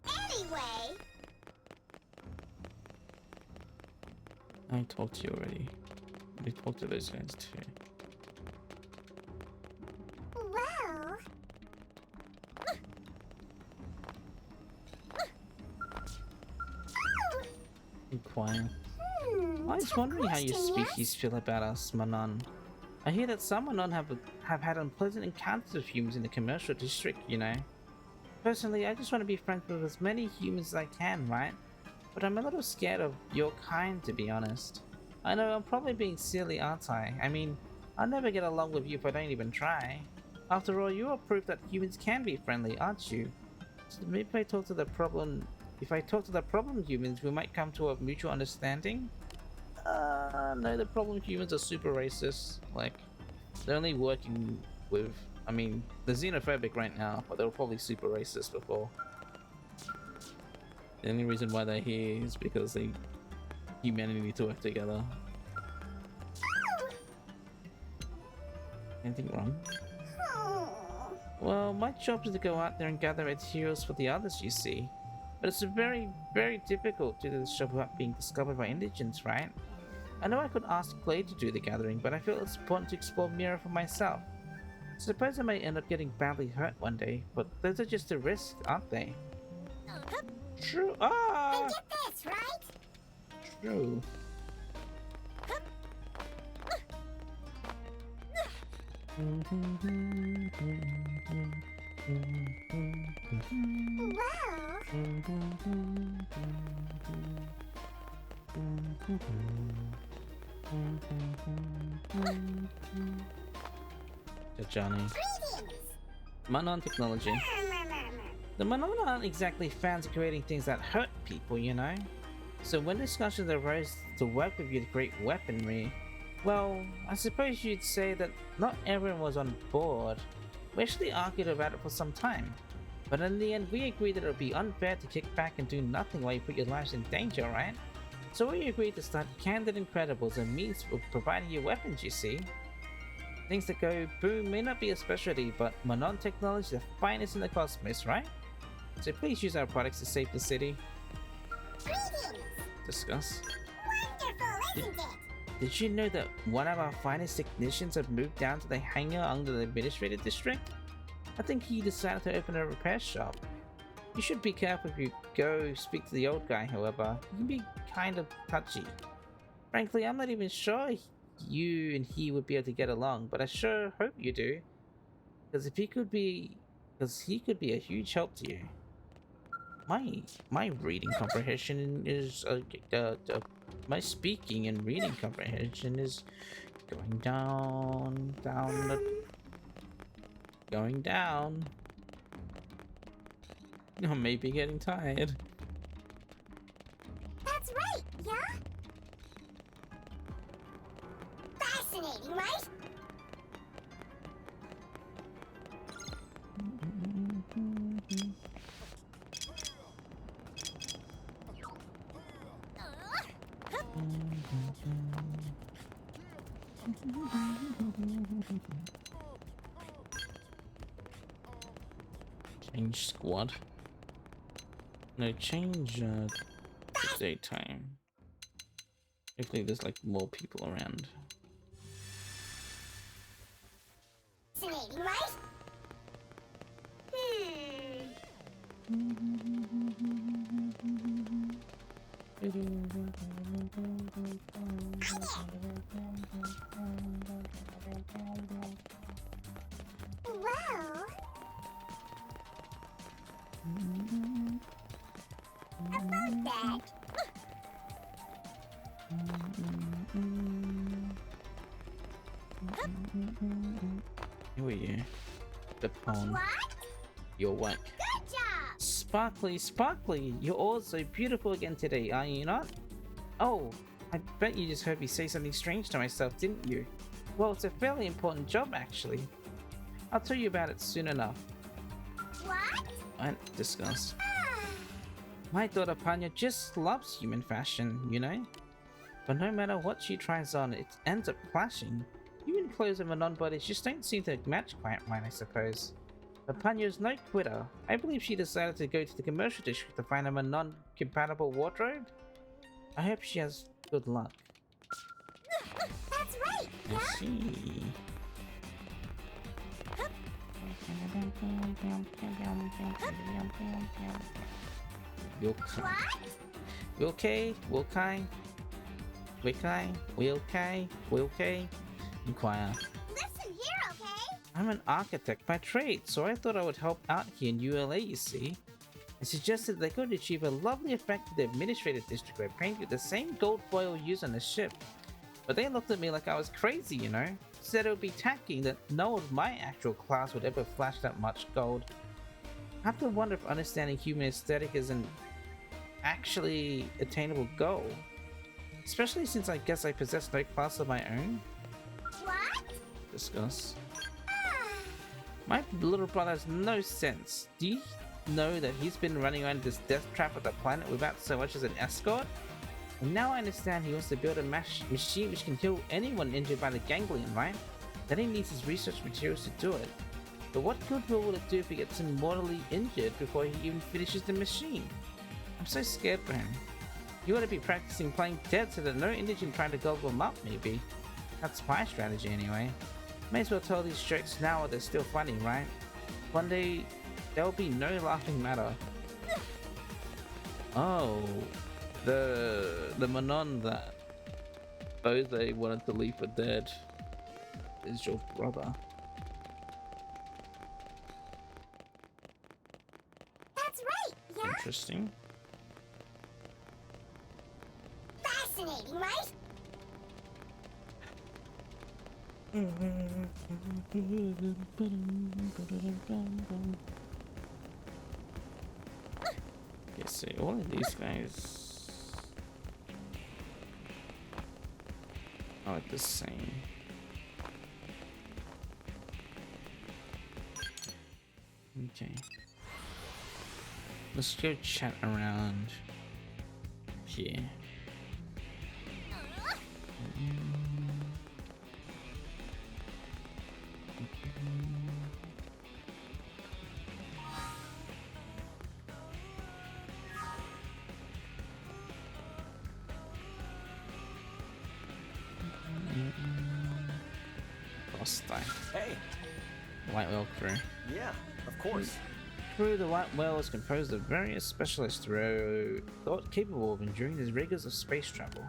Anyway! I talked to you already. I talked to those guys too. Well... Be quiet. I was wondering how your species feel about us, Manon. I hear that some Manon have had unpleasant encounters with humans in the commercial district, you know. Personally, I just want to be friends with as many humans as I can, right? But I'm a little scared of your kind, to be honest. I know I'm probably being silly, aren't I? I mean, I'll never get along with you if I don't even try. After all, you are proof that humans can be friendly, aren't you? So maybe if I talk to the problem humans, we might come to a mutual understanding? No, the problem humans are super racist. Like, they're only working with... I mean, they're xenophobic right now, but they were probably super racist before. The only reason why they're here is because humanity need to work together. Anything wrong? Well, my job is to go out there and gather materials for the others, you see. But it's very, very difficult to do this job without being discovered by indigents, right? I know I could ask Blade to do the gathering, but I feel it's important to explore Mira for myself. Suppose I may end up getting badly hurt one day, but those are just the risks, aren't they? True. Ah! And get this, right? True. Johnny. Manon technology. The Manon aren't exactly fans of creating things that hurt people, you know? So when discussions arose to work with you to create weaponry, well, I suppose you'd say that not everyone was on board. We actually argued about it for some time, but in the end we agreed that it would be unfair to kick back and do nothing while you put your lives in danger, right? So we agreed to start Candid Incredibles, a means of providing you weapons, you see. Things that go boom may not be a specialty, but Manon technology is the finest in the cosmos, right? So please use our products to save the city. Greetings. Discuss. Wonderful, isn't it? Did you know that one of our finest technicians have moved down to the hangar under the administrative district? I think he decided to open a repair shop. You should be careful if you go speak to the old guy, however. He can be kind of touchy. Frankly, I'm not even sure you and he would be able to get along, but I sure hope you do. Because he could be a huge help to you. My reading comprehension is my speaking and reading comprehension is going down. I may be getting tired. That's right, yeah? Fascinating, right? Change squad. No, change the daytime. Hopefully there's like more people around. Fascinating, right? Well, about that. Who are you? The pawn. What? You're whack. Good job! Sparkly, Sparkly, you're all so beautiful again today, are you not? Oh, I bet you just heard me say something strange to myself, didn't you? Well, it's a fairly important job, actually. I'll tell you about it soon enough. What? And discuss. My daughter Panya just loves human fashion, you know? But no matter what she tries on, it ends up clashing. Human clothes and Manon bodies just don't seem to match quite right, I suppose. But Panya's no quitter. I believe she decided to go to the commercial district to find a Manon-compatible wardrobe. I hope she has good luck. That's right! I see. You okay? What? You okay? You okay? We okay? We okay? We okay? Inquire. Listen here, okay? I'm an architect by trade, so I thought I would help out here in ULA, you see. I suggested they could achieve a lovely effect with the administrative district by painting with the same gold foil used on the ship. But they looked at me like I was crazy, you know? Said it would be tacky that no one of my actual class would ever flash that much gold. I have to wonder if understanding human aesthetic is an actually attainable goal. Especially since I guess I possess no class of my own. What? Discuss. My little brother has no sense. Do you know that he's been running around this death trap of the planet without so much as an escort? And now I understand he wants to build a machine which can heal anyone injured by the ganglion, right? Then he needs his research materials to do it. But what good will it do if he gets him mortally injured before he even finishes the machine? I'm so scared for him. You ought to be practicing playing dead so that no indigent trying to gobble him up, maybe. That's my strategy anyway. May as well tell these jokes now while they're still funny, right? One day, there'll be no laughing matter. Oh, the Manon that Bose wanted to leave for dead is your brother. That's right, yeah? Interesting. Fascinating, right? Okay, so all of these guys are like the same. Okay. Let's go chat around here. Hey. White Whale crew. Yeah, of course. Crew, the White Whale is composed of various specialists thought capable of enduring the rigors of space travel.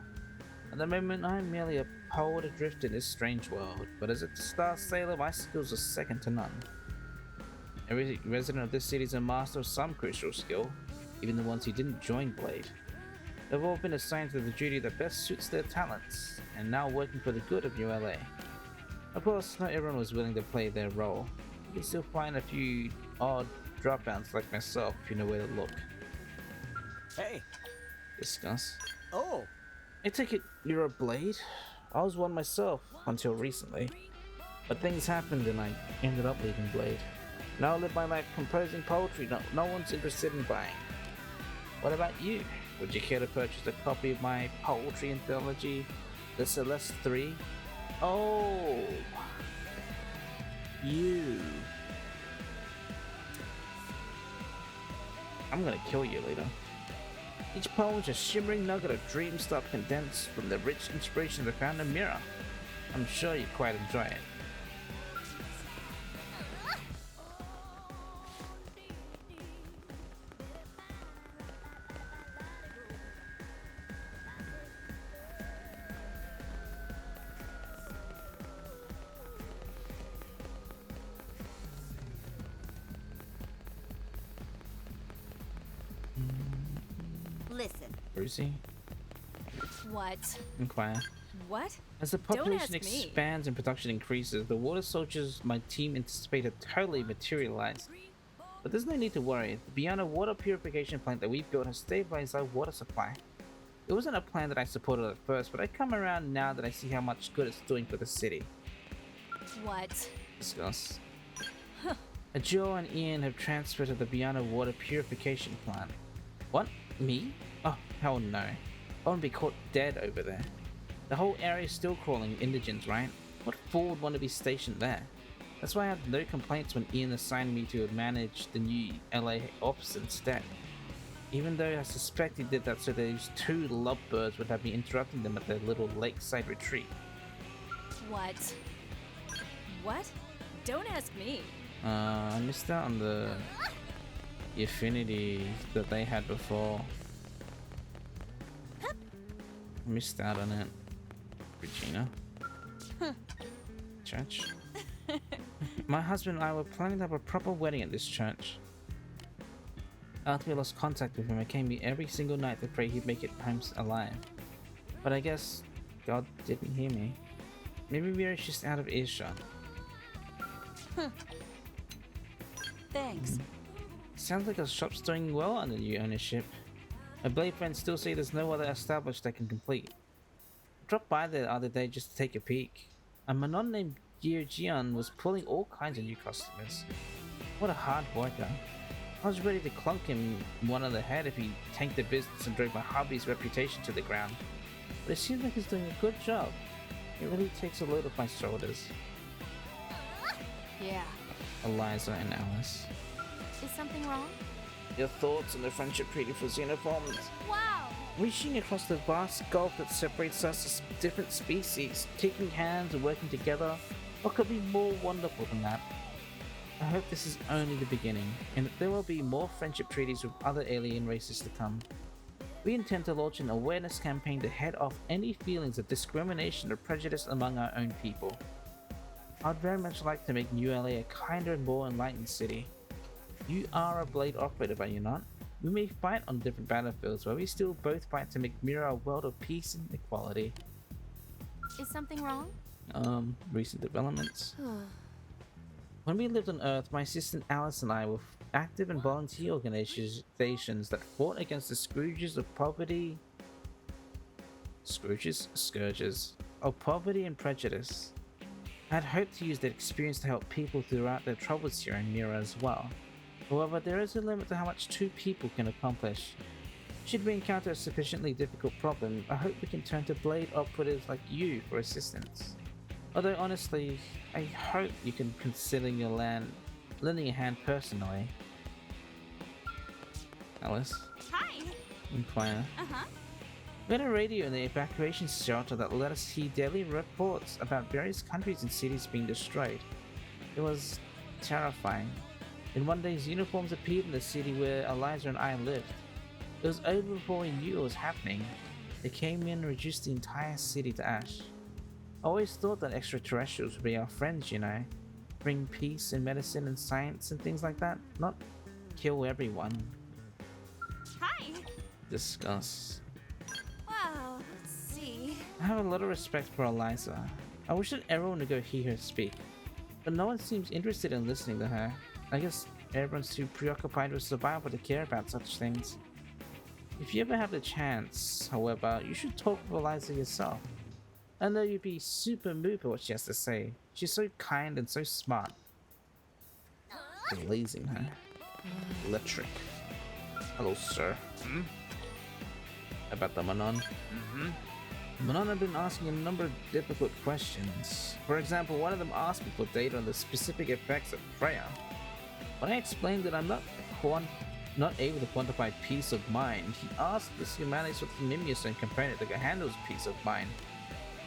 At the moment, I'm merely a pole adrift in this strange world, but as a star sailor, my skills are second to none. Every resident of this city is a master of some crucial skill, even the ones who didn't join Blade. They've all been assigned to the duty that best suits their talents, and now working for the good of ULA. Of course, not everyone was willing to play their role. You can still find a few odd dropouts like myself if you know where to look. Hey. Discuss. Oh. I take it you're a Blade? I was one myself until recently. But things happened and I ended up leaving Blade. Now I live my life composing poetry no one's interested in buying. What about you? Would you care to purchase a copy of my poetry anthology The Celeste 3? Oh! You. I'm gonna kill you later. Each poem is a shimmering nugget of dream stuff condensed from the rich inspiration they found in Mirror. I'm sure you quite enjoy it. Listen. Brucey? What? Inquire. What? As the Don't population ask me. expands and production increases, the water soldiers my team anticipated totally materialized. But there's no need to worry. The Biana water purification plant that we built has stabilized our water supply. It wasn't a plan that I supported at first, but I come around now that I see how much good it's doing for the city. What? Discuss. Joe and Ian have transferred to the Biana water purification plant. What? Me? Oh, hell no. I wouldn't be caught dead over there. The whole area is still crawling indigents, right? What fool would want to be stationed there? That's why I had no complaints when Ian assigned me to manage the new LA office instead. Even though I suspect he did that so those two lovebirds would have me interrupting them at their little lakeside retreat. What? What? Don't ask me. I missed out on the affinity that they had before. Missed out on it. Regina. Church. My husband and I were planning to have a proper wedding at this church. After we lost contact with him, I came here every single night to pray he'd make it home alive. But I guess God didn't hear me. Maybe Mira's just out of earshot. Thanks. Sounds like the shop's doing well under new ownership. My blade friends still say there's no other established that can complete. I dropped by there the other day just to take a peek. A Manon named Jian was pulling all kinds of new customers. What a hard worker. I was ready to clunk him one on the head if he tanked the business and drove my hobby's reputation to the ground. But it seems like he's doing a good job. It really takes a load off my shoulders. Yeah. Eliza and Alice. Is something wrong? Your thoughts on the friendship treaty for xenoforms? Wow! Reaching across the vast gulf that separates us as different species, taking hands and working together, what could be more wonderful than that? I hope this is only the beginning, and that there will be more friendship treaties with other alien races to come. We intend to launch an awareness campaign to head off any feelings of discrimination or prejudice among our own people. I'd very much like to make New LA a kinder and more enlightened city. You are a blade operator, are you not? We may fight on different battlefields, but we still both fight to make Mirror a world of peace and equality. Is something wrong? Recent developments. When we lived on Earth, my assistant Alice and I were active in volunteer organizations that fought against the scourges of poverty. Scourges of poverty and prejudice. I had hoped to use that experience to help people throughout their troubles here in Mirror as well. However, there is a limit to how much two people can accomplish. Should we encounter a sufficiently difficult problem, I hope we can turn to blade operatives like you for assistance. Although honestly, I hope you can consider lending a hand personally. Alice. Hi! Inquire. We had a radio in the evacuation shelter that let us hear daily reports about various countries and cities being destroyed. It was terrifying. And one day uniforms appeared in the city where Eliza and I lived. It was over before we knew it was happening. They came in and reduced the entire city to ash. I always thought that extraterrestrials would be our friends, you know. Bring peace and medicine and science and things like that, not kill everyone. Hi! Discuss. Wow, let's see. I have a lot of respect for Eliza. I wish that everyone would go hear her speak. But no one seems interested in listening to her. I guess everyone's too preoccupied with survival to care about such things. If you ever have the chance, however, you should talk with Eliza yourself. I know you'd be super moved by what she has to say. She's so kind and so smart. Blazing her. Electric. Hello, sir. About the Manon? Manon have been asking a number of difficult questions. For example, one of them asked me for data on the specific effects of Freya. When I explained that I'm not able to quantify peace of mind, he asked this humanity with Mimius and comparing it to Gahando's peace of mind.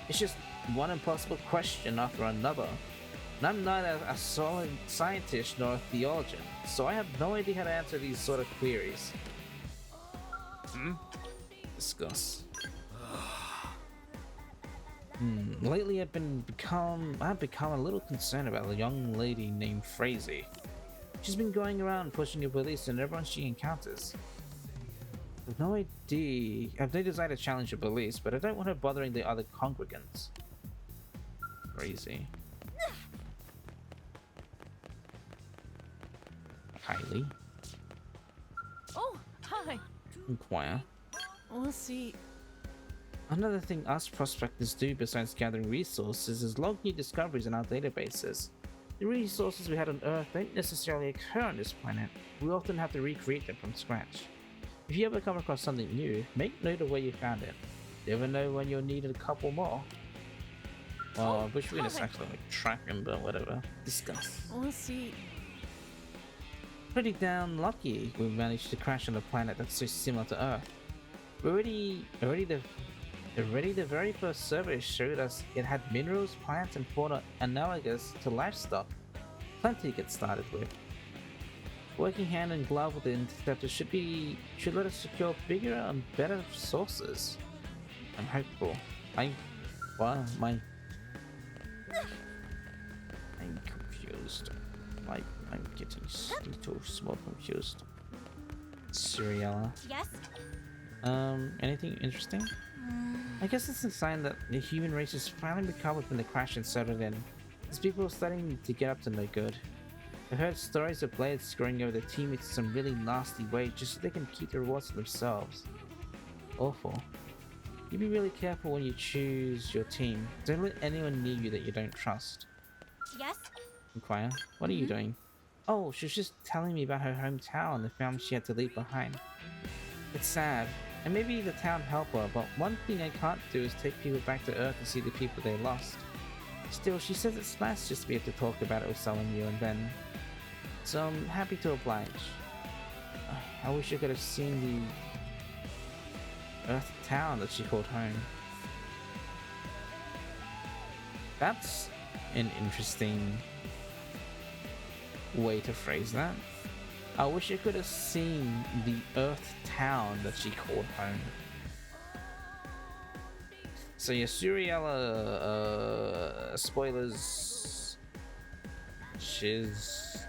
It's just one impossible question after another. And I'm neither a solid scientist nor a theologian, so I have no idea how to answer these sort of queries. Discuss. Lately I've become a little concerned about a young lady named Frazee. She's been going around pushing the police and everyone she encounters. I've no desire to challenge the police, but I don't want her bothering the other congregants. Crazy. Kylie. Oh, hi. Inquire. We'll see. Another thing us prospectors do besides gathering resources is log new discoveries in our databases. The resources we had on Earth don't necessarily occur on this planet. We often have to recreate them from scratch. If you ever come across something new, make note of where you found it. You never know when you'll need a couple more. I wish we could just actually like track him, but whatever. Discuss. We'll see. Pretty damn lucky we managed to crash on a planet that's so similar to Earth. Already the very first survey showed us it had minerals, plants, and fauna analogous to livestock. Plenty to get started with. Working hand in glove with the interceptor should let us secure bigger and better sources. I'm hopeful. I'm confused. I'm getting a little small confused. Seriella. Yes? Anything interesting? I guess it's a sign that the human race has finally recovered from the crash and settled in, as people are starting to get up to no good. I've heard stories of players screwing over their teammates in some really nasty way just so they can keep the rewards to themselves. Awful. You be really careful when you choose your team. Don't let anyone near you that you don't trust. Yes? Inquire. What are you doing? Oh, she was just telling me about her hometown and the family she had to leave behind. It's sad. I may be the town helper, but one thing I can't do is take people back to Earth and see the people they lost. Still, she says it's nice just to be able to talk about it with someone new and then. So I'm happy to oblige. I wish I could have seen the Earth town that she called home. That's an interesting way to phrase that. I wish I could have seen the Earth town that she called home. So yeah, Suriella, spoilers, she's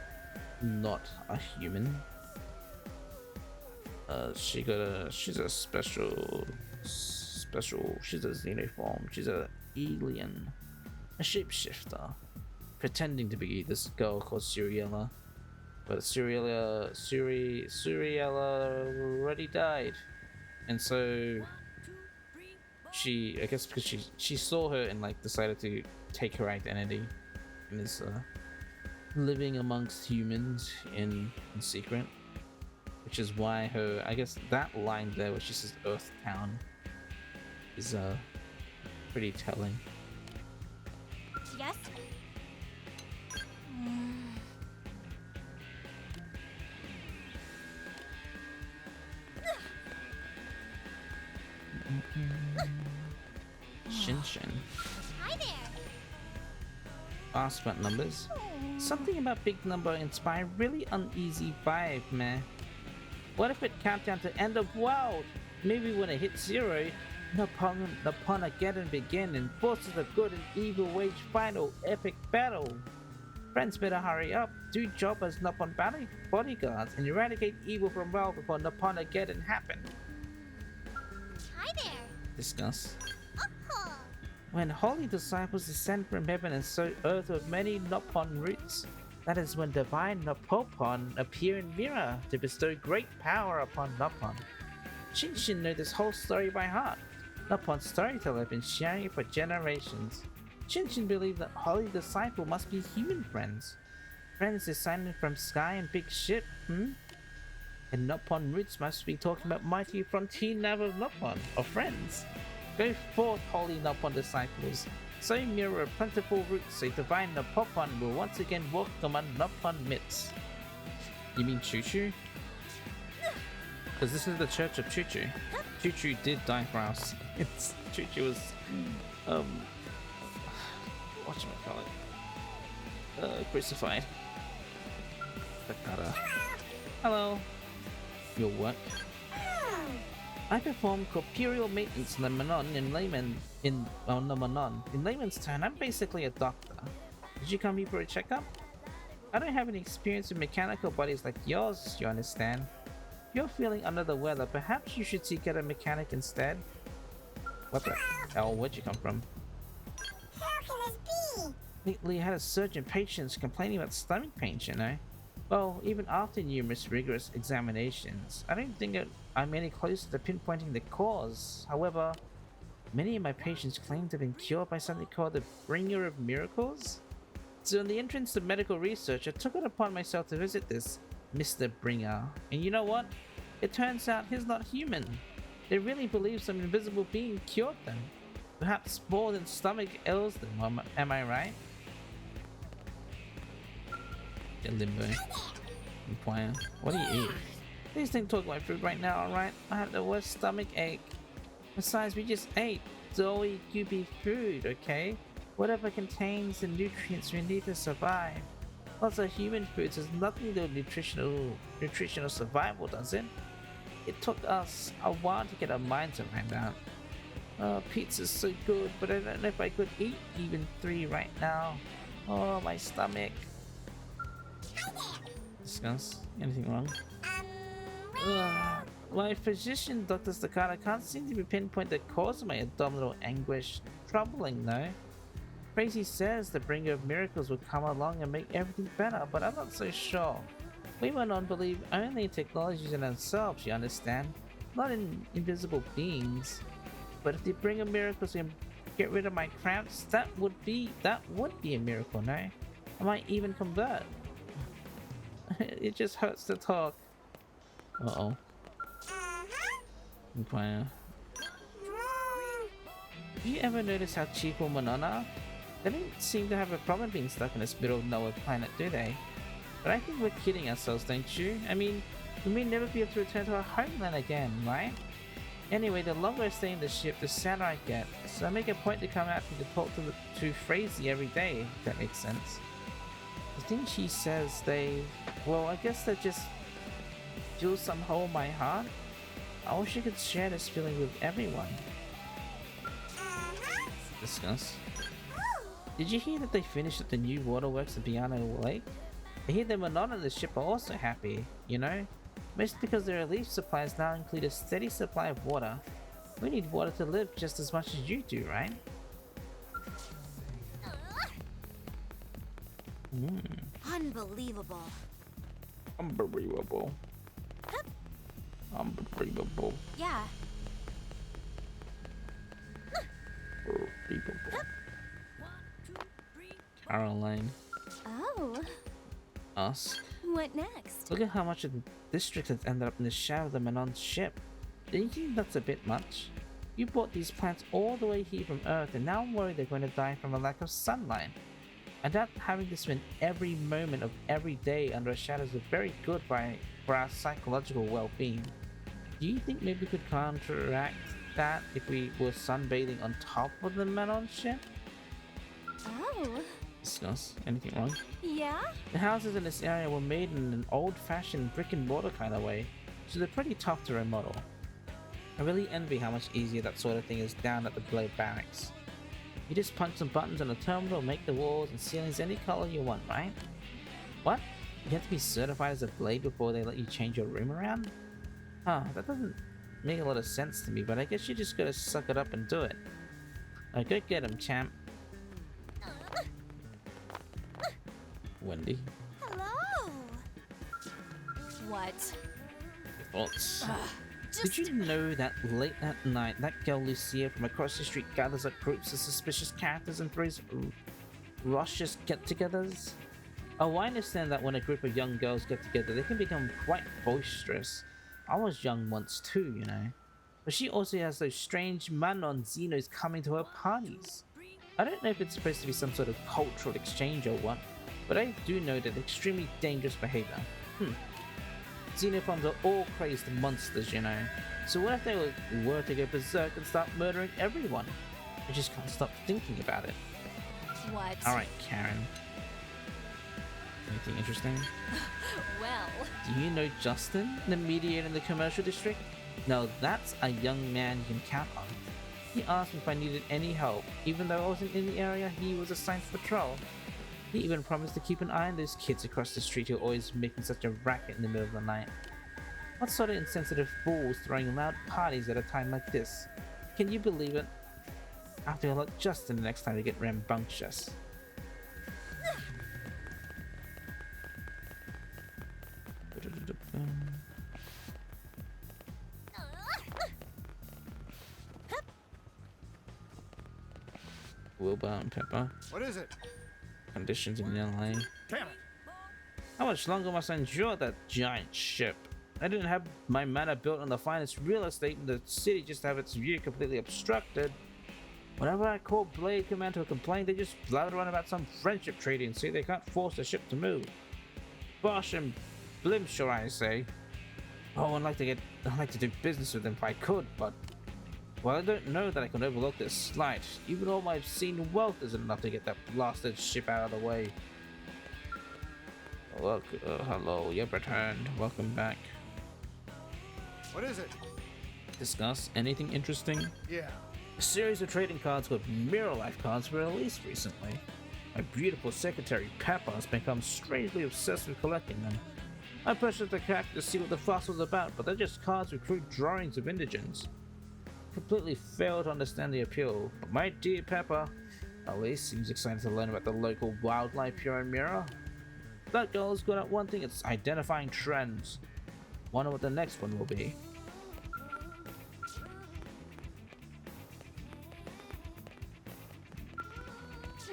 not a human. She's a special, she's a xenoform, she's a alien, a shapeshifter, pretending to be this girl called Suriella. But Suriella already died, and so I guess because she saw her and like decided to take her identity and is living amongst humans in secret, which is why I guess that line there where she says Earth Town is pretty telling. Yes? Shinshin. Hi there. Asked about numbers. Something about big number inspired really uneasy vibe, man. What if it countdown to end of world? Maybe when it hits 0, Naponageddon begin and forces of good and evil wage final epic battle. Friends better hurry up, do job as Nippon bodyguards and eradicate evil from world before Naponageddon happen. Hi there. Discuss. When holy disciples descend from heaven and sow earth with many Nippon roots, that is when divine Nippon appear in mirror to bestow great power upon Nippon. Shinshin know this whole story by heart. Nippon's storyteller have been sharing it for generations. Shinshin believed that holy disciple must be human friends. Friends descended from sky and big ship, And Nippon roots must be talking about mighty frontier nav of Nippon, or friends. Go forth, holy Nopon disciples. So mirror plentiful roots, a divine Nopon will once again walk among Nopon myths. You mean Choo-Choo? Because this is the Church of Choo-Choo. Choo-Choo did die for our sins. Choo-Choo was, whatchamacallit? Crucified. Takara. Hello. Your work? I perform corporeal maintenance on the Manon in layman's term, I'm basically a doctor. Did you come here for a checkup? I don't have any experience with mechanical bodies like yours, you understand. If you're feeling under the weather, perhaps you should seek out a mechanic instead. What the hell? Where'd you come from? How can this be? Lately, I had a surge in patients complaining about stomach pains, you know. Well, even after numerous rigorous examinations, I don't think I'm any closer to pinpointing the cause. However, many of my patients claim to have been cured by something called the Bringer of Miracles. So in the entrance of medical research, I took it upon myself to visit this Mr. Bringer. And you know what? It turns out he's not human. They really believe some invisible being cured them. Perhaps more than stomach ails them, am I right? Limbo. Inquire. What do you eat? Please don't talk about food right now, alright? I have the worst stomach ache. Besides, we just ate doughy, goopy food, okay? Whatever contains the nutrients we need to survive. Lots of human foods has nothing to do with nutritional survival, does it? It took us a while to get our minds around that. Oh, pizza's so good, but I don't know if I could eat even 3 right now. Oh, my stomach. Discuss. Anything wrong? My physician, Dr. Staccato, can't seem to pinpoint the cause of my abdominal anguish. Troubling, though. Crazy says the Bringer of Miracles will come along and make everything better, but I'm not so sure. We went on believe only in technologies in ourselves, you understand? Not in invisible beings. But if the Bringer of Miracles can get rid of my cramps, that would be a miracle, no? I might even convert. It just hurts to talk. Uh-oh. Inquire. Have you ever noticed how cheap women are? They don't seem to have a problem being stuck in this middle of nowhere planet, do they? But I think we're kidding ourselves, don't you? I mean, we may never be able to return to our homeland again, right? Anyway, the longer I stay in the ship, the sadder I get. So I make a point to come out and to talk to Frazee every day, if that makes sense. I think she says well, I guess they just fill some hole in my heart. I wish I could share this feeling with everyone. Discuss. Did you hear that they finished at the new waterworks at Piano Lake? I hear the Manon and the ship are also happy, you know? Mostly because their relief supplies now include a steady supply of water. We need water to live just as much as you do, right? Unbelievable. Unbelievable. Unbelievable. Yeah. Unbelievable. Caroline. Oh. Us. What next? Look at how much of the district has ended up in the shadow of the Manon's ship. Do you think that's a bit much? You brought these plants all the way here from Earth, and now I'm worried they're going to die from a lack of sunlight. I doubt having to spend every moment of every day under a shadow is very good for our psychological well-being. Do you think maybe we could counteract that if we were sunbathing on top of the Manon ship? Oh. Discuss. Anything wrong? Yeah? The houses in this area were made in an old-fashioned brick and mortar kind of way, so they're pretty tough to remodel. I really envy how much easier that sort of thing is down at the Blade Barracks. You just punch some buttons on a terminal, make the walls and ceilings any color you want, right? What? You have to be certified as a Blade before they let you change your room around? Huh, that doesn't make a lot of sense to me, but I guess you just gotta suck it up and do it. Now go get him, champ. Wendy. Hello. What? Your thoughts? Did you know that late at night, that girl Lucia from across the street gathers up groups of suspicious characters and throws rushes get-togethers? Oh, I understand that when a group of young girls get together, they can become quite boisterous. I was young once too, you know. But she also has those strange Manon Xenos coming to her parties. I don't know if it's supposed to be some sort of cultural exchange or what, but I do know that extremely dangerous behavior. Xenoforms are all crazed monsters, you know. So what if they were to go berserk and start murdering everyone? I just can't stop thinking about it. What? Alright, Karen. Anything interesting? Well. Do you know Justin, the mediator in the commercial district? Now that's a young man you can count on. He asked me if I needed any help. Even though I wasn't in the area, he was assigned to patrol. He even promised to keep an eye on those kids across the street who are always making such a racket in the middle of the night. What sort of insensitive fools throwing loud parties at a time like this? Can you believe it? I have to alert Justin the next time they get rambunctious. Wilbur and Pepper. What is it? Conditions in LA. Damn it! How much longer must I endure that giant ship? I didn't have my manor built on the finest real estate in the city just to have its view completely obstructed. Whenever I call Blade Command to a complaint, they just blather on about some friendship treaty and say they can't force the ship to move. Bosh and Blimshire, I say. Oh, I'd like to do business with them if I could, but well, I don't know that I can overlook this slight. Even all my obscene wealth isn't enough to get that blasted ship out of the way. Look, hello, you've returned. Welcome back. What is it? Discuss anything interesting? Yeah. A series of trading cards called Mirror Life cards were released recently. My beautiful secretary Pepper has become strangely obsessed with collecting them. I purchased the pack to see what the fuss was about, but they're just cards with crude drawings of indigents. Completely failed to understand the appeal, but my dear Pepper at least seems excited to learn about the local wildlife here in Mirror. That girl has got out one thing, it's identifying trends. Wonder what the next one will be.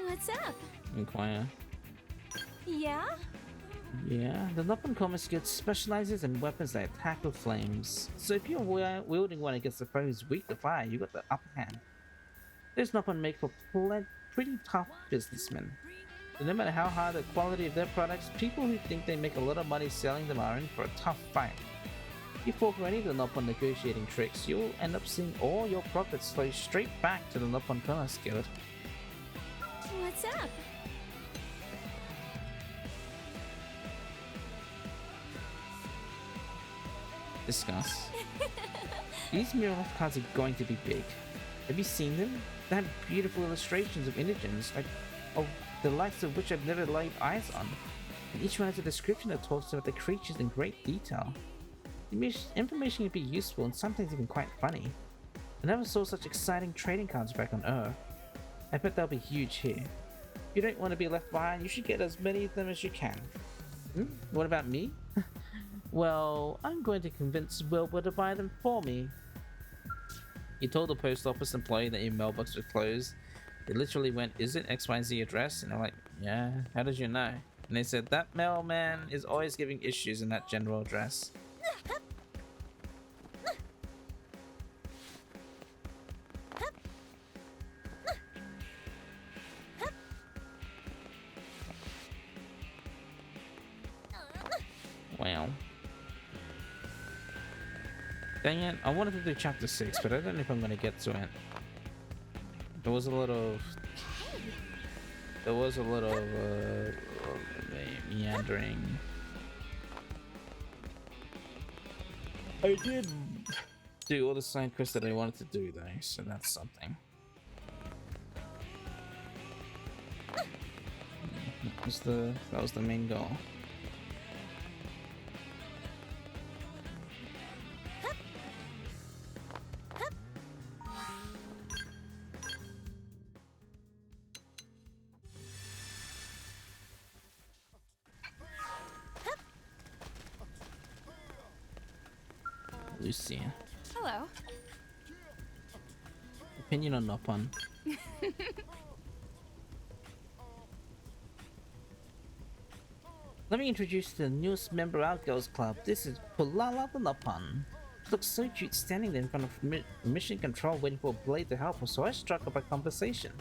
What's up? Inquire. Yeah? Yeah, the Nuppon Comics Guild specializes in weapons that attack with flames. So if you're wielding one against a foe who's weak to fire, you got the upper hand. Those Nuppon make for pretty tough businessmen. So no matter how high the quality of their products, people who think they make a lot of money selling them are in for a tough fight. If you fall for any of the Nuppon negotiating tricks, you'll end up seeing all your profits flow straight back to the Nuppon Comics Guild. What's up? Discuss. These Mirror Life cards are going to be big. Have you seen them? They have beautiful illustrations of indigents, the likes of which I've never laid eyes on. And each one has a description that talks about the creatures in great detail. The information can be useful and sometimes even quite funny. I never saw such exciting trading cards back on Earth. I bet they'll be huge here. If you don't want to be left behind, you should get as many of them as you can. What about me? Well, I'm going to convince Wilbur to buy them for me. He told the post office employee that your mailbox was closed. They literally went, "Is it XYZ address?" And I'm like, "Yeah, how did you know?" And they said, "That mailman is always giving issues in that general address." Wow. Dang it, I wanted to do chapter 6, but I don't know if I'm going to get to it. There was a lot of meandering. I did do all the side quests that I wanted to do though, so that's something. That was the main goal. Lucia. Hello. Opinion on Nuppon. Let me introduce the newest member of our girls club. This is Pulala the Nuppon. looked so cute standing there in front of mission control waiting for Blade to help her, so I struck up a conversation.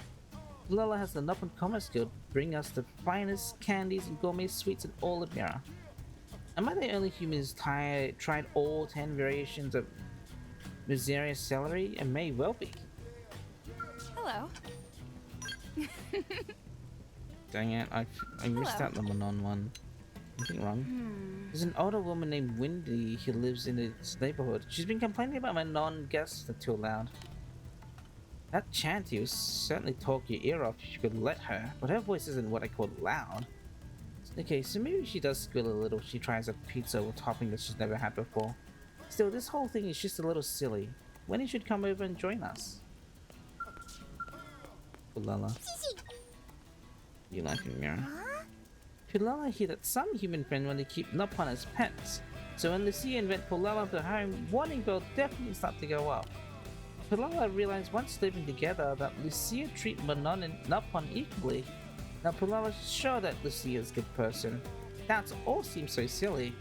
Lala has the Nopon Commerce Guild bring us the finest candies and gourmet sweets in all of Mira. Am I the only human who's tried all 10 variations of Miseria celery? And may well be. Hello. Dang it, I missed out the Manon one. Nothing wrong. There's an older woman named Wendy who lives in this neighborhood. She's been complaining about my non-guests are too loud. That chanty will certainly talk your ear off if you could let her, but her voice isn't what I call loud. Okay, so maybe she does squeal a little if she tries a pizza with topping that she's never had before. Still, this whole thing is just a little silly. Wendy should come over and join us. Lala. You like it, Mira? Pulala hear that some human friends want to keep Nopon as pets, so when Lucia invent Pulala to home, warning bell definitely start to go up. Pulala realized once living together that Lucia treat Manon and Nopon equally. Now Pulala's sure that Lucia's a good person. That all seems so silly.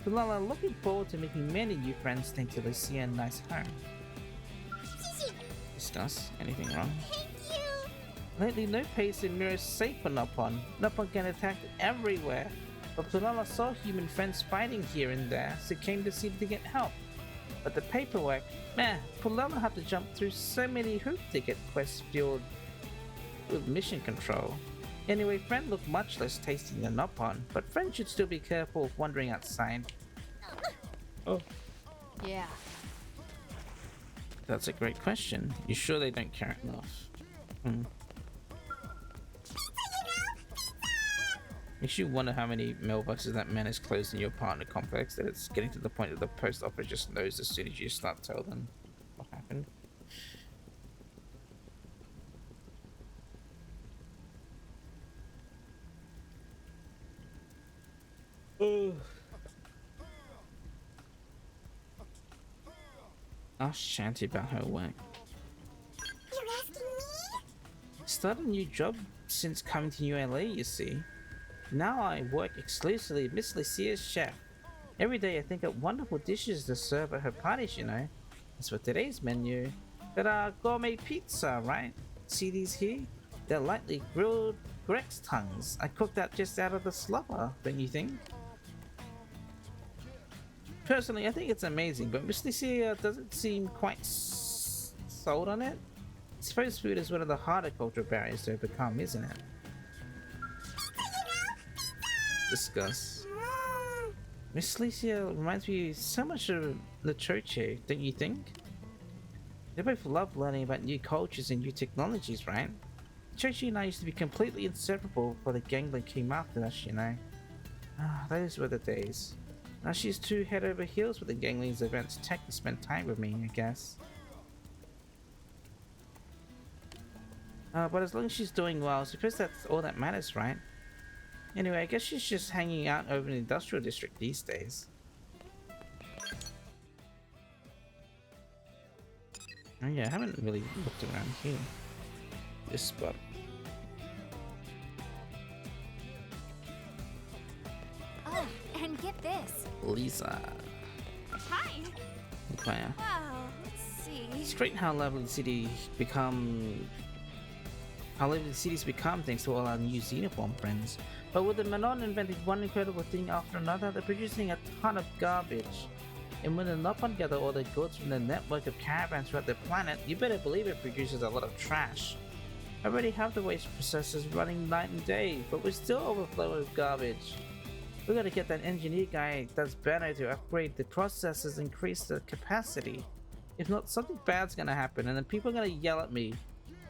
Pulala looking forward to making many new friends thanks to Lucia and nice home. Discuss anything wrong? Lately, no place in Mira is safe for Nopon. Nopon get attacked everywhere. But Pulala saw human friends fighting here and there, so came to see to get help. But the paperwork, man, Pulala had to jump through so many hoops to get quests filled with mission control. Anyway, Friend looked much less tasty than Nopon, but Friend should still be careful of wandering outside. Oh. Yeah. That's a great question. You sure they don't care enough? Makes you wonder how many mailboxes that man has closed in your partner complex that it's getting to the point that the post office just knows as soon as you start telling them what happened. Ask Shanty about her work. You're asking me? Started a new job since coming to New LA, you see. Now I work exclusively with Miss Lucia's chef. Every day I think of wonderful dishes to serve at her parties, you know. As for today's menu, that are gourmet pizza, right? See these here? They're lightly grilled Grex tongues. I cooked that just out of the slobber, don't you think? Personally, I think it's amazing, but Miss Lucia doesn't seem quite sold on it. I suppose food is one of the harder cultural barriers to overcome, isn't it? Discuss. Miss Lucia reminds me so much of the Choche, don't you think? They both love learning about new cultures and new technologies, right? Choche and I used to be completely inseparable before the gangland came after us, you know. Ah, those were the days. Now she's too head over heels with the gangling's events tech to spend time with me, I guess. But as long as she's doing well, I suppose that's all that matters, right? Anyway, I guess she's just hanging out over in the industrial district these days. Oh yeah, I haven't really looked around here. This spot. Oh, and get this. Lisa. Hi. Wow. Wow, let's see. It's great how lovely the city's become thanks to all our new Xenoform friends. But with the Manon inventing one incredible thing after another, they're producing a ton of garbage. And when the Nopon gather all the goods from the network of caravans throughout the planet, you better believe it produces a lot of trash. I already have the waste processors running night and day, but we're still overflowing with garbage. We gotta get that engineer guy that's better to upgrade the processors and increase the capacity. If not, something bad's gonna happen and then people are gonna yell at me.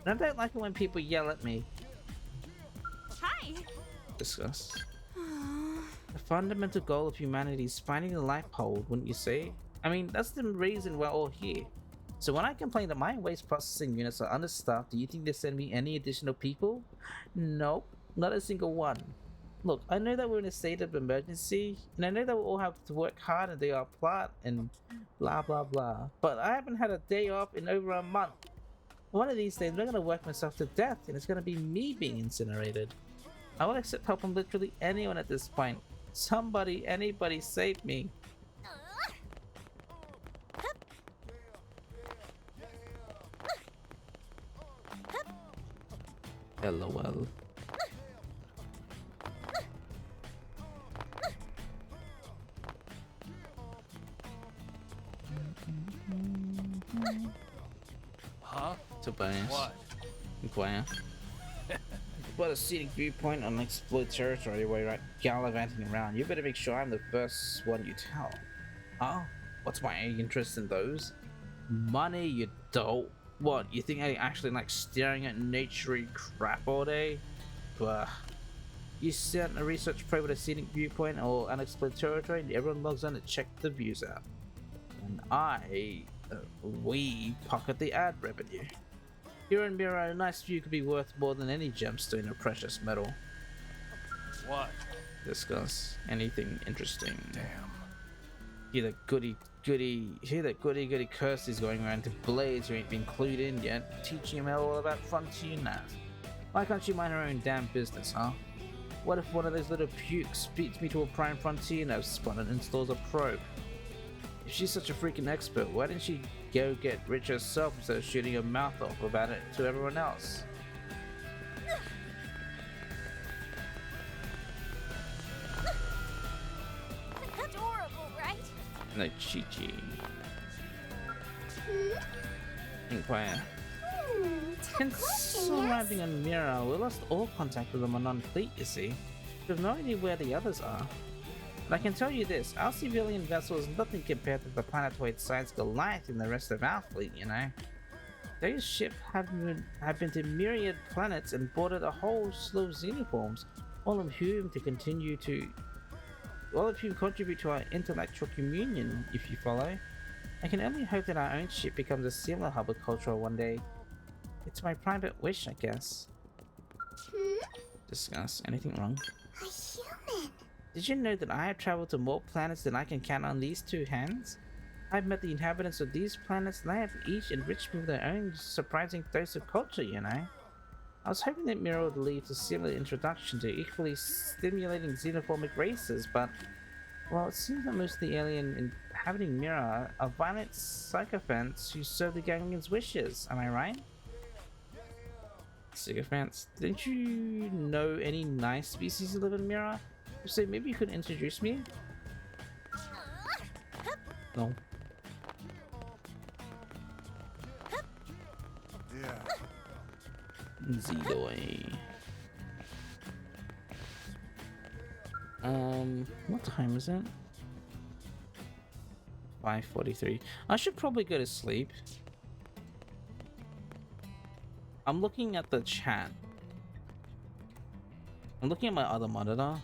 And I don't like it when people yell at me. Hi. Discuss. The fundamental goal of humanity is finding the life hold, wouldn't you say? I mean, that's the reason we're all here. So when I complain that my waste processing units are understaffed, do you think they send me any additional people? Nope, not a single one. Look, I know that we're in a state of emergency, and I know that we all have to work hard and do our plot and blah blah blah, but I haven't had a day off in over a month. One of these days, I'm gonna work myself to death, and it's gonna be me being incinerated. I will accept help from literally anyone at this point. Somebody, anybody, save me. LOL. Huh? Tobias. What? Inquire. But a scenic viewpoint on unexplored territory where you're like gallivanting around. You better make sure I'm the first one you tell. Huh? What's my interest in those? Money, you dolt. What, you think I actually like staring at naturey crap all day? Bah. You sent a research probe with a scenic viewpoint or unexplored territory and everyone logs on to check the views out. And we pocket the ad revenue. Here in Miro, a nice view could be worth more than any gemstone or precious metal. What? Discuss anything interesting. Damn. Hear that goody Kirsty's going around to Blades who ain't been clued in yet, teaching him all about frontier nav. Why can't you mind her own damn business, huh? What if one of those little pukes beats me to a prime frontier nav spot and installs a probe? If she's such a freaking expert, why didn't she go get rich herself instead of shooting her mouth off about it to everyone else? Adorable, right? No, Chi-Chi. Inquire. Since arriving on Mira, we lost all contact with them on non-fleet, you see. We have no idea where the others are. But I can tell you this, our civilian vessel is nothing compared to the planetoid-sized Goliath in the rest of our fleet, you know. Those ships have been to myriad planets and boarded a whole slew of xenoforms, all of whom contribute to our intellectual communion, if you follow. I can only hope that our own ship becomes a similar hub of culture one day. It's my private wish, I guess. Discuss. Anything wrong? A human. Did you know that I have traveled to more planets than I can count on these two hands? I've met the inhabitants of these planets and they have each enriched me with their own surprising dose of culture, you know. I was hoping that Mira would lead to similar introduction to equally stimulating xenoformic races, but, well, it seems that most of the alien inhabiting Mira are violent sycophants who serve the Ganglian's wishes, am I right? Sycophants? Didn't you know any nice species who live in Mira? So maybe you could introduce me? No. Yeah. Z-Doy. What time is it? 5:43. I should probably go to sleep. I'm looking at the chat. I'm looking at my other monitor.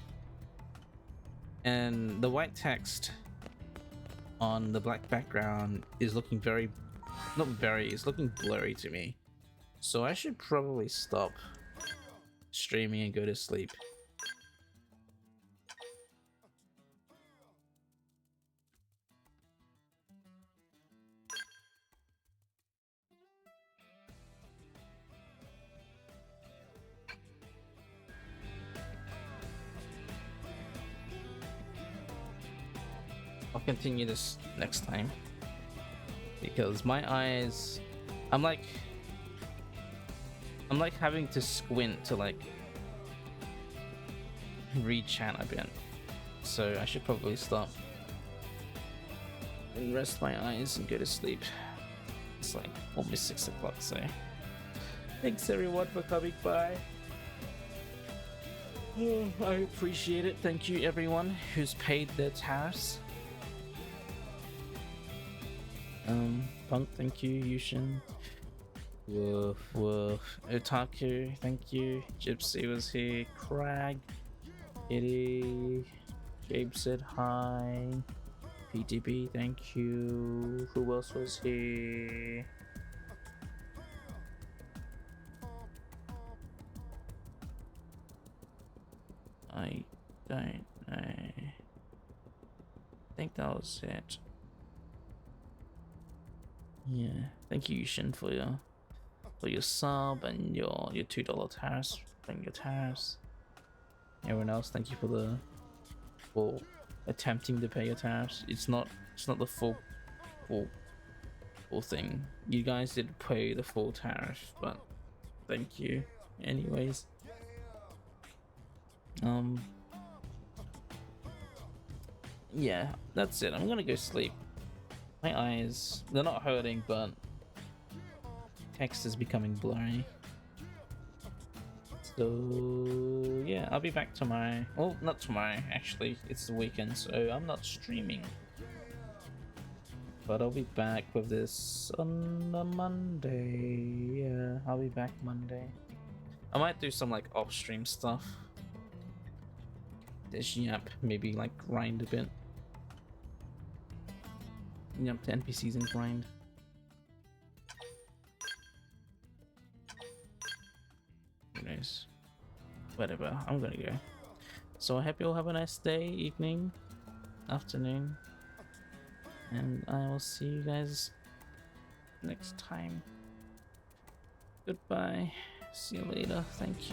And the white text on the black background is looking it's looking blurry to me. So I should probably stop streaming and go to sleep. I'll continue this next time because my eyes, I'm like having to squint to like read chat a bit, so I should probably stop and rest my eyes and go to sleep. It's like almost 6 o'clock, so thanks everyone for coming by. Oh, I appreciate it. Thank you everyone who's paid their tariffs. Punk, thank you. Yushin. Woof, woof. Otaku, thank you. Gypsy was here. Crag. Kitty. Gabe said hi. PTB, thank you. Who else was here? I don't know. I think that was it. Yeah, thank you, Yushin, for your sub and your $2 tariffs, paying your tariffs. Everyone else, thank you for attempting to pay your tariffs. It's not the full thing. You guys did pay the full tariff, but thank you. Anyways. Yeah, that's it. I'm gonna go sleep. My eyes, they're not hurting, but text is becoming blurry. So yeah, I'll be back tomorrow. Well, not tomorrow, actually. It's the weekend, so I'm not streaming. But I'll be back with this on a Monday. Yeah, I'll be back Monday. I might do some like off-stream stuff. This yap, maybe like grind a bit. Yep, to NPCs and grind. Who knows? Whatever, I'm gonna go. So I hope you all have a nice day, evening, afternoon. And I will see you guys next time. Goodbye. See you later. Thank you.